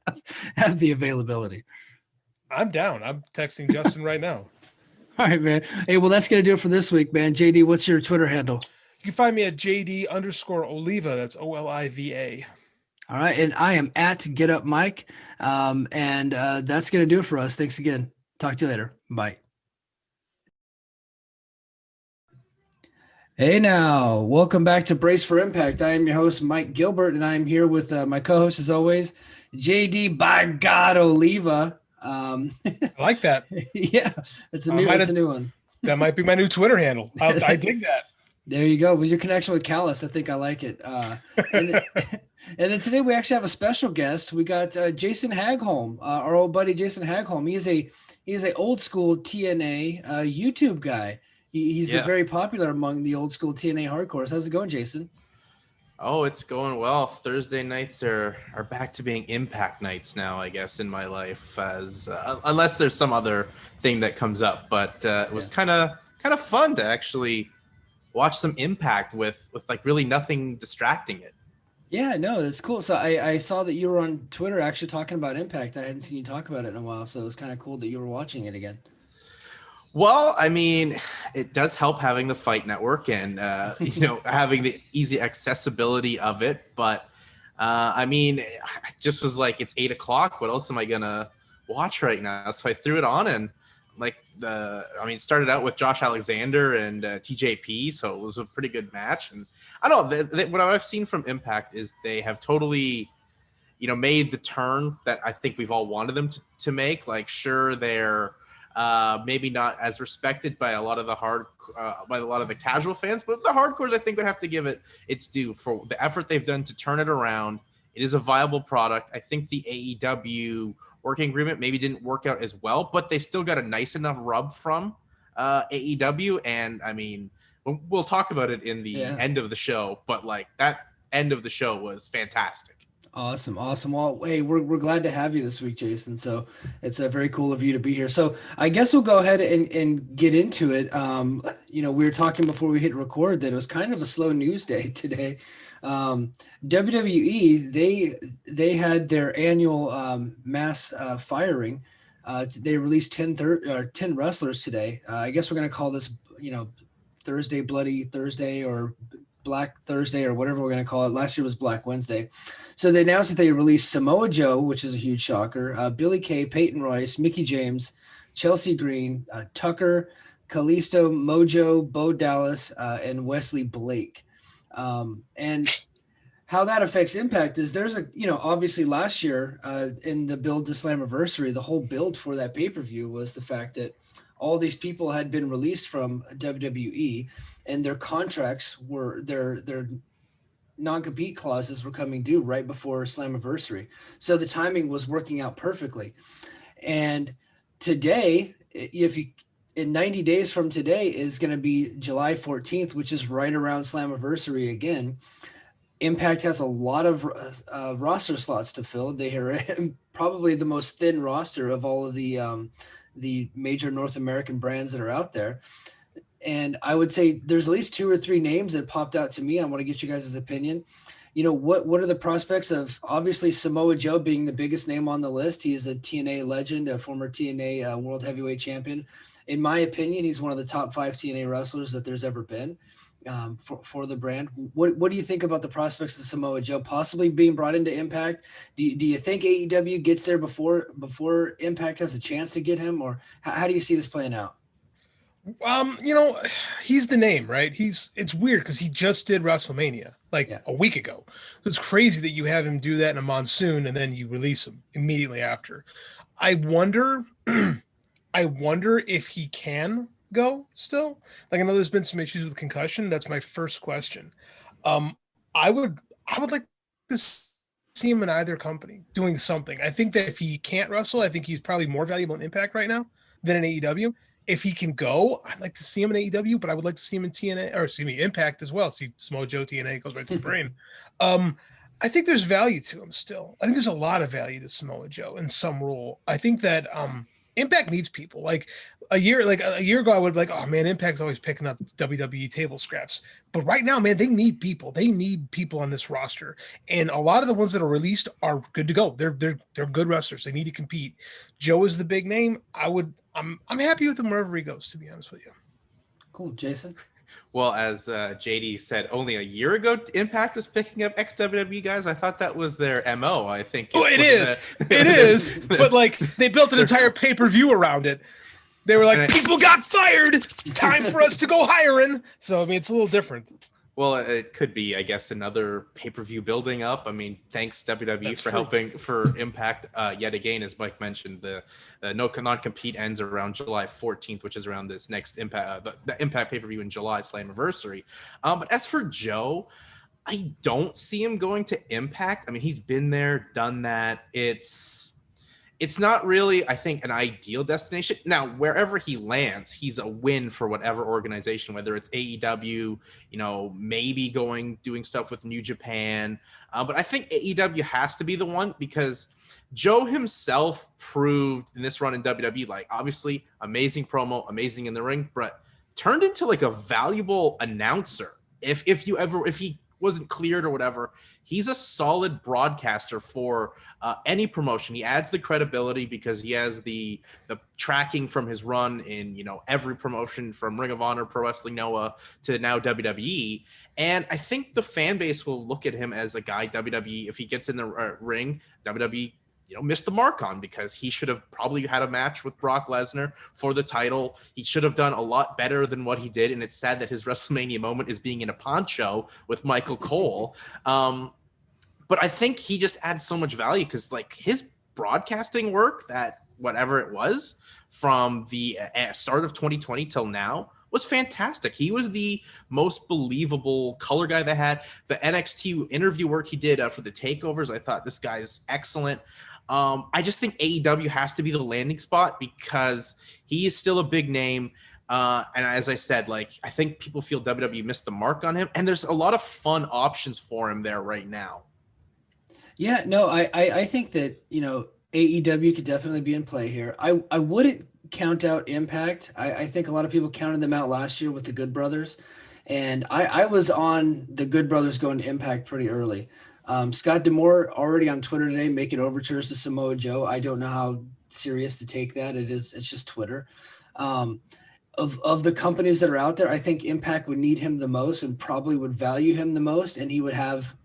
have the availability. I'm down. I'm texting Justin right now. All right, man. Hey, well, that's going to do it for this week, man. JD, what's your Twitter handle? You can find me at JD_Oliva. That's OLIVA. All right. And I am at Get Up Mike. And that's going to do it for us. Thanks again. Talk to you later. Bye. Hey now, welcome back to Brace for Impact. I am your host, Mike Gilbert, and I'm here with my co-host, as always, JD by God Oliva. I like that. Yeah, it's a new one. That might be my new Twitter handle. I dig that. There you go. With your connection with Callis, I think I like it. And then today we actually have a special guest. We got Jason Hagholm, our old buddy Jason Hagholm. He is a old school TNA YouTube guy. He's very popular among the old school TNA hardcores. How's it going, Jason? Oh, it's going well. Thursday nights are back to being Impact nights now, I guess, in my life, as unless there's some other thing that comes up. But it was kind of fun to actually watch some Impact with like really nothing distracting it. Yeah, no, that's cool. So I saw that you were on Twitter actually talking about Impact. I hadn't seen you talk about it in a while, so it was kind of cool that you were watching it again. Well, I mean, it does help having the Fight Network and having the easy accessibility of it. But I mean, I just was like, it's 8 o'clock. What else am I gonna watch right now? So I threw it on, and it started out with Josh Alexander and TJP, so it was a pretty good match. And I don't know, what I've seen from Impact is they have totally made the turn that I think we've all wanted them to make. Like, sure, they're maybe not as respected by a lot of the casual fans, but the hardcores, I think, would have to give it its due for the effort they've done to turn it around. It is a viable product. I think the AEW working agreement maybe didn't work out as well, but they still got a nice enough rub from AEW. And I mean, we'll talk about it in the end of the show, but like that end of the show was fantastic. Awesome. Well, hey, we're glad to have you this week, Jason. So it's very cool of you to be here. So I guess we'll go ahead and get into it. We were talking before we hit record that it was kind of a slow news day today. WWE, they had their annual mass firing. They released 10 wrestlers today. I guess we're going to call this, Thursday, Bloody Thursday, or Black Thursday, or whatever we're going to call it. Last year was Black Wednesday. So they announced that they released Samoa Joe, which is a huge shocker, Billy Kay, Peyton Royce, Mickey James, Chelsea Green, Tucker, Kalisto, Mojo, Bo Dallas, and Wesley Blake. And how that affects Impact is there's obviously last year in the build to Slammiversary, the whole build for that pay-per-view was the fact that all these people had been released from WWE and their contracts were their non-compete clauses were coming due right before Slammiversary. So the timing was working out perfectly. And today, in 90 days from today is going to be July 14th, which is right around Slammiversary again. Impact has a lot of roster slots to fill. They are probably the most thin roster of all of the major North American brands that are out there. And I would say there's at least 2 or 3 names that popped out to me. I want to get you guys' opinion. What are the prospects of obviously Samoa Joe being the biggest name on the list? He is a TNA legend, a former TNA World Heavyweight Champion. In my opinion, he's one of the top 5 TNA wrestlers that there's ever been for the brand. What do you think about the prospects of Samoa Joe possibly being brought into Impact? Do you think AEW gets there before Impact has a chance to get him, or how do you see this playing out? He's the name, right? It's weird because he just did WrestleMania a week ago. So it's crazy that you have him do that in a monsoon and then you release him immediately after. I wonder if he can go still. Like, I know there's been some issues with concussion. That's my first question. I would like to see him in either company doing something. I think that if he can't wrestle, I think he's probably more valuable in Impact right now than in AEW. If he can go, I'd like to see him in AEW, but I would like to see him in Impact as well. See Samoa Joe, TNA goes right to the brain. I think there's value to him still. I think there's a lot of value to Samoa Joe in some role. I think that Impact needs people. Like a year ago, I would be like, oh man, Impact's always picking up WWE table scraps. But right now, man, they need people. They need people on this roster. And a lot of the ones that are released are good to go. They're good wrestlers. They need to compete. Joe is the big name. I'm happy with him wherever he goes, to be honest with you. Cool. Jason? Well, as JD said, only a year ago, Impact was picking up ex-WWE guys. I thought that was their MO. I think. Oh, it is. It is. But like, they built an entire pay-per-view around it. They were like, people got fired. Time for us to go hiring. So I mean, it's a little different. Well, it could be, I guess, another pay-per-view building up. I mean, thanks WWE for helping for Impact yet again, as Mike mentioned. The no non-compete ends around July 14th, which is around this next Impact, the Impact pay-per-view in July, Slammiversary. But as for Joe, I don't see him going to Impact. I mean, he's been there, done that. It's not really, I think, an ideal destination. Now, wherever he lands, he's a win for whatever organization, whether it's AEW, maybe doing stuff with New Japan. But I think AEW has to be the one because Joe himself proved in this run in WWE, like, obviously amazing promo, amazing in the ring, but turned into like a valuable announcer. If he wasn't cleared or whatever. He's a solid broadcaster for any promotion. He adds the credibility because he has the tracking from his run in, you know, every promotion from Ring of Honor, Pro Wrestling Noah to now WWE. And I think the fan base will look at him as a guy WWE, if he gets in the ring, WWE, you know, missed the mark on, because he should have probably had a match with Brock Lesnar for the title. He should have done a lot better than what he did. And it's sad that his WrestleMania moment is being in a poncho with Michael Cole. But I think he just adds so much value because, like, his broadcasting work, that whatever it was from the start of 2020 till now, was fantastic. He was the most believable color guy they had. The NXT interview work he did for the takeovers, I thought this guy's excellent. I just think AEW has to be the landing spot because he is still a big name. And as I said, like, I think people feel WWE missed the mark on him, and there's a lot of fun options for him there right now. Yeah, no, I think that, you know, AEW could definitely be in play here. I wouldn't count out Impact. I think a lot of people counted them out last year with the Good Brothers. And I was on the Good Brothers going to Impact pretty early. Scott D'Amore already on Twitter today making overtures to Samoa Joe. I don't know how serious to take that. It's just Twitter. Of the companies that are out there, I think Impact would need him the most and probably would value him the most. And he would have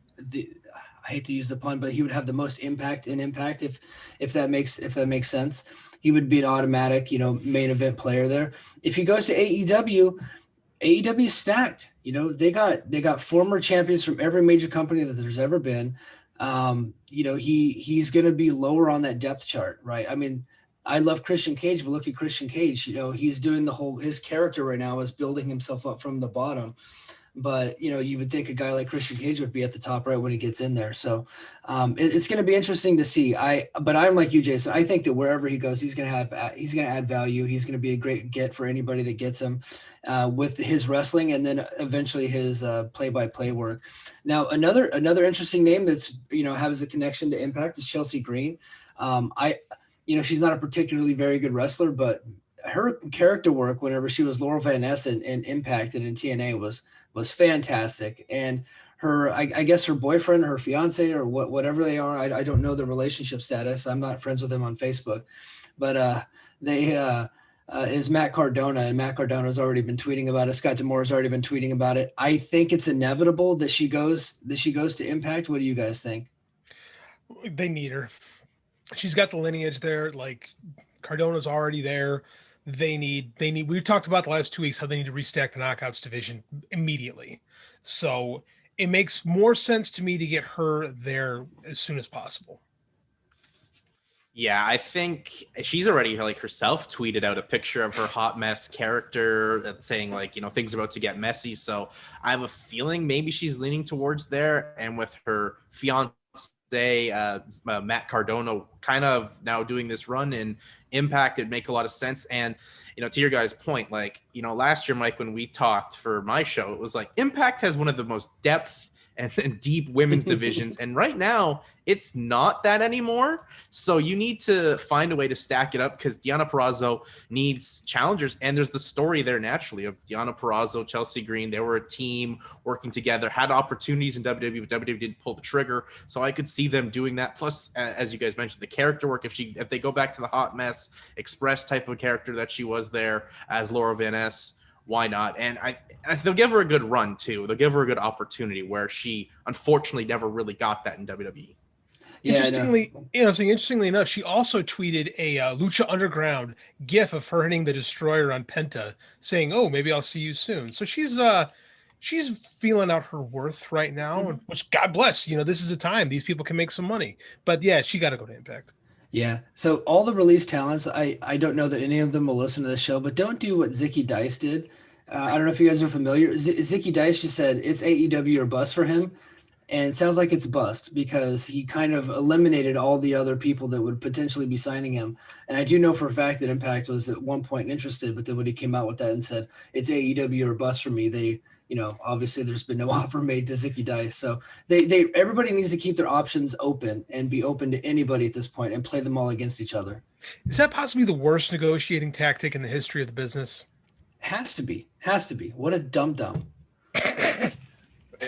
I hate to use the pun, but he would have the most impact in Impact if that makes sense. He would be an automatic, you know, main event player there. If he goes to AEW is stacked. You know, they got former champions from every major company that there's ever been. You know, he's going to be lower on that depth chart, right? I mean, I love Christian Cage, but look at Christian Cage. You know, he's doing his character right now is building himself up from the bottom. But, you know, you would think a guy like Christian Cage would be at the top right when he gets in there. So it's going to be interesting to see. But I'm like you, Jason. I think that wherever he goes, he's going to add value. He's going to be a great get for anybody that gets him with his wrestling and then eventually his play-by-play work. Now, another interesting name that's, you know, has a connection to Impact is Chelsea Green. You know, she's not a particularly very good wrestler, but her character work whenever she was Laurel Van Ness in Impact and in TNA was fantastic. And her, I guess her boyfriend, her fiance, or whatever they are, I don't know the relationship status. I'm not friends with him on Facebook, but they is Matt Cardona, and Matt Cardona's already been tweeting about it. Scott D'Amore's already been tweeting about it. I think it's inevitable that she goes to Impact. What do you guys think? They need her. She's got the lineage there. Like, Cardona's already there. They need, we've talked about the last 2 weeks how they need to restack the Knockouts division immediately. So it makes more sense to me to get her there as soon as possible. Yeah, I think she's already, like, herself tweeted out a picture of her hot mess character that's saying, like, you know, things are about to get messy. So I have a feeling maybe she's leaning towards there. And with her fiance, Matt Cardona, kind of now doing this run in Impact, it'd make a lot of sense. And, you know, to your guys' point, like, you know, last year, Mike, when we talked for my show, it was like Impact has one of the most depth and deep women's divisions. And right now it's not that anymore. So you need to find a way to stack it up because Deonna Purrazzo needs challengers. And there's the story there naturally of Deonna Purrazzo, Chelsea Green. They were a team working together, had opportunities in WWE, but WWE didn't pull the trigger. So I could see them doing that. Plus, as you guys mentioned, the character work, if they go back to the Hot Mess Express type of character that she was there as Laura Van Ness, why not? And they'll give her a good run too. They'll give her a good opportunity where she unfortunately never really got that in WWE. Yeah, interestingly enough, she also tweeted a Lucha Underground gif of her hitting the Destroyer on Penta, saying, "Oh, maybe I'll see you soon." So she's feeling out her worth right now, which, God bless. You know, this is a time these people can make some money. But yeah, she got to go to Impact. Yeah. So all the released talents, I don't know that any of them will listen to the show, but don't do what Zicky Dice did. I don't know if you guys are familiar. Zicky Dice just said it's AEW or bust for him. And it sounds like it's bust because he kind of eliminated all the other people that would potentially be signing him. And I do know for a fact that Impact was at one point interested, but then when he came out with that and said it's AEW or bust for me, they, you know, obviously there's been no offer made to Zicky Dice. So everybody needs to keep their options open and be open to anybody at this point and play them all against each other. Is that possibly the worst negotiating tactic in the history of the business? Has to be. What a dum-dum.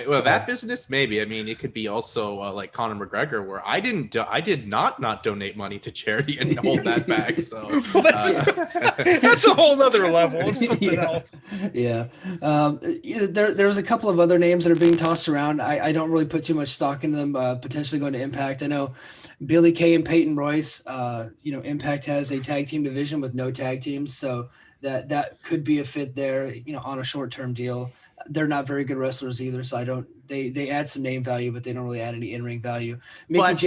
Well, that business, maybe. I mean, it could be also like Conor McGregor, where I did not donate money to charity and hold that back. So Well, that's a whole nother level. It's something else. Yeah. There's a couple of other names that are being tossed around. I don't really put too much stock into them, potentially going to Impact. I know Billy Kay and Peyton Royce, Impact has a tag team division with no tag teams. So that could be a fit there, on a short-term deal. They're not very good wrestlers either. So they add some name value, but they don't really add any in-ring value. But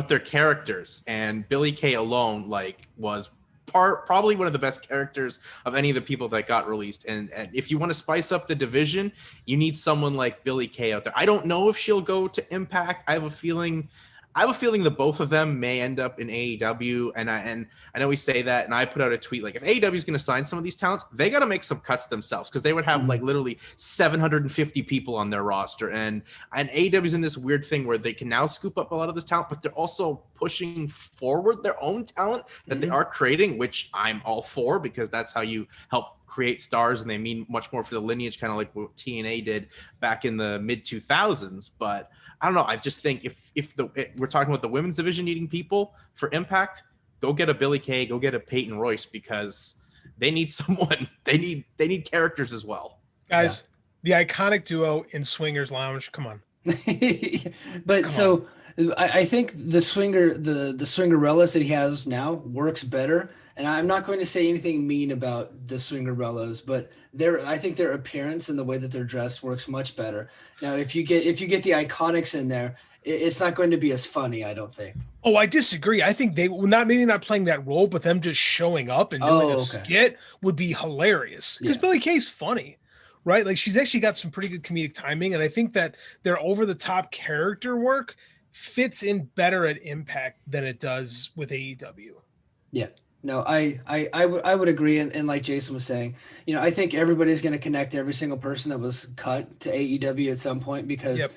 their characters, and Billy Kay alone, was probably one of the best characters of any of the people that got released. And if you want to spice up the division, you need someone like Billy Kay out there. I don't know if she'll go to Impact. I have a feeling that both of them may end up in AEW. And I know we say that, and I put out a tweet, like, if AEW is going to sign some of these talents, they got to make some cuts themselves, because they would have literally 750 people on their roster. And AEW is in this weird thing where they can now scoop up a lot of this talent, but they're also pushing forward their own talent that they are creating, which I'm all for, because that's how you help create stars, and they mean much more for the lineage, kind of like what TNA did back in the mid 2000s. But I don't know. I just think if we're talking about the women's division needing people for Impact, go get a Billy Kay, go get a Peyton Royce, because they need someone. They need characters as well. Guys, the iconic duo in Swingers Lounge. Come on. I think the Swingerellas that he has now works better. And I'm not going to say anything mean about the Swingerellas, but I think their appearance and the way that they're dressed works much better. Now, if you get the Iconics in there, it's not going to be as funny, I don't think. Oh, I disagree. I think they maybe not playing that role, but them just showing up and doing a skit would be hilarious, because Billy Kay's funny, right? Like, she's actually got some pretty good comedic timing, and I think that their over-the-top character work fits in better at Impact than it does with AEW. Yeah. No, I would agree, and like Jason was saying, I think everybody's going to connect every single person that was cut to AEW at some point, because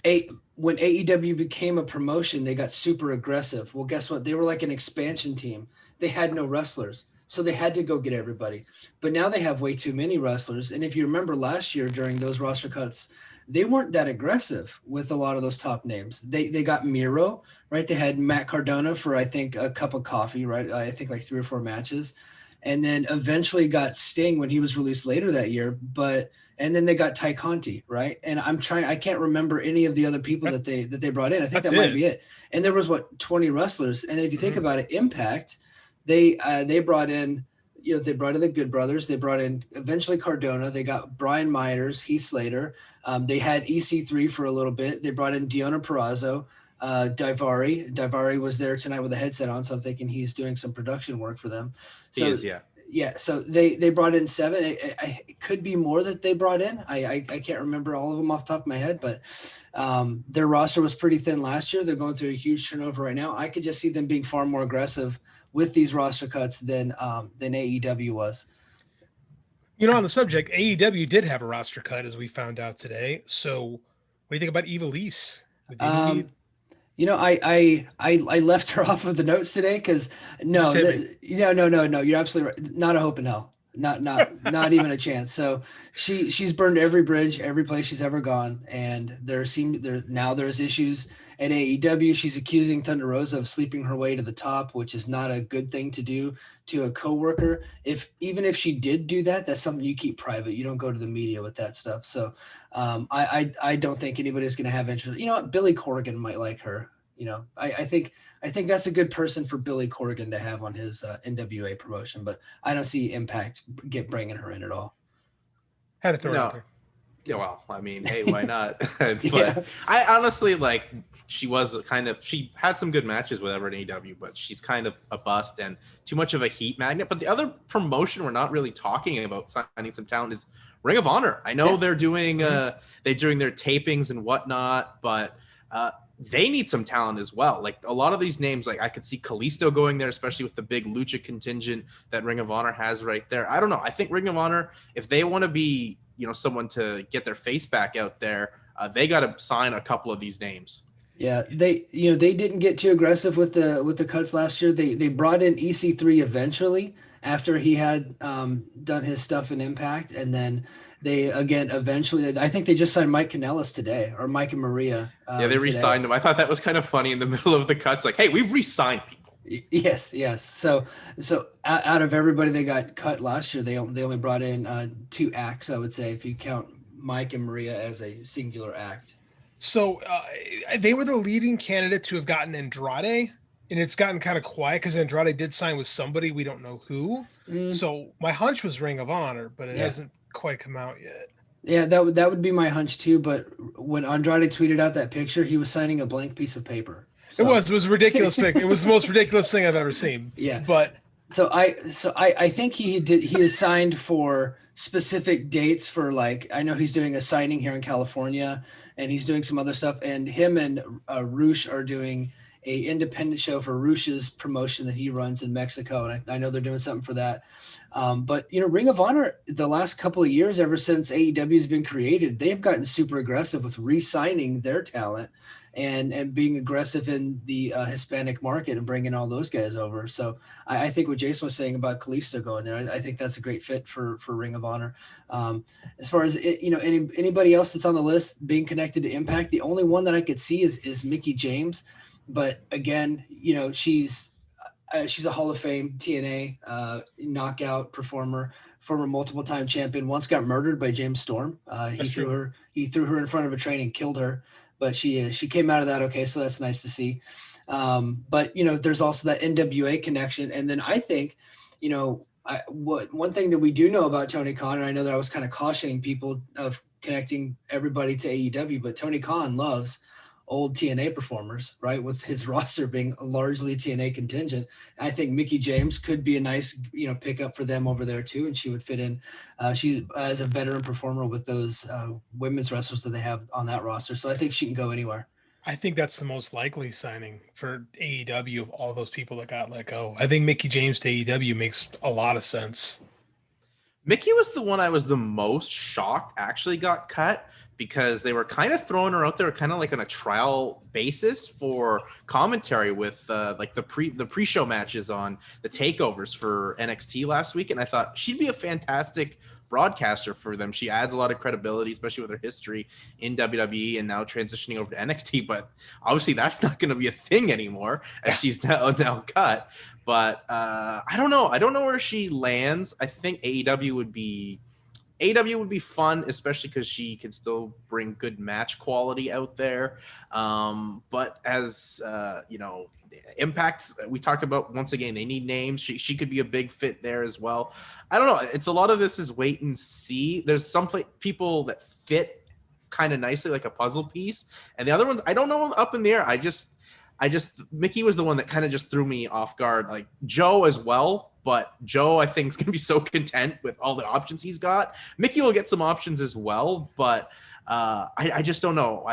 when AEW became a promotion, they got super aggressive. Well, guess what? They were like an expansion team. They had no wrestlers, so they had to go get everybody. But now they have way too many wrestlers, and if you remember last year during those roster cuts, they weren't that aggressive with a lot of those top names. They got Miro, right? They had Matt Cardona for, I think, a cup of coffee, right? I think like 3 or 4 matches. And then eventually got Sting when he was released later that year. And then they got Ty Conti, right? And I can't remember any of the other people that they brought in. I think that might be it. And there was 20 wrestlers. And then if you think about it, Impact, they brought in, they brought in the Good Brothers. They brought in eventually Cardona. They got Brian Myers, Heath Slater. They had EC3 for a little bit. They brought in Deonna Purrazzo, Daivari. Daivari was there tonight with a headset on, so I'm thinking he's doing some production work for them. So, he is, yeah. Yeah, so they brought in 7. It could be more that they brought in. I can't remember all of them off the top of my head, but their roster was pretty thin last year. They're going through a huge turnover right now. I could just see them being far more aggressive with these roster cuts than AEW was. On the subject, AEW did have a roster cut, as we found out today. So what do you think about Ivelisse? I left her off of the notes today because no, you're absolutely right. Not a hope in hell. Not even a chance. So she's burned every bridge, every place she's ever gone, and there's issues at AEW. She's accusing Thunder Rosa of sleeping her way to the top, which is not a good thing to do to a coworker. Even if she did do that, that's something you keep private. You don't go to the media with that stuff. So I don't think anybody's going to have interest. Billy Corgan might like her. I think that's a good person for Billy Corgan to have on his NWA promotion, but I don't see Impact bringing her in at all. Had to throw it out there. Yeah, well, I mean, hey, why not? But I honestly, she had some good matches with her in AEW, but she's kind of a bust and too much of a heat magnet. But the other promotion we're not really talking about signing some talent is Ring of Honor. I know they're doing their tapings and whatnot, but they need some talent as well. Like a lot of these names, I could see Kalisto going there, especially with the big lucha contingent that Ring of Honor has right there. I don't know. I think Ring of Honor, if they want to be, someone to get their face back out there, they got to sign a couple of these names. Yeah, they didn't get too aggressive with the cuts last year. They brought in EC3 eventually after he had done his stuff in Impact, and then they again eventually. I think they just signed Mike Kanellis today, or Mike and Maria. Yeah, they re-signed him. I thought that was kind of funny in the middle of the cuts. Like, hey, we've re-signed people. Yes. So out of everybody they got cut last year, they only brought in 2 acts. I would say if you count Mike and Maria as a singular act. So they were the leading candidate to have gotten Andrade, and it's gotten kind of quiet because Andrade did sign with somebody, we don't know who. So my hunch was Ring of Honor, but it hasn't quite come out yet. Yeah, that would be my hunch too. But when Andrade tweeted out that picture, he was signing a blank piece of paper. So. It was a ridiculous pic. It was the most ridiculous thing I've ever seen. Yeah, but so I think he is signed for specific dates for, like, I know he's doing a signing here in California, and he's doing some other stuff, and him and Roosh are doing a independent show for Roosh's promotion that he runs in Mexico, and I know they're doing something for that. But Ring of Honor, the last couple of years, ever since AEW has been created, they've gotten super aggressive with re-signing their talent and being aggressive in the Hispanic market and bringing all those guys over. So I think what Jason was saying about Kalisto going there, I think that's a great fit for Ring of Honor. As far as anybody else that's on the list being connected to Impact, the only one that I could see is Mickie James. But again, she's a Hall of Fame TNA knockout performer, former multiple-time champion. Once got murdered by James Storm. He threw her in front of a train and killed her. But she came out of that okay, so that's nice to see. But there's also that NWA connection, and then I think, one thing that we do know about Tony Khan, and I know that I was kind of cautioning people of connecting everybody to AEW, but Tony Khan loves old TNA performers, right? With his roster being largely TNA contingent, I think Mickie James could be a nice, pickup for them over there too, and she would fit in. She as a veteran performer with those women's wrestlers that they have on that roster, so I think she can go anywhere. I think that's the most likely signing for AEW of all those people that got let go. I think Mickie James to AEW makes a lot of sense. Mickie was the one I was the most shocked actually got cut, because they were kind of throwing her out there kind of like on a trial basis for commentary with like the pre-show matches on the takeovers for NXT last week. And I thought she'd be a fantastic broadcaster for them. She adds a lot of credibility, especially with her history in WWE and now transitioning over to NXT. But obviously that's not going to be a thing anymore as she's now cut. But I don't know. I don't know where she lands. I think AEW would be fun, especially because she can still bring good match quality out there. But as Impact, we talked about, once again, they need names. She could be a big fit there as well. I don't know. It's a lot of this is wait and see. There's some people that fit kind of nicely, like a puzzle piece, and the other ones I don't know, up in the air. I just Mickie was the one that kind of just threw me off guard. Like Joe as well. But Joe, I think, is going to be so content with all the options he's got. Mickie will get some options as well, but I just don't know.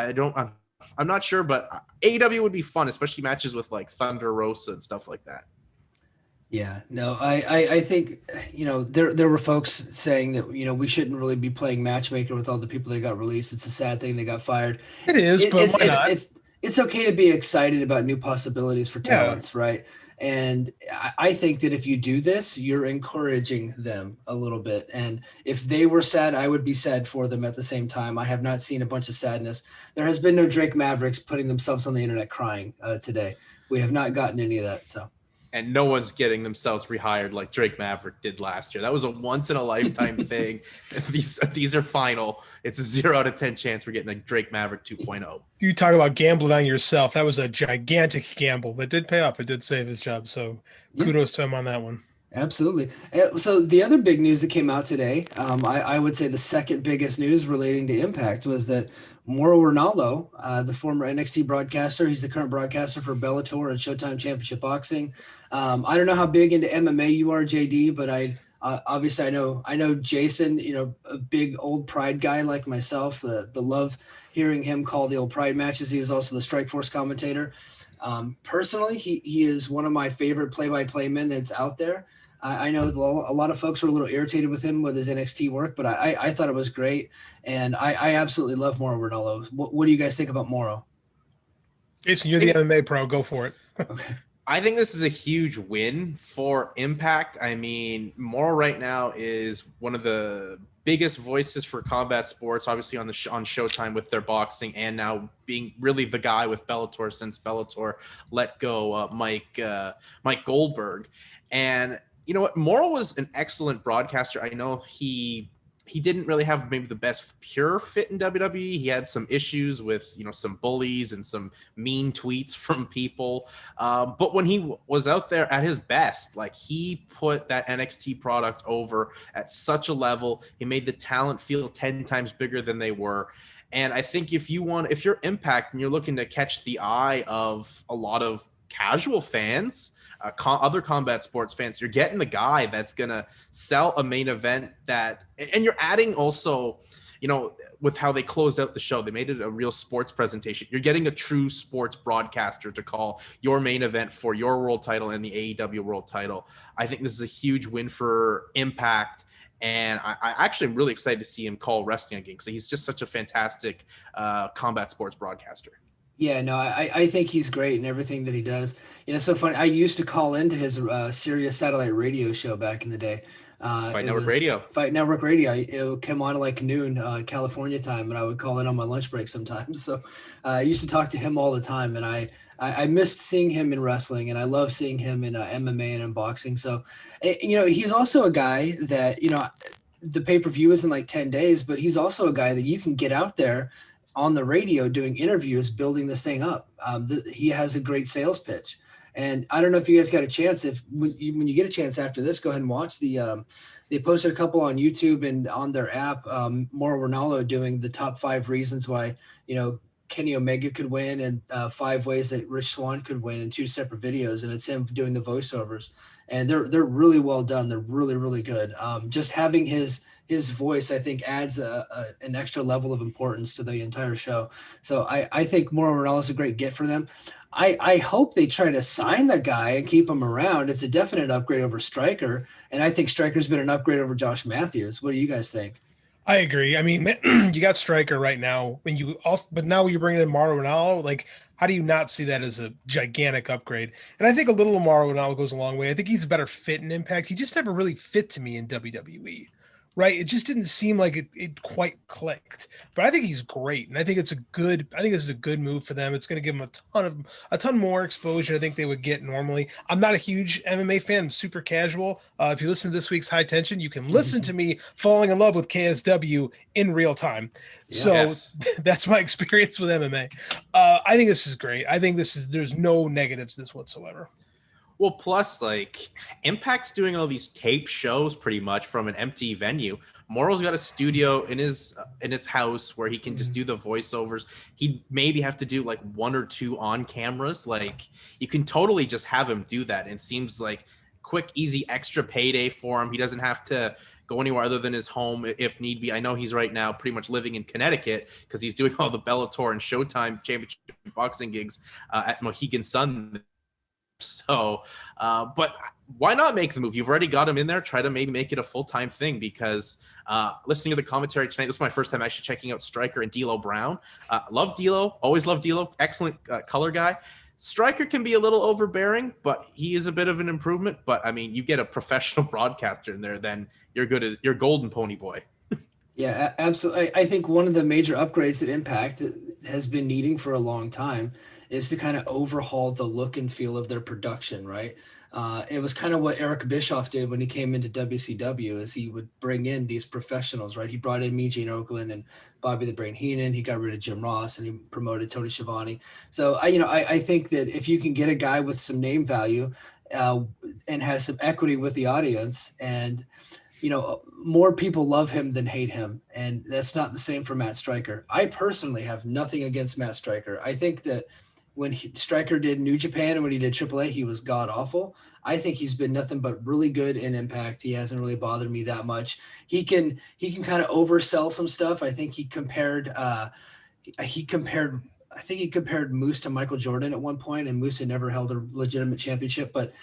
I'm not sure, but AEW would be fun, especially matches with like Thunder Rosa and stuff like that. Yeah, no, I think, there were folks saying that, we shouldn't really be playing matchmaker with all the people that got released. It's a sad thing they got fired. It is, but why not? It's okay to be excited about new possibilities for talents, right? And I think that if you do this, you're encouraging them a little bit. And if they were sad, I would be sad for them at the same time. I have not seen a bunch of sadness. There has been no Drake Mavericks putting themselves on the internet crying today. We have not gotten any of that. So. And no one's getting themselves rehired like Drake Maverick did last year. That was a once in a lifetime thing. These are final. It's a 0 out of 10 chance we're getting a Drake Maverick 2.0. You talk about gambling on yourself. That was a gigantic gamble that did pay off. It did save his job. So kudos to him on that one. Absolutely. So the other big news that came out today, I would say the second biggest news relating to Impact, was that Mauro Ranallo, the former NXT broadcaster, he's the current broadcaster for Bellator and Showtime Championship Boxing. I don't know how big into MMA you are, JD, but obviously I know Jason, a big old Pride guy like myself, the love hearing him call the old Pride matches. He was also the Strikeforce commentator. Personally, he is one of my favorite play-by-play men that's out there. I know a lot of folks were a little irritated with him with his NXT work, but I thought it was great, and I absolutely love Mauro Ranallo. What do you guys think about Mauro? Jason, you're the MMA pro. Go for it. Okay. I think this is a huge win for Impact. I mean, Mauro right now is one of the biggest voices for combat sports, obviously on on Showtime with their boxing, and now being really the guy with Bellator since Bellator let go Mike Goldberg. And you know what, Morrow was an excellent broadcaster. I know he didn't really have maybe the best pure fit in WWE. He had some issues with, you know, some bullies and some mean tweets from people. But when he was out there at his best, like, he put that NXT product over at such a level. He made the talent feel 10 times bigger than they were. And I think if you're Impact and you're looking to catch the eye of a lot of casual fans, other combat sports fans, you're getting the guy that's gonna sell a main event and you're adding also, you know, with how they closed out the show, they made it a real sports presentation. You're getting a true sports broadcaster to call your main event for your world title and the AEW world title. I think this is a huge win for Impact. And I actually am really excited to see him call wrestling again, because he's just such a fantastic combat sports broadcaster. Yeah, no, I think he's great in everything that he does. You know, so funny. I used to call into his Sirius satellite radio show back in the day. Fight Network Radio. Fight Network Radio. It would come on like noon California time, and I would call in on my lunch break sometimes. So I used to talk to him all the time, and I missed seeing him in wrestling, and I love seeing him in MMA and in boxing. So, you know, he's also a guy that, you know, the pay-per-view is in like 10 days, but he's also a guy that you can get out there on the radio doing interviews, building this thing up. He has a great sales pitch. And I don't know if you guys got a chance, when you get a chance after this, go ahead and watch they posted a couple on YouTube and on their app, Mauro Ranallo doing the top 5 reasons why, you know, Kenny Omega could win, and 5 ways that Rich Swann could win, in 2 separate videos. And it's him doing the voiceovers, and they're really well done. They're really, really good. Just having his voice, I think, adds an extra level of importance to the entire show. So I think Mauro Ranallo is a great get for them. I hope they try to sign the guy and keep him around. It's a definite upgrade over Stryker, and I think Stryker's been an upgrade over Josh Matthews. What do you guys think? I agree. I mean, you got Stryker right now, but now you're bringing in Mauro Ranallo. Like, how do you not see that as a gigantic upgrade? And I think a little Mauro Ranallo goes a long way. I think he's a better fit in Impact. He just never really fit to me in WWE. Right, it just didn't seem like it quite clicked, but I think he's great, and I think this is a good move for them. It's going to give them a ton more exposure I think they would get normally. I'm not a huge MMA fan. I'm super casual. If you listen to this week's High Tension, you can listen to me falling in love with KSW in real time. Yes. So that's my experience with MMA. I think this is great. I think there's no negatives to this whatsoever. Well, plus, like, Impact's doing all these tape shows pretty much from an empty venue. Morrow's got a studio in his house where he can just do the voiceovers. He'd maybe have to do like 1 or 2 on cameras. Like, you can totally just have him do that. And it seems like quick, easy, extra payday for him. He doesn't have to go anywhere other than his home if need be. I know he's right now pretty much living in Connecticut because he's doing all the Bellator and Showtime championship boxing gigs at Mohegan Sun. So, but why not make the move? You've already got him in there. Try to maybe make it a full-time thing, because listening to the commentary tonight, this is my first time actually checking out Stryker and D'Lo Brown. Love D'Lo, always love D'Lo. Excellent color guy. Stryker can be a little overbearing, but he is a bit of an improvement. But I mean, you get a professional broadcaster in there, then you're golden, pony boy. Yeah, absolutely. I think one of the major upgrades that Impact has been needing for a long time is to kind of overhaul the look and feel of their production, right? It was kind of what Eric Bischoff did when he came into WCW, is he would bring in these professionals, right? He brought in Gene Oakland and Bobby the Brain Heenan. He got rid of Jim Ross and he promoted Tony Schiavone. So I think that if you can get a guy with some name value and has some equity with the audience, and more people love him than hate him. And that's not the same for Matt Stryker. I personally have nothing against Matt Stryker. I think that when Stryker did New Japan and when he did AAA, he was god awful. I think he's been nothing but really good in Impact. He hasn't really bothered me that much. He can kind of oversell some stuff. I think he compared Moose to Michael Jordan at one point, and Moose had never held a legitimate championship. But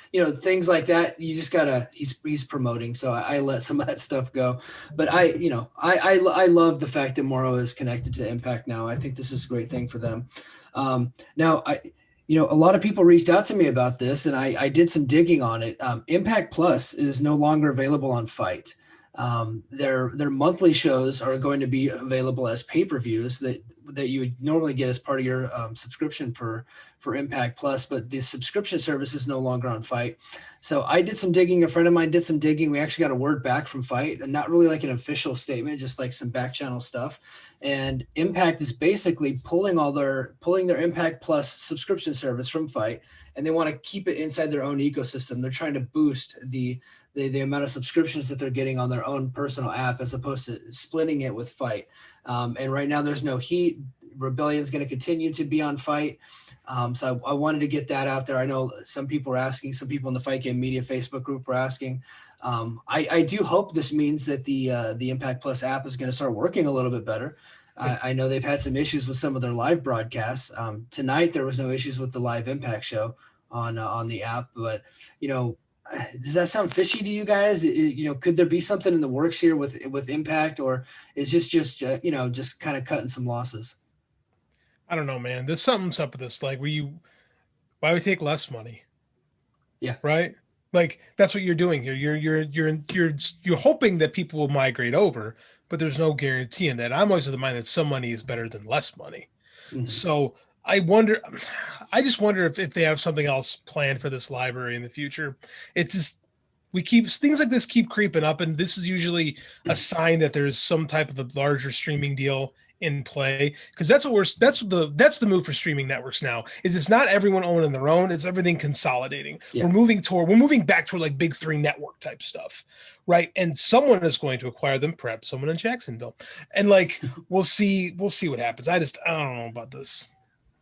things like that, you just gotta. He's promoting, so I let some of that stuff go. But I love the fact that Morrow is connected to Impact now. I think this is a great thing for them. Now a lot of people reached out to me about this, and I did some digging on it. Impact Plus is no longer available on Fight. Their monthly shows are going to be available as pay-per-views that you would normally get as part of your subscription for Impact Plus, but the subscription service is no longer on Fight. So I did some digging. A friend of mine did some digging. We actually got a word back from Fight, and not really like an official statement, just like some back channel stuff. And Impact is basically pulling their Impact Plus subscription service from Fight, and they want to keep it inside their own ecosystem. They're trying to boost the amount of subscriptions that they're getting on their own personal app, as opposed to splitting it with Fight. And right now there's no heat. Rebellion is going to continue to be on Fight. So I wanted to get that out there. I know some people are asking, some people in the Fight Game Media Facebook group were asking. I do hope this means that the Impact Plus app is going to start working a little bit better. I know they've had some issues with some of their live broadcasts. Tonight there was no issues with the live Impact show on the app, but does that sound fishy to you guys? Could there be something in the works here with Impact, or is this just kind of cutting some losses? I don't know, man. There's something's up with this. Like, why would take less money? Yeah. Right. Like, that's what you're doing here. You're hoping that people will migrate over, but there's no guarantee in that. I'm always of the mind that some money is better than less money. Mm-hmm. So I just wonder if they have something else planned for this library in the future. It just, things like this keep creeping up, and this is usually a sign that there's some type of a larger streaming deal in play, because that's the move for streaming networks now. Is it's not everyone owning their own, it's everything consolidating. Yeah. We're moving back toward like big three network type stuff, right? And someone is going to acquire them, perhaps someone in Jacksonville, and like we'll see what happens. I don't know about this.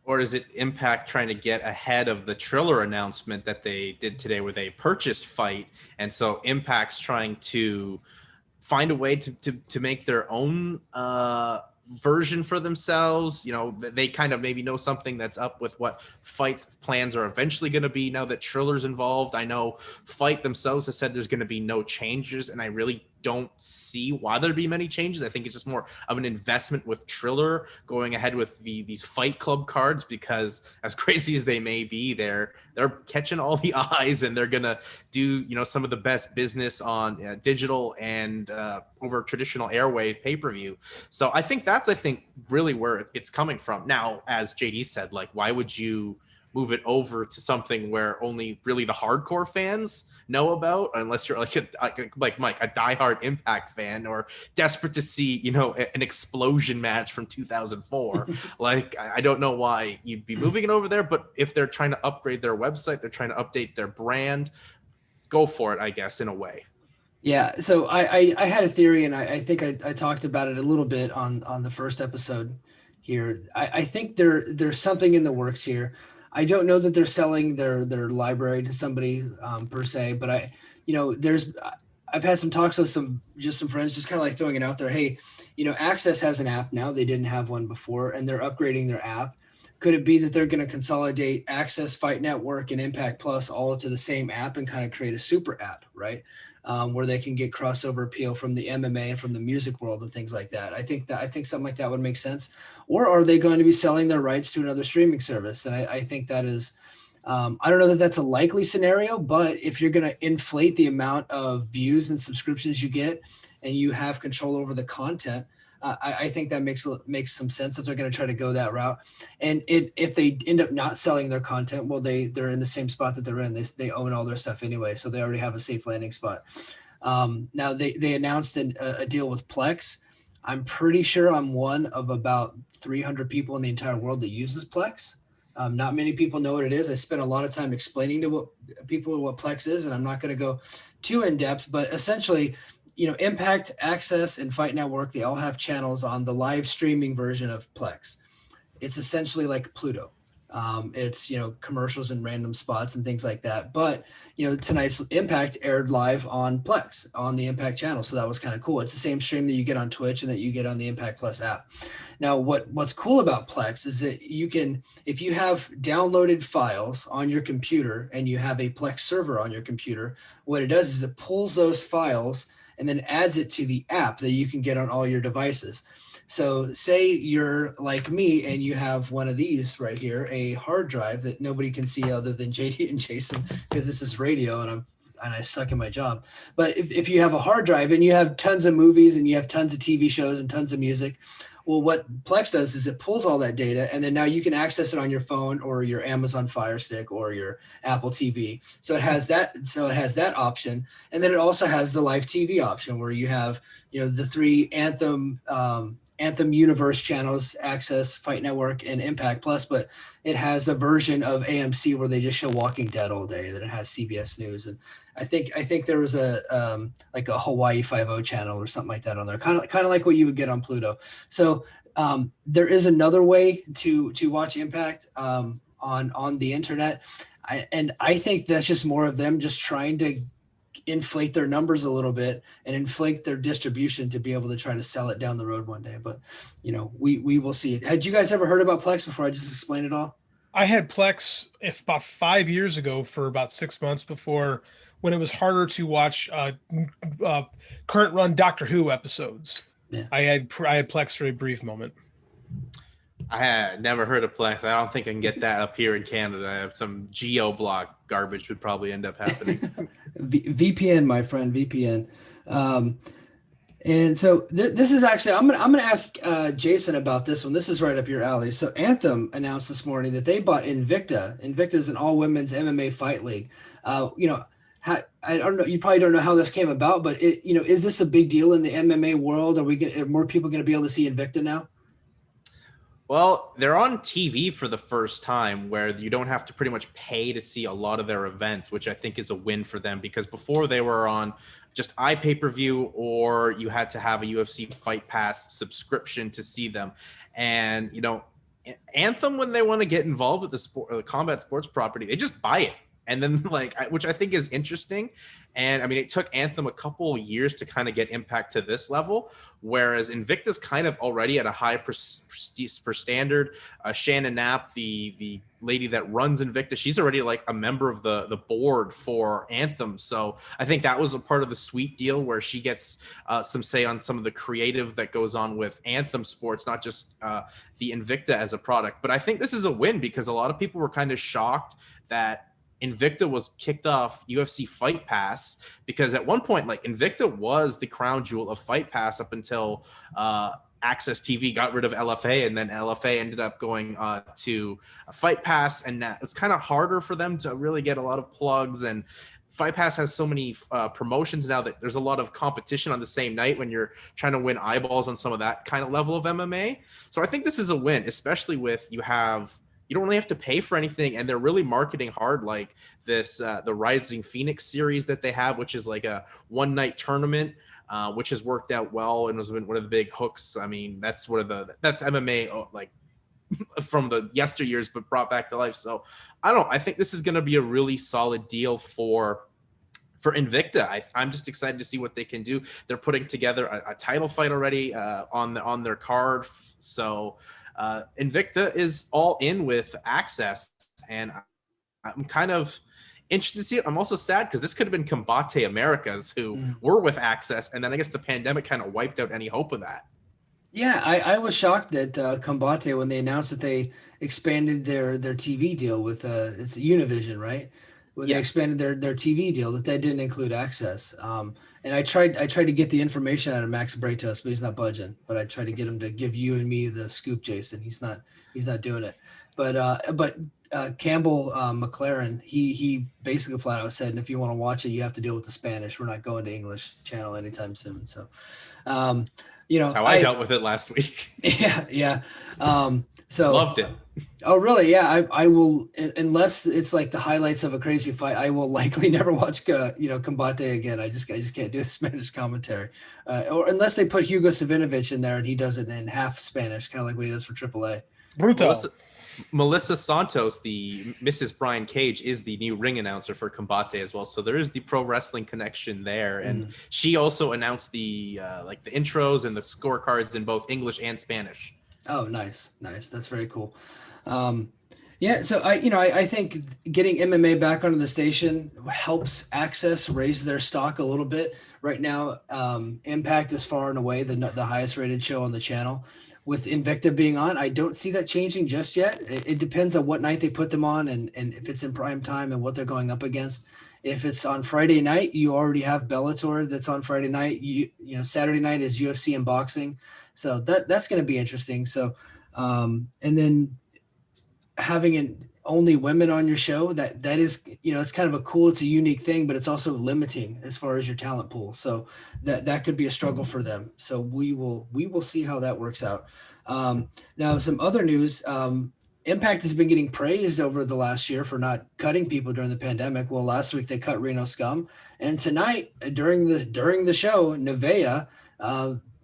Or is it Impact trying to get ahead of the Triller announcement that they did today, where they purchased Fight, and so Impact's trying to find a way to make their own version for themselves? They kind of maybe know something that's up with what Fight's plans are eventually going to be now that Triller's involved. I know Fight themselves has said there's going to be no changes, and I really don't see why there'd be many changes. I think it's just more of an investment with Triller going ahead with these Fight Club cards, because as crazy as they may be, they're catching all the eyes, and they're gonna do some of the best business on digital and over traditional airwave pay-per-view. So I think that's really where it's coming from. Now, as JD said, like, why would you move it over to something where only really the hardcore fans know about, unless you're like Mike, a diehard Impact fan, or desperate to see, an explosion match from 2004. Like, I don't know why you'd be moving it over there, but if they're trying to upgrade their website, they're trying to update their brand, go for it, I guess, in a way. Yeah. So I had a theory, and I think I talked about it a little bit on the first episode here. I think there's something in the works here. I don't know that they're selling their library to somebody per se, but I've had some talks with some friends, just kind of like throwing it out there. Hey, Access has an app now. They didn't have one before, and they're upgrading their app. Could it be that they're going to consolidate Access, Fight Network, and Impact Plus all to the same app and kind of create a super app, right? Where they can get crossover appeal from the MMA and from the music world and things like that. I think something like that would make sense. Or are they going to be selling their rights to another streaming service? And I think that is, I don't know that that's a likely scenario, but if you're going to inflate the amount of views and subscriptions you get, and you have control over the content, I think that makes some sense if they're going to try to go that route. And if they end up not selling their content, well, they're in the same spot that they're in. They own all their stuff anyway, so they already have a safe landing spot. Now they announced a deal with Plex. I'm pretty sure I'm one of about 300 people in the entire world that uses Plex. Not many people know what it is. I spent a lot of time explaining to people what Plex is, and I'm not going to go too in depth, but essentially, Impact, Access, and Fight Network, they all have channels on the live streaming version of Plex. It's essentially like Pluto. It's, commercials and random spots and things like that. But, tonight's Impact aired live on Plex on the Impact channel. So that was kind of cool. It's the same stream that you get on Twitch and that you get on the Impact Plus app. Now, what's cool about Plex is that you can, if you have downloaded files on your computer and you have a Plex server on your computer, what it does is it pulls those files and then adds it to the app that you can get on all your devices. So say you're like me and you have one of these right here, a hard drive that nobody can see other than JD and Jason, because this is radio and I suck at my job. But if you have a hard drive and you have tons of movies and you have tons of TV shows and tons of music, well, what Plex does is it pulls all that data, and then now you can access it on your phone or your Amazon Fire Stick or your Apple TV. So it has that. So it has that option, and then it also has the live TV option where you have, the three Anthem Universe channels: Access, Fight Network, and Impact Plus. But it has a version of AMC where they just show Walking Dead all day. Then it has CBS News, and I think there was a like a Hawaii 5 channel or something like that on there, kind of like what you would get on Pluto. So there is another way to watch Impact on the internet, I think that's just more of them just trying to inflate their numbers a little bit and inflate their distribution to be able to try to sell it down the road one day. But we will see it. Had you guys ever heard about Plex before I just explained it all? I had Plex about 5 years ago for about 6 months before, when it was harder to watch current run Doctor Who episodes. Yeah. I had Plex for a brief moment. I had never heard of Plex. I don't think I can get that up here in Canada. I have some geo-block garbage would probably end up happening. VPN, my friend, VPN. And so this is actually, I'm gonna ask Jason about this one. This is right up your alley. So Anthem announced this morning that they bought Invicta. Invicta is an all-women's MMA fight league. I don't know. You probably don't know how this came about, but is this a big deal in the MMA world? Are more people going to be able to see Invicta now? Well, they're on TV for the first time, where you don't have to pretty much pay to see a lot of their events, which I think is a win for them, because before they were on just iPay-per-view, or you had to have a UFC Fight Pass subscription to see them. And, Anthem, when they want to get involved with the combat sports property, they just buy it. And then, which I think is interesting. And I mean, it took Anthem a couple of years to kind of get Impact to this level, whereas Invicta's kind of already at a high per standard. Shannon Knapp, the lady that runs Invicta, she's already like a member of the board for Anthem. So I think that was a part of the sweet deal, where she gets some say on some of the creative that goes on with Anthem Sports, not just the Invicta as a product. But I think this is a win, because a lot of people were kind of shocked that Invicta was kicked off UFC Fight Pass, because at one point, Invicta was the crown jewel of Fight Pass up until Access TV got rid of LFA, and then LFA ended up going to Fight Pass, and it's kind of harder for them to really get a lot of plugs. And Fight Pass has so many promotions now that there's a lot of competition on the same night when you're trying to win eyeballs on some of that kind of level of MMA. So I think this is a win, especially with you don't really have to pay for anything, and they're really marketing hard, like this the Rising Phoenix series that they have, which is like a one-night tournament, which has worked out well and was one of the big hooks. I mean, that's MMA from the yesteryears, but brought back to life. So I think this is going to be a really solid deal for Invicta. I'm just excited to see what they can do. They're putting together a title fight already on their card. So Invicta is all in with Access, and I'm kind of interested to see it. I'm also sad because this could have been Combate Americas, who were with Access, and then I guess the pandemic kind of wiped out any hope of that. Yeah, I was shocked that Combate, when they announced that they expanded their TV deal with it's Univision, right? When they expanded their TV deal, that didn't include Access. And I tried to get the information out of Max Bretos, but he's not budging. But I tried to get him to give you and me the scoop, Jason. He's not doing it. But Campbell McLaren, he basically flat out said, and if you want to watch it, you have to deal with the Spanish. We're not going to English channel anytime soon. So, that's how I dealt with it last week. Yeah. So loved it. Oh, really? Yeah. I will, unless it's like the highlights of a crazy fight, I will likely never watch, Combate again. I just can't do the Spanish commentary, or unless they put Hugo Savinovich in there and he does it in half Spanish, kind of like what he does for AAA. Brutal. Melissa Santos, the Mrs. Brian Cage, is the new ring announcer for Combate as well. So there is the pro wrestling connection there. And she also announced the the intros and the scorecards in both English and Spanish. Oh, nice. That's very cool. Yeah. So I think getting MMA back onto the station helps Access raise their stock a little bit. Right now, Impact is far and away the highest rated show on the channel. with Invicta being on, I don't see that changing just yet. It depends on what night they put them on and if it's in prime time and what they're going up against. If it's on Friday night, you already have Bellator that's on Friday night. You know, Saturday night is UFC and boxing. So that's going to be interesting. So, and then having only women on your show, that is, you know, it's kind of a cool, it's a unique thing, but it's also limiting as far as your talent pool. So that could be a struggle for them. So we will see how that works out. Now some other news, Impact has been getting praised over the last year for not cutting people during the pandemic. Well, last week they cut Reno Scum, and tonight during the show, Nevaeh,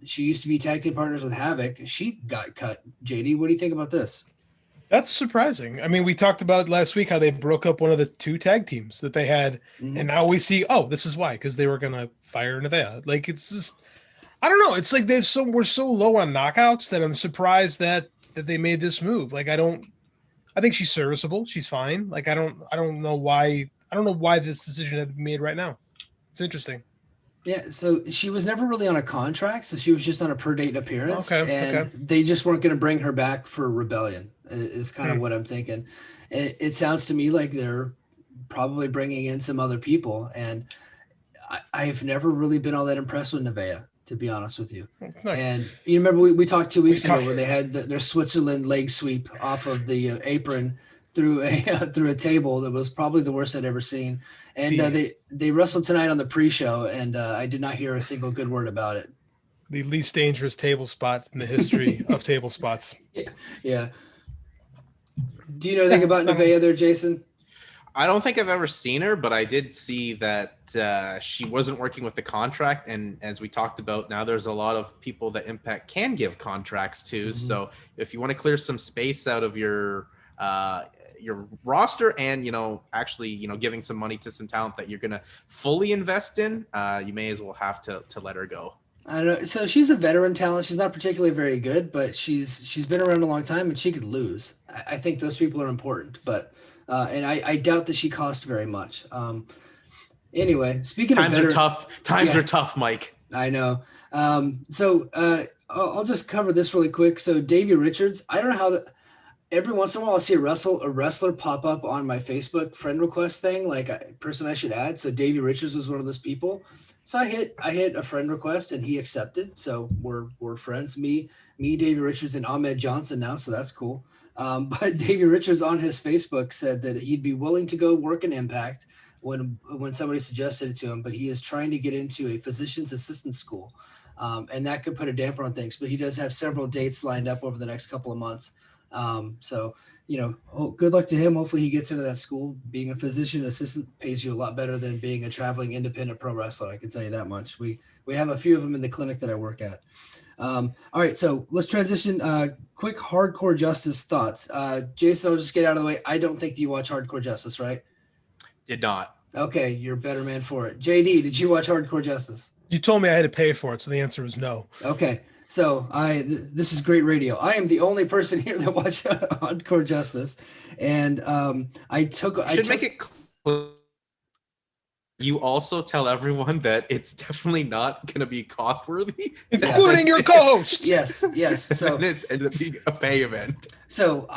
she used to be tag team partners with Havoc. She got cut. JD, what do you think about this? That's surprising. I mean, we talked about last week how they broke up one of the 2 tag teams that they had, and now we see, oh, this is why, because they were gonna fire Nevaeh. Like, it's just, I don't know. It's like we're so low on knockouts that I'm surprised that they made this move. Like, I think she's serviceable. She's fine. Like, I don't know why this decision had been made right now. It's interesting. Yeah, so she was never really on a contract, so she was just on a per date appearance, Okay. They just weren't going to bring her back for Rebellion. Is kind of what I'm thinking. And it sounds to me like they're probably bringing in some other people, and I've never really been all that impressed with Nevaeh, to be honest with you. Nice. And you remember we talked 2 weeks ago where they had their Switzerland leg sweep off of the apron through a table that was probably the worst I'd ever seen. And they wrestled tonight on the pre-show, and I did not hear a single good word about it. The least dangerous table spot in the history of table spots. Yeah. Do you know anything about Nevaeh there, Jason? I don't think I've ever seen her, but I did see that she wasn't working with the contract. And as we talked about, now there's a lot of people that Impact can give contracts to. So if you want to clear some space out of your roster and, actually, giving some money to some talent that you're going to fully invest in, you may as well have to let her go. I don't know. So she's a veteran talent. She's not particularly very good, but she's been around a long time and she could lose. I think those people are important, but and I doubt that she cost very much. Anyway, speaking Times of are tough. Times are tough, Mike. I know. So I'll just cover this really quick. So Davey Richards, I don't know how every once in a while I'll see a wrestler pop up on my Facebook friend request thing, like a person I should add. So Davey Richards was one of those people. So I hit a friend request and he accepted. So we're friends. Me, Davey Richards, and Ahmed Johnson now. So that's cool. But Davey Richards on his Facebook said that he'd be willing to go work in Impact when somebody suggested it to him, but he is trying to get into a physician's assistant school. And that could put a damper on things, but he does have several dates lined up over the next couple of months. So, good luck to him. Hopefully he gets into that school. Being a physician assistant pays you a lot better than being a traveling independent pro wrestler. I can tell you that much. We have a few of them in the clinic that I work at. All right, so let's transition. Quick Hardcore Justice thoughts. Jason, I'll just get out of the way. I don't think you watch Hardcore Justice, right? Did not. Okay, you're a better man for it. JD, did you watch Hardcore Justice? You told me I had to pay for it, so the answer was no. Okay, so this is great radio. I am the only person here that watched Hardcore Justice, and make it clear. You also tell everyone that it's definitely not going to be cost worthy, including your co-host. Yes. So it ended up being a pay event. So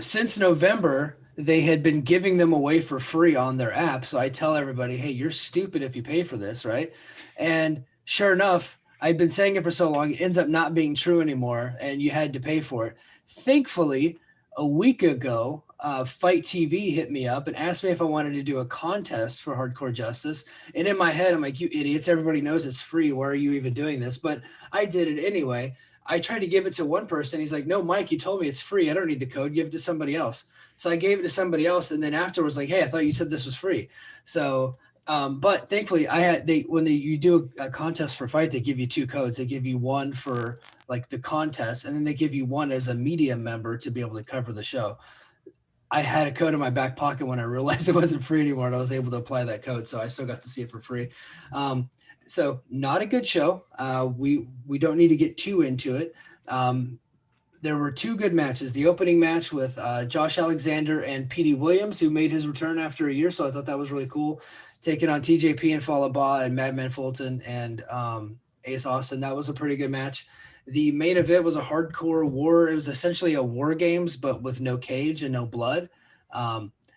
since November, they had been giving them away for free on their app. So I tell everybody, hey, you're stupid if you pay for this, right? And sure enough, I've been saying it for so long, it ends up not being true anymore, and you had to pay for it. Thankfully, a week ago, Fight TV hit me up and asked me if I wanted to do a contest for Hardcore Justice. And in my head, I'm like, you idiots, everybody knows it's free. Why are you even doing this? But I did it anyway. I tried to give it to one person. He's like, no, Mike, you told me it's free. I don't need the code. Give it to somebody else. So I gave it to somebody else. And then afterwards, like, hey, I thought you said this was free. So, but thankfully you do a contest for Fight, they give you 2 codes. They give you one for like the contest, and then they give you one as a media member to be able to cover the show. I had a code in my back pocket when I realized it wasn't free anymore, and I was able to apply that code. So I still got to see it for free. So not a good show. We don't need to get too into it. There were 2 good matches. The opening match with Josh Alexander and Petey Williams, who made his return after a year. So I thought that was really cool. Taking on TJP and Fallah Bahh and Madman Fulton and Ace Austin. That was a pretty good match. The main event was a hardcore war. It was essentially a war games, but with no cage and no blood.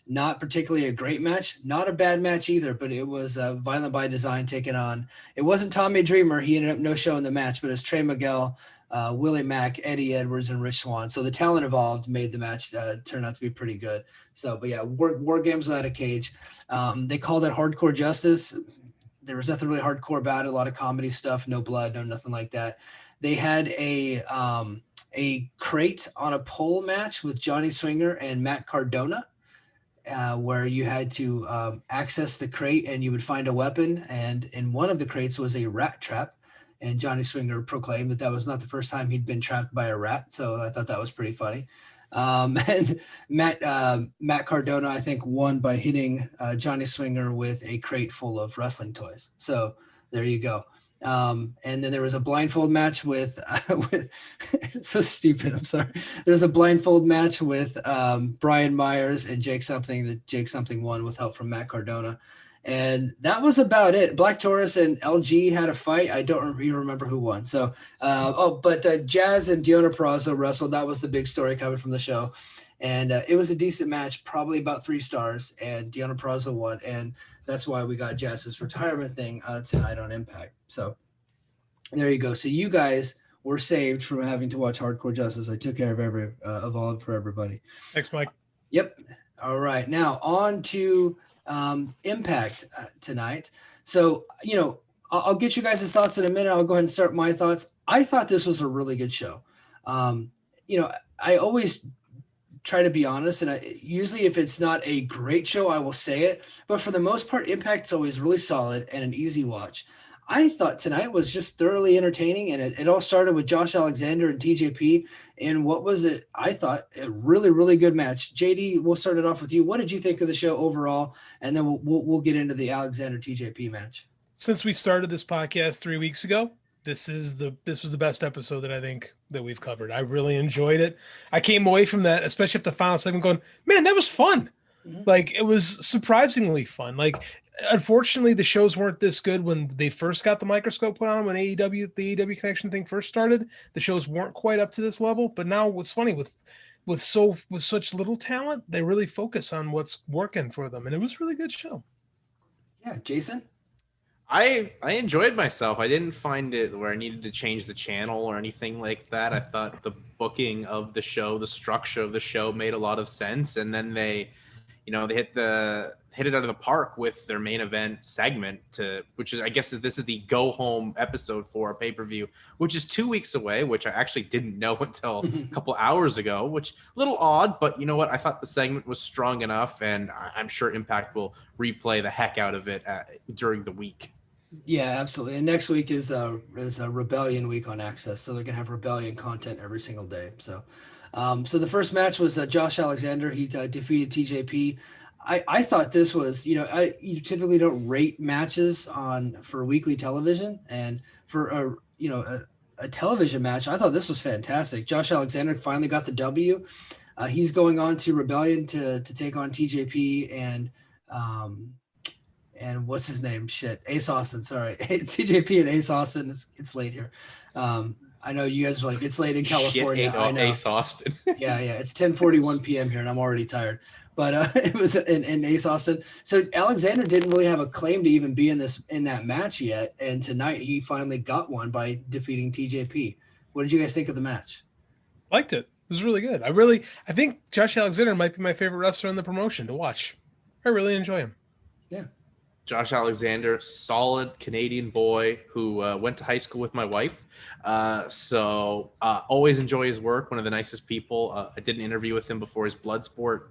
Not particularly a great match, not a bad match either, but it was Violent by Design taking on. It wasn't Tommy Dreamer. He ended up no show in the match, but it was Trey Miguel, Willie Mack, Eddie Edwards, and Rich Swann. So the talent involved made the match turn out to be pretty good. So, but yeah, war games without a cage. They called it Hardcore Justice. There was nothing really hardcore about it. A lot of comedy stuff, no blood, no nothing like that. They had a crate on a pole match with Johnny Swinger and Matt Cardona, where you had to access the crate and you would find a weapon. And in one of the crates was a rat trap. And Johnny Swinger proclaimed that was not the first time he'd been trapped by a rat. So I thought that was pretty funny. And Matt Cardona, I think, won by hitting Johnny Swinger with a crate full of wrestling toys. So there you go. And then there was a blindfold match with so stupid. I'm sorry. There's a blindfold match with Brian Myers and Jake Something that Jake Something won with help from Matt Cardona. And that was about it. Black Taurus and LG had a fight. I don't even remember who won. So, but Jazz and Deonna Purrazzo wrestled. That was the big story coming from the show. And it was a decent match, probably about 3 stars. And Deonna Purrazzo won. And that's why we got Jazz's retirement thing tonight on Impact. So there you go. So you guys were saved from having to watch Hardcore Justice. I took care of all for everybody. Thanks, Mike. Yep. All right. Now on to Impact tonight. So, I'll get you guys' thoughts in a minute. I'll go ahead and start my thoughts. I thought this was a really good show. I always try to be honest, and usually if it's not a great show, I will say it. But for the most part, Impact's always really solid and an easy watch. I thought tonight was just thoroughly entertaining, and it all started with Josh Alexander and TJP in what was it? I thought a really, really good match. JD, we'll start it off with you. What did you think of the show overall? And then we'll get into the Alexander TJP match. Since we started this podcast 3 weeks ago, this was the best episode that I think that we've covered. I really enjoyed it. I came away from that, especially after the final segment, going, man, that was fun. Mm-hmm. Like, it was surprisingly fun. Like, unfortunately, the shows weren't this good when they first got the microscope put on, when the AEW connection thing first started. The shows weren't quite up to this level. But now what's funny, with such little talent, they really focus on what's working for them. And it was a really good show. Yeah, Jason? I enjoyed myself. I didn't find it where I needed to change the channel or anything like that. I thought the booking of the show, the structure of the show made a lot of sense. And then they hit it out of the park with their main event segment, which is, I guess, this is the go home episode for a pay-per-view, which is 2 weeks away, which I actually didn't know until a couple hours ago, which a little odd, but you know what? I thought the segment was strong enough, and I'm sure Impact will replay the heck out of it during the week. Yeah, absolutely. And next week is a Rebellion week on Access, so they're gonna have Rebellion content every single day. So the first match was Josh Alexander. He defeated TJP. I thought this was, you typically don't rate matches for weekly television, and for a television match, I thought this was fantastic. Josh Alexander finally got the W. He's going on to Rebellion to take on TJP and what's his name? Ace Austin. Sorry, TJP and Ace Austin. It's late here. I know you guys are like, it's late in California. I know. Ace Austin. yeah. It's 10:41 p.m. here, and I'm already tired. But it was in Ace Austin. So Alexander didn't really have a claim to even be in that match yet, and tonight he finally got one by defeating TJP. What did you guys think of the match? Liked it. It was really good. I think Josh Alexander might be my favorite wrestler in the promotion to watch. I really enjoy him. Yeah. Josh Alexander, solid Canadian boy who went to high school with my wife. So always enjoy his work. One of the nicest people. I did an interview with him before his Bloodsport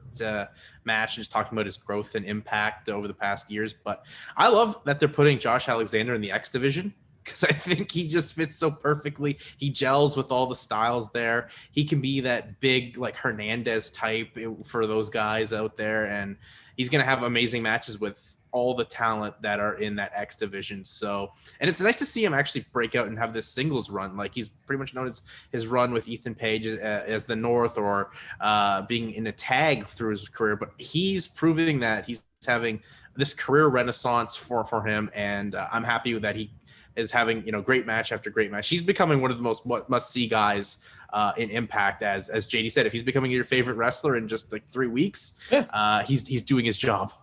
match, just talking about his growth and impact over the past years. But I love that they're putting Josh Alexander in the X division, because I think he just fits so perfectly. He gels with all the styles there. He can be that big, like, Hernandez type for those guys out there. And he's going to have amazing matches with all the talent that are in that X division. So, and it's nice to see him actually break out and have this singles run. Like, he's pretty much known as his run with Ethan Page as the North, or being in a tag through his career, but he's proving that he's having this career renaissance for him. And I'm happy that he is having great match after great match. He's becoming one of the most must see guys in Impact. As JD said, if he's becoming your favorite wrestler in just like 3 weeks, he's doing his job.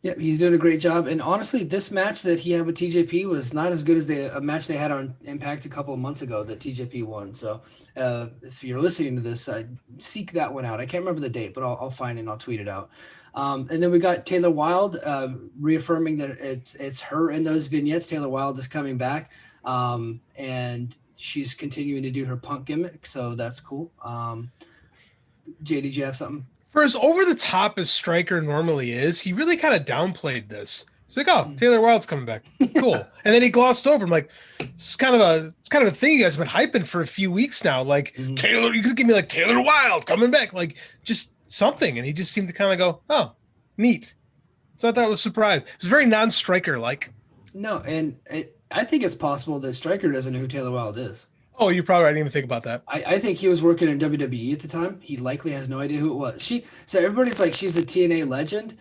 Yeah, he's doing a great job. And honestly, this match that he had with TJP was not as good as a match they had on Impact a couple of months ago that TJP won. So if you're listening to this, seek that one out. I can't remember the date, but I'll find it and I'll tweet it out. And then we got Taylor Wilde reaffirming that it's her in those vignettes. Taylor Wilde is coming back, and she's continuing to do her punk gimmick. So that's cool. JD, did you have something? For as over the top as Stryker normally is, he really kind of downplayed this. He's like, "Oh, Taylor Wilde's coming back, cool," and then he glossed over. I'm like, "It's kind of a thing you guys have been hyping for a few weeks now. Like Taylor, you could give me like Taylor Wilde coming back, like just something." And he just seemed to kind of go, "Oh, neat." So I thought it was surprised. It was very non-Stryker like. No, and I think it's possible that Stryker doesn't know who Taylor Wilde is. Oh, you're probably right. I didn't even think about that. I think he was working in WWE at the time. He likely has no idea who it was. So everybody's like, she's a TNA legend.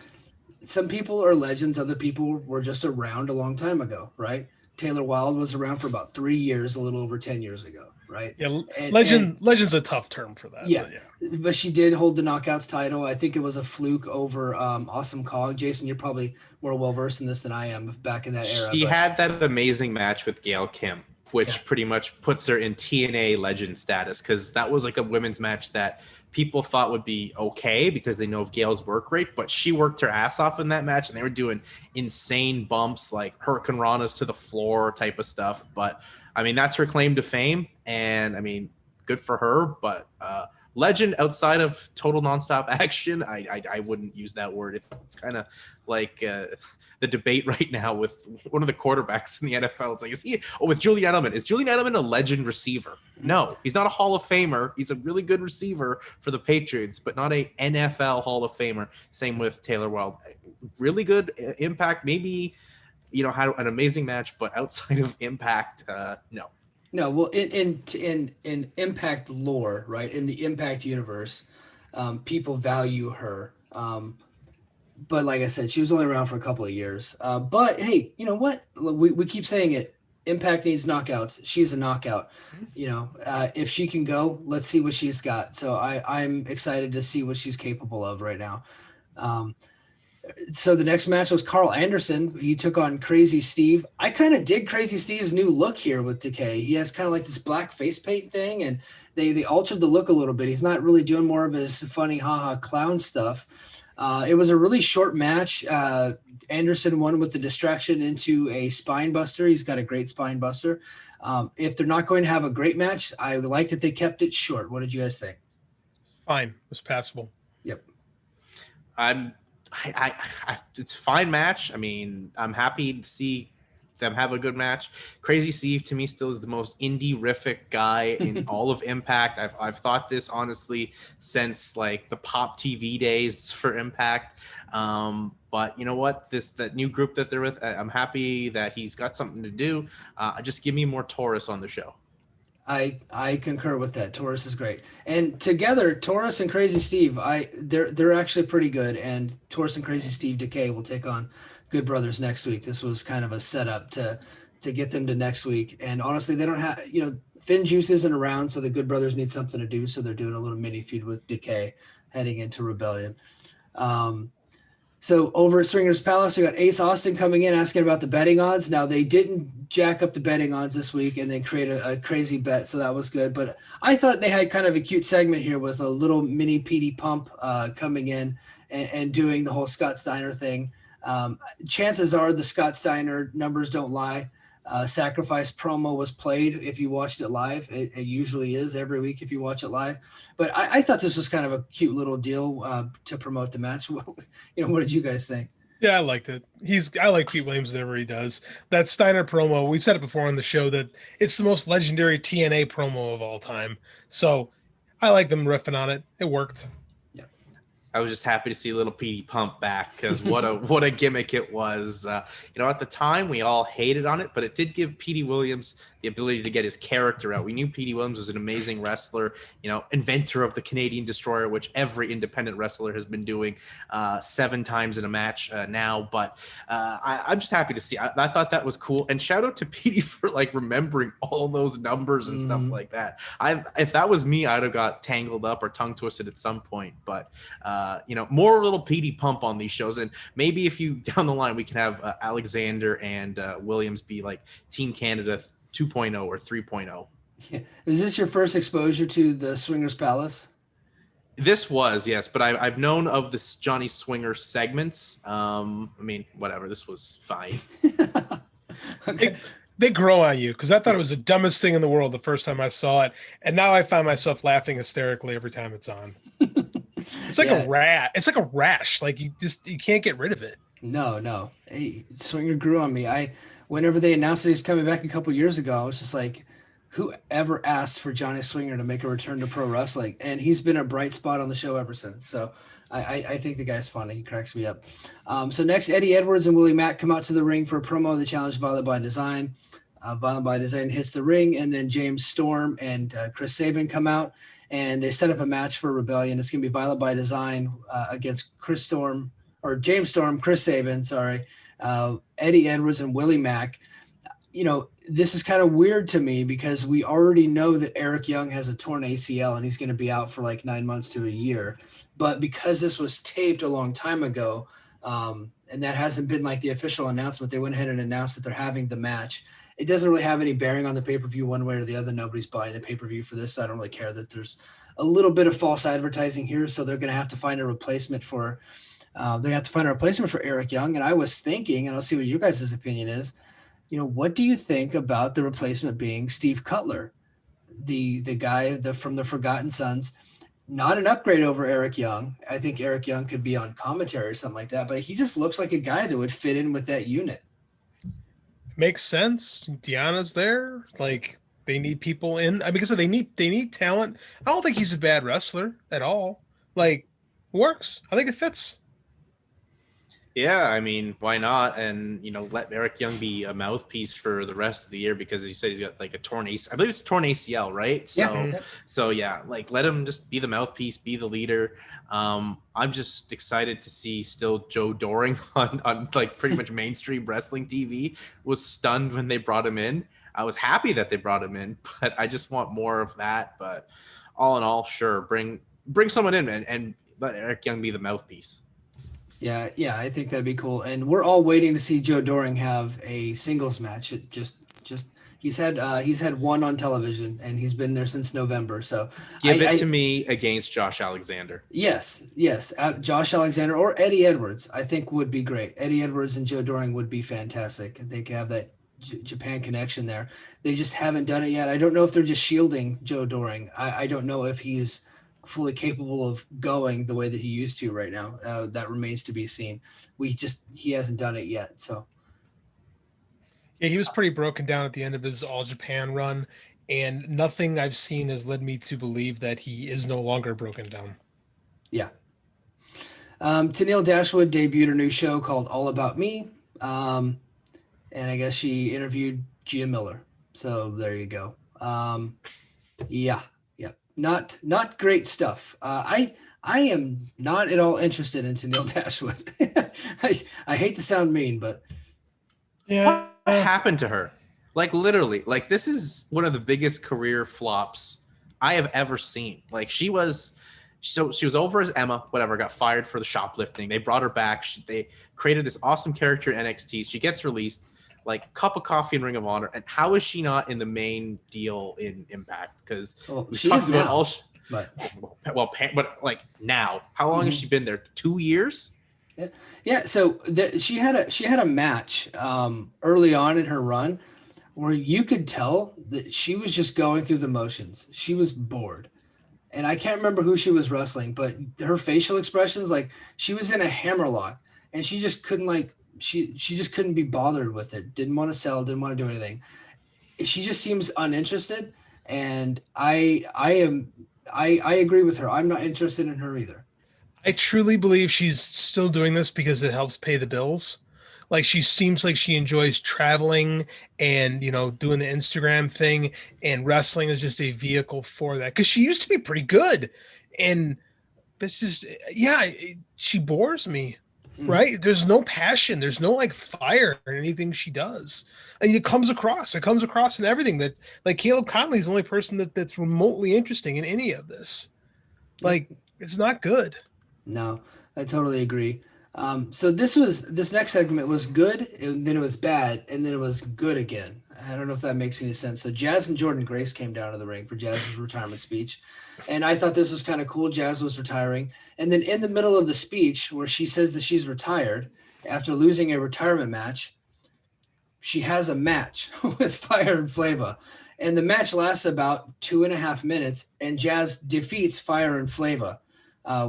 Some people are legends. Other people were just around a long time ago, right? Taylor Wilde was around for about 3 years, a little over 10 years ago, right? Yeah, legend's a tough term for that. Yeah, but she did hold the Knockouts title. I think it was a fluke over Awesome Kong. Jason, you're probably more well-versed in this than I am back in that era. She had that amazing match with Gail Kim, which pretty much puts her in TNA legend status, because that was like a women's match that people thought would be okay because they know of Gail's work rate, but she worked her ass off in that match, and they were doing insane bumps like Hurricane Ranas to the floor type of stuff. But I mean, that's her claim to fame, and I mean, good for her. But legend outside of total nonstop action, I wouldn't use that word. It's kind of like the debate right now with one of the quarterbacks in the NFL. It's like, with Julian Edelman. Is Julian Edelman a legend receiver? No, he's not a Hall of Famer. He's a really good receiver for the Patriots, but not a NFL Hall of Famer. Same with Taylor Wilde. Really good Impact. Maybe, had an amazing match, but outside of Impact, no. No, well, in Impact lore, right, in the Impact universe, people value her. But like I said, she was only around for a couple of years. But hey, you know what? We keep saying it. Impact needs knockouts. She's a knockout. If she can go, let's see what she's got. So I'm excited to see what she's capable of right now. So the next match was Carl Anderson. He took on Crazy Steve. I kind of dig Crazy Steve's new look here with Decay. He has kind of like this black face paint thing, and they altered the look a little bit. He's not really doing more of his funny haha clown stuff. It was a really short match. Anderson won with the distraction into a spine buster. He's got a great spine buster. If they're not going to have a great match, I like that they kept it short. What did you guys think? Fine. It was passable. Yep. It's a fine match. I mean, I'm happy to see them have a good match. Crazy Steve to me still is the most indie-rific guy in all of Impact. I've thought this honestly since like the Pop TV days for Impact. But you know what? That new group that they're with, I'm happy that he's got something to do. Just give me more Taurus on the show. I concur with that. Taurus is great, and together, Taurus and Crazy Steve, they're actually pretty good. And Taurus and Crazy Steve Decay will take on Good Brothers next week. This was kind of a setup to get them to next week. And honestly, they don't have Finn Juice isn't around, so the Good Brothers need something to do. So they're doing a little mini feud with Decay heading into Rebellion. So over at Stringer's Palace, we got Ace Austin coming in asking about the betting odds. Now, they didn't jack up the betting odds this week and then create a crazy bet, so that was good. But I thought they had kind of a cute segment here with a little mini PD Pump coming in and doing the whole Scott Steiner thing. Chances are the Scott Steiner numbers don't lie. Sacrifice promo was played if you watched it live. It usually is every week if you watch it live. But I thought this was kind of a cute little deal to promote the match. What did you guys think? Yeah, I liked it. I like Pete Williams whatever he does. That Steiner promo, we've said it before on the show that it's the most legendary TNA promo of all time. So I like them riffing on it. It worked. Yeah. I was just happy to see little Petey Pump back, because what a gimmick it was. At the time we all hated on it, but it did give Petey Williams the ability to get his character out. We knew Petey Williams was an amazing wrestler, inventor of the Canadian Destroyer, which every independent wrestler has been doing 7 times in a match now. But I'm just happy to see. I thought that was cool, and shout out to Petey for like remembering all those numbers and stuff like that. If that was me, I'd have got tangled up or tongue twisted at some point. But more little Petey Pump on these shows, and maybe if you down the line we can have Alexander and Williams be like Team Canada 2.0 or 3.0. Yeah. Is this your first exposure to the Swingers Palace? This was, yes, but I've known of this Johnny Swinger segments. Whatever. This was fine. Okay. They grow on you, because I thought it was the dumbest thing in the world the first time I saw it, and now I find myself laughing hysterically every time it's on. It's like a rat. It's like a rash. Like you can't get rid of it. No. Hey, Swinger grew on me. Whenever they announced that he was coming back a couple years ago, I was just like, who ever asked for Johnny Swinger to make a return to pro wrestling? And he's been a bright spot on the show ever since. So I think the guy's funny. He cracks me up. So next, Eddie Edwards and Willie Mack come out to the ring for a promo. They challenge Violent by Design. Violent by Design hits the ring, and then James Storm and Chris Sabin come out, and they set up a match for Rebellion. It's going to be Violent by Design against James Storm, Chris Sabin, Eddie Edwards and Willie Mack. This is kind of weird to me because we already know that Eric Young has a torn ACL and he's going to be out for like 9 months to a year. But because this was taped a long time ago, and that hasn't been like the official announcement, they went ahead and announced that they're having the match. It doesn't really have any bearing on the pay-per-view one way or the other. Nobody's buying the pay-per-view for this. So I don't really care that there's a little bit of false advertising here. So they're going to have to find a replacement for Eric Young. And I was thinking, and I'll see what your guys' opinion is, what do you think about the replacement being Steve Cutler, the guy from the Forgotten Sons? Not an upgrade over Eric Young. I think Eric Young could be on commentary or something like that, but he just looks like a guy that would fit in with that unit. Makes sense. Deanna's there. Like, they need people in. Because they need talent. I don't think he's a bad wrestler at all. Like, works. I think it fits. Yeah, why not? And let Eric Young be a mouthpiece for the rest of the year, because as you said, he's got like a torn ACL. I believe it's a torn ACL, right? So yeah, like let him just be the mouthpiece, be the leader. I'm just excited to see still Joe Doring on like pretty much mainstream wrestling TV. Was stunned when they brought him in. I was happy that they brought him in, but I just want more of that. But all in all, sure, bring someone in and let Eric Young be the mouthpiece. Yeah, I think that'd be cool. And we're all waiting to see Joe Doring have a singles match. It just he's had one on television, and he's been there since November. So give it to me against Josh Alexander. Yes. Josh Alexander or Eddie Edwards, I think would be great. Eddie Edwards and Joe Doring would be fantastic. They could have that Japan connection there. They just haven't done it yet. I don't know if they're just shielding Joe Doring. I don't know if he's fully capable of going the way that he used to right now. That remains to be seen. He hasn't done it yet. So yeah, he was pretty broken down at the end of his All Japan run, and nothing I've seen has led me to believe that he is no longer broken down. Yeah. Tennille Dashwood debuted a new show called All About Me. And I guess she interviewed Gia Miller. So there you go. Yeah. Not great stuff. I am not at all interested in Tennille Dashwood. I hate to sound mean, but yeah, what happened to her? Like literally, like this is one of the biggest career flops I have ever seen. Like she was over as Emma, whatever, got fired for the shoplifting. They brought her back. They created this awesome character in NXT. She gets released. Like cup of coffee in Ring of Honor, and how is she not in the main deal in Impact? Because she is now. But like now, how long has she been there? 2 years? Yeah. So she had a match early on in her run where you could tell that she was just going through the motions. She was bored, and I can't remember who she was wrestling, but her facial expressions, like she was in a hammerlock, and she just couldn't She just couldn't be bothered with it. Didn't want to sell. Didn't want to do anything. She just seems uninterested, and I agree with her. I'm not interested in her either. I truly believe she's still doing this because it helps pay the bills. Like she seems like she enjoys traveling and doing the Instagram thing, and wrestling is just a vehicle for that. Because she used to be pretty good, and this just she bores me. Mhm. Right? There's no passion. There's no like fire in anything she does. And it comes across. It comes across in everything that like Caleb Conley's the only person that's remotely interesting in any of this. Yep. Like it's not good. No, I totally agree. So this next segment was good, and then it was bad, and then it was good again. I don't know if that makes any sense. So Jazz and Jordan Grace came down to the ring for Jazz's retirement speech, and I thought this was kind of cool. Jazz was retiring, and then in the middle of the speech, where she says that she's retired after losing a retirement match, she has a match with Fire and Flava. And the match lasts about 2.5 minutes, and Jazz defeats Fire and Flava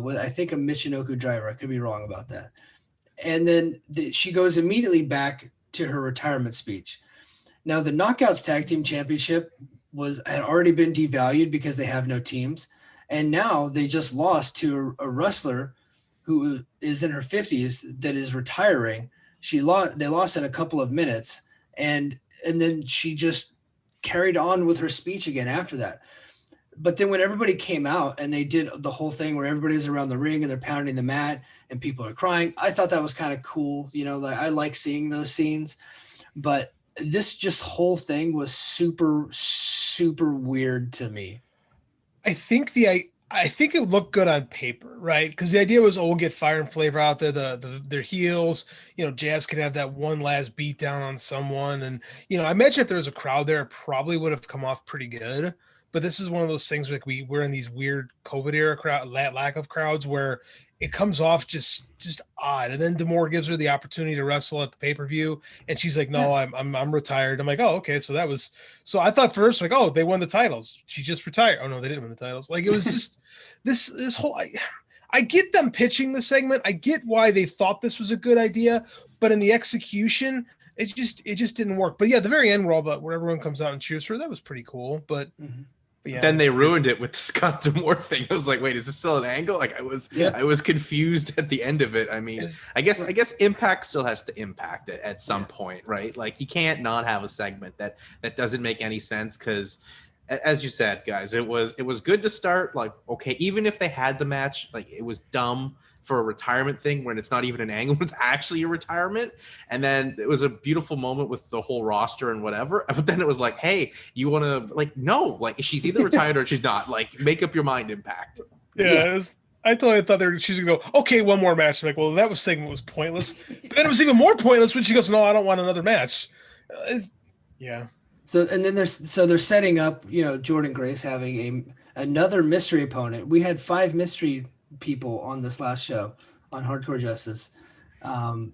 with, I think, a Michinoku driver. I could be wrong about that. And then she goes immediately back to her retirement speech. Now, the Knockouts Tag Team Championship had already been devalued because they have no teams. And now they just lost to a wrestler who is in her 50s that is retiring. They lost in a couple of minutes, and then she just carried on with her speech again after that. But then when everybody came out and they did the whole thing where everybody's around the ring and they're pounding the mat and people are crying, I thought that was kind of cool. Like I like seeing those scenes, but this just whole thing was super, super weird to me. I think it looked good on paper, right? Because the idea was, we'll get Fire and Flavor out there, their heels. Jazz could have that one last beat down on someone, and I imagine if there was a crowd there, it probably would have come off pretty good. But this is one of those things like we're in these weird COVID era crowd, lack of crowds, where it comes off just odd. And then D'Amore gives her the opportunity to wrestle at the pay-per-view, and she's like, "No, I'm retired." I'm like, "Oh, okay." So I thought first, like, "Oh, they won the titles. She just retired." Oh no, they didn't win the titles. Like it was just this whole. I get them pitching the segment. I get why they thought this was a good idea, but in the execution, it just didn't work. But yeah, the very end where everyone comes out and cheers for her, that was pretty cool. But yeah, then they ruined it with the Scott D'Amore thing. I was like, wait, is this still an angle? Like I was confused at the end of it. I mean, I guess Impact still has to impact it at some point, right? Like you can't not have a segment that doesn't make any sense, because as you said, guys, it was good to start. Like, okay, even if they had the match, like it was dumb for a retirement thing when it's not even an angle, it's actually a retirement. And then it was a beautiful moment with the whole roster and whatever. But then it was like, hey, you want to, like, no, like she's either retired or she's not. Like, make up your mind, Impact. Yeah. I totally thought she's gonna go, okay, one more match. I'm like, well, that segment was pointless. But then it was even more pointless when she goes, no, I don't want another match. Yeah. So and then they're setting up, Jordan Grace having another mystery opponent. We had 5 mystery people on this last show on Hardcore Justice. Well,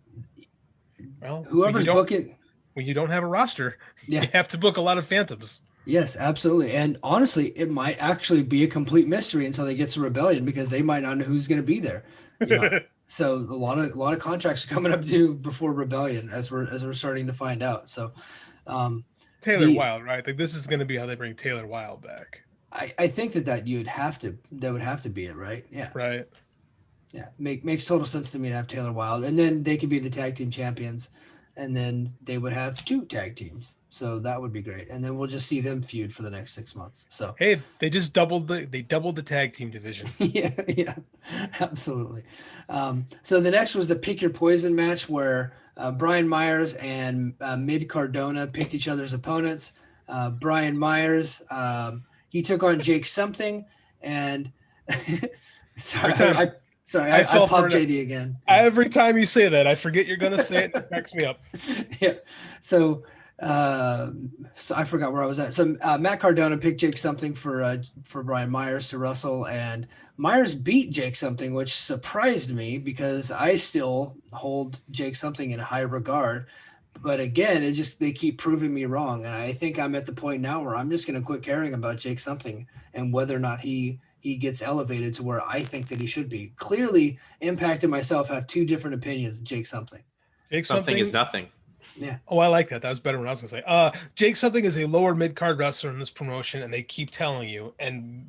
whoever's booking, when you don't have a roster, you have to book a lot of phantoms. Yes, absolutely. And honestly, it might actually be a complete mystery until they get to Rebellion, because they might not know who's going to be there. So a lot of contracts are coming up due before Rebellion, as we're starting to find out. So Taylor Wilde, right? Like this is going to be how they bring Taylor Wilde back. I think that would have to be it, right? Yeah. Right. Yeah. Makes total sense to me to have Taylor Wilde, and then they could be the tag team champions, and then they would have 2 tag teams. So that would be great. And then we'll just see them feud for the next 6 months. So hey, they just doubled the tag team division. yeah, absolutely. So the next was the Pick Your Poison match, where Brian Myers and Mid Cardona picked each other's opponents. Brian Myers, he took on Jake Something, and I popped JD again. Every time you say that, I forget you're gonna say it. It cracks me up. Yeah. So I forgot where I was at. So Matt Cardona picked Jake Something for Brian Myers to wrestle, and Myers beat Jake Something, which surprised me because I still hold Jake Something in high regard. But again, they keep proving me wrong, and I think I'm at the point now where I'm just going to quit caring about Jake Something and whether or not he gets elevated to where I think that he should be. Clearly, Impact and myself have 2 different opinions of Jake Something. Jake Something is nothing. Yeah. Oh, I like that. That was better than I was going to say. Jake Something is a lower mid-card wrestler in this promotion, and they keep telling you. And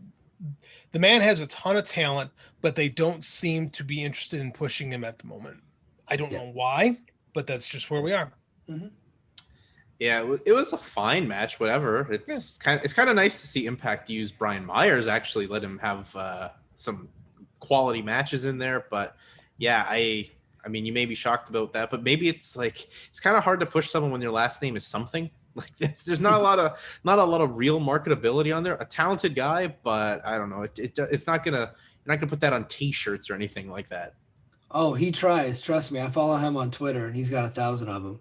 The man has a ton of talent, but they don't seem to be interested in pushing him at the moment. I don't know why, but that's just where we are. Mm-hmm. Yeah, it was a fine match. Whatever. It's kind of nice to see Impact use Brian Myers. Actually, let him have some quality matches in there. But yeah, I mean, you may be shocked about that, but maybe it's kind of hard to push someone when their last name is something. Like there's not a lot of real marketability on there. A talented guy, but I don't know. It's not gonna, you're not gonna put that on T-shirts or anything like that. Oh, he tries. Trust me. I follow him on Twitter, and he's got 1,000 of them.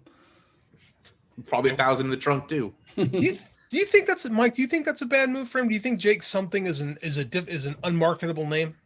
Probably 1,000 in the trunk too. Do you think that's Mike? Do you think that's a bad move for him? Do you think Jake something is an unmarketable name?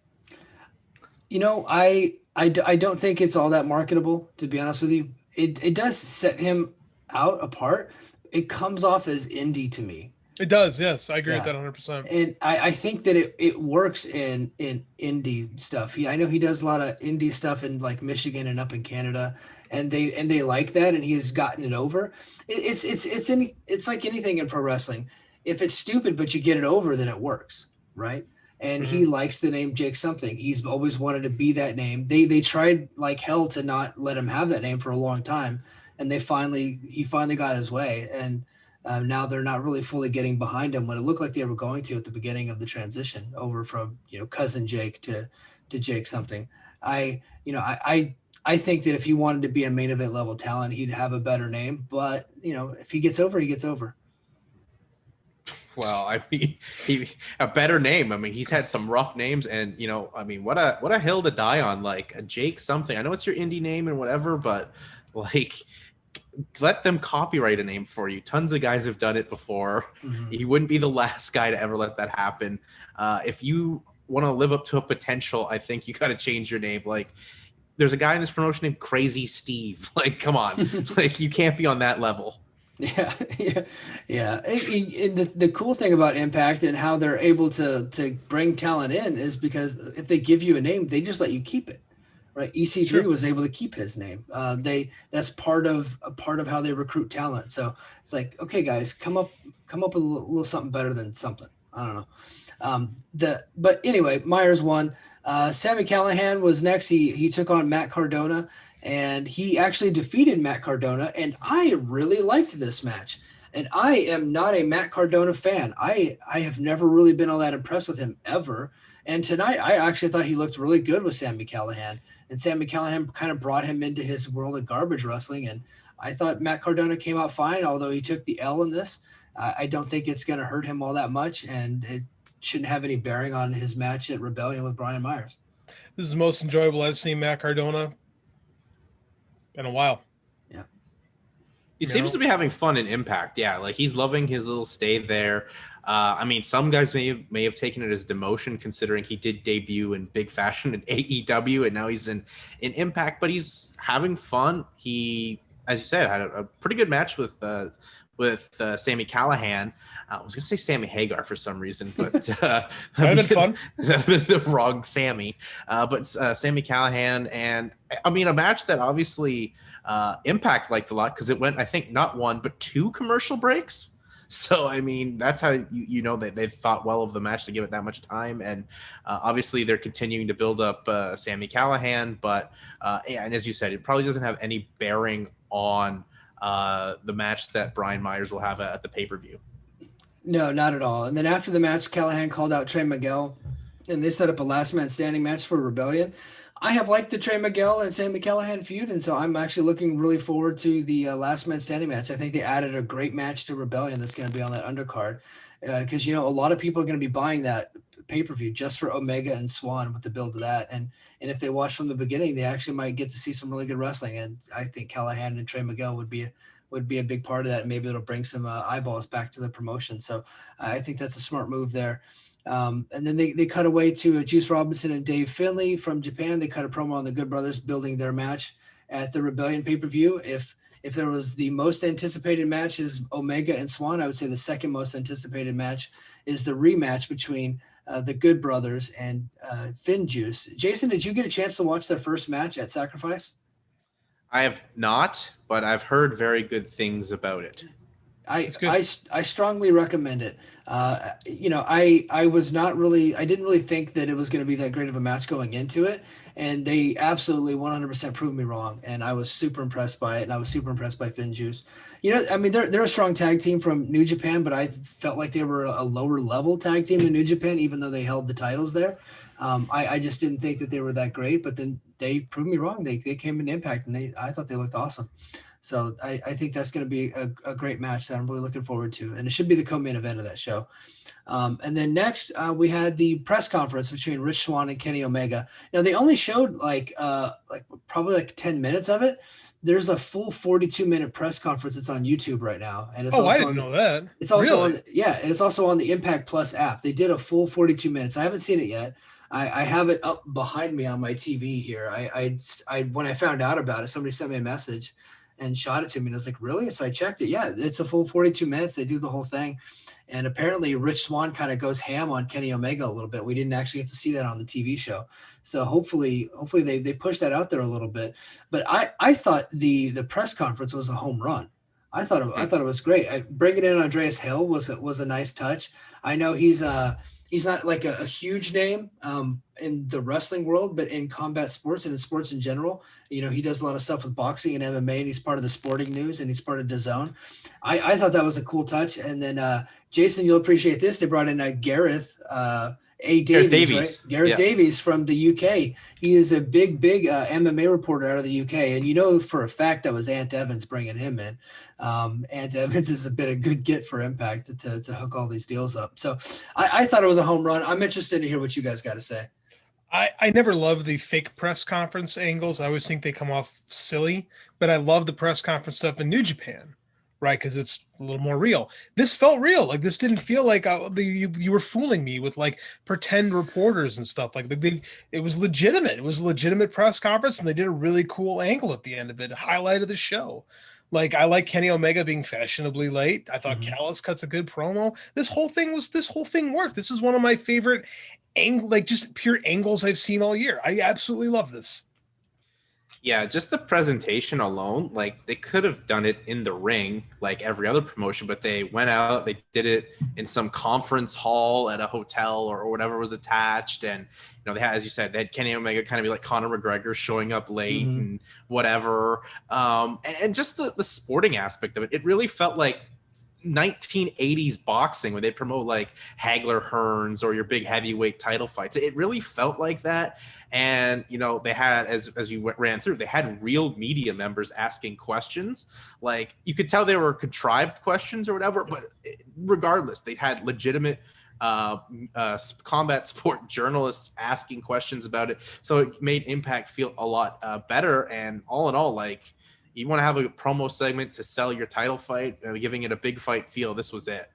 You know, I don't think it's all that marketable, to be honest with you. It does set him out apart. It comes off as indie to me. It does, yes. I agree with that 100%. And I think that it works in indie stuff. I know he does a lot of indie stuff in like Michigan and up in Canada, and they like that, and he has gotten it over. It's like anything in pro wrestling. If it's stupid but you get it over, then it works, right? And he likes the name Jake something. He's always wanted to be that name. They tried like hell to not let him have that name for a long time, and he finally got his way. And now they're not really fully getting behind him when it looked like they were going to at the beginning of the transition over from cousin Jake to Jake something. I think that if he wanted to be a main event level talent, he'd have a better name. But if he gets over, he gets over. Well, I mean, a better name. I mean, he's had some rough names, and I mean, what a hill to die on. Like a Jake something. I know it's your indie name and whatever, but like, let them copyright a name for you. Tons of guys have done it before. Mm-hmm. He wouldn't be the last guy to ever let that happen. If you want to live up to a potential, I think you got to change your name. Like, there's a guy in this promotion named Crazy Steve. Like, come on, like you can't be on that level. Yeah. The cool thing about Impact and how they're able to bring talent in is because if they give you a name, they just let you keep it, right? EC3 was able to keep his name. That's part of how they recruit talent. So it's like, okay, guys, come up with a little something better than something. I don't know. But anyway, Myers won. Sami Callihan was next. He took on Matt Cardona. And he actually defeated Matt Cardona, and I really liked this match. And I am not a Matt Cardona fan. I have never really been all that impressed with him ever. And tonight, I actually thought he looked really good with Sami Callihan. And Sami Callihan kind of brought him into his world of garbage wrestling. And I thought Matt Cardona came out fine, although he took the L in this. I don't think it's going to hurt him all that much, and it shouldn't have any bearing on his match at Rebellion with Brian Myers. This is the most enjoyable I've seen Matt Cardona in a while. Yeah. He seems to be having fun in Impact. Yeah, like he's loving his little stay there. I mean, some guys may have taken it as demotion, considering he did debut in big fashion in AEW, and now he's in Impact. But he's having fun. He, as you said, had a pretty good match with Sami Callihan. I was gonna say Sammy Hagar for some reason, but that'd been fun. That'd been the wrong Sammy. But Sami Callihan, and I mean, a match that obviously Impact liked a lot because it went, I think, not one but two commercial breaks. So I mean, that's how you know they thought well of the match to give it that much time. And obviously they're continuing to build up Sami Callihan, but and as you said, it probably doesn't have any bearing on the match that Brian Myers will have at the pay-per-view. No, not at all. And then after the match, Callahan called out Trey Miguel, and they set up a last man standing match for Rebellion. I have liked the Trey Miguel and Sami Callihan feud, and so I'm actually looking really forward to the last man standing match. I think they added a great match to Rebellion that's going to be on that undercard, because a lot of people are going to be buying that pay-per-view just for Omega and Swan with the build of that. And if they watch from the beginning, they actually might get to see some really good wrestling. And I think Callahan and Trey Miguel would be a big part of that. And maybe it'll bring some eyeballs back to the promotion. So I think that's a smart move there. And then they cut away to Juice Robinson and Dave Finlay from Japan. They cut a promo on the Good Brothers building their match at the Rebellion pay-per-view. If there was the most anticipated match is Omega and Swan, I would say the second most anticipated match is the rematch between the Good Brothers and Finn Juice. Jason, did you get a chance to watch their first match at Sacrifice? I have not, but I've heard very good things about it. It's good. I strongly recommend it. I was not really, I didn't really think that it was going to be that great of a match going into it, and they absolutely 100% proved me wrong. And I was super impressed by it, and I was super impressed by Finjuice. I mean, they're a strong tag team from New Japan, but I felt like they were a lower level tag team in New Japan, even though they held the titles there. I just didn't think that they were that great, but then they proved me wrong. They came in Impact, and I thought they looked awesome. So I think that's going to be a great match that I'm really looking forward to. And it should be the co-main event of that show. And then next, we had the press conference between Rich Swann and Kenny Omega. Now, they only showed like probably like 10 minutes of it. There's a full 42-minute press conference that's on YouTube right now. And it's I didn't know that. It's also really? and it's also on the Impact Plus app. They did a full 42 minutes. I haven't seen it yet. I have it up behind me on my TV here. I when I found out about it, somebody sent me a message and shot it to me, and I was like, really? So I checked it. Yeah, it's a full 42 minutes. They do the whole thing. And apparently Rich Swann kind of goes ham on Kenny Omega a little bit. We didn't actually get to see that on the TV show. So hopefully they push that out there a little bit. But I thought the press conference was a home run. I thought it was great. Bringing in Andreas Hill was a nice touch. I know he's not like a huge name in the wrestling world, but in combat sports and in sports in general, he does a lot of stuff with boxing and MMA, and he's part of the Sporting News, and he's part of DAZN. I thought that was a cool touch. And then Jason, you'll appreciate this. They brought in Gareth Davies. Right? Gareth Davies from the UK. He is a big MMA reporter out of the UK, and for a fact that was Ant Evans bringing him in. Ant Evans is a bit of good get for Impact to hook all these deals up. So I thought it was a home run. I'm interested to hear what you guys got to say. I never love the fake press conference angles. I always think they come off silly, but I love the press conference stuff in New Japan, right? Because it's a little more real. This felt real. Like, this didn't feel like you were fooling me with like pretend reporters and stuff. Like, it was legitimate. It was a legitimate press conference, and they did a really cool angle at the end of it. It highlighted the show. Like, I like Kenny Omega being fashionably late. I thought Callis cuts a good promo. This whole thing worked. This is one of my favorite just pure angles I've seen all year. I absolutely love this. Yeah, just the presentation alone, like, they could have done it in the ring like every other promotion, but they went out, they did it in some conference hall at a hotel or whatever was attached. And they had, as you said, they had Kenny Omega kind of be like Conor McGregor showing up late and whatever. And just the sporting aspect of it, it really felt like 1980s boxing, where they promote like Hagler Hearns or your big heavyweight title fights. It really felt like that. And they had, as you ran through, they had real media members asking questions. Like, you could tell they were contrived questions or whatever, but regardless, they had legitimate combat sport journalists asking questions about it. So it made Impact feel a lot better. And all in all, like, you want to have a promo segment to sell your title fight, giving it a big fight feel. This was it.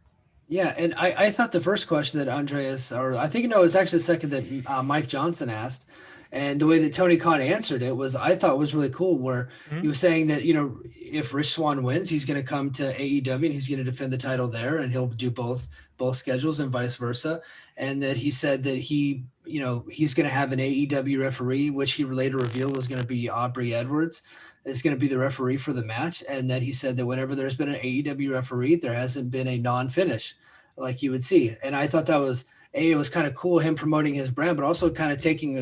Yeah, and I thought the first question that Andreas, or I think, no, it was actually the second that Mike Johnson asked, and the way that Tony Khan answered it I thought was really cool, where he was saying that, if Rich Swann wins, he's going to come to AEW and he's going to defend the title there, and he'll do both schedules and vice versa. And that he said that he's going to have an AEW referee, which he later revealed was going to be Aubrey Edwards, is going to be the referee for the match. And that he said that whenever there's been an AEW referee, there hasn't been a non-finish like you would see. And I thought that was, it was kind of cool, him promoting his brand, but also kind of taking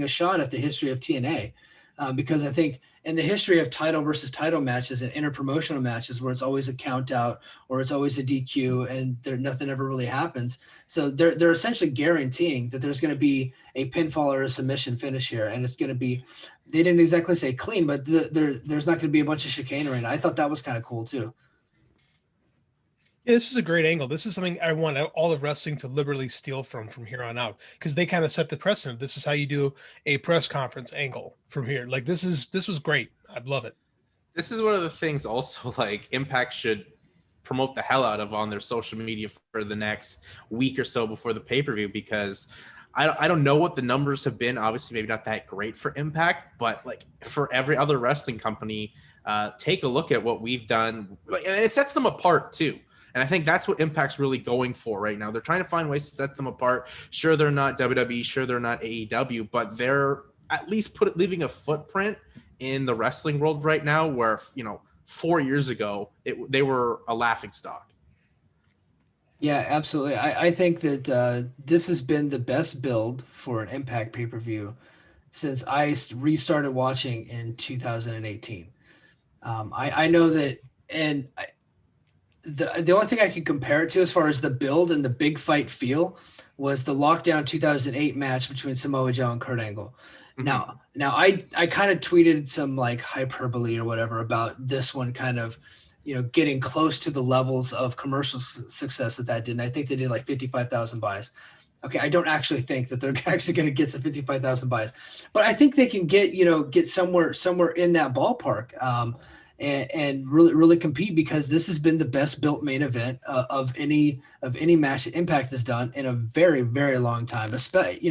a shot at the history of TNA. Because I think in the history of title versus title matches and interpromotional matches, where it's always a count out or it's always a DQ and nothing ever really happens. So they're essentially guaranteeing that there's going to be a pinfall or a submission finish here. And it's going to be, they didn't exactly say clean, but there's not going to be a bunch of chicanery. And I thought that was kind of cool too. Yeah, this is a great angle. This is something I want all of wrestling to liberally steal from here on out, because they kind of set the precedent. This is how you do a press conference angle from here. Like, this was great. I love it. This is one of the things also, like, Impact should promote the hell out of on their social media for the next week or so before the pay-per-view, because I don't know what the numbers have been. Obviously, maybe not that great for Impact, but like for every other wrestling company, take a look at what we've done, and it sets them apart too. And I think that's what Impact's really going for right now. They're trying to find ways to set them apart. Sure, they're not WWE. Sure, they're not AEW, but they're at least leaving a footprint in the wrestling world right now, where 4 years ago, they were a laughing stock. Yeah, absolutely. I think that this has been the best build for an Impact pay-per-view since I restarted watching in 2018. I know that, and the only thing I could compare it to as far as the build and the big fight feel was the Lockdown 2008 match between Samoa Joe and Kurt Angle. Now I kind of tweeted some like hyperbole or whatever about this one kind of, getting close to the levels of commercial success that did. And I think they did like 55,000 buys. Okay, I don't actually think that they're actually going to get to 55,000 buys, but I think they can get somewhere in that ballpark. And really compete, because this has been the best built main event of any match that Impact has done in a very, very long time. Especially,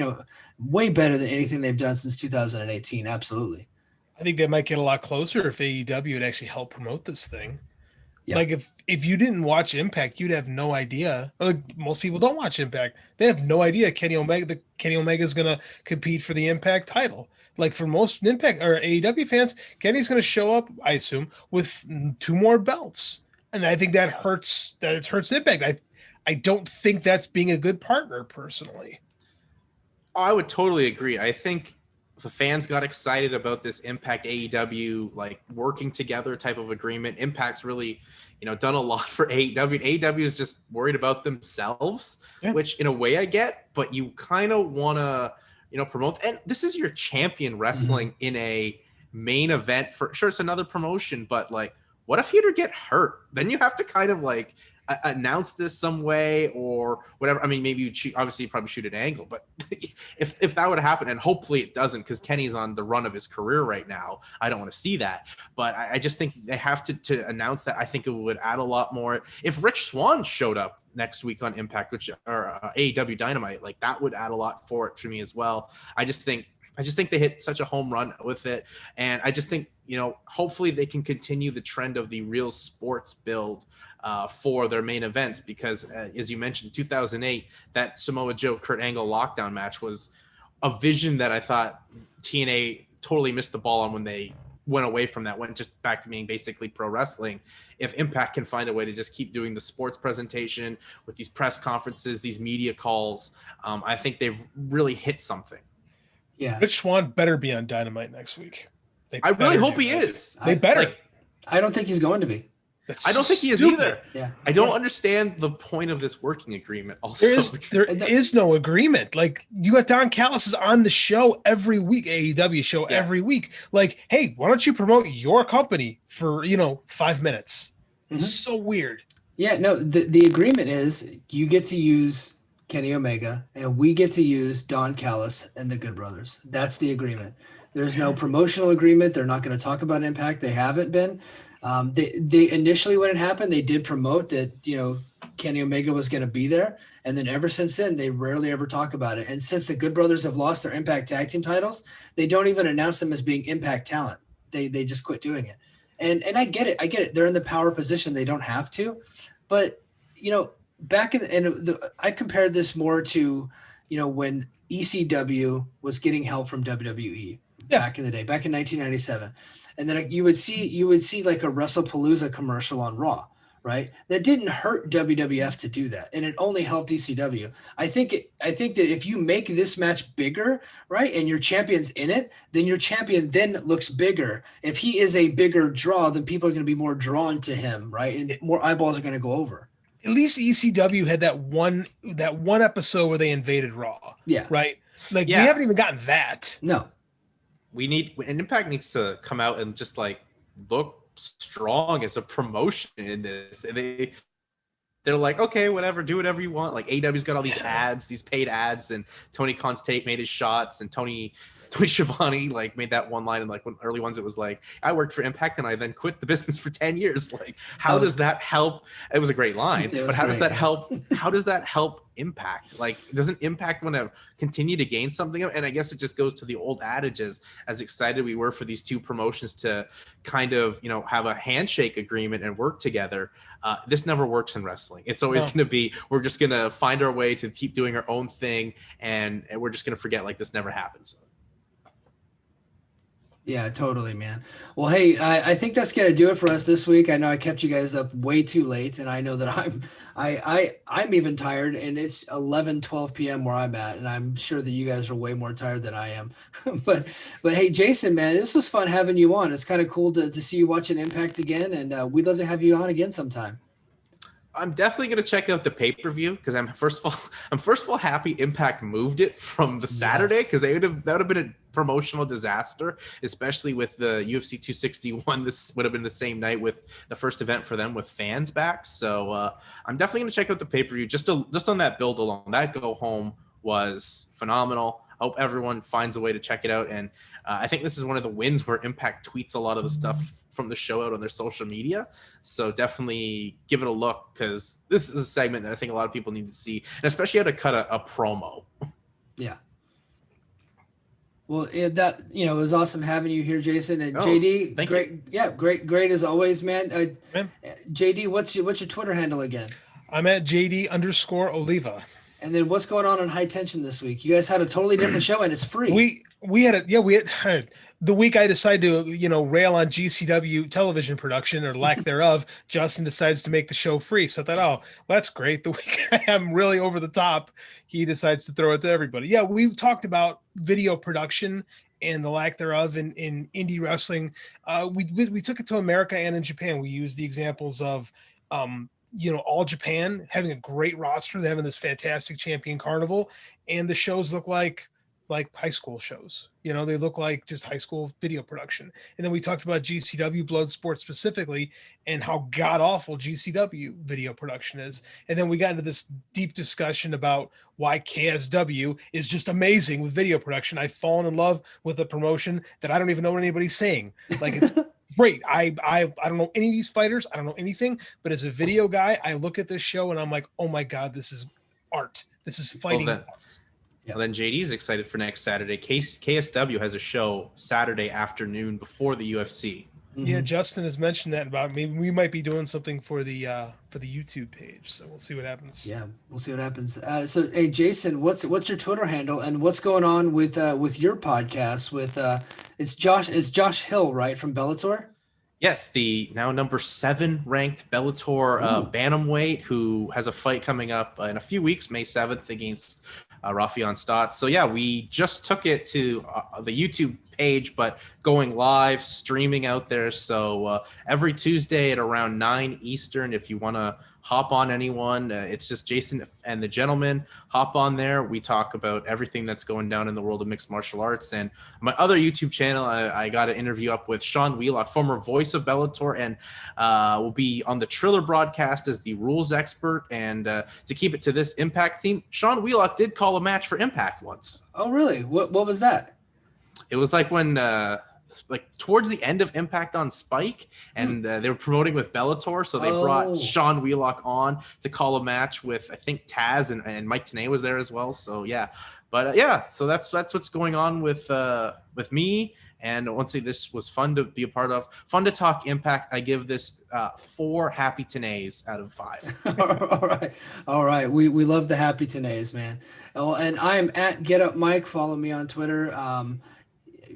way better than anything they've done since 2018. Absolutely. I think they might get a lot closer if AEW would actually help promote this thing. Yeah. Like if you didn't watch Impact, you'd have no idea. Like most people don't watch Impact. They have no idea Kenny Omega is going to compete for the Impact title. Like for most Impact or AEW fans, Kenny's going to show up, I assume, with 2 more belts. And I think that hurts Impact. I don't think that's being a good partner personally. I would totally agree. I think the fans got excited about this Impact AEW like working together type of agreement. Impact's really, done a lot for AEW. AEW is just worried about themselves, which in a way I get, but you kind of want to, promote. And this is your champion wrestling in a main event for sure. It's another promotion, but like, what if he were to get hurt? Then you have to kind of like announce this some way or whatever. I mean, maybe you probably shoot an angle, but if that would happen, and hopefully it doesn't, because Kenny's on the run of his career right now, I don't want to see that. But I just think they have to announce that. I think it would add a lot more. If Rich Swann showed up next week on Impact, or AEW Dynamite, like that would add a lot for it for me as well. I just think they hit such a home run with it. And I just think, hopefully they can continue the trend of the real sports build for their main events, because as you mentioned, 2008, that Samoa Joe Kurt Angle lockdown match was a vision that I thought TNA totally missed the ball on when they went away from that, went just back to being basically pro wrestling. If Impact can find a way to just keep doing the sports presentation with these press conferences, these media calls, I think they've really hit something. Yeah. Rich Swann better be on Dynamite next week. I really hope he is. They better. I don't think he's going to be. I don't think he is either. Yeah. I don't understand the point of this working agreement. Also, there is no agreement. Like, you got Don Callis is on the show every week, AEW show every week. Like, hey, why don't you promote your company for 5 minutes? It's so weird. Yeah, no, the agreement is you get to use Kenny Omega and we get to use Don Callis and the Good Brothers. That's the agreement. There's no promotional agreement. They're not going to talk about Impact. They haven't been. They initially, when it happened, they did promote that, Kenny Omega was going to be there. And then ever since then, they rarely ever talk about it. And since the Good Brothers have lost their Impact tag team titles, they don't even announce them as being Impact talent. They just quit doing it. And I get it. They're in the power position. They don't have to. But, back I compared this more to, when ECW was getting help from WWE back in the day, back in 1997. And then you would see like a WrestlePalooza commercial on Raw, right? That didn't hurt WWF to do that, and it only helped ECW. I think that if you make this match bigger, right, and your champion's in it, then your champion then looks bigger. If he is a bigger draw, then people are going to be more drawn to him, right, and more eyeballs are going to go over. At least ECW had that one episode where they invaded Raw. Yeah. Right. Like we haven't even gotten that. No. Impact needs to come out and just like look strong as a promotion in this. They're like, okay, whatever, do whatever you want. Like AEW's got all these ads, these paid ads, and Tony Khan's tape made his shots, and Tony Schiavone like made that one line in like one early ones. It was like, I worked for Impact and I then quit the business for 10 years. Like, how does that help? It was a great line, but how does that help? How does that help Impact? Like, doesn't Impact want to continue to gain something? And I guess it just goes to the old adages, as excited we were for these two promotions to kind of, have a handshake agreement and work together. This never works in wrestling. It's always going to be, we're just going to find our way to keep doing our own thing. And we're just going to forget like this never happens. Yeah, totally, man. Well, hey, I think that's gonna do it for us this week. I know I kept you guys up way too late, and I know that I'm even tired, and it's 11, 12 p.m. where I'm at, and I'm sure that you guys are way more tired than I am. But hey, Jason, man, this was fun having you on. It's kind of cool to see you watching Impact again, and we'd love to have you on again sometime. I'm definitely gonna check out the pay-per-view because I'm first of all happy Impact moved it from the Saturday because that would have been a promotional disaster, especially with the UFC 261. This would have been the same night with the first event for them with fans back. So I'm definitely gonna check out the pay-per-view just on that build alone. That go home was phenomenal. I hope everyone finds a way to check it out. And I think this is one of the wins where Impact tweets a lot of the stuff from the show out on their social media. So definitely give it a look because this is a segment that I think a lot of people need to see, and especially how to cut a promo. Yeah. Well, that it was awesome having you here, Jason. And Oh, JD, thank great, you. yeah, great as always, man. Man. JD, what's your Twitter handle again? I'm at JD_Oliva. And then what's going on High Tension this week? You guys had a totally different show, and it's free. We had the week I decided to rail on GCW television production or lack thereof. Justin decides to make the show free, so I thought, oh, that's great. The week I am really over the top, he decides to throw it to everybody. Yeah, we talked about video production and the lack thereof in indie wrestling. We took it to America and in Japan. We used the examples of All Japan having a great roster, they're having this fantastic champion carnival, and the shows look like high school shows. They look like just high school video production. And then we talked about GCW Bloodsport specifically and how god awful GCW video production is. And then we got into this deep discussion about why KSW is just amazing with video production. I've fallen in love with a promotion that I don't even know what anybody's saying. Like, it's great. I don't know any of these fighters. I don't know anything, but as a video guy, I look at this show and I'm like, oh my God, this is art. This is fighting art. Well, then JD's excited for next Saturday. KSW has a show Saturday afternoon before the UFC. Mm-hmm. Yeah, Justin has mentioned that about maybe we might be doing something for the YouTube page. So we'll see what happens. Yeah, we'll see what happens. So, hey, Jason, what's your Twitter handle and what's going on with your podcast? With it's Josh Hill, right, from Bellator? Yes, the now number 7 ranked Bellator bantamweight who has a fight coming up in a few weeks, May 7th against Rafion Stotts. So yeah, we just took it to the YouTube page, but going live, streaming out there. So every Tuesday at around 9 Eastern, if you want to hop on anyone, it's just Jason and the gentleman. Hop on there. We talk about everything that's going down in the world of mixed martial arts. And my other YouTube channel, I got an interview up with Sean Wheelock, former voice of Bellator, and will be on the Triller broadcast as the rules expert. And to keep it to this Impact theme, Sean Wheelock did call a match for Impact once. Oh, really? What was that? It was like when towards the end of Impact on Spike, and they were promoting with Bellator, so they brought Sean Wheelock on to call a match with, I think, Taz and Mike Tenay was there as well. So yeah, but so that's what's going on with me. And once again, this was fun to be a part of, fun to talk Impact. I give this 4 happy Tenays out of 5. All right. We love the happy Tenays, man. Oh, and I'm at Get Up Mike. Follow me on Twitter.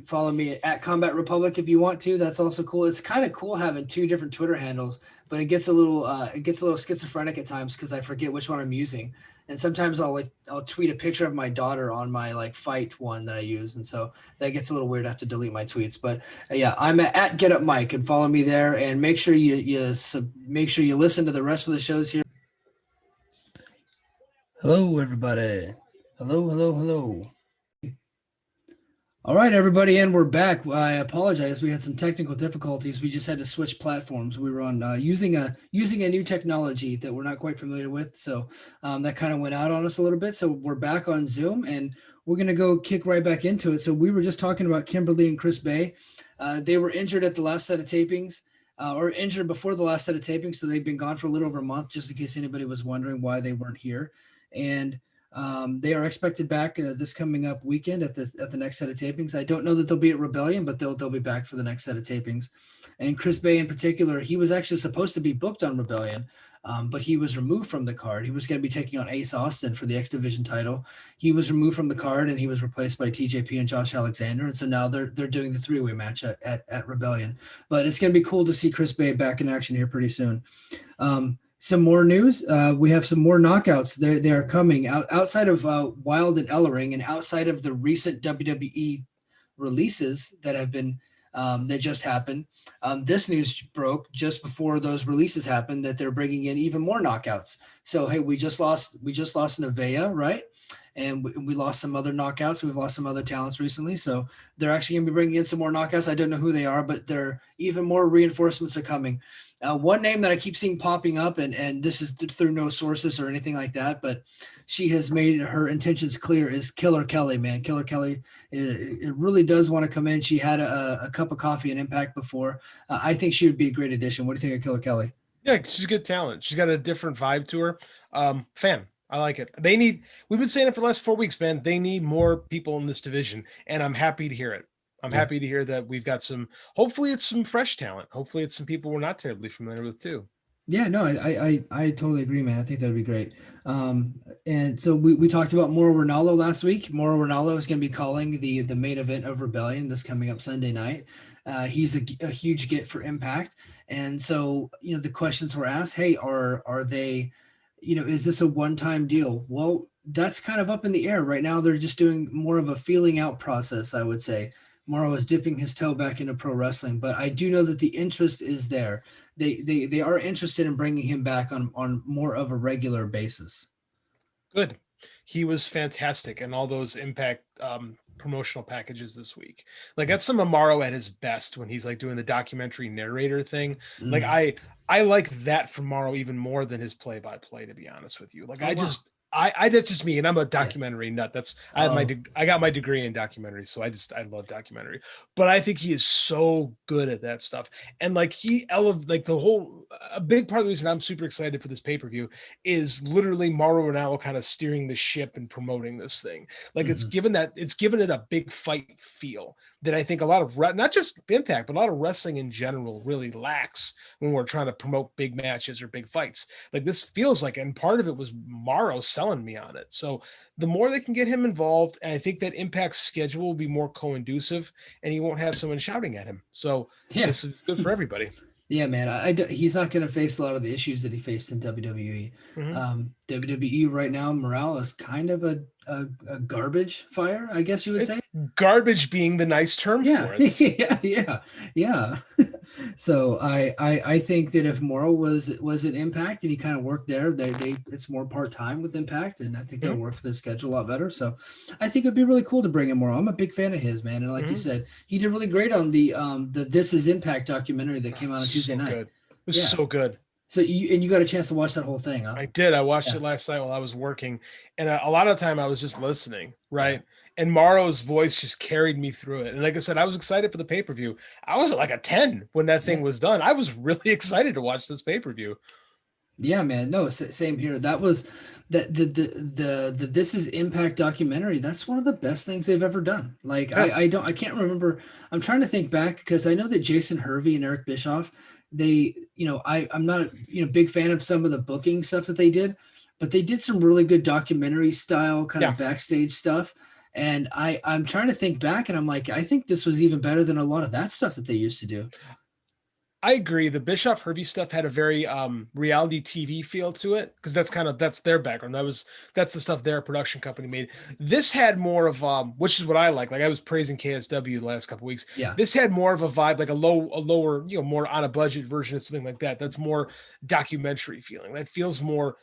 Follow me at Combat Republic if you want to. That's also cool. It's kind of cool having 2 different Twitter handles, but it gets a little schizophrenic at times because I forget which one I'm using. And sometimes I'll tweet a picture of my daughter on my fight one that I use, and so that gets a little weird. I have to delete my tweets. But yeah, I'm at Get Up Mike, and follow me there. And make sure you listen to the rest of the shows here. Hello, everybody. Hello. All right, everybody, and we're back. I apologize. We had some technical difficulties. We just had to switch platforms. We were on using a new technology that we're not quite familiar with, so that kind of went out on us a little bit. So we're back on Zoom, and we're going to go kick right back into it. So we were just talking about Kimberly and Chris Bay. They were injured at the last set of tapings, or injured before the last set of tapings, so they've been gone for a little over a month, just in case anybody was wondering why they weren't here. And they are expected back this coming up weekend at the next set of tapings. I don't know that they'll be at Rebellion, but they'll be back for the next set of tapings. And Chris Bay in particular, he was actually supposed to be booked on Rebellion, but he was removed from the card. He was going to be taking on Ace Austin for the X Division title. He was removed from the card, and he was replaced by TJP and Josh Alexander. And so now they're doing the 3-way match at Rebellion. But it's going to be cool to see Chris Bay back in action here pretty soon. Some more news. We have some more knockouts. They are coming outside of Wild and Ellering, and outside of the recent WWE releases that have been that just happened. This news broke just before those releases happened that they're bringing in even more knockouts. So hey, we just lost Nevaeh, right? And we lost some other knockouts. We've lost some other talents recently. So they're actually going to be bringing in some more knockouts. I don't know who they are, but there even more reinforcements are coming. One name that I keep seeing popping up, and this is through no sources or anything like that, but she has made her intentions clear, is Killer Kelly, man. Killer Kelly, it really does want to come in. She had a cup of coffee and Impact before. I think she would be a great addition. What do you think of Killer Kelly? Yeah, she's good talent. She's got a different vibe to her. Fan. I like it. We've been saying it for the last 4 weeks, man. They need more people in this division, and I'm happy to hear it. I'm happy to hear that we've got hopefully it's some fresh talent. Hopefully it's some people we're not terribly familiar with too. Yeah, no, I totally agree, man. I think that'd be great. And so we talked about Mauro Ranallo last week. Mauro Ranallo is going to be calling the main event of Rebellion this coming up Sunday night. He's a huge get for Impact. And so, the questions were asked, hey, are they, is this a one-time deal? Well, that's kind of up in the air right now. They're just doing more of a feeling out process, I would say. Mauro is dipping his toe back into pro wrestling, but I do know that the interest is there. They are interested in bringing him back on more of a regular basis. Good. He was fantastic in all those Impact promotional packages this week. Like that's some of Mauro at his best when he's like doing the documentary narrator thing. Like I like that from Mauro even more than his play-by-play, to be honest with you. Like that's just me, and I'm a documentary nut. I got my degree in documentary, so I love documentary. But I think he is so good at that stuff, and like a big part of the reason I'm super excited for this pay-per-view is literally Mauro Ranallo kind of steering the ship and promoting this thing. Like it's given it a big fight feel that I think a lot of not just Impact, but a lot of wrestling in general really lacks when we're trying to promote big matches or big fights. Like this feels like, and part of it was Mauro selling me on it. So the more they can get him involved, and I think that Impact's schedule will be more co-inducive, and he won't have someone shouting at him. So this is good for everybody. Yeah, man. He's not going to face a lot of the issues that he faced in WWE. WWE right now, morale is kind of a garbage fire, I guess you would say. Garbage being the nice term for it. yeah. So I think that if Mauro was an Impact and he kind of worked there, it's more part-time with Impact, and I think they'll work with his schedule a lot better. So I think it'd be really cool to bring him Mauro. I'm a big fan of his, man. And like you said, he did really great on the This Is Impact documentary that came out on Tuesday night. Good. It was so good. So you got a chance to watch that whole thing, huh? I did. I watched it last night while I was working, and a lot of the time I was just listening, right? Yeah. And Mauro's voice just carried me through it. And like I said, I was excited for the pay-per-view. I was at like a 10 when that thing was done. I was really excited to watch this pay-per-view. Yeah, man. No, same here. That was the This Is Impact documentary. That's one of the best things they've ever done. Like I can't remember. I'm trying to think back because I know that Jason Hervey and Eric Bischoff, I'm not a big fan of some of the booking stuff that they did, but they did some really good documentary style kind of backstage stuff. And I'm trying to think back, and I'm like, I think this was even better than a lot of that stuff that they used to do. I agree. The Bischoff Hervey stuff had a very reality TV feel to it because that's their background. That's the stuff their production company made. This had more of which is what I like. Like I was praising KSW the last couple of weeks. Yeah. This had more of a vibe, like a lower, more on a budget version of something like that. That's more documentary feeling. That feels more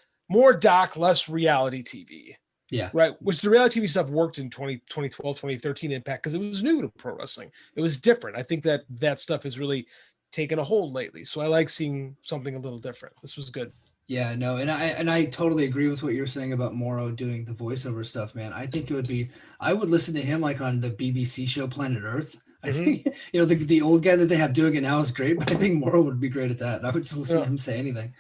doc, less reality TV. Yeah. Right. Which the reality TV stuff worked in 2012, 2013 Impact because it was new to pro wrestling. It was different. I think that stuff has really taken a hold lately. So I like seeing something a little different. This was good. Yeah, no, and I totally agree with what you're saying about Mauro doing the voiceover stuff, man. I think I would listen to him like on the BBC show Planet Earth. I think, the old guy that they have doing it now is great, but I think Mauro would be great at that. I would just listen to him say anything.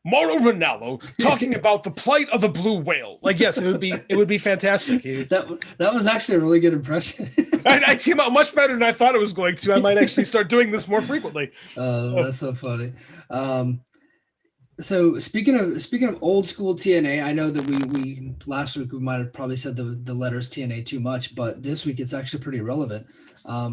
Mauro Ranallo talking about the plight of the blue whale. Like, yes, it would be fantastic. That was actually a really good impression. I came out much better than I thought it was going to. I might actually start doing this more frequently. That's so funny. So speaking of old school TNA, I know that we last week we might have probably said the letters TNA too much, but this week it's actually pretty relevant.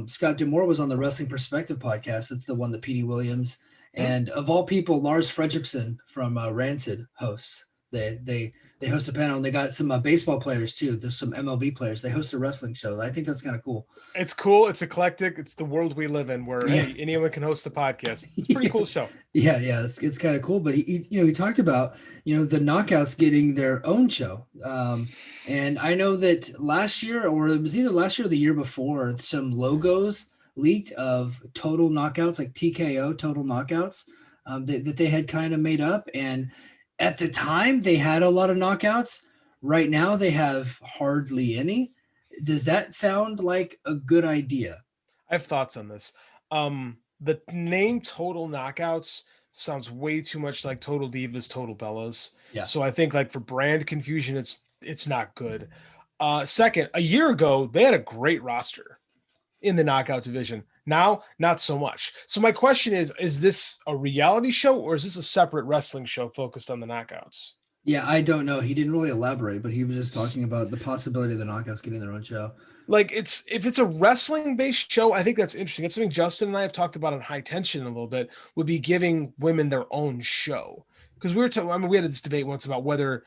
Scott Demore was on the Wrestling Perspective podcast. It's the one that Petey Williams and of all people, Lars Fredrickson from Rancid hosts. They host a panel and they got some baseball players too. There's some MLB players. They host a wrestling show. I think that's kind of cool. It's cool. It's eclectic. It's the world we live in where hey, anyone can host a podcast. It's a pretty cool show. Yeah, it's kind of cool. But he talked about the Knockouts getting their own show. And I know that last year, or it was either last year or the year before, some logos leaked of Total Knockouts, like TKO Total Knockouts, that they had kind of made up. And at the time, they had a lot of knockouts. Right now, they have hardly any. Does that sound like a good idea? I have thoughts on this. The name Total Knockouts sounds way too much like Total Divas, Total Bellas. Yeah. So I think like for brand confusion, it's not good. Second, a year ago, they had a great roster in the knockout division. Now, not so much. So my question is this a reality show or is this a separate wrestling show focused on the knockouts? Yeah, I don't know. He didn't really elaborate, but he was just talking about the possibility of the knockouts getting their own show. Like if it's a wrestling based show, I think that's interesting. It's something Justin and I have talked about on High Tension a little bit, would be giving women their own show. Because we had this debate once about whether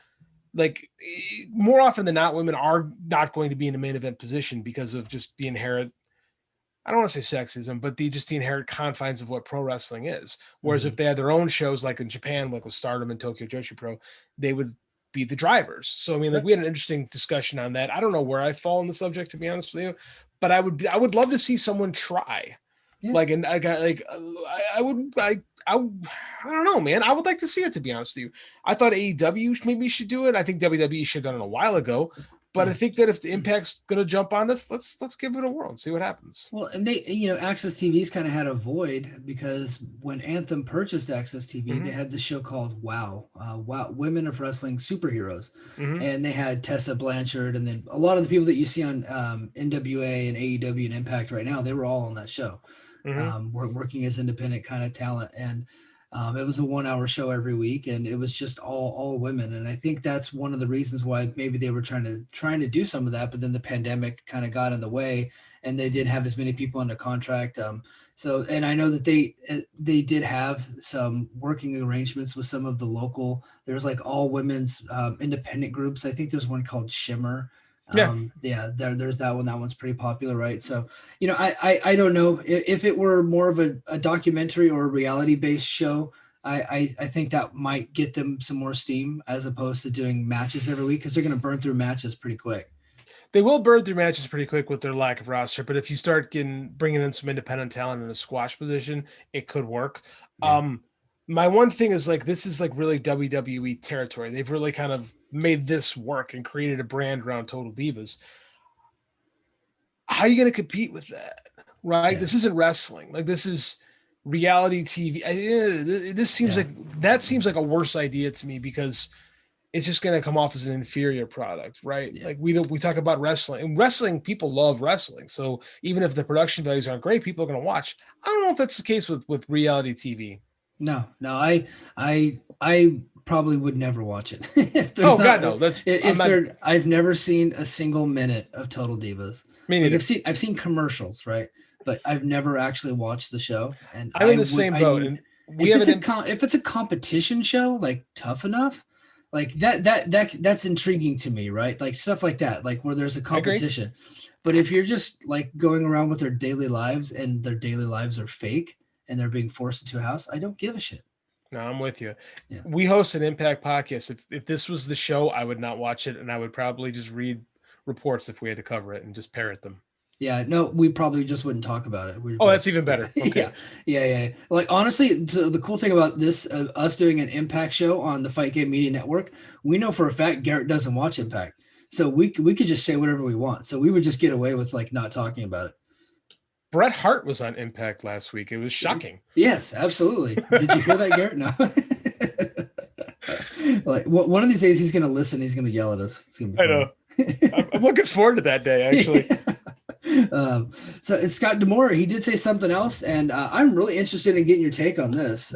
like more often than not, women are not going to be in a main event position because of just the inherent, I don't want to say sexism, but the inherent confines of what pro wrestling is. Whereas if they had their own shows, like in Japan, like with Stardom and Tokyo Joshi Pro, they would be the drivers. So, I mean, like we had an interesting discussion on that. I don't know where I fall on the subject, to be honest with you, but I would love to see someone try. Yeah. Like, and I got like, I don't know, man. I would like to see it, to be honest with you. I thought AEW maybe should do it. I think WWE should have done it a while ago. But I think that if the Impact's going to jump on this, let's give it a whirl and see what happens. Well, and they, Access TV's kind of had a void because when Anthem purchased Access TV, they had this show called WOW, Women of Wrestling Superheroes, and they had Tessa Blanchard, and then a lot of the people that you see on NWA and AEW and Impact right now, they were all on that show, working as independent kind of talent, and it was a 1 hour show every week, and it was just all women. And I think that's one of the reasons why maybe they were trying to do some of that, but then the pandemic kind of got in the way and they didn't have as many people under contract. So, and I know that they did have some working arrangements with some of the local, there's like all women's independent groups. I think there's one called Shimmer. There's that one. That one's pretty popular, right? So, I don't know if it were more of a documentary or a reality-based show. I think that might get them some more steam as opposed to doing matches every week because they're going to burn through matches pretty quick. They will burn through matches pretty quick with their lack of roster, but if you start bringing in some independent talent in a squash position, it could work. Yeah. My one thing is like this is like really WWE territory. They've really kind of made this work and created a brand around Total Divas. How are you going to compete with that? Right? Yeah. This isn't wrestling. Like this is reality TV. This seems like a worse idea to me because it's just going to come off as an inferior product, right? Yeah. Like we talk about wrestling and wrestling, people love wrestling. So even if the production values aren't great, people are going to watch. I don't know if that's the case with reality TV. No, I probably would never watch it. God, no. I've never seen a single minute of Total Divas. Me neither. Like I've seen commercials, right? But I've never actually watched the show. And I'm in the same boat. And if it's a competition show, like Tough Enough, like that's intriguing to me, right? Like stuff like that, like where there's a competition. But if you're just like going around with their daily lives and their daily lives are fake and they're being forced into a house, I don't give a shit. No, I'm with you. Yeah. We host an Impact podcast. If this was the show, I would not watch it, and I would probably just read reports if we had to cover it and just parrot them. Yeah, no, we probably just wouldn't talk about it. That's even better. Okay. Yeah. Like honestly, the cool thing about this, us doing an Impact show on the Fight Game Media Network, we know for a fact Garrett doesn't watch Impact, so we could just say whatever we want. So we would just get away with like not talking about it. Bret Hart was on Impact last week. It was shocking. Yes, absolutely. Did you hear that, Garrett? No. Like one of these days, he's going to listen. He's going to yell at us. It's going to be I know. I'm looking forward to that day, actually. So it's Scott Demore. He did say something else, and I'm really interested in getting your take on this.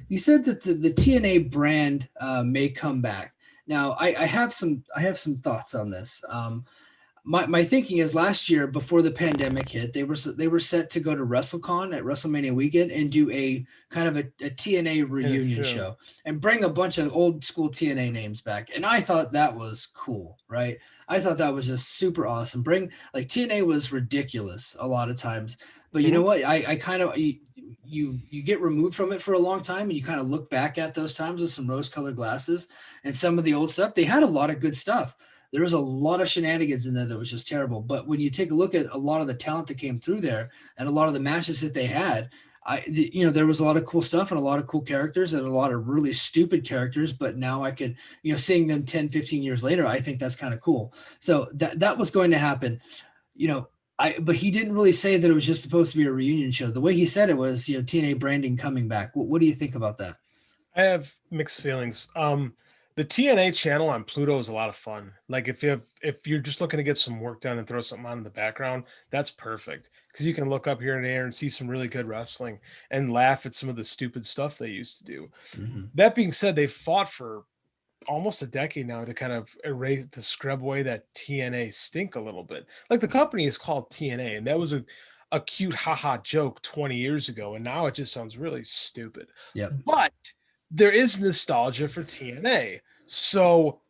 You said that the TNA brand may come back. Now, I have some thoughts on this. My thinking is last year before the pandemic hit, they were set to go to WrestleCon at WrestleMania weekend and do a kind of a TNA reunion show and bring a bunch of old school TNA names back. And I thought that was cool, right? I thought that was just super awesome. Bring like TNA was ridiculous a lot of times, but you know what? I kind of you get removed from it for a long time and you kind of look back at those times with some rose colored glasses and some of the old stuff. They had a lot of good stuff. There was a lot of shenanigans in there that was just terrible. But when you take a look at a lot of the talent that came through there and a lot of the matches that they had, there was a lot of cool stuff and a lot of cool characters and a lot of really stupid characters. But now I could, seeing them 10, 15 years later, I think that's kind of cool. So that was going to happen, but he didn't really say that it was just supposed to be a reunion show. The way he said it was, TNA branding coming back. What do you think about that? I have mixed feelings. The TNA channel on Pluto is a lot of fun. Like if you're just looking to get some work done and throw something on in the background, that's perfect because you can look up here and there and see some really good wrestling and laugh at some of the stupid stuff they used to do. Mm-hmm. That being said, they fought for almost a decade now to kind of erase the scrub away that TNA stink a little bit. Like the company is called TNA, and that was a cute haha joke 20 years ago, and now it just sounds really stupid. Yeah, but there is nostalgia for TNA. So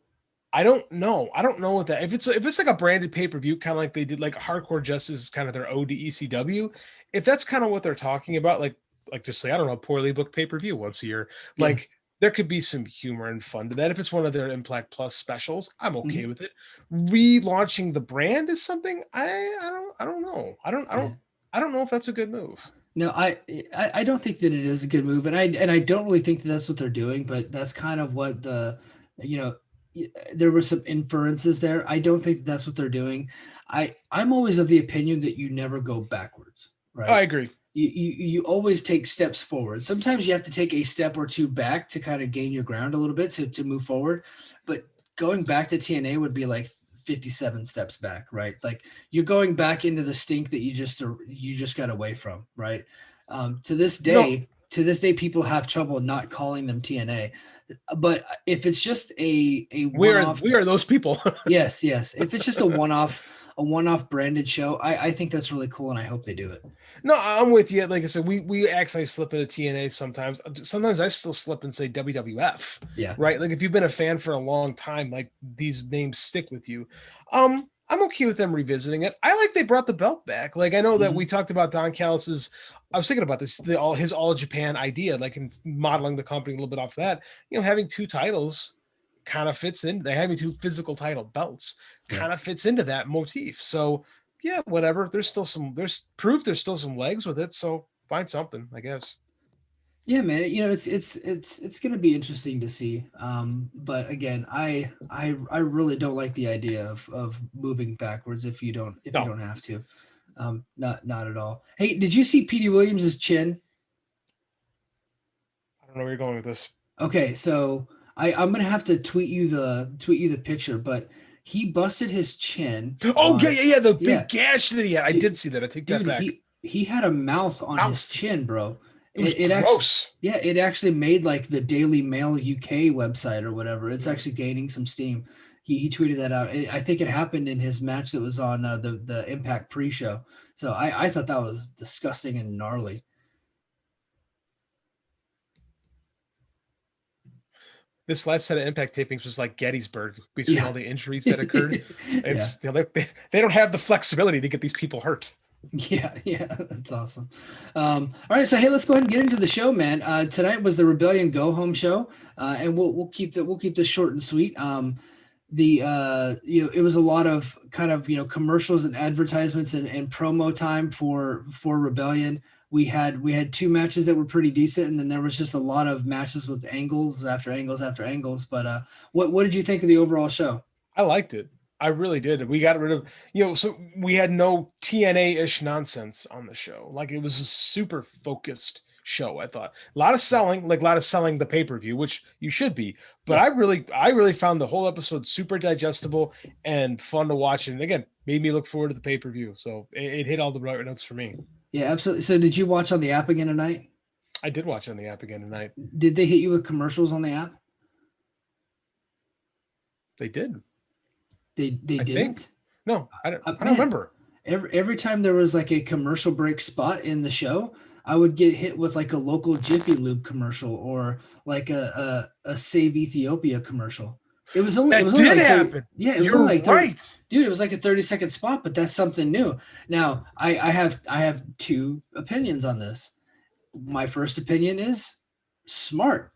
I don't know. I don't know what that, if it's like a branded pay-per-view, kind of like they did like Hardcore Justice is kind of their ode to ECW. If that's kind of what they're talking about, like just say, I don't know, poorly booked pay-per-view once a year, like there could be some humor and fun to that. If it's one of their Impact Plus specials, I'm okay with it. Relaunching the brand is something I don't know. I don't know if that's a good move. No, I don't think that it is a good move, and I don't really think that that's what they're doing. But that's kind of what there were some inferences there. I don't think that's what they're doing. I'm always of the opinion that you never go backwards, right? I agree. You always take steps forward. Sometimes you have to take a step or two back to kind of gain your ground a little bit to move forward. But going back to TNA would be like 57 steps back, right? Like you're going back into the stink that you just got away from, right? To this day, people have trouble not calling them TNA. But if it's just a one-off, we are those people. yes. If it's just a one-off branded show, I think that's really cool, and I hope they do it. No, I'm with you. Like I said, we actually slip into TNA sometimes. Sometimes I still slip and say WWF. Yeah. Right. Like if you've been a fan for a long time, like these names stick with you. I'm okay with them revisiting it. I like they brought the belt back. Like I know that we talked about Don Callis's. I was thinking about this, his All Japan idea, like in modeling the company a little bit off that. Having two titles kind of fits in. They having two physical title belts kind of fits into that motif. So yeah, whatever. There's still there's still some legs with it. So find something, I guess. Yeah, man. It's going to be interesting to see. But again, I really don't like the idea of moving backwards if you don't have to. Not at all. Hey, did you see Petey Williams' chin? I don't know where you're going with this. Okay, so I'm gonna have to tweet you the picture, but he busted his chin. Oh yeah, the big gash that he had. I did see that. I take that back. He had a mouth on his chin, bro. It gross. It actually made like the Daily Mail UK website or whatever. It's actually gaining some steam. He tweeted that out. I think it happened in his match that was on the Impact pre-show. So I thought that was disgusting and gnarly. This last set of Impact tapings was like Gettysburg between all the injuries that occurred. It's they don't have the flexibility to get these people hurt. Yeah, that's awesome. All right, so hey, let's go ahead and get into the show, man. Tonight was the Rebellion Go Home show, and we'll keep this short and sweet. It was a lot of kind of commercials and advertisements and promo time for Rebellion. We had two matches that were pretty decent, and then there was just a lot of matches with angles after angles after angles. But what did you think of the overall show? I liked it. I really did. We got rid of, so we had no TNA-ish nonsense on the show. Like it was a super focused show. I thought a lot of selling the pay-per-view, which you should be. But I really found the whole episode super digestible and fun to watch. And again, made me look forward to the pay-per-view. So it hit all the right notes for me. Yeah, absolutely. So did you watch on the app again tonight? I did watch it on the app again tonight. Did they hit you with commercials on the app? They did. They I didn't. think. No, I don't Man, remember. Every time there was like a commercial break spot in the show, I would get hit with like a local Jiffy Lube commercial or like a Save Ethiopia commercial. It was only That it was only did like 30, happen. yeah, it was You're only like 30, right. dude. It was like a 30-second spot, but that's something new. Now I have two opinions on this. My first opinion is smart.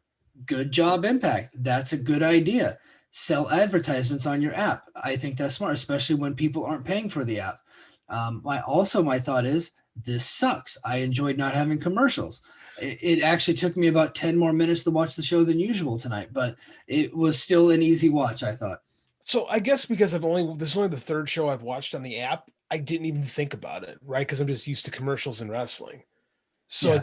Good job, Impact. That's a good idea. Sell advertisements on your app. I think that's smart, especially when people aren't paying for the app. My thought is this sucks. I enjoyed not having commercials. It actually took me about 10 more minutes to watch the show than usual tonight, but it was still an easy watch, I thought. So I guess because this is only the third show I've watched on the app, I didn't even think about it, right? Because I'm just used to commercials and wrestling. So Yeah.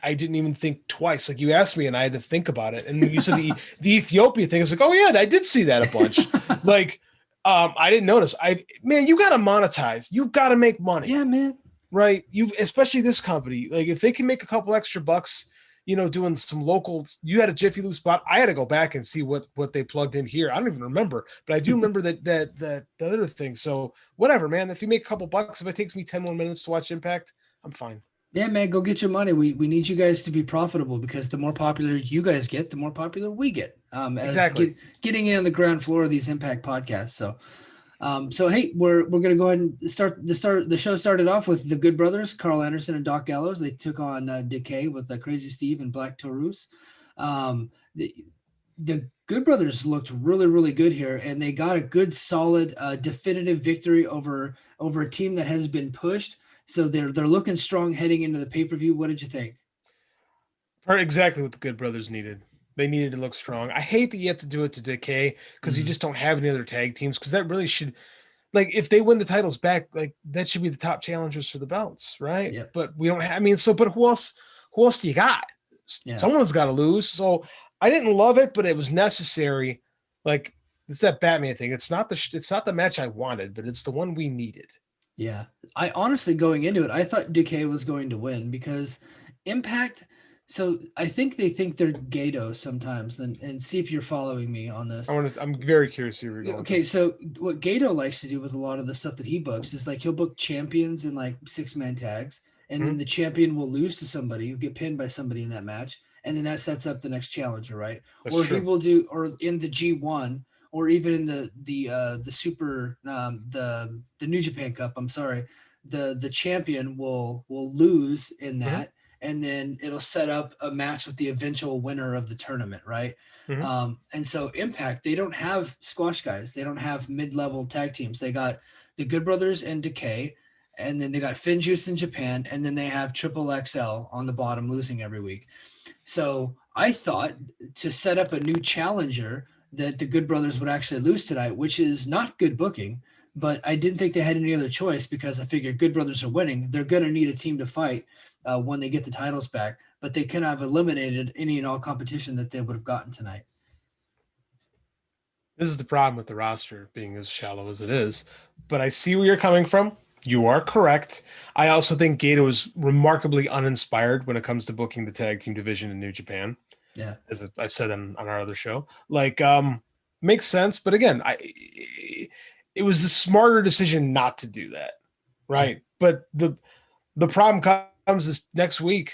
I didn't even think twice. Like you asked me and I had to think about it. And you said the Ethiopia thing. I was like, oh yeah, I did see that a bunch. Like, I didn't notice. Man, you got to monetize. You got to make money. Yeah, man. Right. Especially this company. Like if they can make a couple extra bucks, doing some local, you had a Jiffy Lube spot. I had to go back and see what they plugged in here. I don't even remember, but I do remember that the other thing. So whatever, man, if you make a couple bucks, if it takes me 10 more minutes to watch Impact, I'm fine. Yeah, man, go get your money. We need you guys to be profitable because the more popular you guys get, the more popular we get. As Exactly. Getting in on the ground floor of these Impact podcasts. So hey, we're gonna go ahead and start. The show started off with the Good Brothers, Carl Anderson and Doc Gallows. They took on Decay with Crazy Steve and Black Taurus. The Good Brothers looked really, really good here, and they got a good, solid, definitive victory over a team that has been pushed. So they're looking strong heading into the pay-per-view. What did you think? Exactly what the Good Brothers needed. They needed to look strong. I hate that you have to do it to Decay because you just don't have any other tag teams, because that really should, like, if they win the titles back, like that should be the top challengers for the belts, right? Yep. But we don't have, but who else do you got? Yeah. Someone's got to lose. So I didn't love it, but it was necessary. Like, it's that Batman thing. It's not the match I wanted, but it's the one we needed. Yeah. I honestly, going into it, I thought Decay was going to win because Impact. So I think they think they're Gato sometimes, and see if you're following me on this. I'm very curious here. Okay, so what Gato likes to do with a lot of the stuff that he books is like he'll book champions in like 6-man tags, and then the champion will lose to somebody, who get pinned by somebody in that match, and then that sets up the next challenger, right? That's or true. he will do, or in the G1, or even in the super the New Japan Cup. I'm sorry, the champion will lose in that. And then it'll set up a match with the eventual winner of the tournament, right? And so Impact, they don't have squash guys. They don't have mid-level tag teams. They got the Good Brothers and Decay, and then they got Finjuice in Japan, and then they have Triple XL on the bottom losing every week. So I thought to set up a new challenger that the Good Brothers would actually lose tonight, which is not good booking, but I didn't think they had any other choice because I figured Good Brothers are winning. They're going to need a team to fight when they get the titles back, but they could have eliminated any and all competition that they would have gotten tonight. This is the problem with the roster being as shallow as it is, but I see where you're coming from. You are correct. I also think Gato is remarkably uninspired when it comes to booking the tag team division in New Japan. Yeah. As I've said on our other show, like, makes sense. But again, it was a smarter decision not to do that. Right. Yeah. But the problem comes this next week.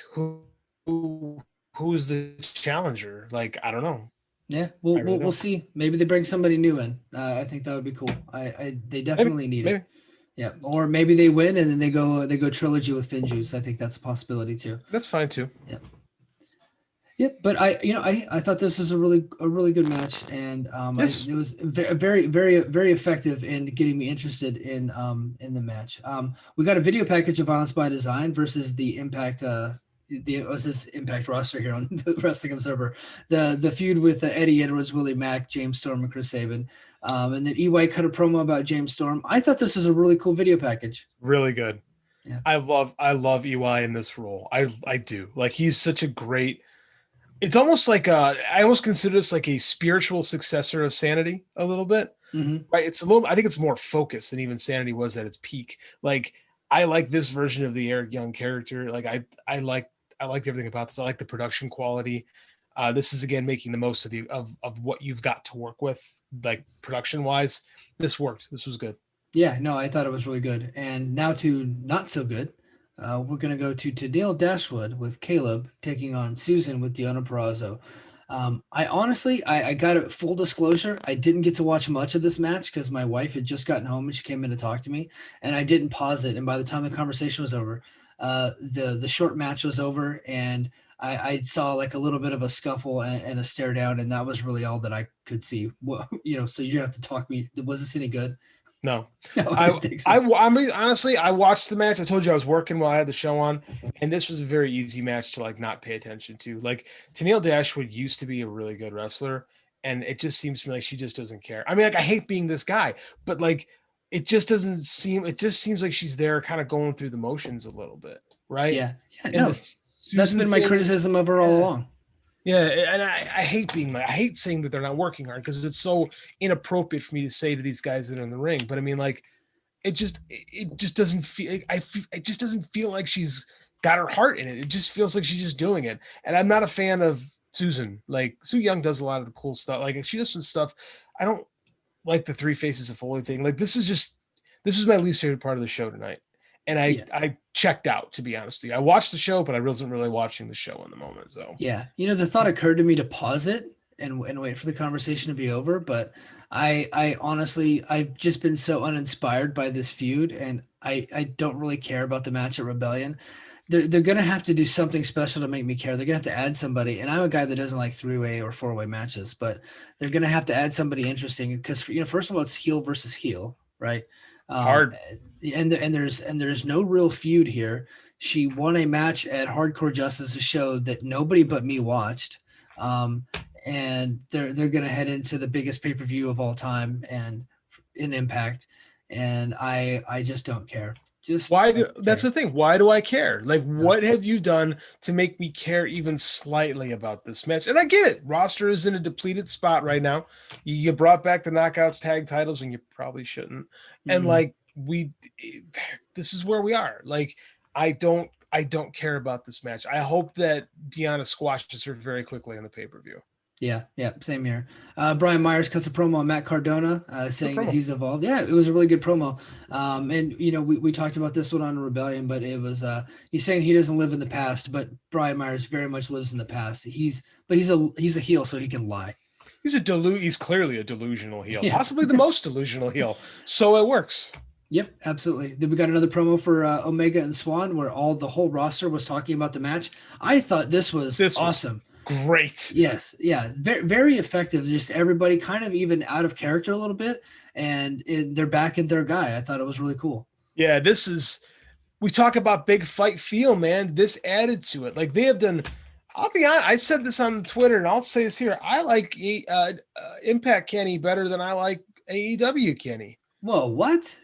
Who's the challenger? Like, I don't know. Yeah, we'll see. Maybe they bring somebody new in. I think that would be cool. They definitely need it. Yeah, or maybe they win and then they go trilogy with Finjuice. I think that's a possibility too. That's fine too. Yeah. Yep, but I thought this was a really good match, and it was very very effective in getting me interested in the match. We got a video package of Violence by Design versus the Impact. Was this Impact roster here on the Wrestling Observer? The feud with Eddie Edwards, Willie Mack, James Storm, and Chris Sabin, and then EY cut a promo about James Storm. I thought this was a really cool video package. Really good. Yeah, I love EY in this role. I do. Like, he's such a great. It's almost like I almost consider this like a spiritual successor of Sanity a little bit. right? It's a little, I think it's more focused than even Sanity was at its peak. Like, I like this version of the Eric Young character. Like, I liked everything about this. I like the production quality. This is again making the most of of what you've got to work with, like production wise. This worked. This was good. Yeah, no, I thought it was really good. And now to not so good. We're going to go to Tadale Dashwood with Caleb taking on Susan with Deanna Perrazzo. I honestly, I got it full disclosure. I didn't get to watch much of this match because my wife had just gotten home and she came in to talk to me, and I didn't pause it. And by the time the conversation was over, the short match was over, and I saw like a little bit of a scuffle and a stare down, and that was really all that I could see. Well, so you have to talk me. Was this any good? No, No, I didn't think so. I mean, honestly, I watched the match. I told you I was working while I had the show on, and this was a very easy match to like not pay attention to. Like, Tennille Dashwood used to be a really good wrestler, and it just seems to me like she just doesn't care. I mean, like, I hate being this guy, but like, it just seems like she's there kind of going through the motions a little bit, right? Yeah, And no, this that's Susan been my thing- criticism of her all Yeah. along. Yeah, and I hate being like, I hate saying that they're not working hard because it's so inappropriate for me to say to these guys that are in the ring. But I mean, like, it just doesn't feel. It just doesn't feel like she's got her heart in it. It just feels like she's just doing it. And I'm not a fan of Susan. Like, Sue Young does a lot of the cool stuff. Like, she does some stuff. I don't like the Three Faces of Foley thing. Like, this was my least favorite part of the show tonight. And I checked out, to be honest with you. I watched the show, but I wasn't really watching the show in the moment. So Yeah, the thought occurred to me to pause it and wait for the conversation to be over, but I honestly, I've just been so uninspired by this feud, and I don't really care about the match at Rebellion. They're gonna have to do something special to make me care. They're gonna have to add somebody, and I'm a guy that doesn't like 3-way or 4-way matches, but they're gonna have to add somebody interesting because first of all, it's heel versus heel, right? Hard. And there's no real feud here. She won a match at Hardcore Justice, a show that nobody but me watched. And they're gonna head into the biggest pay-per-view of all time and in Impact. And I just don't care. That's the thing. Why do I care? Like, what have you done to make me care even slightly about this match? And I get it. Roster is in a depleted spot right now. You brought back the Knockouts tag titles when you probably shouldn't. And like, this is where we are. Like, I don't care about this match. I hope that Deanna squashes her very quickly on the pay-per-view. Yeah, same here. Brian Myers cuts a promo on Matt Cardona saying that he's evolved. Yeah, it was a really good promo. And we talked about this one on Rebellion, but it was he's saying he doesn't live in the past, but Brian Myers very much lives in the past. He's a heel, so he can lie. He's clearly a delusional heel, Yeah. possibly the most delusional heel. So it works. Yep, absolutely. Then we got another promo for Omega and Swan, where the whole roster was talking about the match. I thought this was awesome. Great. Yes. Yeah. Very, very effective. Just everybody kind of even out of character a little bit, and they're back in their guy. I thought it was really cool. Yeah, we talk about big fight feel, man. This added to it. Like, they have done, I'll be honest, I said this on Twitter and I'll say this here. I like Impact Kenny better than I like AEW Kenny. Whoa, what?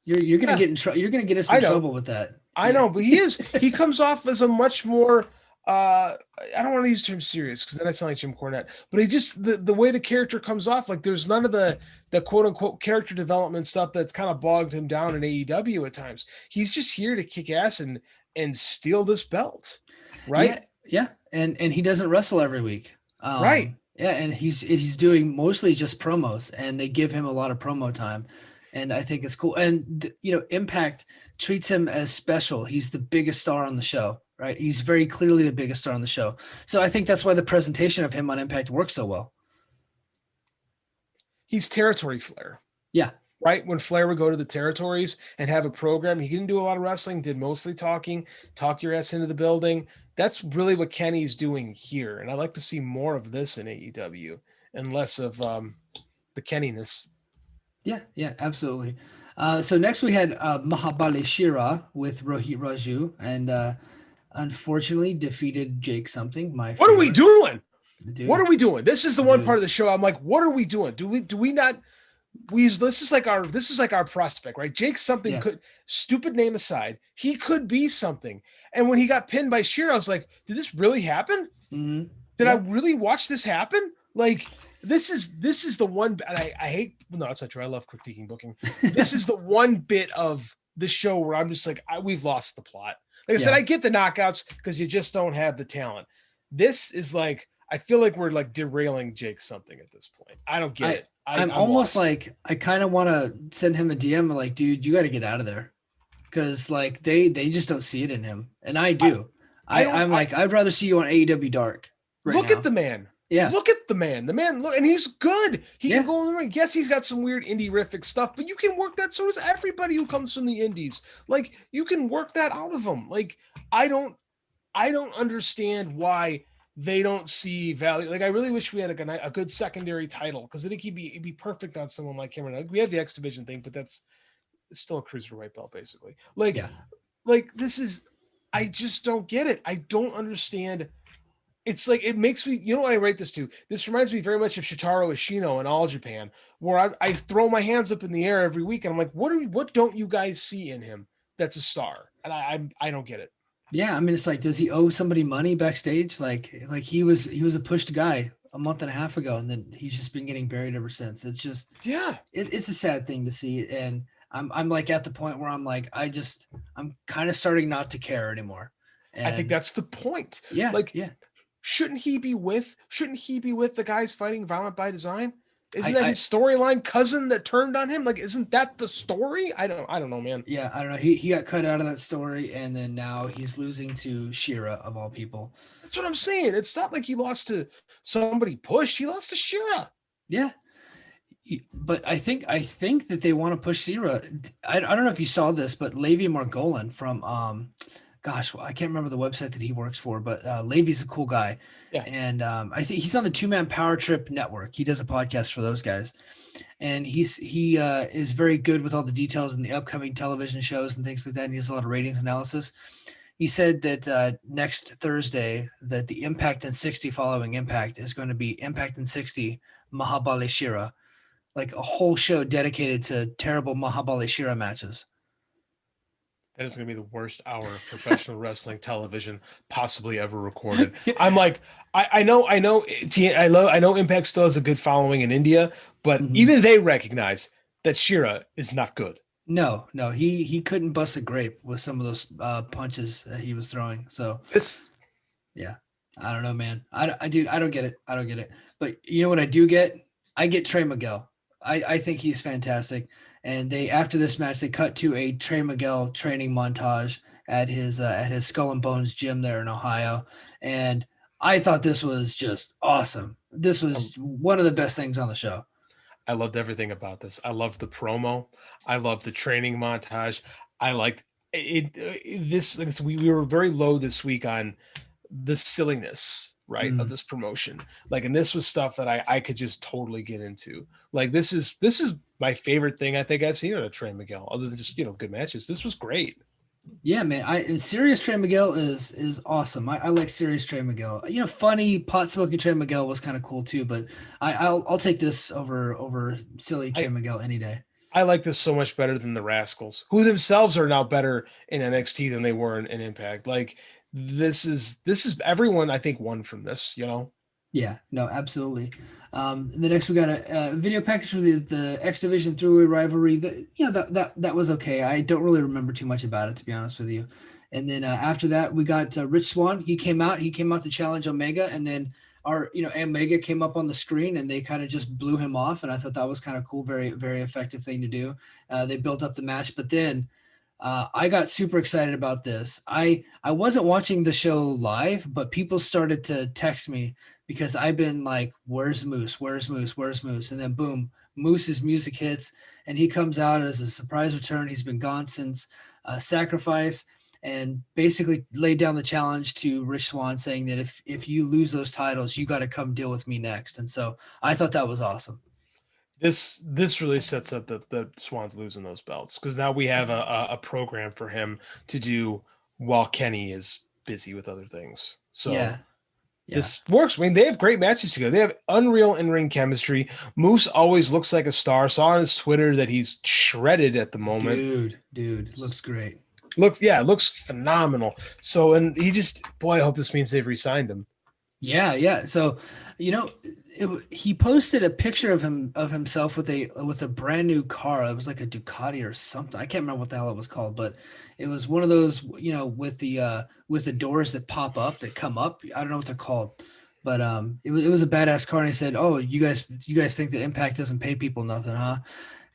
You're gonna get in trouble. You're gonna get us in trouble with that. I know, but he comes off as a much more I don't want to use the term serious because then I sound like Jim Cornette, but he just the way the character comes off, like, there's none of the quote unquote character development stuff that's kind of bogged him down in AEW at times. He's just here to kick ass and steal this belt, right? Yeah. And he doesn't wrestle every week, right? Yeah, and he's doing mostly just promos, and they give him a lot of promo time, and I think it's cool. And Impact treats him as special. He's the biggest star on the show. Right. He's very clearly the biggest star on the show. So I think that's why the presentation of him on Impact works so well. He's territory Flair. Yeah. Right. When Flair would go to the territories and have a program, he didn't do a lot of wrestling, did mostly talking, talk your ass into the building. That's really what Kenny's doing here. And I'd like to see more of this in AEW and less of the Kenniness. Yeah, absolutely. So next we had Mahabali Shira with Rohit Raju, and unfortunately defeated Jake something. What are we doing? Dude. What are we doing? This is the one part of the show I'm like, what are we doing? Do we not this is like our prospect, right? Jake something could, stupid name aside, he could be something. And when he got pinned by Shira, I was like, did this really happen? Mm-hmm. Did I really watch this happen? Like, this is the one, and I hate, no, that's not true. I love critiquing booking. This is the one bit of the show where I'm just like, we've lost the plot. Like I said, I get the knockouts because you just don't have the talent. This is like, I feel like we're like derailing Jake something at this point. I don't get it. I'm almost lost. like, I kind of want to send him a DM like, dude, you got to get out of there. Because like they just don't see it in him. And I do. I'm like, I'd rather see you on AEW Dark right look now. at the man. Yeah. Look at the man. The man, look, and he's good. He Yeah. can go in the ring. Yes, he's got some weird indie-rific stuff, but you can work that. So does everybody who comes from the indies. Like, you can work that out of them. Like, I don't understand why they don't see value. Like, I really wish we had a good secondary title, because I think it'd be perfect on someone like him. Like, we have the X Division thing, but it's still a cruiserweight belt, basically. Like, like this is, I just don't get it. I don't understand. It's like, it makes me, you know what I rate this to? This reminds me very much of Shitaro Ishino in All Japan, where I throw my hands up in the air every week and I'm like, what don't you guys see in him that's a star? And I don't get it. Yeah, I mean, it's like, does he owe somebody money backstage? Like he was a pushed guy a month and a half ago, and then he's just been getting buried ever since. It's just, it's a sad thing to see, and I'm like at the point where I'm like, I'm kind of starting not to care anymore. And I think that's the point. Yeah, like, yeah. Shouldn't he be with the guys fighting Violent by Design? Isn't that his storyline cousin that turned on him? Like, isn't that the story? I don't know, man. Yeah, I don't know. He got cut out of that story, and then now he's losing to Shira of all people. That's what I'm saying. It's not like he lost to somebody pushed. He lost to Shira. Yeah. But I think that they want to push Shira. I don't know if you saw this, but Levi Margolin from gosh, I can't remember the website that he works for, but Levy's a cool guy. Yeah. And I think he's on the 2-Man Power Trip Network. He does a podcast for those guys. And he is very good with all the details in the upcoming television shows and things like that. And he has a lot of ratings analysis. He said that next Thursday that the Impact in 60 following Impact is going to be Impact in 60 Mahabali Shira, like a whole show dedicated to terrible Mahabali Shira matches. That is going to be the worst hour of professional wrestling television possibly ever recorded. I'm like, I know Impact still has a good following in India, but even they recognize that Shira is not good. No, he couldn't bust a grape with some of those punches that he was throwing. So yeah, I don't know, man. I don't get it. I don't get it. But you know what I do get? I get Trey Miguel. I think he's fantastic. And after this match, they cut to a Trey Miguel training montage at his Skull and Bones gym there in Ohio. And I thought this was just awesome. This was one of the best things on the show. I loved everything about this. I loved the promo. I loved the training montage. I liked it. We were very low this week on the silliness, right, of this promotion. Like, and this was stuff that I could just totally get into. Like, this is my favorite thing I think I've seen on a Trey Miguel, other than just, good matches. This was great. Yeah, man. Serious Trey Miguel is awesome. I like Serious Trey Miguel. Funny pot smoking Trey Miguel was kind of cool too, but I'll take this over silly Trey Miguel any day. I like this so much better than the Rascals, who themselves are now better in NXT than they were in Impact. Like, this is everyone, I think, won from this, Yeah, no, absolutely. The next we got a video package for the X Division three-way rivalry. That was okay. I don't really remember too much about it, to be honest with you. And then after that, we got Rich Swann. He came out to challenge Omega, and then Omega came up on the screen, and they kind of just blew him off. And I thought that was kind of cool, very, very effective thing to do. They built up the match, but then I got super excited about this. I wasn't watching the show live, but people started to text me because I've been like, where's Moose? Where's Moose? Where's Moose? And then boom, Moose's music hits, and he comes out as a surprise return. He's been gone since Sacrifice, and basically laid down the challenge to Rich Swann, saying that if you lose those titles, you got to come deal with me next. And so I thought that was awesome. This really sets up the Swann's losing those belts, because now we have a program for him to do while Kenny is busy with other things. So yeah. This works. I mean, they have great matches together. They have unreal in-ring chemistry. Moose always looks like a star. Saw on his Twitter that he's shredded at the moment. Dude, looks great. Looks phenomenal. So, and he just, boy, I hope this means they've re-signed him. Yeah, yeah. So, he posted a picture of himself with a brand new car. It was like a Ducati or something. I can't remember what the hell it was called, but it was one of those, with the doors that pop up that come up. I don't know what they're called, but it was a badass car. And he said, "Oh, you guys think that Impact doesn't pay people nothing, huh?"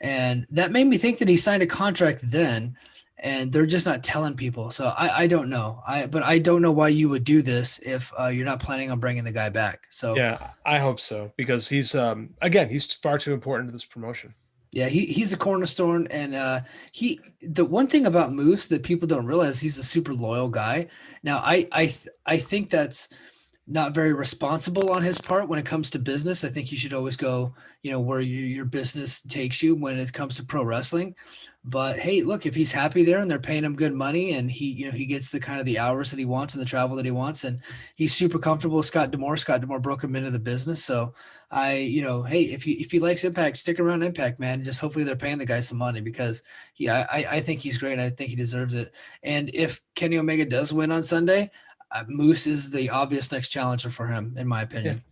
And that made me think that he signed a contract then, and they're just not telling people. So I don't know. But I don't know why you would do this if you're not planning on bringing the guy back. So Yeah, I hope so because he's again, he's far too important to this promotion. yeah, he's a cornerstone, and the one thing about Moose that people don't realize, he's a super loyal guy. Now I think that's not very responsible on his part when it comes to business. I think you should always go, where your business takes you when it comes to pro wrestling. But hey, look, if he's happy there and they're paying him good money, and he gets the kind of the hours that he wants and the travel that he wants, and he's super comfortable with Scott Demore. Scott Demore broke him into the business. So hey, if he likes Impact, stick around Impact, man. Just hopefully they're paying the guy some money, because I think he's great. And I think he deserves it. And if Kenny Omega does win on Sunday, Moose is the obvious next challenger for him, in my Yeah. opinion.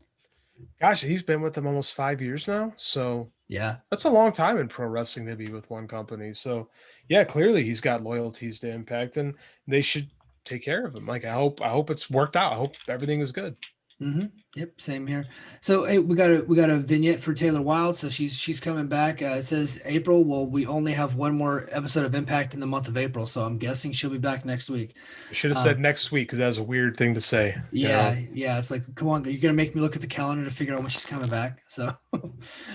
Gosh, he's been with them almost 5 years now. So Yeah. that's a long time in pro wrestling to be with one company. So yeah, clearly he's got loyalties to Impact and they should take care of him. Like I hope it's worked out. I hope everything is good. Mm-hmm. Yep, same here. So hey, we got a vignette for Taylor Wilde. So she's coming back. It says April. Well, we only have one more episode of Impact in the month of April, so I'm guessing she'll be back next week. I should have Um, said next week because that was a weird thing to say. yeah. It's like, come on, you're gonna make me look at the calendar to figure out when she's coming back. So,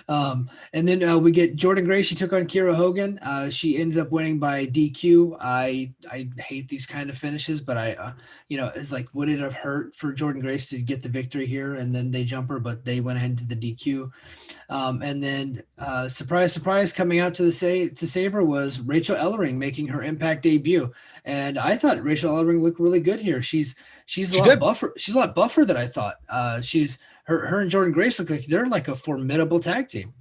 and then we get Jordan Gray. She took on Kira Hogan. She ended up winning by DQ. I hate these kind of finishes, but it's like, would it have hurt for Jordan Grace to get the victory here? And then they jump her, but they went ahead to the DQ. And then, surprise, surprise, coming out to save her was Rachel Ellering making her Impact debut. And I thought Rachel Ellering looked really good here. She's a She lot did. buffer. She's a lot buffer than I thought. She's her and Jordan Grace look like they're like a formidable tag team.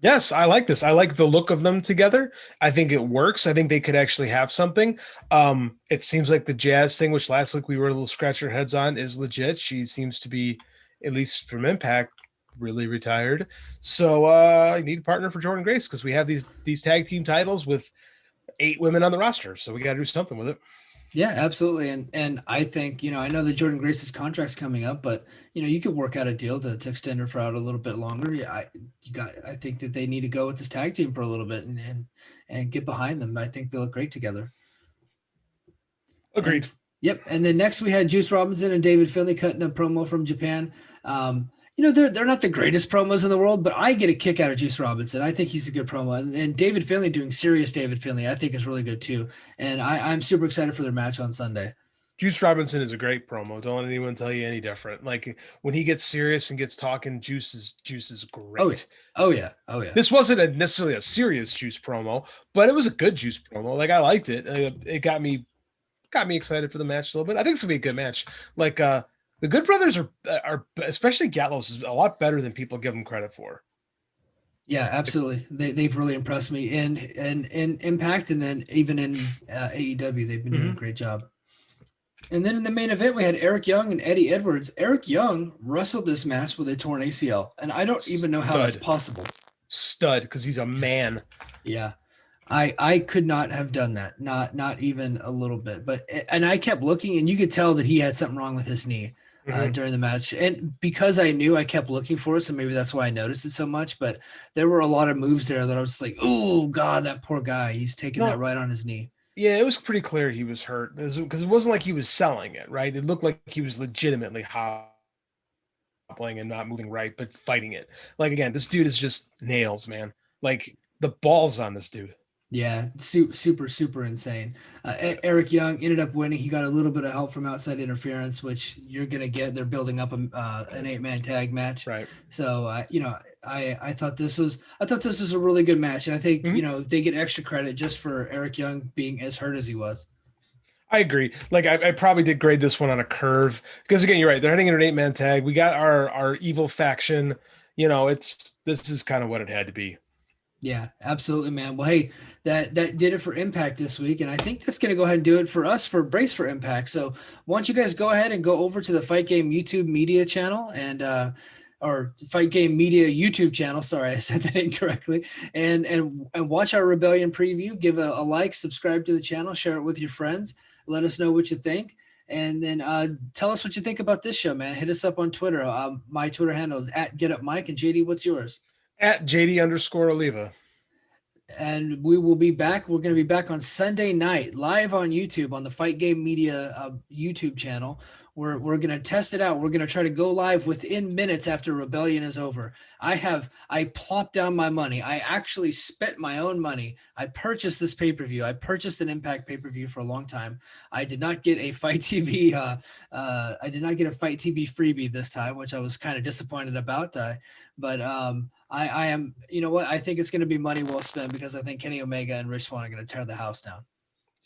Yes, I like this. I like the look of them together. I think it works. I think they could actually have something. It seems like the Jazz thing, which last week we were a little scratching our heads on, is legit. She seems to be, at least from Impact, really retired. So I need a partner for Jordan Grace because we have these tag team titles with 8 women on the roster. So we got to do something with it. Yeah, absolutely. And I think, I know that Jordan Grace's contract's coming up, but you could work out a deal to extend her for out a little bit longer. Yeah, I think that they need to go with this tag team for a little bit and get behind them. I think they look great together. Agreed. And yep. And then next we had Juice Robinson and David Finlay cutting a promo from Japan. They're not the greatest promos in the world, but I get a kick out of Juice Robinson. I think he's a good promo. And David Finlay doing serious David Finlay, I think is really good too. And I'm super excited for their match on Sunday. Juice Robinson is a great promo. Don't let anyone tell you any different. Like when he gets serious and gets talking, Juice is great. Oh yeah. Oh yeah. This wasn't necessarily a serious Juice promo, but it was a good Juice promo. Like I liked it. It got me excited for the match a little bit. I think it's gonna be a good match. Like the Good Brothers are especially Gallows is a lot better than people give them credit for. Yeah, absolutely. They've really impressed me in Impact, and then even in AEW, they've been doing a great job. And then in the main event, we had Eric Young and Eddie Edwards. Eric Young wrestled this match with a torn ACL, and I don't even know how that's possible. Stud, because he's a man. Yeah. I could not have done that. Not even a little bit. And I kept looking, and you could tell that he had something wrong with his knee during the match. And because I knew, I kept looking for it, so maybe that's why I noticed it so much. But there were a lot of moves there that I was like, oh God, that poor guy. He's taking that right on his knee. Yeah, it was pretty clear he was hurt because it wasn't like he was selling it, right? It looked like he was legitimately hobbling and not moving right, but fighting it. Like again, this dude is just nails, man. Like the balls on this dude. Yeah, super, super insane. Eric Young ended up winning. He got a little bit of help from outside interference, which you're gonna get. They're building up an 8-man tag match, right? So I thought this was a really good match, and I think they get extra credit just for Eric Young being as hurt as he was. I agree. Like I probably did grade this one on a curve because again, you're right. They're heading in an 8-man tag. We got our evil faction. This is kind of what it had to be. Yeah, absolutely, man. Well, hey, that did it for Impact this week, and I think that's going to go ahead and do it for us for Brace for Impact. So, why don't you guys go ahead and go over to the Fight Game YouTube Media channel and or Fight Game Media YouTube channel. Sorry, I said that incorrectly. And watch our Rebellion preview. Give a like, subscribe to the channel, share it with your friends. Let us know what you think. And then tell us what you think about this show, man. Hit us up on Twitter. My Twitter handle is @GetUpMike. And JD, what's yours? At JD_Oliva. And we will be back. We're going to be back on Sunday night, live on YouTube on the Fight Game Media YouTube channel. We're going to test it out. We're going to try to go live within minutes after Rebellion is over. I plopped down my money. I actually spent my own money. I purchased this pay-per-view. I purchased an Impact pay-per-view for a long time. I did not get a Fight TV. I did not get a Fight TV freebie this time, which I was kind of disappointed about. But I am, you know what? I think it's going to be money well spent because I think Kenny Omega and Rich Swann are going to tear the house down.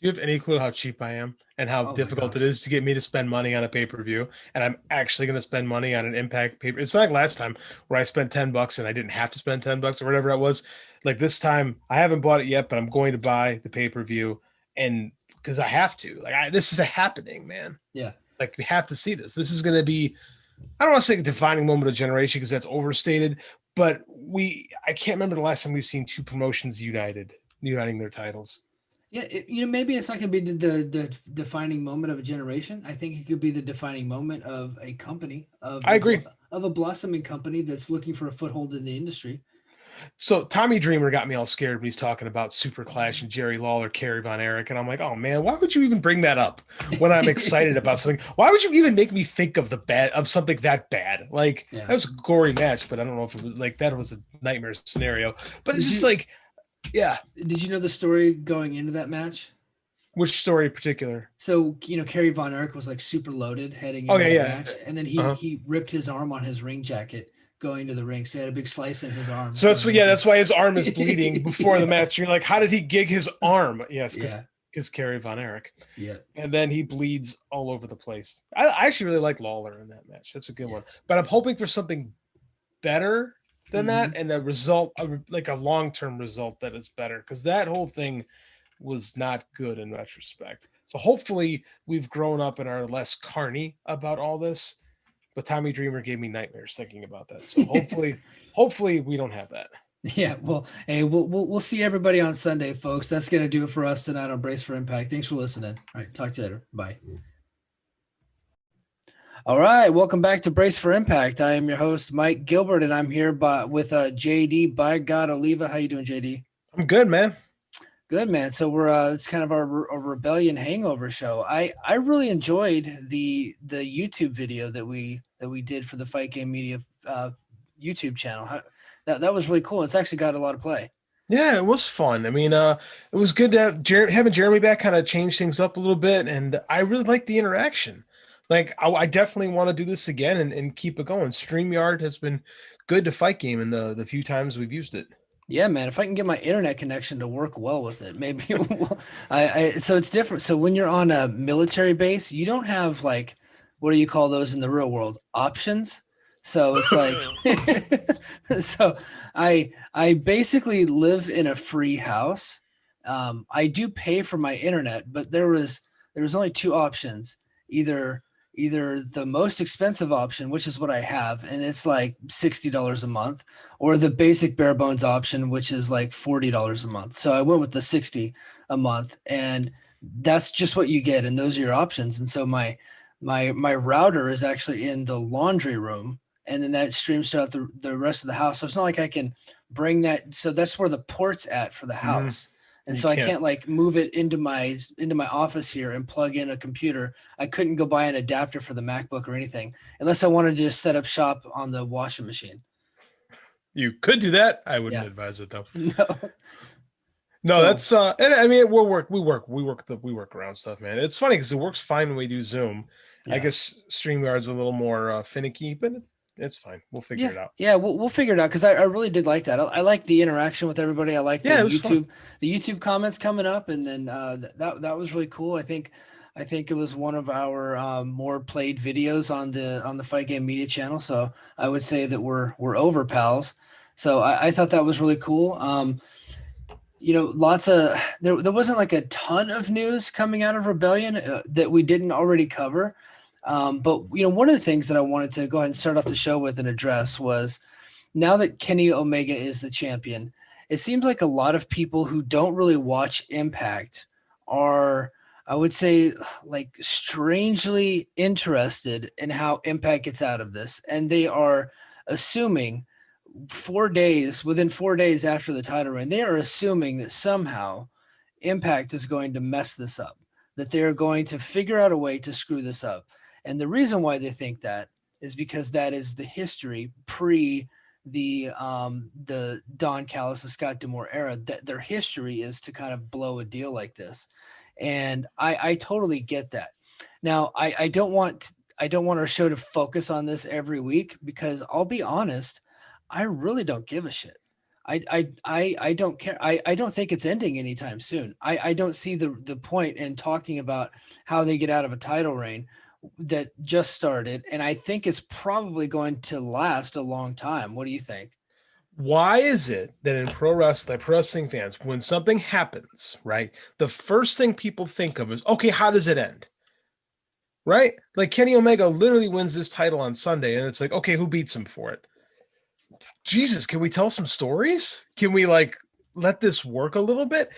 Do you have any clue how cheap I am and how difficult it is to get me to spend money on a pay-per-view? And I'm actually going to spend money on an Impact pay-per-view. It's not like last time where I spent $10 and I didn't have to spend $10 or whatever it was. Like this time, I haven't bought it yet, but I'm going to buy the pay-per-view, and because I have to. Like this is a happening, man. Yeah. Like we have to see this. This is going to be, I don't want to say a defining moment of generation because that's overstated, but I can't remember the last time we've seen two promotions uniting their titles. Yeah, maybe it's not going to be the defining moment of a generation. I think it could be the defining moment of a company. I agree. Of a blossoming company that's looking for a foothold in the industry. So Tommy Dreamer got me all scared when he's talking about Super Clash and Jerry Lawler, Kerry Von Erich, and I'm like, oh man, why would you even bring that up when I'm excited about something? Why would you even make me think of something that bad? Like that was a gory match, but I don't know if it was like that was a nightmare scenario. But it's just like. Yeah. Did you know the story going into that match? Which story in particular? So, Kerry Von Erich was like super loaded heading into the match. And then he ripped his arm on his ring jacket going to the ring. So he had a big slice in his arm. So that's why his arm is bleeding before the match. You're like, how did he gig his arm? Yes, because Kerry Von Erich. Yeah. And then he bleeds all over the place. I actually really like Lawler in that match. That's a good one. But I'm hoping for something better than that, and the result, like a long-term result that is better, because that whole thing was not good in retrospect. So hopefully we've grown up and are less carny about all this. But Tommy Dreamer gave me nightmares thinking about that. So hopefully we don't have that. Yeah, well, hey, we'll see everybody on Sunday, folks. That's gonna do it for us tonight on Brace for Impact. Thanks for listening. All right, talk to you later. Bye. All right, welcome back to Brace for Impact. I am your host, Mike Gilbert, and I'm here with JD, by God, Oliva. How you doing, JD? I'm good, man. Good, man. So we're it's kind of our Rebellion hangover show. I really enjoyed the YouTube video that we did for the Fight Game Media YouTube channel. That was really cool. It's actually got a lot of play. Yeah, it was fun. I mean, it was good to have having Jeremy back kind of change things up a little bit, and I really liked the interaction. Like, I definitely want to do this again and keep it going. StreamYard has been good to Fight Game in the few times we've used it. Yeah, man. If I can get my internet connection to work well with it, maybe. So it's different. So when you're on a military base, you don't have like, what do you call those in the real world? Options. So it's like, so I basically live in a free house. I do pay for my internet, but there was only two options. Either the most expensive option, which is what I have, and it's like $60 a month, or the basic bare bones option, which is like $40 a month. So I went with the 60 a month, and that's just what you get, and those are your options. And so my router is actually in the laundry room, and then that streams throughout the rest of the house. So it's not like I can bring that. So that's where the port's at for the house. And so I can't like move it into my office here and plug in a computer. I couldn't go buy an adapter for the MacBook or anything unless I wanted to just set up shop on the washing machine. You could do that. I wouldn't advise it though. No, that's I mean, we work around stuff, man. It's funny because it works fine when we do Zoom. I guess StreamYard's a little more finicky, but it's fine. We'll figure it out. Yeah, we'll figure it out because I really did like that. I like the interaction with everybody. I like the YouTube comments coming up, and then that was really cool. I think it was one of our more played videos on the Fight Game Media channel. So I would say that we're over, pals. So I thought that was really cool. Lots of there wasn't like a ton of news coming out of Rebellion that we didn't already cover. But one of the things that I wanted to go ahead and start off the show with and address was, now that Kenny Omega is the champion, it seems like a lot of people who don't really watch Impact are, I would say, like strangely interested in how Impact gets out of this. And they are assuming within 4 days after the title reign, they are assuming that somehow Impact is going to mess this up, that they're going to figure out a way to screw this up. And the reason why they think that is because that is the history pre the Don Callis, the Scott D'Amore era, that their history is to kind of blow a deal like this. And I totally get that. Now I don't want our show to focus on this every week, because I'll be honest, I really don't give a shit. I don't care. I don't think it's ending anytime soon. I don't see the point in talking about how they get out of a title reign that just started, and I think it's probably going to last a long time. What do you think? Why is it that in pro wrestling fans, when something happens, right, the first thing people think of is, okay, how does it end? Right? Like Kenny Omega literally wins this title on Sunday, and it's like, okay, who beats him for it? Jesus, can we tell some stories? Can we like let this work a little bit?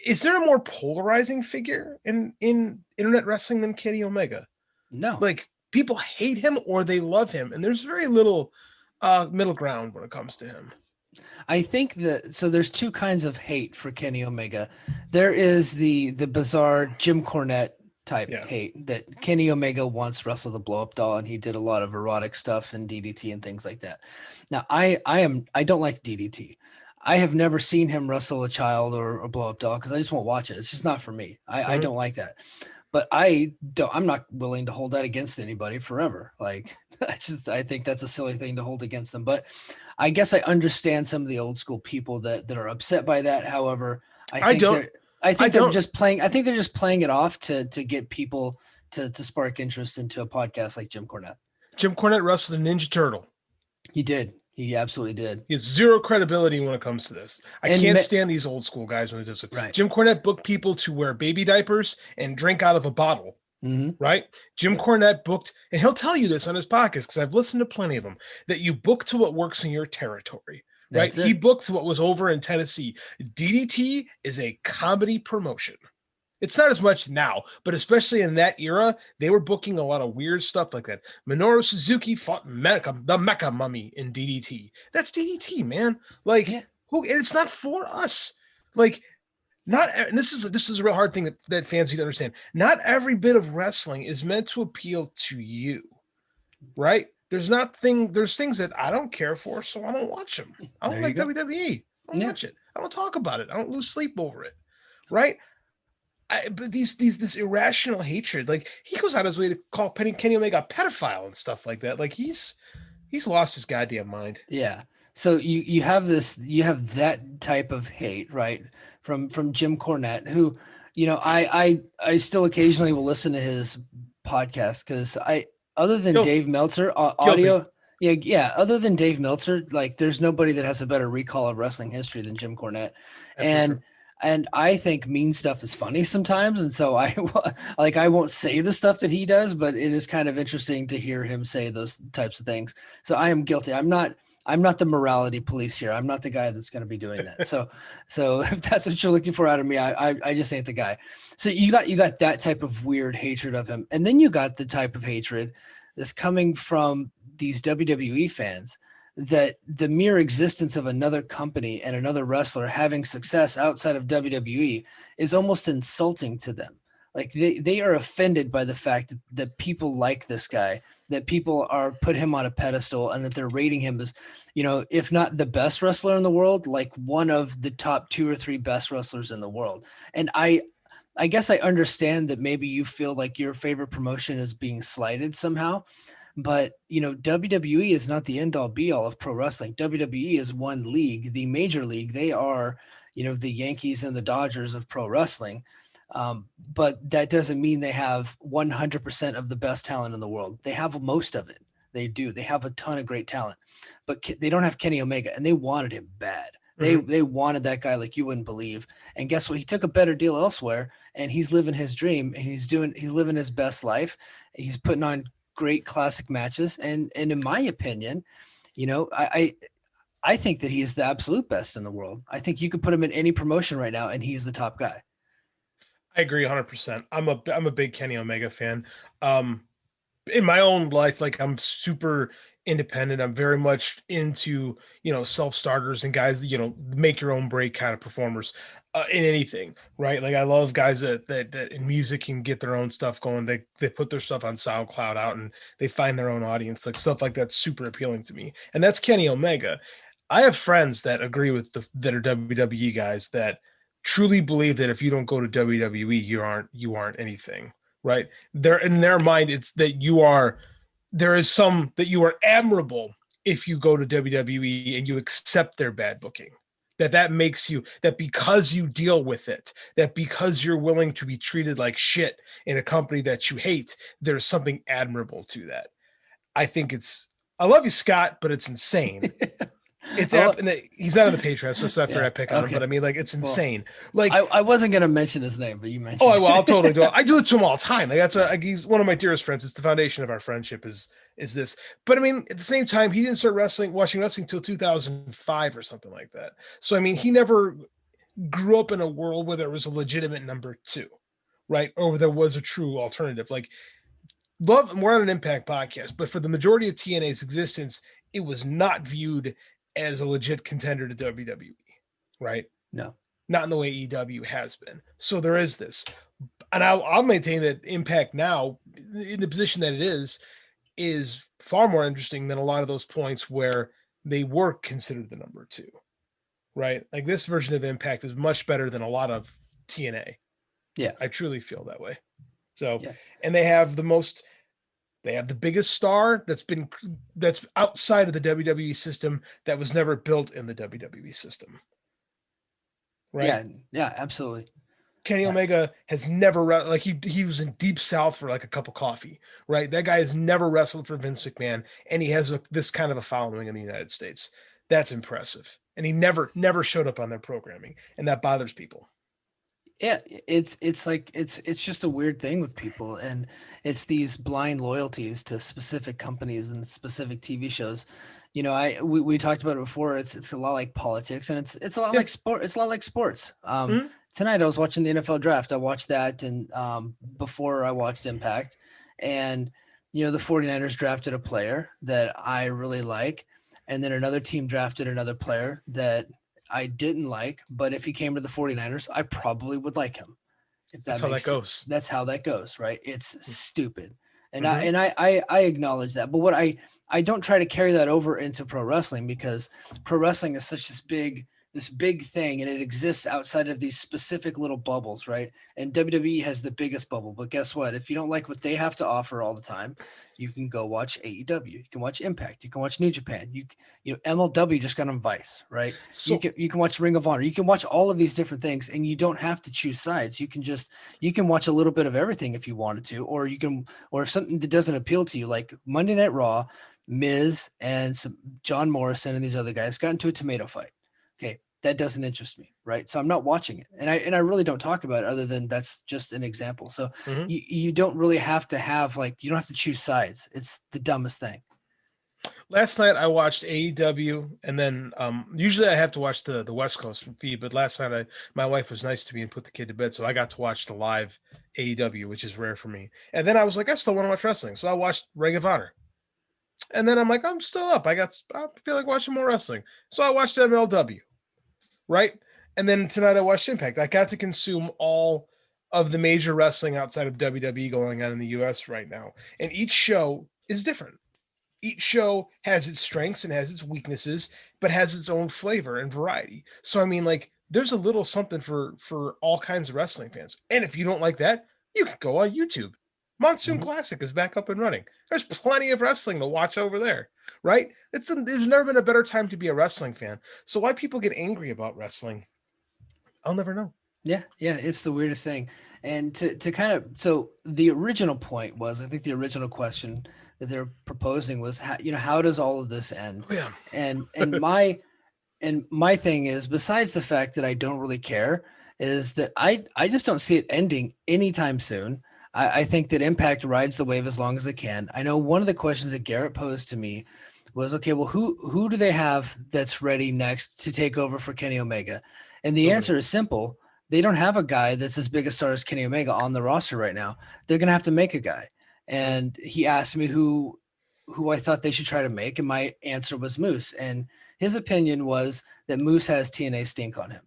Is there a more polarizing figure in internet wrestling than Kenny Omega? No. Like, people hate him or they love him, and there's very little middle ground when it comes to him. I think that, so there's two kinds of hate for Kenny Omega. There is the bizarre Jim Cornette type hate that Kenny Omega once wrestled the blow up doll, and he did a lot of erotic stuff and DDT and things like that. Now I don't like DDT. I have never seen him wrestle a child or a blow up doll because I just won't watch it. It's just not for me. I don't like that. But I'm not willing to hold that against anybody forever. Like, I think that's a silly thing to hold against them. But I guess I understand some of the old school people that are upset by that. However, I think they're just playing it off to get people to spark interest into a podcast like Jim Cornette. Jim Cornette wrestled a Ninja Turtle. He did. He absolutely did. He has zero credibility when it comes to this. I can't stand these old school guys when it does it. Right. Jim Cornette booked people to wear baby diapers and drink out of a bottle. Mm-hmm. Right? Jim Cornette booked, and he'll tell you this on his podcast because I've listened to plenty of them, that you book to what works in your territory. Right? He booked what was over in Tennessee. DDT is a comedy promotion. It's not as much now, but especially in that era, they were booking a lot of weird stuff like that. Minoru Suzuki fought the Mecha Mummy in DDT. That's DDT, man. Like, who? And it's not for us. Like, not. And this is a real hard thing that fans need to understand. Not every bit of wrestling is meant to appeal to you, right? There's things that I don't care for, so I don't watch them. I don't like WWE. I don't watch it. I don't talk about it. I don't lose sleep over it, right? But this irrational hatred, like, he goes out his way to call Kenny Omega a pedophile and stuff like that. Like, he's lost his goddamn mind. Yeah. So you have that type of hate, right, from Jim Cornette, who, I still occasionally will listen to his podcast because other than Dave Meltzer audio. Yeah. Other than Dave Meltzer, like, there's nobody that has a better recall of wrestling history than Jim Cornette. And I think mean stuff is funny sometimes. And so I won't say the stuff that he does, but it is kind of interesting to hear him say those types of things. So I am guilty. I'm not the morality police here. I'm not the guy that's going to be doing that. So if that's what you're looking for out of me, I just ain't the guy. So you got that type of weird hatred of him. And then you got the type of hatred that's coming from these WWE fans, that the mere existence of another company and another wrestler having success outside of WWE is almost insulting to them. Like, they are offended by the fact that people like this guy, that people are put him on a pedestal, and that they're rating him as, if not the best wrestler in the world, like one of the top 2 or 3 best wrestlers in the world. And I guess I understand that maybe you feel like your favorite promotion is being slighted somehow. But, WWE is not the end all be all of pro wrestling. WWE is one league, the major league. They are, the Yankees and the Dodgers of pro wrestling. But that doesn't mean they have 100% of the best talent in the world. They have most of it. They do. They have a ton of great talent. but they don't have Kenny Omega, and they wanted him bad. They wanted that guy like you wouldn't believe. And guess what? He took a better deal elsewhere, and he's living his dream, and he's living his best life. He's putting on great classic matches, and in my opinion, you know, I think that he is the absolute best in the world. I think you could put him in any promotion right now, and he's the top guy. I agree 100%. I'm a big Kenny Omega fan. In my own life, like I'm super independent. I'm very much into, self-starters and guys, make your own break kind of performers in anything, right? Like I love guys that in music can get their own stuff going. They put their stuff on SoundCloud out and they find their own audience. Like stuff like that's super appealing to me. And that's Kenny Omega. I have friends that agree with that are WWE guys that truly believe that if you don't go to WWE, you aren't anything, right? They're in their mind, it's that you are admirable if you go to WWE and you accept their bad booking. That makes you, that because you deal with it, that because you're willing to be treated like shit in a company that you hate, there's something admirable to that. I love you, Scott, but it's insane. He's not on the Patreon, so it's not fair I pick on him, but I mean, like, it's insane. Like, I wasn't going to mention his name, but you mentioned it. Well, I'll totally do it. I do it to him all the time. Like, he's one of my dearest friends. It's the foundation of our friendship is this. But I mean, at the same time, he didn't start watching wrestling until 2005 or something like that. So, I mean, he never grew up in a world where there was a legitimate number two, right? Or there was a true alternative. Like, we're on an Impact podcast, but for the majority of TNA's existence, it was not viewed as a legit contender to WWE, right? No, not in the way EW has been. So there is this, and I'll maintain that Impact now, in the position that it is far more interesting than a lot of those points where they were considered the number two, right? Like this version of Impact is much better than a lot of TNA. Yeah, I truly feel that way. So, and they have the biggest star that's outside of the WWE system that was never built in the WWE system. Right? Yeah, absolutely. Kenny Omega has never like he was in Deep South for like a cup of coffee, right? That guy has never wrestled for Vince McMahon, and he has this kind of a following in the United States. That's impressive. And he never showed up on their programming, and that bothers people. Yeah, it's just a weird thing with people, and it's these blind loyalties to specific companies and specific TV shows. You know, we talked about it before. It's a lot like politics, and it's a lot like sport. It's a lot like sports. Tonight I was watching the NFL draft. I watched that, and before I watched Impact, and the 49ers drafted a player that I really like, and then another team drafted another player that I didn't like, but if he came to the 49ers, I probably would like him. If that's how that goes. That's how that goes, right? It's stupid. And I acknowledge that. But what I don't try to carry that over into pro wrestling, because pro wrestling is such this big thing, and it exists outside of these specific little bubbles, right? And WWE has the biggest bubble. But guess what? If you don't like what they have to offer all the time, you can go watch AEW. You can watch Impact. You can watch New Japan. You MLW just got on Vice, right? So, you can watch Ring of Honor. You can watch all of these different things, and you don't have to choose sides. You can watch a little bit of everything if you wanted to, or if something that doesn't appeal to you, like Monday Night Raw, Miz and John Morrison and these other guys got into a tomato fight. Okay, that doesn't interest me, right? So I'm not watching it, and I really don't talk about it other than that's just an example. So you don't really have to have you don't have to choose sides. It's the dumbest thing. Last night I watched AEW, and then usually I have to watch the West Coast feed, but last night my wife was nice to me and put the kid to bed, so I got to watch the live AEW, which is rare for me. And then I was like, I still want to watch wrestling, so I watched Ring of Honor. And then I'm like, I'm still up. I feel like watching more wrestling, so I watched MLW, right? And then tonight I watched Impact. I got to consume all of the major wrestling outside of WWE going on in the US right now, and each show is different. Each show has its strengths and has its weaknesses, but has its own flavor and variety. So, I mean, like, there's a little something for all kinds of wrestling fans. And if you don't like that, you can go on YouTube. Monsoon Classic is back up and running. There's plenty of wrestling to watch over there, right? There's never been a better time to be a wrestling fan. So why people get angry about wrestling, I'll never know. Yeah, it's the weirdest thing. And to kind of, so the original point was, I think the original question that they're proposing was, how does all of this end? Oh, yeah. And my thing is, besides the fact that I don't really care, is that I just don't see it ending anytime soon. I think that Impact rides the wave as long as it can. I know one of the questions that Garrett posed to me was, okay, well, who do they have that's ready next to take over for Kenny Omega? And the answer is simple. They don't have a guy that's as big a star as Kenny Omega on the roster right now. They're gonna have to make a guy. And he asked me who I thought they should try to make, and my answer was Moose. And his opinion was that Moose has TNA stink on him.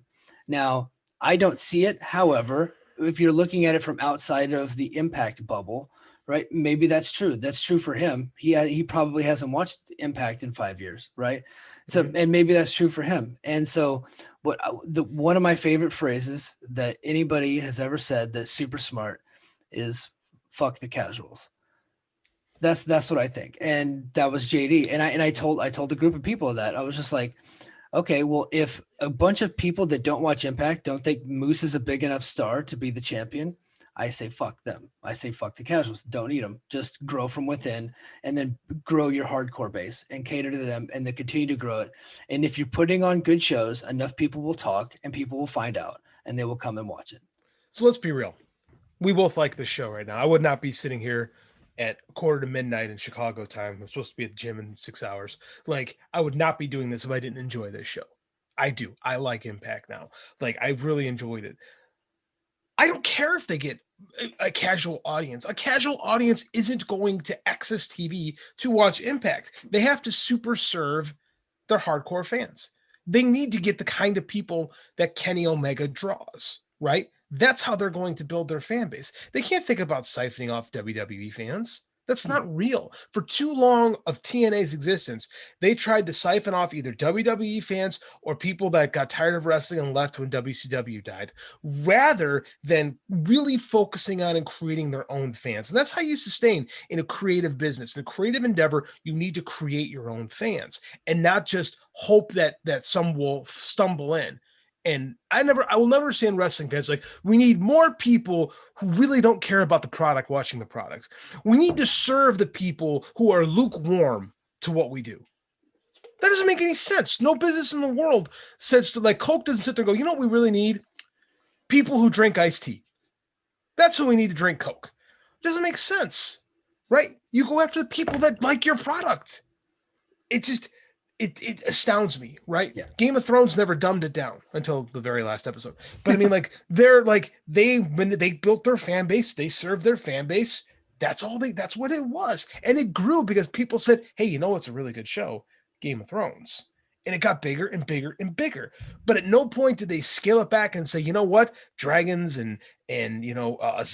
Now, I don't see it. However, if you're looking at it from outside of the Impact bubble, right? Maybe that's true. That's true for him. He probably hasn't watched Impact in 5 years, right? So, and maybe that's true for him. And so, one of my favorite phrases that anybody has ever said that's super smart is "fuck the casuals." That's what I think. And that was JD. And I told a group of people that. I was just like, okay, well, if a bunch of people that don't watch Impact don't think Moose is a big enough star to be the champion, I say fuck them. I say fuck the casuals. Don't eat them. Just grow from within, and then grow your hardcore base and cater to them, and then continue to grow it. And if you're putting on good shows, enough people will talk and people will find out and they will come and watch it. So let's be real. We both like this show right now. I would not be sitting here at 1:45 in Chicago time. I'm supposed to be at the gym in 6 hours. Like, I would not be doing this if I didn't enjoy this show. I do. I like Impact now. Like, I've really enjoyed it. I don't care if they get a casual audience. A casual audience isn't going to access TV to watch Impact. They have to super serve their hardcore fans. They need to get the kind of people that Kenny Omega draws, right? That's how they're going to build their fan base. They can't think about siphoning off WWE fans. That's not real. For too long of TNA's existence, they tried to siphon off either WWE fans or people that got tired of wrestling and left when WCW died, rather than really focusing on and creating their own fans. And that's how you sustain in a creative business. In a creative endeavor, you need to create your own fans and not just hope that some will stumble in. And I will never understand wrestling fans like, we need more people who really don't care about the product watching the product. We need to serve the people who are lukewarm to what we do. That doesn't make any sense. No business in the world says to, like, Coke doesn't sit there and go, you know what we really need? People who drink iced tea. That's who we need to drink Coke. It doesn't make sense, right? You go after the people that like your product. It astounds me, right? Yeah. Game of Thrones never dumbed it down until the very last episode. But I mean, like, when they built their fan base, they served their fan base. That's what it was. And it grew because people said, hey, you know what's a really good show? Game of Thrones. And it got bigger and bigger and bigger. But at no point did they scale it back and say, you know what? Dragons and ice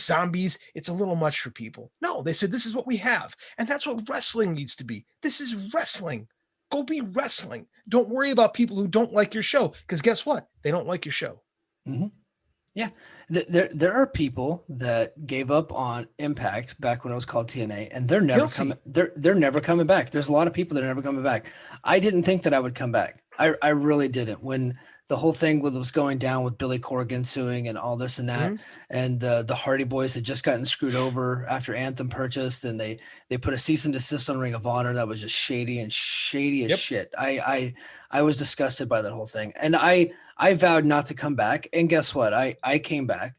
zombies, it's a little much for people. No, they said, this is what we have. And that's what wrestling needs to be. This is wrestling. Go be wrestling. Don't worry about people who don't like your show, because guess what? They don't like your show. Mm-hmm. Yeah, there are people that gave up on Impact back when it was called TNA, and they're never coming. They're never coming back. There's a lot of people that are never coming back. I didn't think that I would come back. I really didn't. When the whole thing was going down with Billy Corgan suing and all this and that, and the Hardy Boys had just gotten screwed over after Anthem purchased, and they put a cease and desist on Ring of Honor that was just shady as shit. I was disgusted by that whole thing, and I vowed not to come back. And guess what? I came back.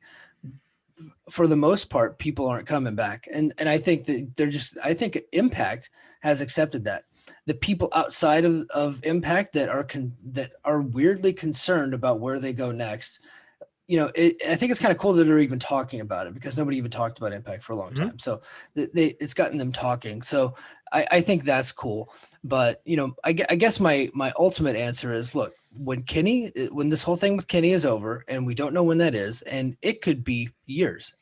For the most part, people aren't coming back, and I think that I think Impact has accepted that. The people outside of Impact that are weirdly concerned about where they go next, I think it's kind of cool that they're even talking about it, because nobody even talked about Impact for a long time. So it's gotten them talking. So I think that's cool. But I guess my ultimate answer is, look, when this whole thing with Kenny is over, and we don't know when that is, and it could be years,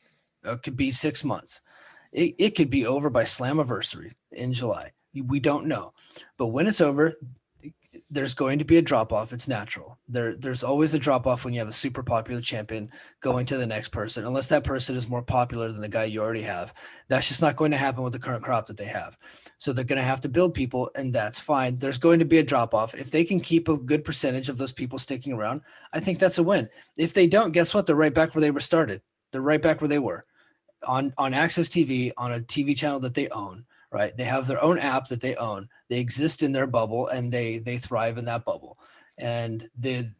it could be 6 months, it could be over by Slammiversary in July. We don't know. But when it's over, there's going to be a drop-off. It's natural. There's always a drop-off when you have a super popular champion going to the next person, unless that person is more popular than the guy you already have. That's just not going to happen with the current crop that they have. So they're going to have to build people, and that's fine. There's going to be a drop-off. If they can keep a good percentage of those people sticking around, I think that's a win. If they don't, guess what? They're right back where they were started. They're right back where they were. on Access TV, on a TV channel that they own, right? They have their own app that they own. They exist in their bubble, and they thrive in that bubble. And the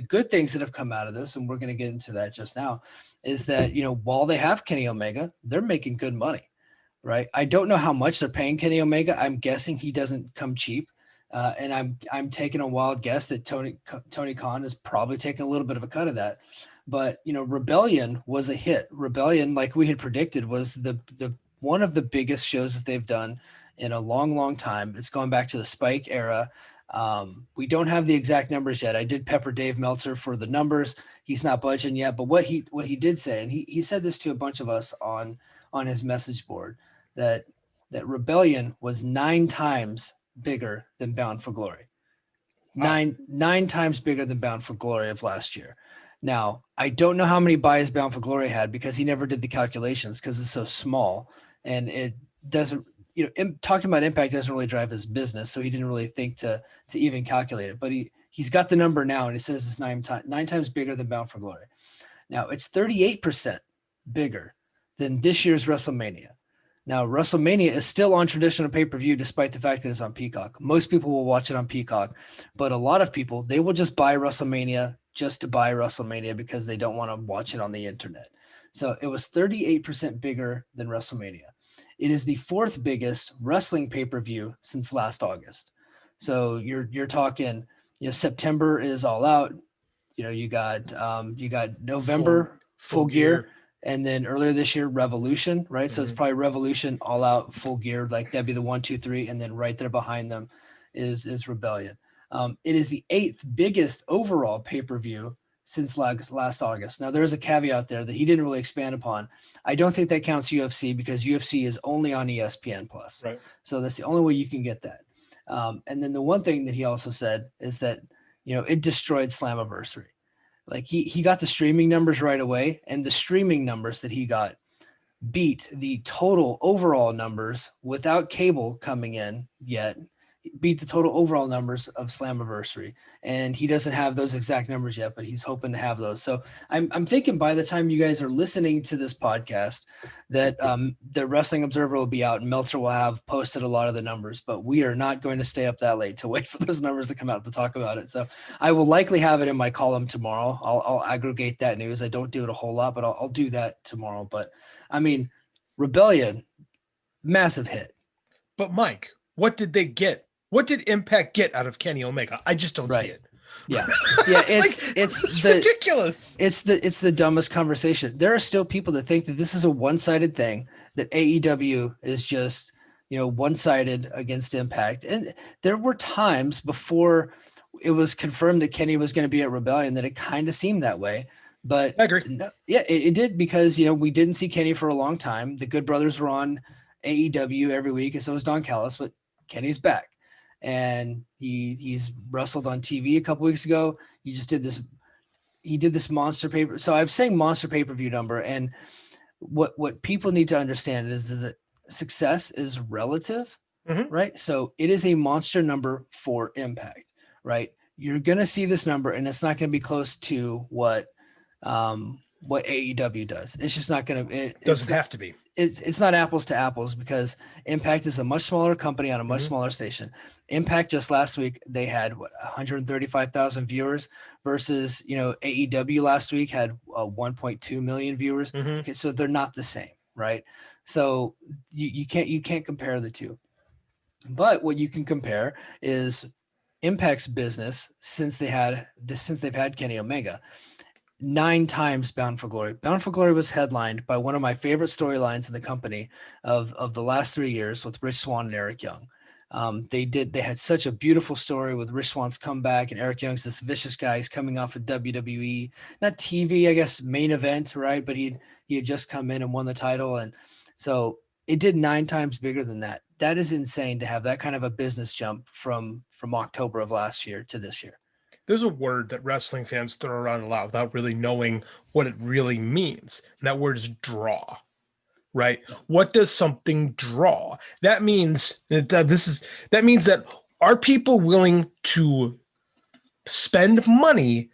good things that have come out of this, and we're going to get into that just now, is that, you know, while they have Kenny Omega, they're making good money, right? I don't know how much they're paying Kenny Omega. I'm guessing he doesn't come cheap. And I'm taking a wild guess that Tony Khan is probably taking a little bit of a cut of that. But, you know, Rebellion was a hit. Rebellion, like we had predicted, was the one of the biggest shows that they've done in a long, long time. It's going back to the Spike era. We don't have the exact numbers yet. I did pepper Dave Meltzer for the numbers. He's not budging yet, but what he did say, and he said this to a bunch of us on his message board, that Rebellion was 9 times bigger than Bound for Glory. Nine times bigger than Bound for Glory of last year. Now, I don't know how many buys Bound for Glory had, because he never did the calculations because it's so small, and it doesn't, you know, talking about Impact doesn't really drive his business, so he didn't really think to even calculate it. But he's got the number now, and it says it's 9 times bigger than Bound for Glory. Now, it's 38% bigger than this year's WrestleMania. Now, WrestleMania is still on traditional pay-per-view, despite the fact that it's on Peacock. Most people will watch it on Peacock, but a lot of people, they will just buy WrestleMania just to buy WrestleMania because they don't want to watch it on the internet. So it was 38% bigger than WrestleMania. It is the 4th biggest wrestling pay-per-view since last August. So you're talking, you know, September is All Out. You know, you got November Full Gear. And then earlier this year, Revolution, right? So it's probably Revolution, All Out, Full Gear, like that'd be the 1, 2, 3, and then right there behind them is Rebellion. It is the 8th biggest overall pay-per-view since last August. Now, there's a caveat there that he didn't really expand upon. I don't think that counts UFC, because UFC is only on ESPN Plus. Right. So that's the only way you can get that. And then the one thing that he also said is that, you know, it destroyed Slammiversary. Like he got the streaming numbers right away, and the streaming numbers that he got beat the total overall numbers without cable coming in yet, beat the total overall numbers of Slammiversary. And he doesn't have those exact numbers yet, but he's hoping to have those. So I'm thinking by the time you guys are listening to this podcast, that the Wrestling Observer will be out, and Meltzer will have posted a lot of the numbers, but we are not going to stay up that late to wait for those numbers to come out to talk about it. So I will likely have it in my column tomorrow. I'll aggregate that news. I don't do it a whole lot, but I'll do that tomorrow. But I mean, Rebellion, massive hit. But Mike, what did they get? What did Impact get out of Kenny Omega? I just don't see it. Yeah. It's ridiculous. It's the dumbest conversation. There are still people that think that this is a one-sided thing, that AEW is just, you know, one-sided against Impact. And there were times before it was confirmed that Kenny was going to be at Rebellion that it kind of seemed that way. But I agree. No, yeah, it did, because, you know, we didn't see Kenny for a long time. The Good Brothers were on AEW every week, and so was Don Callis, but Kenny's back. And he's wrestled on TV a couple weeks ago. He did this monster paper. So I'm saying monster pay-per-view number. And what people need to understand is that success is relative, right? So it is a monster number for Impact, right? You're going to see this number, and it's not going to be close to what AEW does. It's just not going to. It doesn't have to be. It's not apples to apples, because Impact is a much smaller company on a much smaller station. Impact just last week, they had 135,000 viewers versus, you know, AEW last week had 1.2 million viewers. Okay, so they're not the same, right? So you can't compare the two. But what you can compare is Impact's business since they've had Kenny Omega. 9 times Bound for Glory. Bound for Glory was headlined by one of my favorite storylines in the company of the last 3 years, with Rich Swann and Eric Young. They had such a beautiful story with Rich Swann's comeback, and Eric Young's this vicious guy. He's coming off of WWE, not TV, I guess, main event, right? But he had just come in and won the title. And so it did 9 times bigger than that. That is insane to have that kind of a business jump from October of last year to this year. There's a word that wrestling fans throw around a lot without really knowing what it really means. And that word is draw, right? What does something draw? That means that are people willing to spend money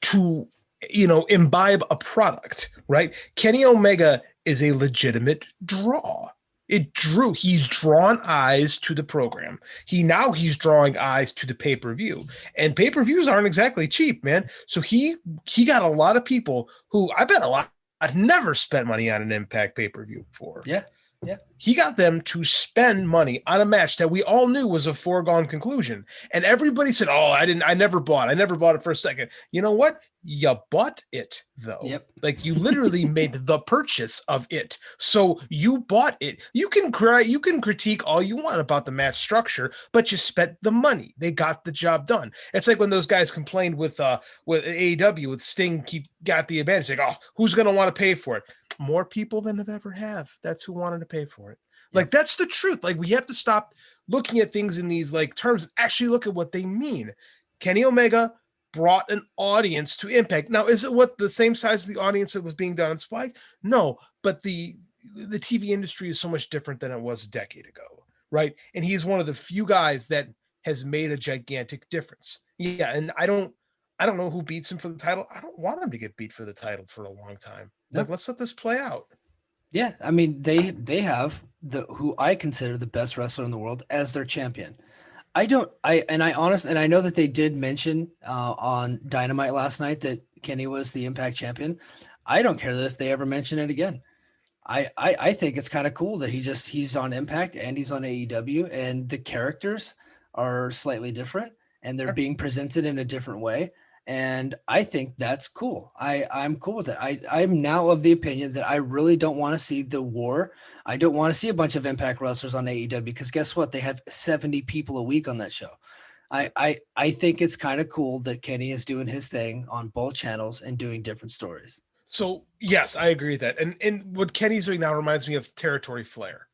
to, you know, imbibe a product, right? Kenny Omega is a legitimate draw. He's drawn eyes to the program. He's drawing eyes to the pay-per-view. And pay-per-views aren't exactly cheap, man. So he got a lot of people who I bet a lot I've never spent money on an Impact pay-per-view before. Yeah. Yeah. He got them to spend money on a match that we all knew was a foregone conclusion. And everybody said, "Oh, I never bought it for a second." You know what? You bought it though. Yep. Like you literally made the purchase of it. So you bought it. You can critique all you want about the match structure, but you spent the money. They got the job done. It's like when those guys complained with AEW with Sting got the advantage. Like, "Oh, who's gonna want to pay for it?" More people than have ever have. That's who wanted to pay for it. Like, that's the truth. Like, we have to stop looking at things in these like terms and actually look at what they mean. Kenny Omega brought an audience to Impact. Now, is it the same size of the audience that was being done on Spike? No, but the TV industry is so much different than it was a decade ago, right? And he's one of the few guys that has made a gigantic difference. Yeah, and I don't know who beats him for the title. I don't want him to get beat for the title for a long time. Like, let's let this play out. Yeah, I mean they have who I consider the best wrestler in the world as their champion. I know that they did mention on Dynamite last night that Kenny was the Impact champion. I don't care if they ever mention it again. I think it's kind of cool that he's on Impact and he's on AEW, and the characters are slightly different and they're being presented in a different way. And I think that's cool. I'm cool with it. I'm now of the opinion that I really don't want to see the war. I don't want to see a bunch of Impact wrestlers on AEW because guess what? They have 70 people a week on that show. I think it's kind of cool that Kenny is doing his thing on both channels and doing different stories. So yes, I agree with that. And what Kenny's doing now reminds me of Territory Flair.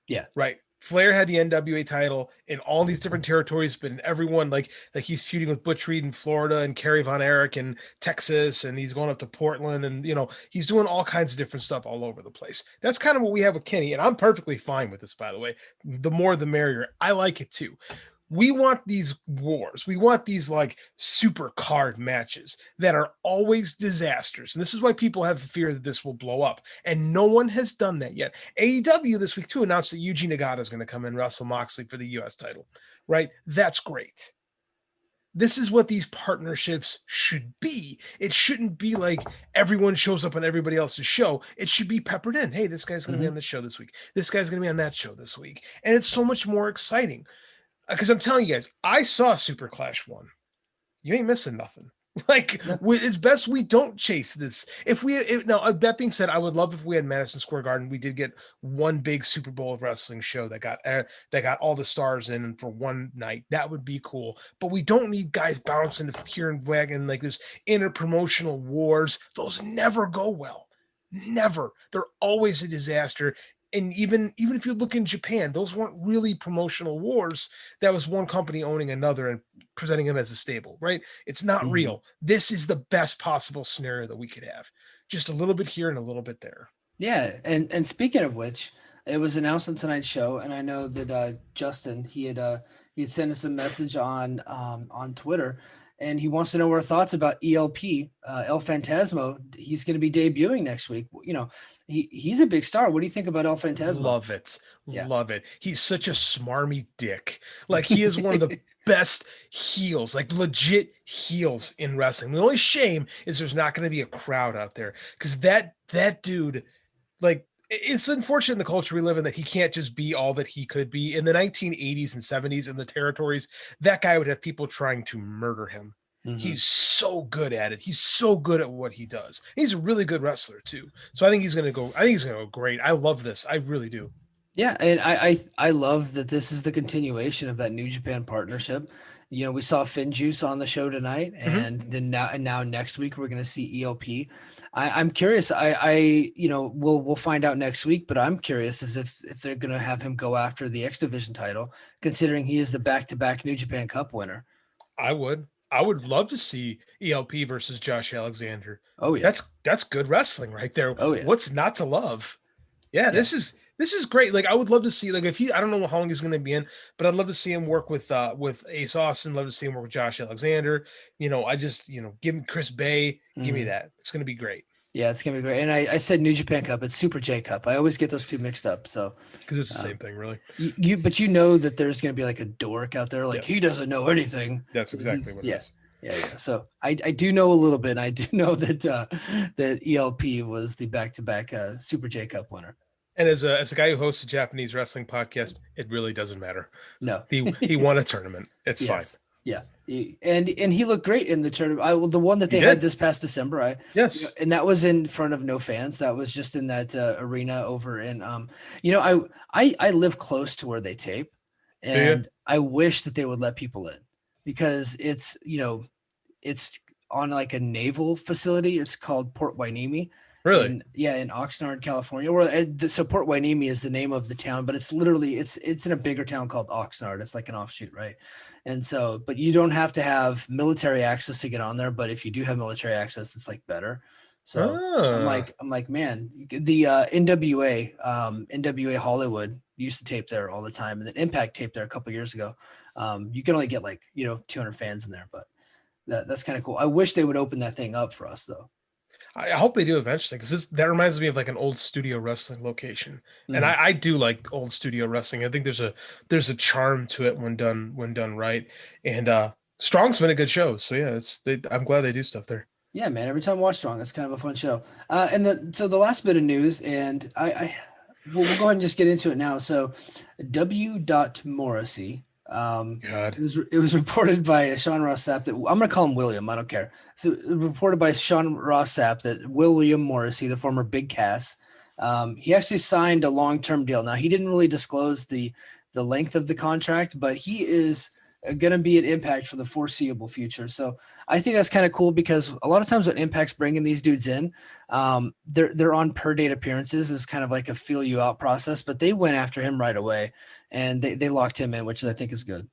Yeah. Right. Flair had the NWA title in all these different territories, but in everyone like he's feuding with Butch Reed in Florida and Kerry Von Erich in Texas, and he's going up to Portland, and he's doing all kinds of different stuff all over the place. That's kind of what we have with Kenny, and I'm perfectly fine with this, by the way. The more the merrier. I like it too. We want these wars. We want these like super card matches that are always disasters. And this is why people have fear that this will blow up. And no one has done that yet. AEW this week too announced that Yuji Nagata is going to come in and wrestle Moxley for the US title, right? That's great. This is what these partnerships should be. It shouldn't be like everyone shows up on everybody else's show. It should be peppered in. Hey, this guy's going to be on this show this week. This guy's going to be on that show this week. And it's so much more exciting. Because I'm telling you guys, I saw Super Clash 1. You ain't missing nothing. Like, it's best we don't chase this. Now, that being said, I would love if we had Madison Square Garden. We did get one big Super Bowl of wrestling show that got all the stars in for one night. That would be cool. But we don't need guys bouncing here and wagging like this inter-promotional wars. Those never go well. Never. They're always a disaster. And even if you look in Japan, those weren't really promotional wars. That was one company owning another and presenting them as a stable, right? It's not real. This is the best possible scenario that we could have. Just a little bit here and a little bit there. Yeah, and speaking of which, it was announced on tonight's show, and I know that Justin he had sent us a message on Twitter, and he wants to know our thoughts about ELP, El Fantasmo. He's going to be debuting next week. He's a big star. What do you think about El Fantasmo? Love it. Yeah. Love it. He's such a smarmy dick. Like, he is one of the best heels, like legit heels in wrestling. The only shame is there's not going to be a crowd out there, because that dude, like, it's unfortunate in the culture we live in that he can't just be all that he could be. In the 1980s and 70s in the territories, that guy would have people trying to murder him. He's so good at it. He's so good at what he does. He's a really good wrestler too. So I think he's going to go great. I love this. I really do. Yeah. And I love that this is the continuation of that New Japan partnership. We saw Finn Juice on the show tonight, and then now next week we're going to see ELP. I'm curious. We'll find out next week, but I'm curious as if they're going to have him go after the X Division title, considering he is the back-to-back New Japan Cup winner. I would love to see ELP versus Josh Alexander. Oh yeah. That's good wrestling right there. Oh yeah. What's not to love? Yeah, this this is great. Like I would love to see like if he I don't know how long he's going to be in, but I'd love to see him work with Ace Austin. Love to see him work with Josh Alexander. I just give him Chris Bay. Give me that. It's going to be great. Yeah, it's gonna be great. And I said New Japan Cup. It's Super J Cup. I always get those two mixed up. So because it's the same thing, really. But you know that there's gonna be like a dork out there, like Yes. he doesn't know anything. That's exactly what it is. Yeah. So I do know a little bit. And I do know that that ELP was the back-to-back Super J Cup winner. And as a guy who hosts a Japanese wrestling podcast, it really doesn't matter. No, he won a tournament. It's fine. Yeah, and he looked great in the tournament. The one that they had this past December, yes, and that was in front of no fans. That was just in that arena over in I live close to where they tape, and I wish that they would let people in because it's on like a naval facility. It's called Port Hueneme. Really? In Oxnard, California. So Port Hueneme is the name of the town, but it's literally it's in a bigger town called Oxnard. It's like an offshoot, right? And so, but you don't have to have military access to get on there. But if you do have military access, it's like better. So I'm like, man, the NWA Hollywood used to tape there all the time, and then Impact taped there a couple years ago. You can only get 200 fans in there, but that's kind of cool. I wish they would open that thing up for us though. I hope they do eventually because that reminds me of like an old studio wrestling location, and I do like old studio wrestling. I think there's a charm to it when done right. And Strong's been a good show, so yeah, I'm glad they do stuff there. Yeah, man. Every time I watch Strong, it's kind of a fun show. So the last bit of news, and we'll go ahead and just get into it now. So W. Morrissey. It was reported by Sean Ross Sapp that I'm going to call him William. I don't care. So reported by Sean Ross Sapp that William Morrissey, the former Big Cass, he actually signed a long-term deal. Now he didn't really disclose the length of the contract, but he is going to be an Impact for the foreseeable future. So I think that's kind of cool because a lot of times when Impact's bringing these dudes in, they're on per date appearances as kind of like a feel you out process, but they went after him right away and they locked him in, which I think is good.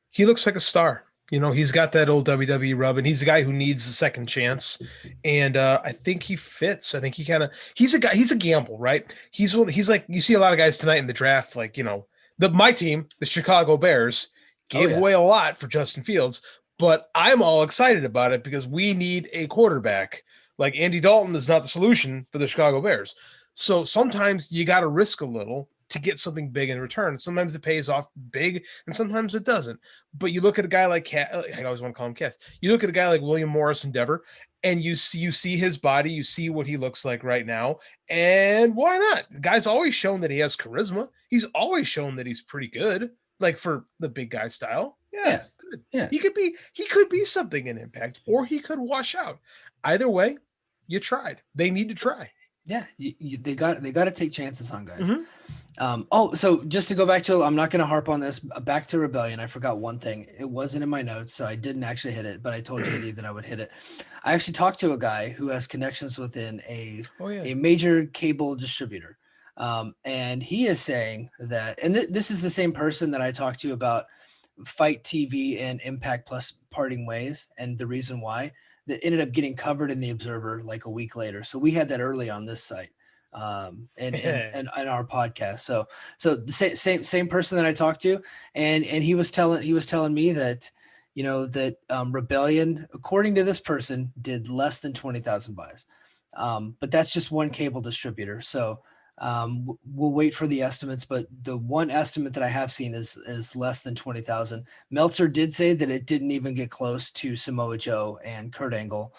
He looks like a star. He's got that old WWE rub, and he's a guy who needs a second chance. And I think he fits. I think he's a guy. He's a gamble, right? He's like you see a lot of guys tonight in the draft, like my team, the Chicago Bears, gave away a lot for Justin Fields, but I'm all excited about it because we need a quarterback. Like Andy Dalton is not the solution for the Chicago Bears. So sometimes you got to risk a little to get something big in return. Sometimes it pays off big and sometimes it doesn't. But you look at a guy like I always want to call him Cass. You look at a guy like William Morris Endeavor and you see his body, you see what he looks like right now. And why not? The guy's always shown that he has charisma. He's always shown that he's pretty good, like for the big guy style. Yeah. Good. Yeah. He could be something in Impact or he could wash out. Either way, you tried. They need to try. Yeah, they got to take chances on guys. So just to go back to, I'm not going to harp on this. Back to Rebellion, I forgot one thing. It wasn't in my notes, so I didn't actually hit it. But I told JD that I would hit it. I actually talked to a guy who has connections within a major cable distributor, and he is saying that, and this is the same person that I talked to about Fight TV and Impact Plus parting ways, and the reason why. That ended up getting covered in the Observer like a week later. So we had that early on this site and our podcast. So the same person that I talked to, and he was telling me that, that Rebellion, according to this person, did less than 20,000 buys. But that's just one cable distributor. So we'll wait for the estimates, but the one estimate that I have seen is less than 20,000. Meltzer did say that it didn't even get close to Samoa Joe and Kurt Angle.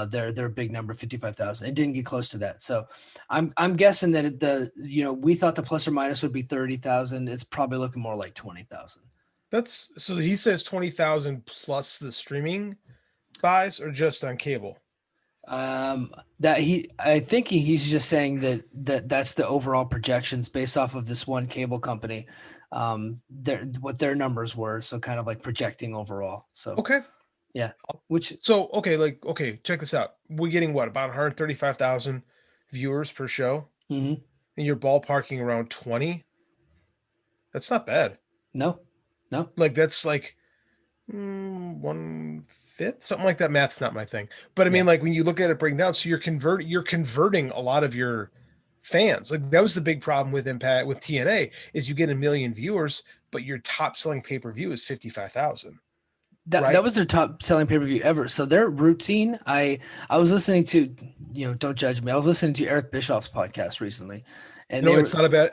Their big number, 55,000. It didn't get close to that. So I'm guessing that we thought the plus or minus would be 30,000. It's probably looking more like 20,000. That's so he says 20,000 plus the streaming buys or just on cable? I think he's just saying that's the overall projections based off of this one cable company, what their numbers were. So kind of like projecting overall. So, okay. Yeah. Check this out. We're getting what, about 135,000 viewers per show. Mm-hmm. And you're ballparking around 20. That's not bad. No. Like that's like 1/5, something like that. Math's not my thing, but I mean, like when you look at it breaking down, so you're converting a lot of your fans. Like that was the big problem with Impact with TNA is you get 1 million viewers, but your top selling pay-per-view is 55,000. That Right? was their top selling pay-per-view ever. So their routine, I was listening to, don't judge me. I was listening to Eric Bischoff's podcast recently, and they It's were not about.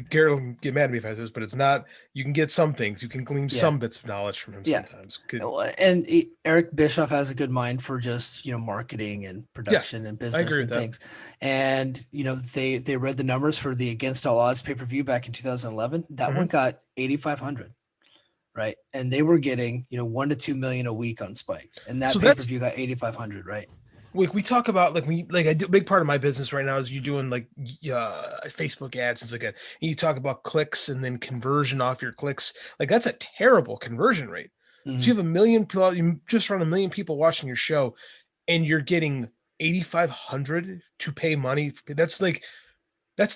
Garrett will get mad at me if I say this, but it's not. You can get some things. You can glean some bits of knowledge from him yeah. sometimes. And Eric Bischoff has a good mind for just marketing and production and business and things. And they read the numbers for the Against All Odds pay-per-view back in 2011. That one got 8,500. Right. And they were getting, 1 to 2 million a week on Spike. And that pay-per-view got 8,500, right? We talk about I do a big part of my business right now is you doing Facebook ads and stuff like that. And you talk about clicks and then conversion off your clicks. Like that's a terrible conversion rate. Mm-hmm. So you have 1 million people, you just run 1 million people watching your show and you're getting 8,500 to pay money. That's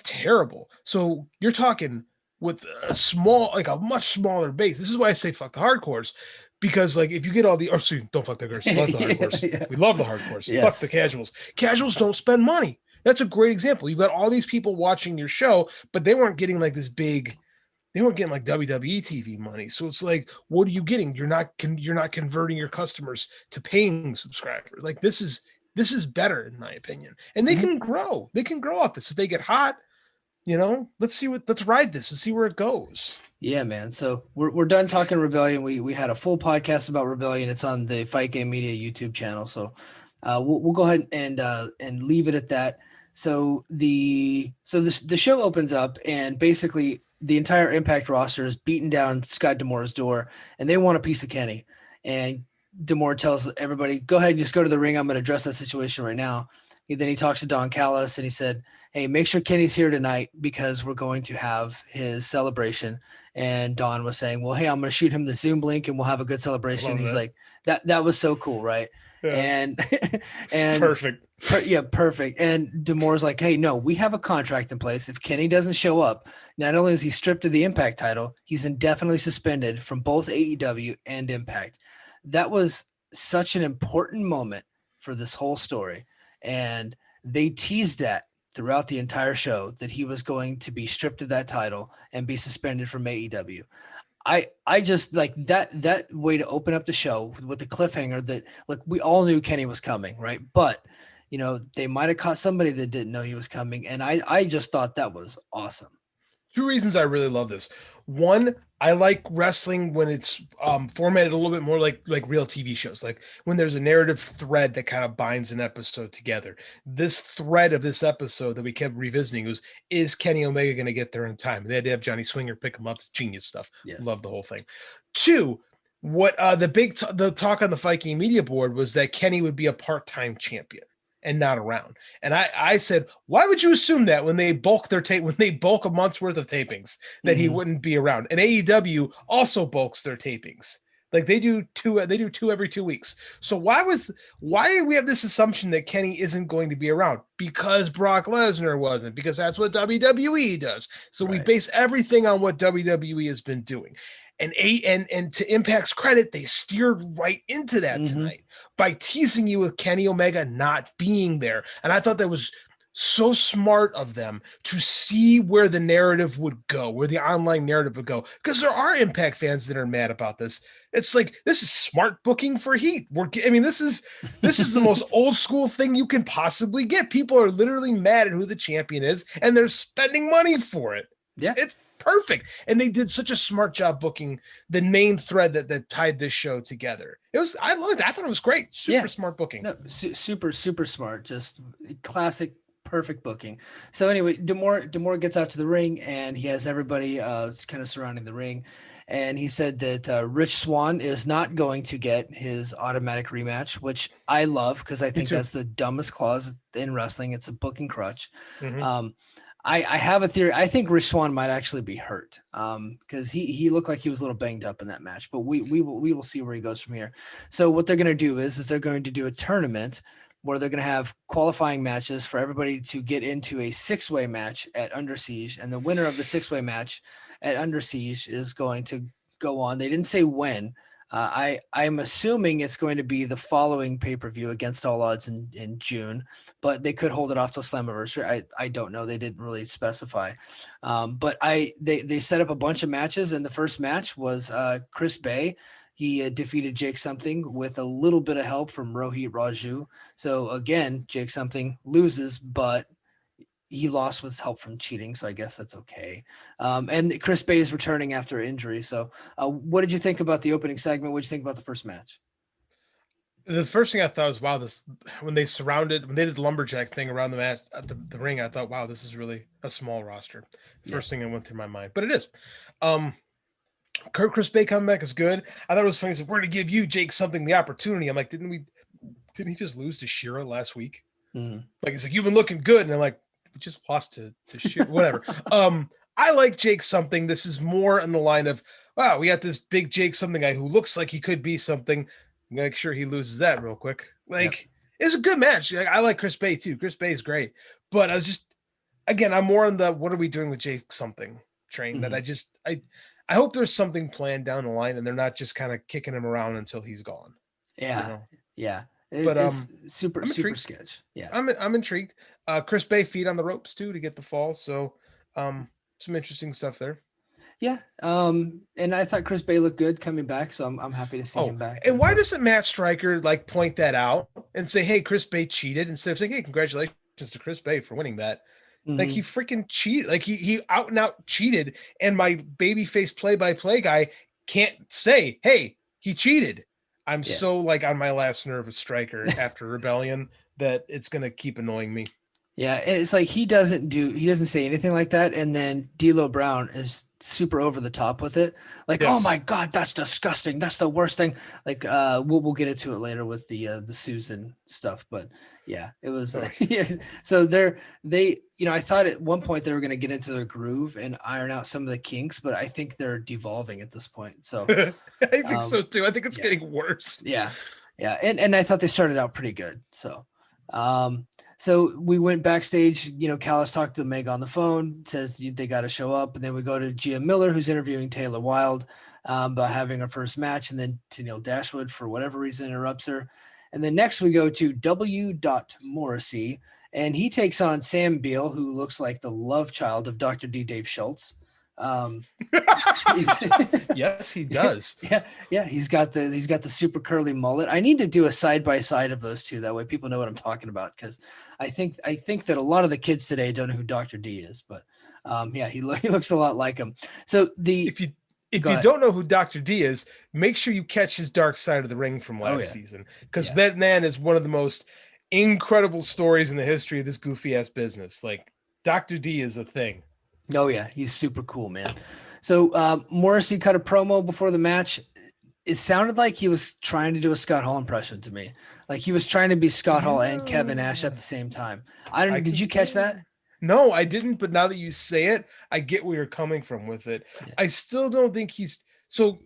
terrible. So you're talking with a much smaller base. This is why I say fuck the hardcores, because if you get all the don't fuck the hardcores, love the hardcores. We love the hardcores. Yes. Fuck the casuals. Casuals don't spend money. That's a great example. You've got all these people watching your show, but they weren't getting this big. They weren't getting WWE TV money. So it's what are you getting? You're not converting your customers to paying subscribers. This is better in my opinion, and they can grow. They can grow off this if they get hot. Let's ride this and see where it goes. Yeah, man. So we're done talking Rebellion. We had a full podcast about Rebellion. It's on the Fight Game Media YouTube channel. So we'll go ahead and leave it at that. So the show opens up and basically the entire Impact roster is beating down Scott D'Amore's door and they want a piece of Kenny. And D'Amore tells everybody, go ahead and just go to the ring. I'm going to address that situation right now. And then he talks to Don Callis and he said, hey, make sure Kenny's here tonight because we're going to have his celebration. And Don was saying, well, hey, I'm going to shoot him the Zoom link and we'll have a good celebration. He's like, that was so cool. Right. Yeah. And perfect. Perfect. And D'Amore's like, hey, no, we have a contract in place. If Kenny doesn't show up, not only is he stripped of the Impact title, he's indefinitely suspended from both AEW and Impact. That was such an important moment for this whole story. And they teased that throughout the entire show that he was going to be stripped of that title and be suspended from AEW. I just like that way to open up the show with the cliffhanger that we all knew Kenny was coming, right? But they might have caught somebody that didn't know he was coming. And I just thought that was awesome. 2 reasons I really love this. One, I like wrestling when it's formatted a little bit more like real TV shows, like when there's a narrative thread that kind of binds an episode together. This thread of this episode that we kept revisiting is Kenny Omega going to get there in time? They had to have Johnny Swinger pick him up. It's genius stuff. Yes. Love the whole thing. 2, what the talk on the Fight Game Media Board was that Kenny would be a part-time champion and not around. And I said, why would you assume that when they bulk a month's worth of tapings that he wouldn't be around? And AEW also bulks their tapings. They do two every 2 weeks. So why do we have this assumption that Kenny isn't going to be around? Because Brock Lesnar wasn't, because that's what WWE does. So we base everything on what WWE has been doing. And to Impact's credit, they steered right into that tonight by teasing you with Kenny Omega not being there. And I thought that was so smart of them to see where the narrative would go, where the online narrative would go. Because there are Impact fans that are mad about this. It's this is smart booking for heat. This is the most old school thing you can possibly get. People are literally mad at who the champion is, and they're spending money for it. Yeah. It's perfect. And they did such a smart job booking the main thread that tied this show together. I thought it was great. Super smart booking. No, super, super smart. Just classic, perfect booking. So anyway, D'Amore gets out to the ring and he has everybody kind of surrounding the ring. And he said that Rich Swann is not going to get his automatic rematch, which I love because I think that's the dumbest clause in wrestling. It's a booking crutch. I have a theory. I think Rich Swann might actually be hurt because he looked like he was a little banged up in that match. But we will see where he goes from here. So what they're going to do is they're going to do a tournament where they're going to have qualifying matches for everybody to get into a 6-way match at Under Siege, and the winner of the 6-way match at Under Siege is going to go on. They didn't say when, I'm assuming it's going to be the following pay-per-view Against All Odds in June, but they could hold it off till Slammiversary. I don't know. They didn't really specify. But they set up a bunch of matches, and the first match was Chris Bay. He defeated Jake Something with a little bit of help from Rohit Raju. So again, Jake Something loses, but he lost with help from cheating, so I guess that's okay. And Chris Bay is returning after injury. So what did you think about the opening segment? What did you think about the first match? The first thing I thought was, wow, when they did the lumberjack thing around the match at the ring, I thought, wow, this is really a small roster. First thing that went through my mind, but it is. Chris Bay coming back is good. I thought it was funny. He said, we're going to give you, Jake, something the opportunity. I'm like, didn't he just lose to Shira last week? Mm-hmm. Like, he's like, you've been looking good. And I'm like, we just lost to Shira, whatever. I like Jake Something. This is more in the line of, wow, we got this big Jake Something guy who looks like he could be something. I'm gonna make sure he loses that real quick. Like, it's a good match. I like Chris Bay too. Chris Bay is great. But I was just, again, I'm more on the what are we doing with Jake Something train that I hope there's something planned down the line and they're not just kind of kicking him around until he's gone. Yeah. You know? Yeah. But it's super intrigued. sketch. Yeah. I'm intrigued. Chris Bay feet on the ropes too to get the fall. So some interesting stuff there. Yeah. And I thought Chris Bay looked good coming back, so I'm happy to see him back. And why doesn't Matt Stryker like point that out and say, hey, Chris Bay cheated, instead of saying, hey, congratulations to Chris Bay for winning that? Mm-hmm. Like, he freaking cheated. Like, he out and out cheated, and my babyface play-by-play guy can't say, hey, he cheated. I'm so like on my last nerve with Stryker after Rebellion that it's gonna keep annoying me. Yeah, and it's like he doesn't say anything like that, and then D'Lo Brown is super over the top with it. Like, oh my God, that's disgusting. That's the worst thing. Like, we'll get into it later with the Susan stuff, but yeah, it was. So they I thought at one point they were going to get into their groove and iron out some of the kinks, but I think they're devolving at this point. So I think so too. I think it's getting worse. Yeah, and I thought they started out pretty good. So. So we went backstage, Callis talked to Meg on the phone, says they got to show up. And then we go to Gia Miller, who's interviewing Taylor Wilde about having her first match. And then Tennille Dashwood, for whatever reason, interrupts her. And then next we go to W. Morrissey, and he takes on Sam Beal, who looks like the love child of Dr. D. Dave Schultz. Yes, he does. Yeah. He's got the super curly mullet. I need to do a side by side of those two. That way people know what I'm talking about. Cause I think that a lot of the kids today don't know who Dr. D is, but he looks a lot like him. So if you don't know who Dr. D is, make sure you catch his Dark Side of the Ring from last season. Cause that man is one of the most incredible stories in the history of this goofy ass business. Like, Dr. D is a thing. Oh yeah, he's super cool, man. So Morrissey cut a promo before the match. It sounded like he was trying to do a Scott Hall impression to me. Like he was trying to be Scott Hall and Kevin Nash at the same time. Did you catch that? No, I didn't. But now that you say it, I get where you're coming from with it. Yeah. I still don't think so.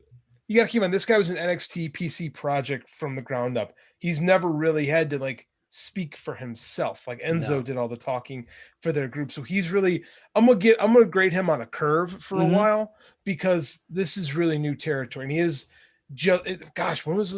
You got to keep in mind, this guy was an NXT PC project from the ground up. He's never really had to speak for himself. Like Enzo did all the talking for their group. So he's really, I'm going to grade him on a curve for a while, because this is really new territory. And he is when was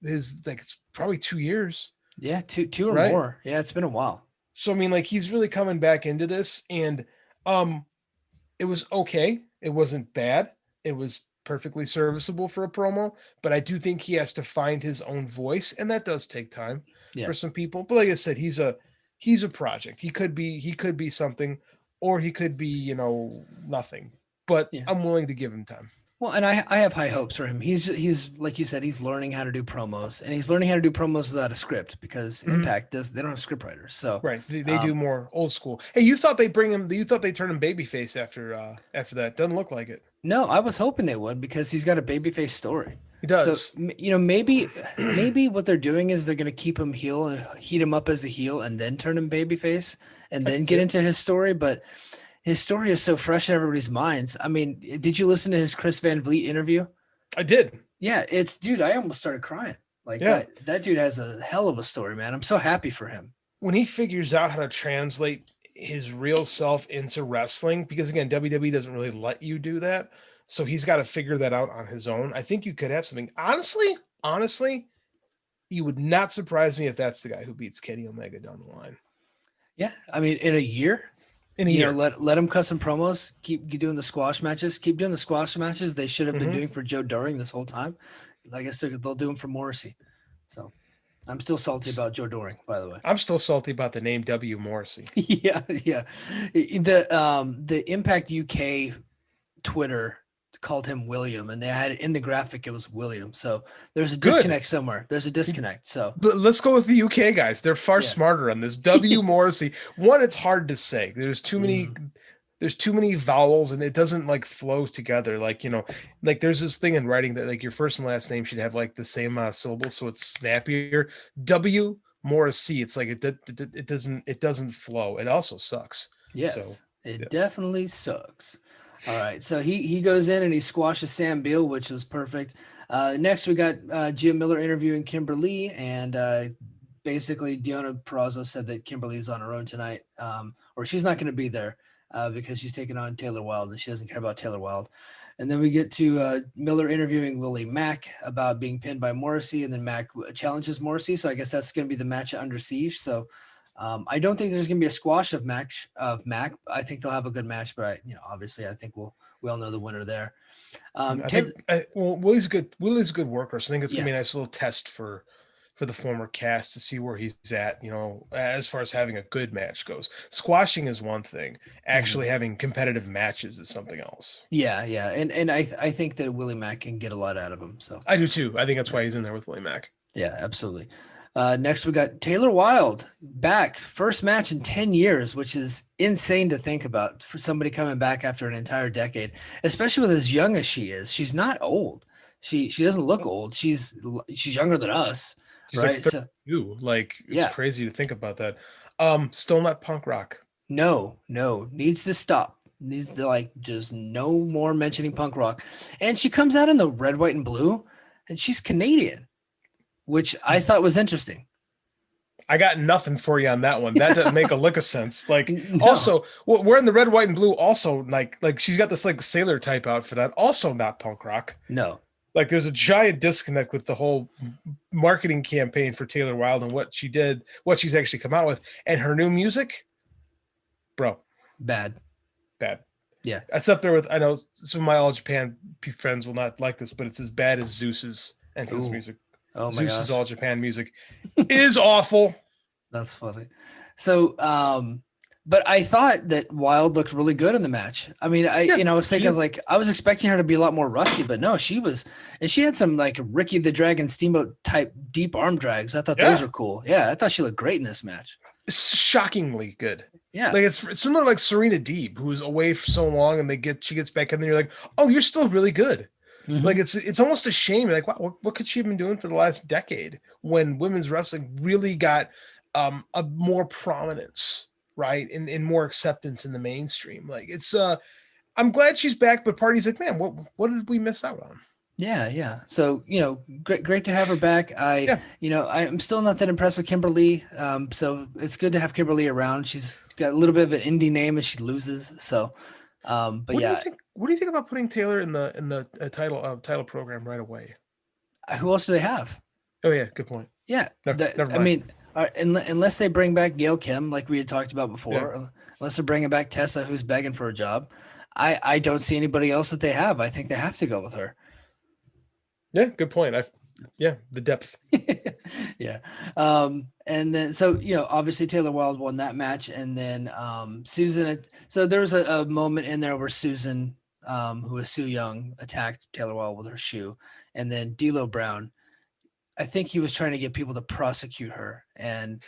his it's probably 2 years. Yeah. Two or more. Yeah. It's been a while. So, I mean, he's really coming back into this, and it was okay. It wasn't bad. It was perfectly serviceable for a promo, but I do think he has to find his own voice, and that does take time for some people. But like I said, he's a project. He could be something, or he could be, nothing. But I'm willing to give him time. Well, and I have high hopes for him. He's like you said, he's learning how to do promos, and he's learning how to do promos without a script, because Impact they don't have script writers. So they do more old school. Hey, you thought they turn him babyface after that? Doesn't look like it. No, I was hoping they would, because he's got a babyface story. He does. So maybe what they're doing is they're going to keep him heel and heat him up as a heel, and then turn him babyface, and then get into his story. But his story is so fresh in everybody's minds. I mean, did you listen to his Chris Van Vliet interview? I did. Yeah, dude, I almost started crying. That dude has a hell of a story, man. I'm so happy for him. When he figures out how to translate his real self into wrestling, because again, WWE doesn't really let you do that. So he's got to figure that out on his own. I think you could have something. Honestly, you would not surprise me if that's the guy who beats Kenny Omega down the line. Yeah, I mean, in a year, In a year. let him cut some promos. Keep doing the squash matches. Keep doing the squash matches. They should have been doing for Joe Doering this whole time. I guess they'll do them for Morrissey. So I'm still salty about Joe Doering, by the way. I'm still salty about the name W. Morrissey. Yeah. The Impact UK Twitter called him William, and they had it in the graphic. It was William. So there's a disconnect somewhere. There's a disconnect. So let's go with the UK guys. They're far smarter on this. W. Morrissey. One, it's hard to say. There's too many. There's too many vowels, and it doesn't like flow together. Like, like there's this thing in writing that like your first and last name should have like the same amount of syllables, so it's snappier. W. Morrissey. It's like it doesn't flow. It also sucks. Yes, so, it definitely sucks. All right, so he goes in and he squashes Sam Beal, which was perfect. Next, we got Jim Miller interviewing Kimberly, and basically Deonna Purrazzo said that Kimberly's on her own tonight, or she's not going to be there because she's taking on Taylor Wilde, and she doesn't care about Taylor Wilde. And then we get to Miller interviewing Willie Mack about being pinned by Morrissey, and then Mack challenges Morrissey. So I guess that's going to be the match at Under Siege. So I don't think there's going to be a squash of Mack. I think they'll have a good match, but obviously, I think we all know the winner there. Willie's a good worker, so I think it's going to be a nice little test for the former cast to see where he's at. As far as having a good match goes, squashing is one thing. Actually, having competitive matches is something else. Yeah, and I think that Willie Mack can get a lot out of him. So I do too. I think that's why he's in there with Willie Mack. Yeah, absolutely. Next, we got Taylor Wilde back. First match in 10 years, which is insane to think about for somebody coming back after an entire decade, especially with as young as she is. She's not old. She doesn't look old. She's younger than us, She's right? Like 32. It's crazy to think about that. Still not punk rock. No, needs to stop. Needs to just no more mentioning punk rock. And she comes out in the red, white, and blue, and she's Canadian, which I thought was interesting. I got nothing for you on that one. That doesn't make a lick of sense. Also, wearing the red, white, and blue, also like she's got this sailor type outfit on, also not punk rock. No. There's a giant disconnect with the whole marketing campaign for Taylor Wilde and what she did, what she's actually come out with, and her new music, bro. Bad. Yeah. That's up there with, I know some of my All Japan friends will not like this, but it's as bad as Zeus's and his music. Oh my gosh. Zeus's All Japan music is awful. That's funny. So, but I thought that Wilde looked really good in the match. I mean, I was thinking, I was expecting her to be a lot more rusty, but no, she was, and she had some Ricky the Dragon Steamboat type deep arm drags. I thought those were cool. Yeah, I thought she looked great in this match. Shockingly good. Yeah. It's similar like Serena Deeb, who's away for so long and she gets back in there. You're like, oh, you're still really good. Mm-hmm. It's almost a shame. Wow, what could she have been doing for the last decade when women's wrestling really got a more prominence, right? And more acceptance in the mainstream. I'm glad she's back, but party's like, man, what did we miss out on? Yeah. So, great to have her back. I'm still not that impressed with Kimberly. So it's good to have Kimberly around. She's got a little bit of an indie name and she loses. So, but what do you think about putting Taylor in the title program right away? Who else do they have? Oh yeah, good point. Yeah, never mind. I mean, unless they bring back Gail Kim, like we had talked about before, unless they're bringing back Tessa, who's begging for a job, I don't see anybody else that they have. I think they have to go with her. Yeah, good point. The depth. Yeah. And then, so, obviously Taylor Wilde won that match. And then Susan, so there was a moment in there where Susan, who is Sue Young, attacked Taylor Wilde with her shoe. And then D'Lo Brown, I think he was trying to get people to prosecute her. And,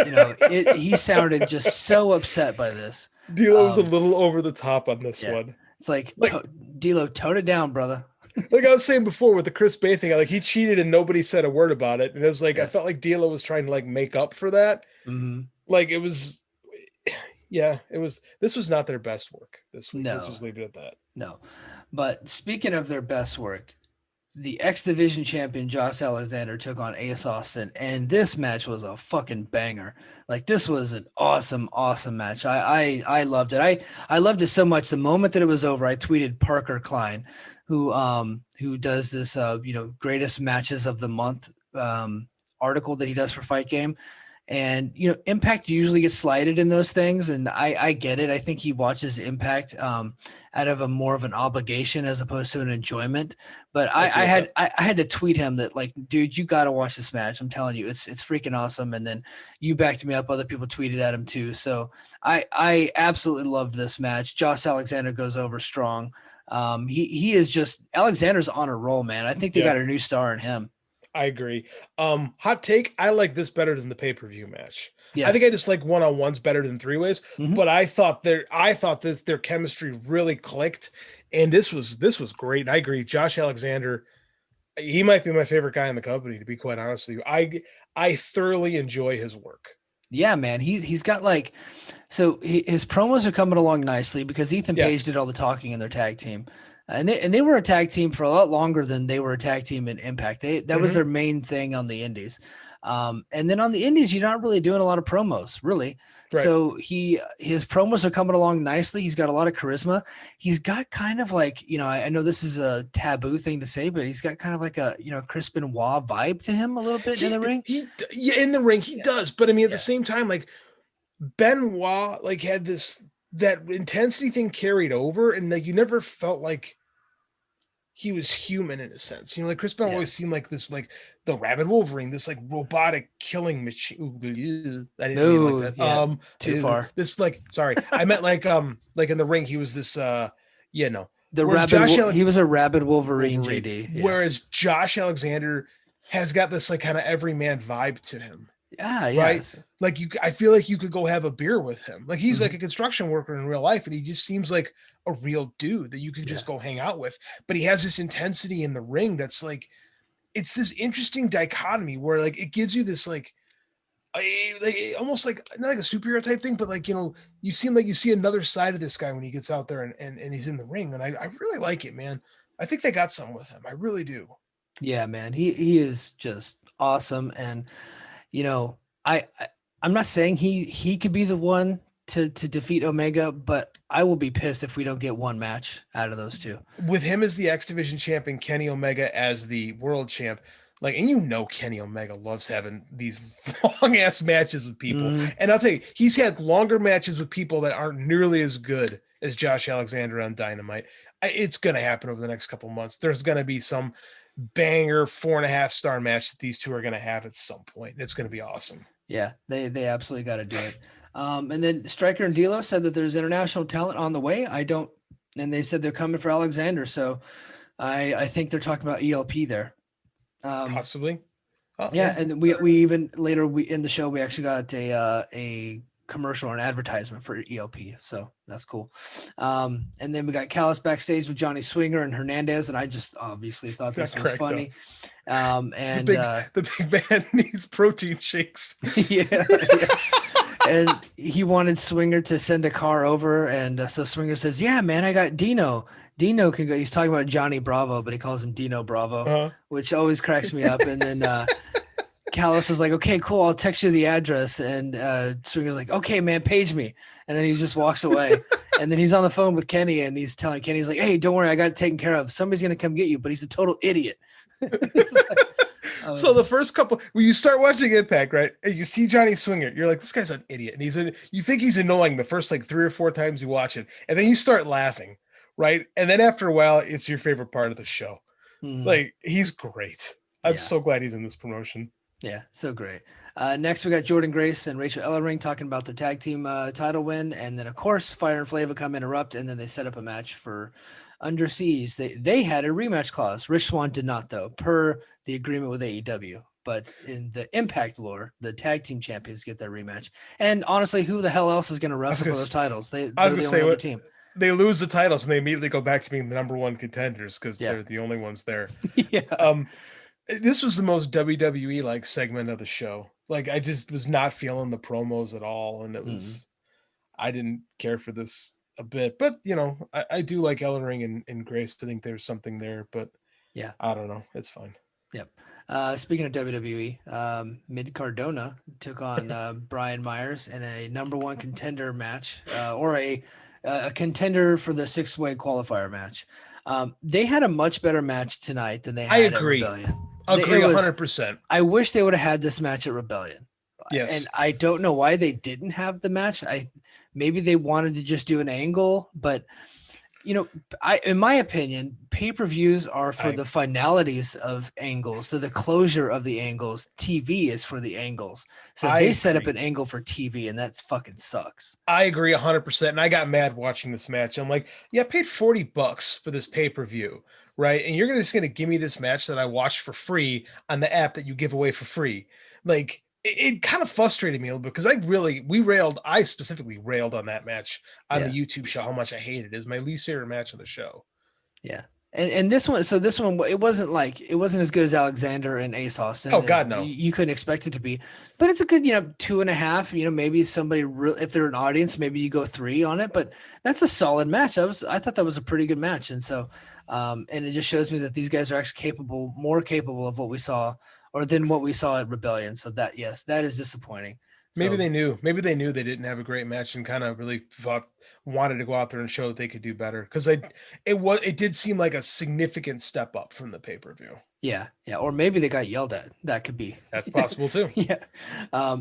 he sounded just so upset by this. D'Lo was a little over the top on this one. It's D'Lo, tone it down, brother. Like I was saying before with the Chris Bay thing, he cheated and nobody said a word about it. And it was I felt like D'Lo was trying to make up for that. Mm-hmm. This was not their best work this week. No. Let's just leave it at that. No. But speaking of their best work, the X Division champion Josh Alexander took on Ace Austin, and this match was a fucking banger. Like this was an awesome, awesome match. I loved it. I loved it so much. The moment that it was over, I tweeted Parker Klein, who does this greatest matches of the month article that he does for Fight Game. And Impact usually gets slighted in those things, and I get it. I think he watches Impact out of a more of an obligation as opposed to an enjoyment. But I had to tweet him that, like, dude, you got to watch this match. I'm telling you, it's freaking awesome. And then you backed me up. Other people tweeted at him too. So I absolutely loved this match. Josh Alexander goes over strong. He is just, Alexander's on a roll, man. I think they got a new star in him. I agree. Hot take, I like this better than the pay-per-view match. Yes. I think I just like one-on-ones better than three-ways, but I thought their chemistry really clicked, and this was great. And I agree. Josh Alexander, he might be my favorite guy in the company, to be quite honest with you. I thoroughly enjoy his work. Yeah, man. He's got his promos are coming along nicely because Ethan Page did all the talking in their tag team. And they were a tag team for a lot longer than they were a tag team in Impact. That was their main thing on the Indies. And then on the Indies, you're not really doing a lot of promos, really. Right. So his promos are coming along nicely. He's got a lot of charisma. He's got kind of like, I know this is a taboo thing to say, but he's got kind of like a, Chris Benoit vibe to him a little bit in the ring. In the ring, he does. But I mean, at the same time, like Benoit, like had that intensity thing carried over, and like you never felt like he was human in a sense. Like Chris Benoit always seemed like this, like the Rabid Wolverine, this like robotic killing machine. I didn't mean like that. Too far. This sorry, I meant like in the ring he was this he was a Rabid Wolverine. JD. Whereas Josh Alexander has got this like kind of everyman vibe to him. Yeah, right. Like I feel like you could go have a beer with him. Like he's like a construction worker in real life, and he just seems like a real dude that you could just go hang out with. But he has this intensity in the ring that's like, it's this interesting dichotomy where like it gives you this like almost like not like a superhero type thing, but like you seem like you see another side of this guy when he gets out there and he's in the ring, and I really like it, man. I think they got something with him. I really do. Yeah, man. He is just awesome, and I'm not saying he could be the one to defeat Omega, but I will be pissed if we don't get one match out of those two. With him as the X Division champion, Kenny Omega as the world champ, and Kenny Omega loves having these long ass matches with people. And I'll tell you, he's had longer matches with people that aren't nearly as good as Josh Alexander on Dynamite. It's going to happen over the next couple months. There's going to be some banger 4.5-star match that these two are going to have at some point. It's going to be awesome. Yeah, they absolutely got to do it. And then Stryker and D'Lo said that there's international talent on the way. And they said they're coming for Alexander. So I think they're talking about ELP there. Possibly. And we even later in the show we actually got a commercial or an advertisement for ELP, so that's cool. And then we got Callis backstage with Johnny Swinger and Hernandez, and I just obviously thought this was funny. And the big man needs protein shakes. Yeah. And he wanted Swinger to send a car over, and so Swinger says, "Yeah, man, I got Dino. Dino can go." He's talking about Johnny Bravo, but he calls him Dino Bravo, which always cracks me up. And then Callis was like, "Okay, cool. I'll text you the address." And Swinger's like, "Okay, man, page me." And then he just walks away. And then he's on the phone with Kenny, and he's telling Kenny, he's like, "Hey, don't worry, I got it taken care of. Somebody's gonna come get you, but he's a total idiot." So the first couple, when you start watching Impact, right, and you see Johnny Swinger, you're like, this guy's an idiot, and you think he's annoying the first like 3 or 4 times you watch it, and then you start laughing, right, and then after a while, it's your favorite part of the show. Like, he's great. I'm so glad he's in this promotion. Yeah, so great. Next, we got Jordan Grace and Rachel Ellering talking about their tag team title win, and then of course Fire and Flava come interrupt, and then they set up a match for Under Siege. They had a rematch clause. Rich Swann did not, though, per the agreement with AEW. But in the Impact lore, the tag team champions get their rematch. And honestly, who the hell else is going to wrestle for those titles? They're the only other team. They lose the titles and they immediately go back to being the number one contenders because they're the only ones there. This was the most WWE like segment of the show. Like, I just was not feeling the promos at all, and it was I didn't care for this a bit. But I do like Ellering and Grace. I think there's something there, but Yeah. I don't know. It's fine. Yep. Speaking of WWE, Mid Cardona took on Brian Myers in a number one contender match, or a contender for the 6-way qualifier match. They had a much better match tonight than they I had at agree. Rebellion. Agree It was. 100%. I wish they would have had this match at Rebellion, and Yes. I don't know why they didn't have the match. Maybe they wanted to just do an angle, but in my opinion, pay-per-views are for the finalities of angles, so the closure of the angles. TV is for the angles. So I they set up agree. an angle for TV, and that's fucking sucks. I agree 100%. And I got mad watching this match. I'm like, yeah, I paid $40 for this pay-per-view, right? And you're just gonna give me this match that I watched for free on the app that you give away for free. Like, it kind of frustrated me a little bit because I specifically railed on that match on the YouTube show, how much I hated it. It was my least favorite match of the show. Yeah. And this one, it wasn't as good as Alexander and Ace Austin. Oh God, no. You couldn't expect it to be, but it's a good, 2.5. Maybe somebody if they're an audience, maybe you go 3 on it. But that's a solid match. I thought that was a pretty good match, and so, and it just shows me that these guys are actually more capable of what we saw, or than what we saw at Rebellion. So that that is disappointing. Maybe So, they knew they didn't have a great match and kind of really wanted to go out there and show that they could do better, because it did seem like a significant step up from the pay-per-view. Yeah, or maybe they got yelled at. That could be. That's possible too. Yeah.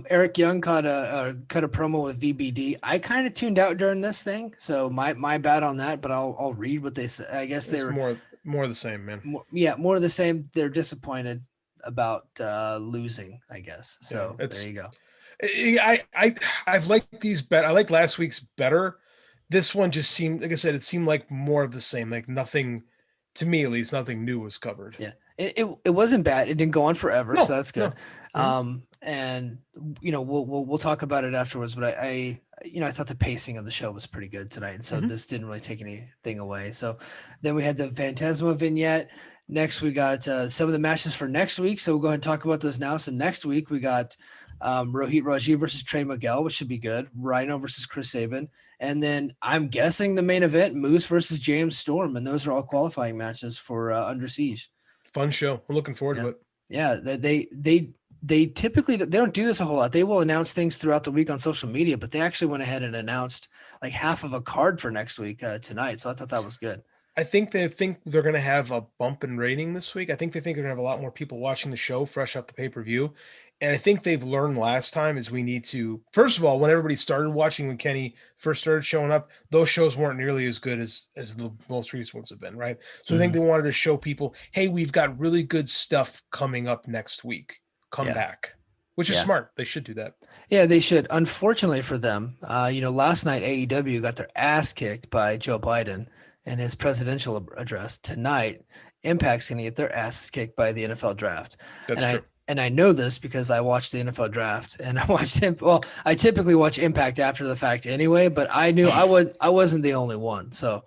Eric Young cut a promo with VBD. I kind of tuned out during this thing, so my bad on that. But I'll read what they said. I guess they were more of the same, man. More of the same. They're disappointed about losing, I guess. So there you go. I've liked these better. I like last week's better. This one just seemed, like I said, it seemed like more of the same. Like nothing, to me at least, nothing new was covered. Yeah, it wasn't bad. It didn't go on forever, so that's good. No. And we'll talk about it afterwards. But I thought the pacing of the show was pretty good tonight, and so this didn't really take anything away. So then we had the Phantasma vignette. Next, we got some of the matches for next week. So we'll go ahead and talk about those now. So next week we got Rohit Raji versus Trey Miguel, which should be good. Rhino versus Chris Sabin. And then I'm guessing the main event, Moose versus James Storm. And those are all qualifying matches for Under Siege. Fun show. I'm looking forward to it. Yeah, they typically, they don't do this a whole lot. They will announce things throughout the week on social media, but they actually went ahead and announced like half of a card for next week tonight. So I thought that was good. I think they're going to have a bump in rating this week. I think they're going to have a lot more people watching the show fresh off the pay-per-view. And I think they've learned last time is we need to, first of all, when everybody started watching, when Kenny first started showing up, those shows weren't nearly as good as the most recent ones have been, right? So I think they wanted to show people, hey, we've got really good stuff coming up next week. Come back, which is smart. They should do that. Yeah, they should. Unfortunately for them, last night AEW got their ass kicked by Joe Biden in his presidential address. Tonight, Impact's going to get their asses kicked by the NFL draft. That's true. And I know this because I watched the NFL draft, and I watched him. Well, I typically watch Impact after the fact anyway, but I knew I wasn't the only one. So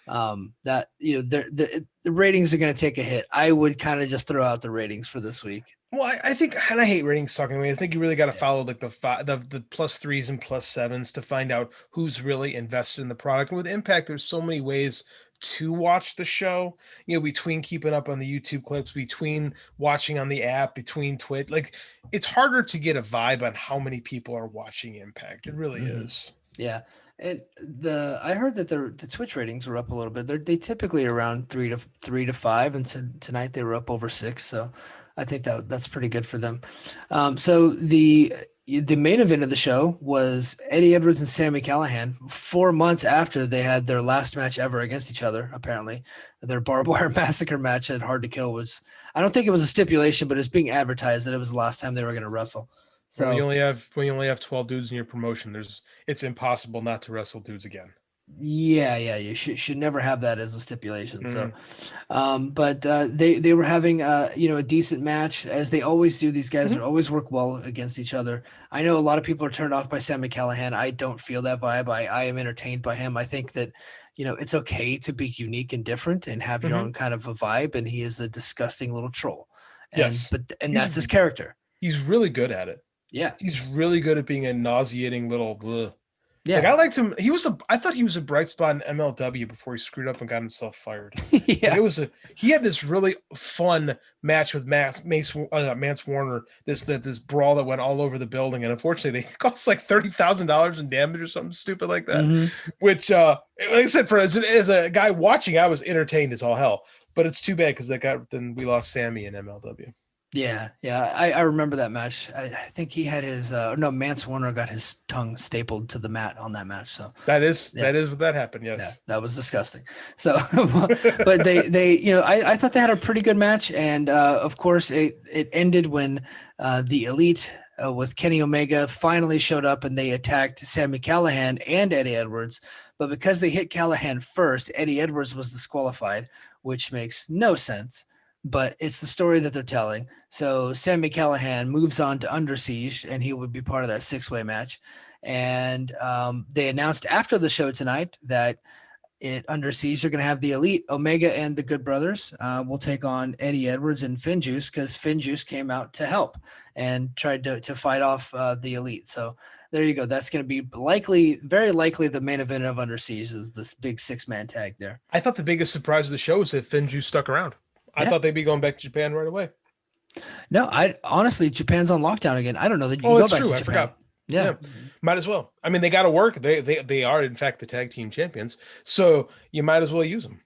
that the ratings are going to take a hit. I would kind of just throw out the ratings for this week. Well, I think, and I hate ratings talking to me. I think you really got to follow like the +3s and +7s to find out who's really invested in the product. And with Impact, there's so many ways to watch the show, between keeping up on the YouTube clips, between watching on the app, between Twitch. Like, it's harder to get a vibe on how many people are watching Impact. It really is. Yeah. And I heard that the Twitch ratings were up a little bit. They typically around 3 to 5, and tonight they were up over 6. So I think that's pretty good for them. So the main event of the show was Eddie Edwards and Sami Callihan 4 months after they had their last match ever against each other. Apparently, their barbed wire massacre match at Hard to Kill was, I don't think it was a stipulation, but it's being advertised that it was the last time they were going to wrestle. So when you only have 12 dudes in your promotion, it's impossible not to wrestle dudes again. Yeah, you should never have that as a stipulation. So, but they were having a decent match, as they always do. These guys always work well against each other. I know a lot of people are turned off by Sami Callihan. I don't feel that vibe. I am entertained by him. I think that it's okay to be unique and different and have your own kind of a vibe. And he is a disgusting little troll. And that's his character. He's really good at it. Yeah, he's really good at being a nauseating little. Bleh. Like I Yeah. liked him. I thought he was a bright spot in MLW before he screwed up and got himself fired. Like Yeah. he had this really fun match with Mance Warner. This brawl that went all over the building, and unfortunately, they cost like $30,000 in damage or something stupid like that. Mhm. Which, like I said, as a guy watching, I was entertained as all hell. But it's too bad because then we lost Sammy in MLW. Yeah, yeah, I remember that match. I think he had his no, Mance Warner got his tongue stapled to the mat on that match. So That is yeah, what that happened. yeah, Yes. that was disgusting. So, but they I thought they had a pretty good match, and of course it ended when the Elite with Kenny Omega finally showed up and they attacked Sami Callihan and Eddie Edwards. But because they hit Callahan first, Eddie Edwards was disqualified, which makes no sense. But it's the story that they're telling. So Sami Callihan moves on to Under Siege, and he would be part of that 6-way match. And they announced after the show tonight that Under Siege are going to have the Elite, Omega, and the Good Brothers will take on Eddie Edwards and Finjuice because Finjuice came out to help and tried to fight off the Elite. So there you go. That's going to be very likely the main event of Under Siege is this big 6-man tag there. I thought the biggest surprise of the show was that Finju stuck around. I thought they'd be going back to Japan right away. No, I honestly, Japan's on lockdown again. I don't know that you Oh, can go that's back true. to I Japan. forgot. Yeah. Might as well. I mean, they got to work. They are in fact the tag team champions, so you might as well use them.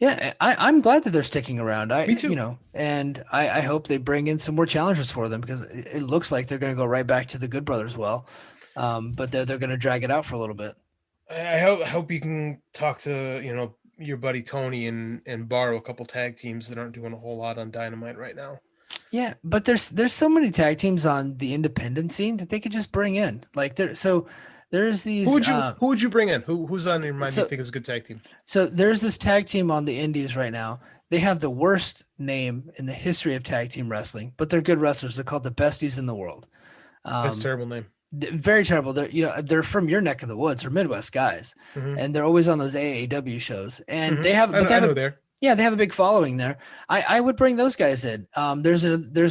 Yeah, I'm glad that they're sticking around. Me too. And I hope they bring in some more challengers for them because it looks like they're going to go right back to the Good Brothers. Well, but they're going to drag it out for a little bit. I hope you can talk to your buddy Tony and borrow a couple tag teams that aren't doing a whole lot on Dynamite right now. Yeah, but there's so many tag teams on the independent scene that they could just bring in. Like there's these. Who would you bring in? Who's on your mind? So- You think is a good tag team? So there's this tag team on the indies right now. They have the worst name in the history of tag team wrestling, but they're good wrestlers. They're called the Besties in the World. That's a terrible name. Very terrible. They're from your neck of the woods. They're Midwest guys, and they're always on those AAW shows. And they have, yeah, they have a big following there. I would bring those guys in. There's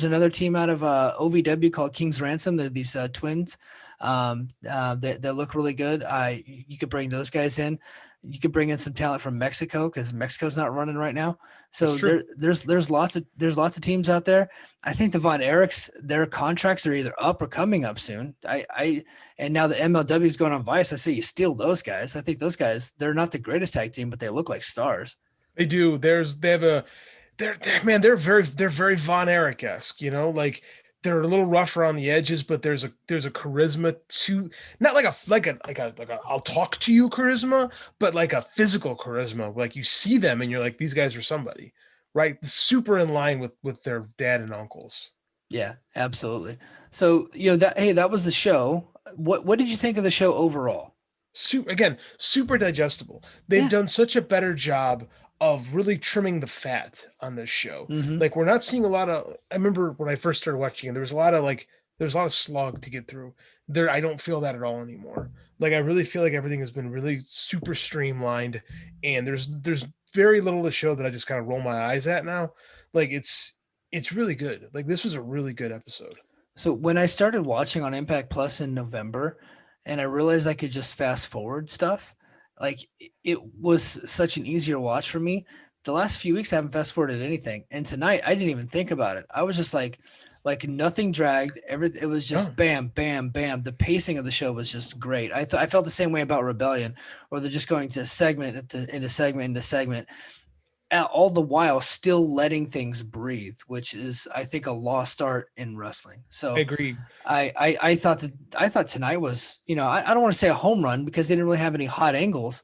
another team out of OVW called King's Ransom. They're these twins. They look really good. You could bring those guys in. You could bring in some talent from Mexico because Mexico's not running right now. So there's lots of teams out there. I think the Von Erichs, their contracts are either up or coming up soon. And now the MLW is going on Vice. I say you steal those guys. I think those guys, they're not the greatest tag team, but they look like stars. They do. They're very Von Erich-esque, like they're a little rough around the edges, but there's a charisma to, not like a I'll talk to you charisma, but like a physical charisma. Like you see them and you're like, these guys are somebody, right? Super in line with their dad and uncles. Yeah, absolutely. So, that was the show. What did you think of the show overall? Super digestible. They've done such a better job of really trimming the fat on this show. Like we're not seeing a lot of, I remember when I first started watching it, there was a lot of slog to get through there. I don't feel that at all anymore. Like I really feel like everything has been really super streamlined and there's very little to show that I just kind of roll my eyes at now. Like it's really good. Like this was a really good episode. So when I started watching on Impact Plus in November and I realized I could just fast forward stuff, like it was such an easier watch for me. The last few weeks I haven't fast forwarded anything. And tonight I didn't even think about it. I was just like nothing dragged. Everything, it was just bam, bam, bam. The pacing of the show was just great. I felt the same way about Rebellion, where they're just going to segment into segment, all the while still letting things breathe, which is, I think, a lost art in wrestling. So I agree. I thought tonight was, I don't want to say a home run because they didn't really have any hot angles,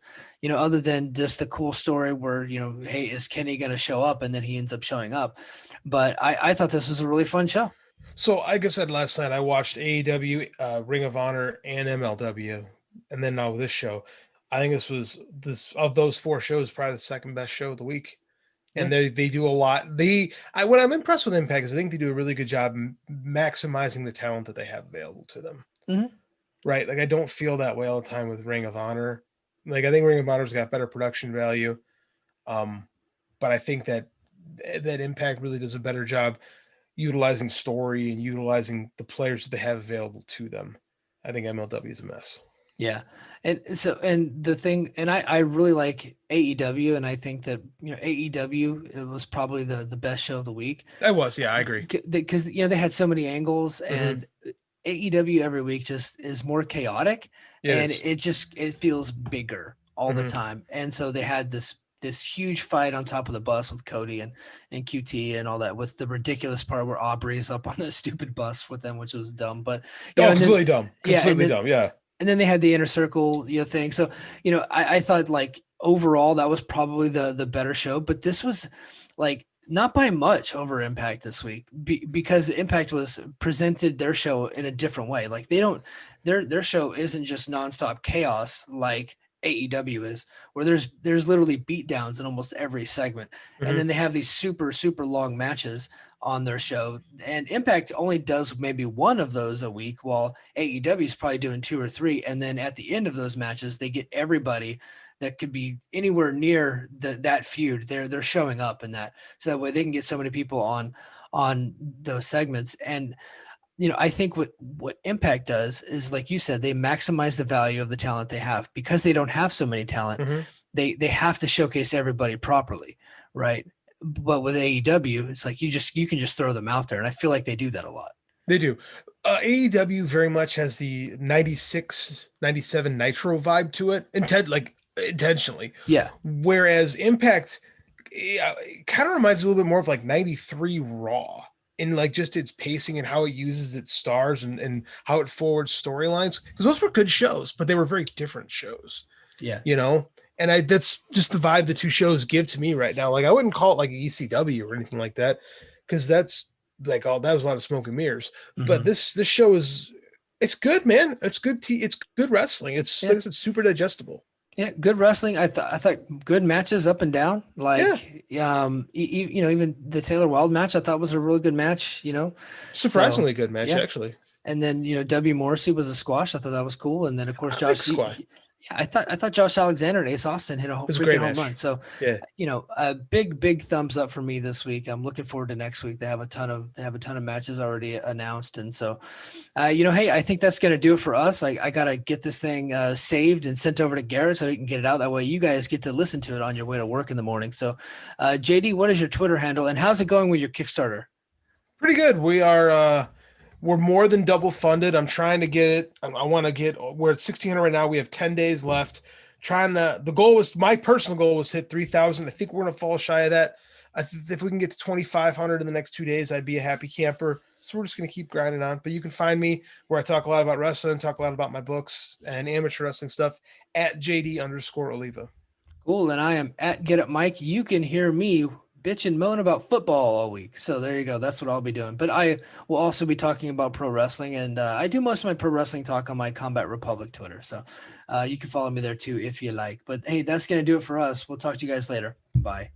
other than just the cool story where, hey, is Kenny going to show up? And then he ends up showing up. But I thought this was a really fun show. So like I said last night, I watched AEW, Ring of Honor, and MLW, and then now this show. I think this of those four shows, probably the second best show of the week. And they do a lot. What I'm impressed with Impact is I think they do a really good job maximizing the talent that they have available to them. Right? Like I don't feel that way all the time with Ring of Honor. Like I think Ring of Honor's got better production value. But I think that Impact really does a better job utilizing story and utilizing the players that they have available to them. I think MLW is a mess. Yeah. And so, and the thing, and I really like AEW, and I think that, AEW, it was probably the best show of the week. That was, yeah, I agree. Because, they had so many angles, Mhm. and AEW every week just is more chaotic, It and is. it feels bigger all the Mhm. time. And so they had this huge fight on top of the bus with Cody and QT and all that, with the ridiculous part where Aubrey's up on the stupid bus with them, which was dumb. But Oh, and then completely dumb. yeah, Completely dumb. Yeah. and then they had the inner circle, thing. So, I thought, like, overall that was probably the better show, but this was, like, not by much over Impact this week, because Impact was presented their show in a different way. Like, they don't, their show isn't just nonstop chaos like AEW is, where there's literally beatdowns in almost every segment, and Mhm. then they have these super super long matches on their show. And Impact only does maybe one of those a week, while AEW is probably doing two or three. And then at the end of those matches, they get everybody that could be anywhere near that feud. They're showing up in that, so that way they can get so many people on those segments. And I think what Impact does is, like you said, they maximize the value of the talent they have, because they don't have so many talent. Mhm. They have to showcase everybody properly, right? But with AEW, it's like you can just throw them out there, and I feel like they do that a lot. They do. AEW very much has the 96, 97 Nitro vibe to it, intentionally. Yeah, Whereas Impact, it kind of reminds me a little bit more of like 93 Raw, in like just its pacing and how it uses its stars, and how it forwards storylines. Because those were good shows, but they were very different shows, yeah, you know? And that's just the vibe the two shows give to me right now. Like, I wouldn't call it like ECW or anything like that, because that's like, that was a lot of smoke and mirrors. But hmm this show it's good, man. It's good. It's good wrestling. It's, yeah, like I said, super digestible. yeah. Good wrestling. I thought good matches up and down. Yeah, Like, even the Taylor Wilde match I thought was a really good match. So surprisingly good match, yeah. actually. And then, W. Morrissey was a squash. I thought that was cool. And then, of course, I like squad. Yeah, I thought Josh Alexander and Ace Austin hit a It was a freaking great home match. run. So, Yeah. a big thumbs up for me this week. I'm looking forward to next week. They have a ton of matches already announced, and so, hey, I think that's gonna do it for us. I gotta get this thing saved and sent over to Garrett so he can get it out. That way, you guys get to listen to it on your way to work in the morning. So, JD, what is your Twitter handle, and how's it going with your Kickstarter? Pretty good. We're more than double funded. I'm trying to get it. I want to get, we're at 1,600 right now. We have 10 days left. My personal goal was hit 3,000. I think we're going to fall shy of that. If we can get to 2,500 in the next 2 days, I'd be a happy camper. So we're just going to keep grinding on. But you can find me where I talk a lot about wrestling, talk a lot about my books and amateur wrestling stuff at JD_Oliva. Cool. And I am at Get Up Mike. You can hear me bitch and moan about football all week. So there you go. That's what I'll be doing. But I will also be talking about pro wrestling. And I do most of my pro wrestling talk on my Combat Republic Twitter. So you can follow me there too if you like. But hey, that's going to do it for us. We'll talk to you guys later. Bye.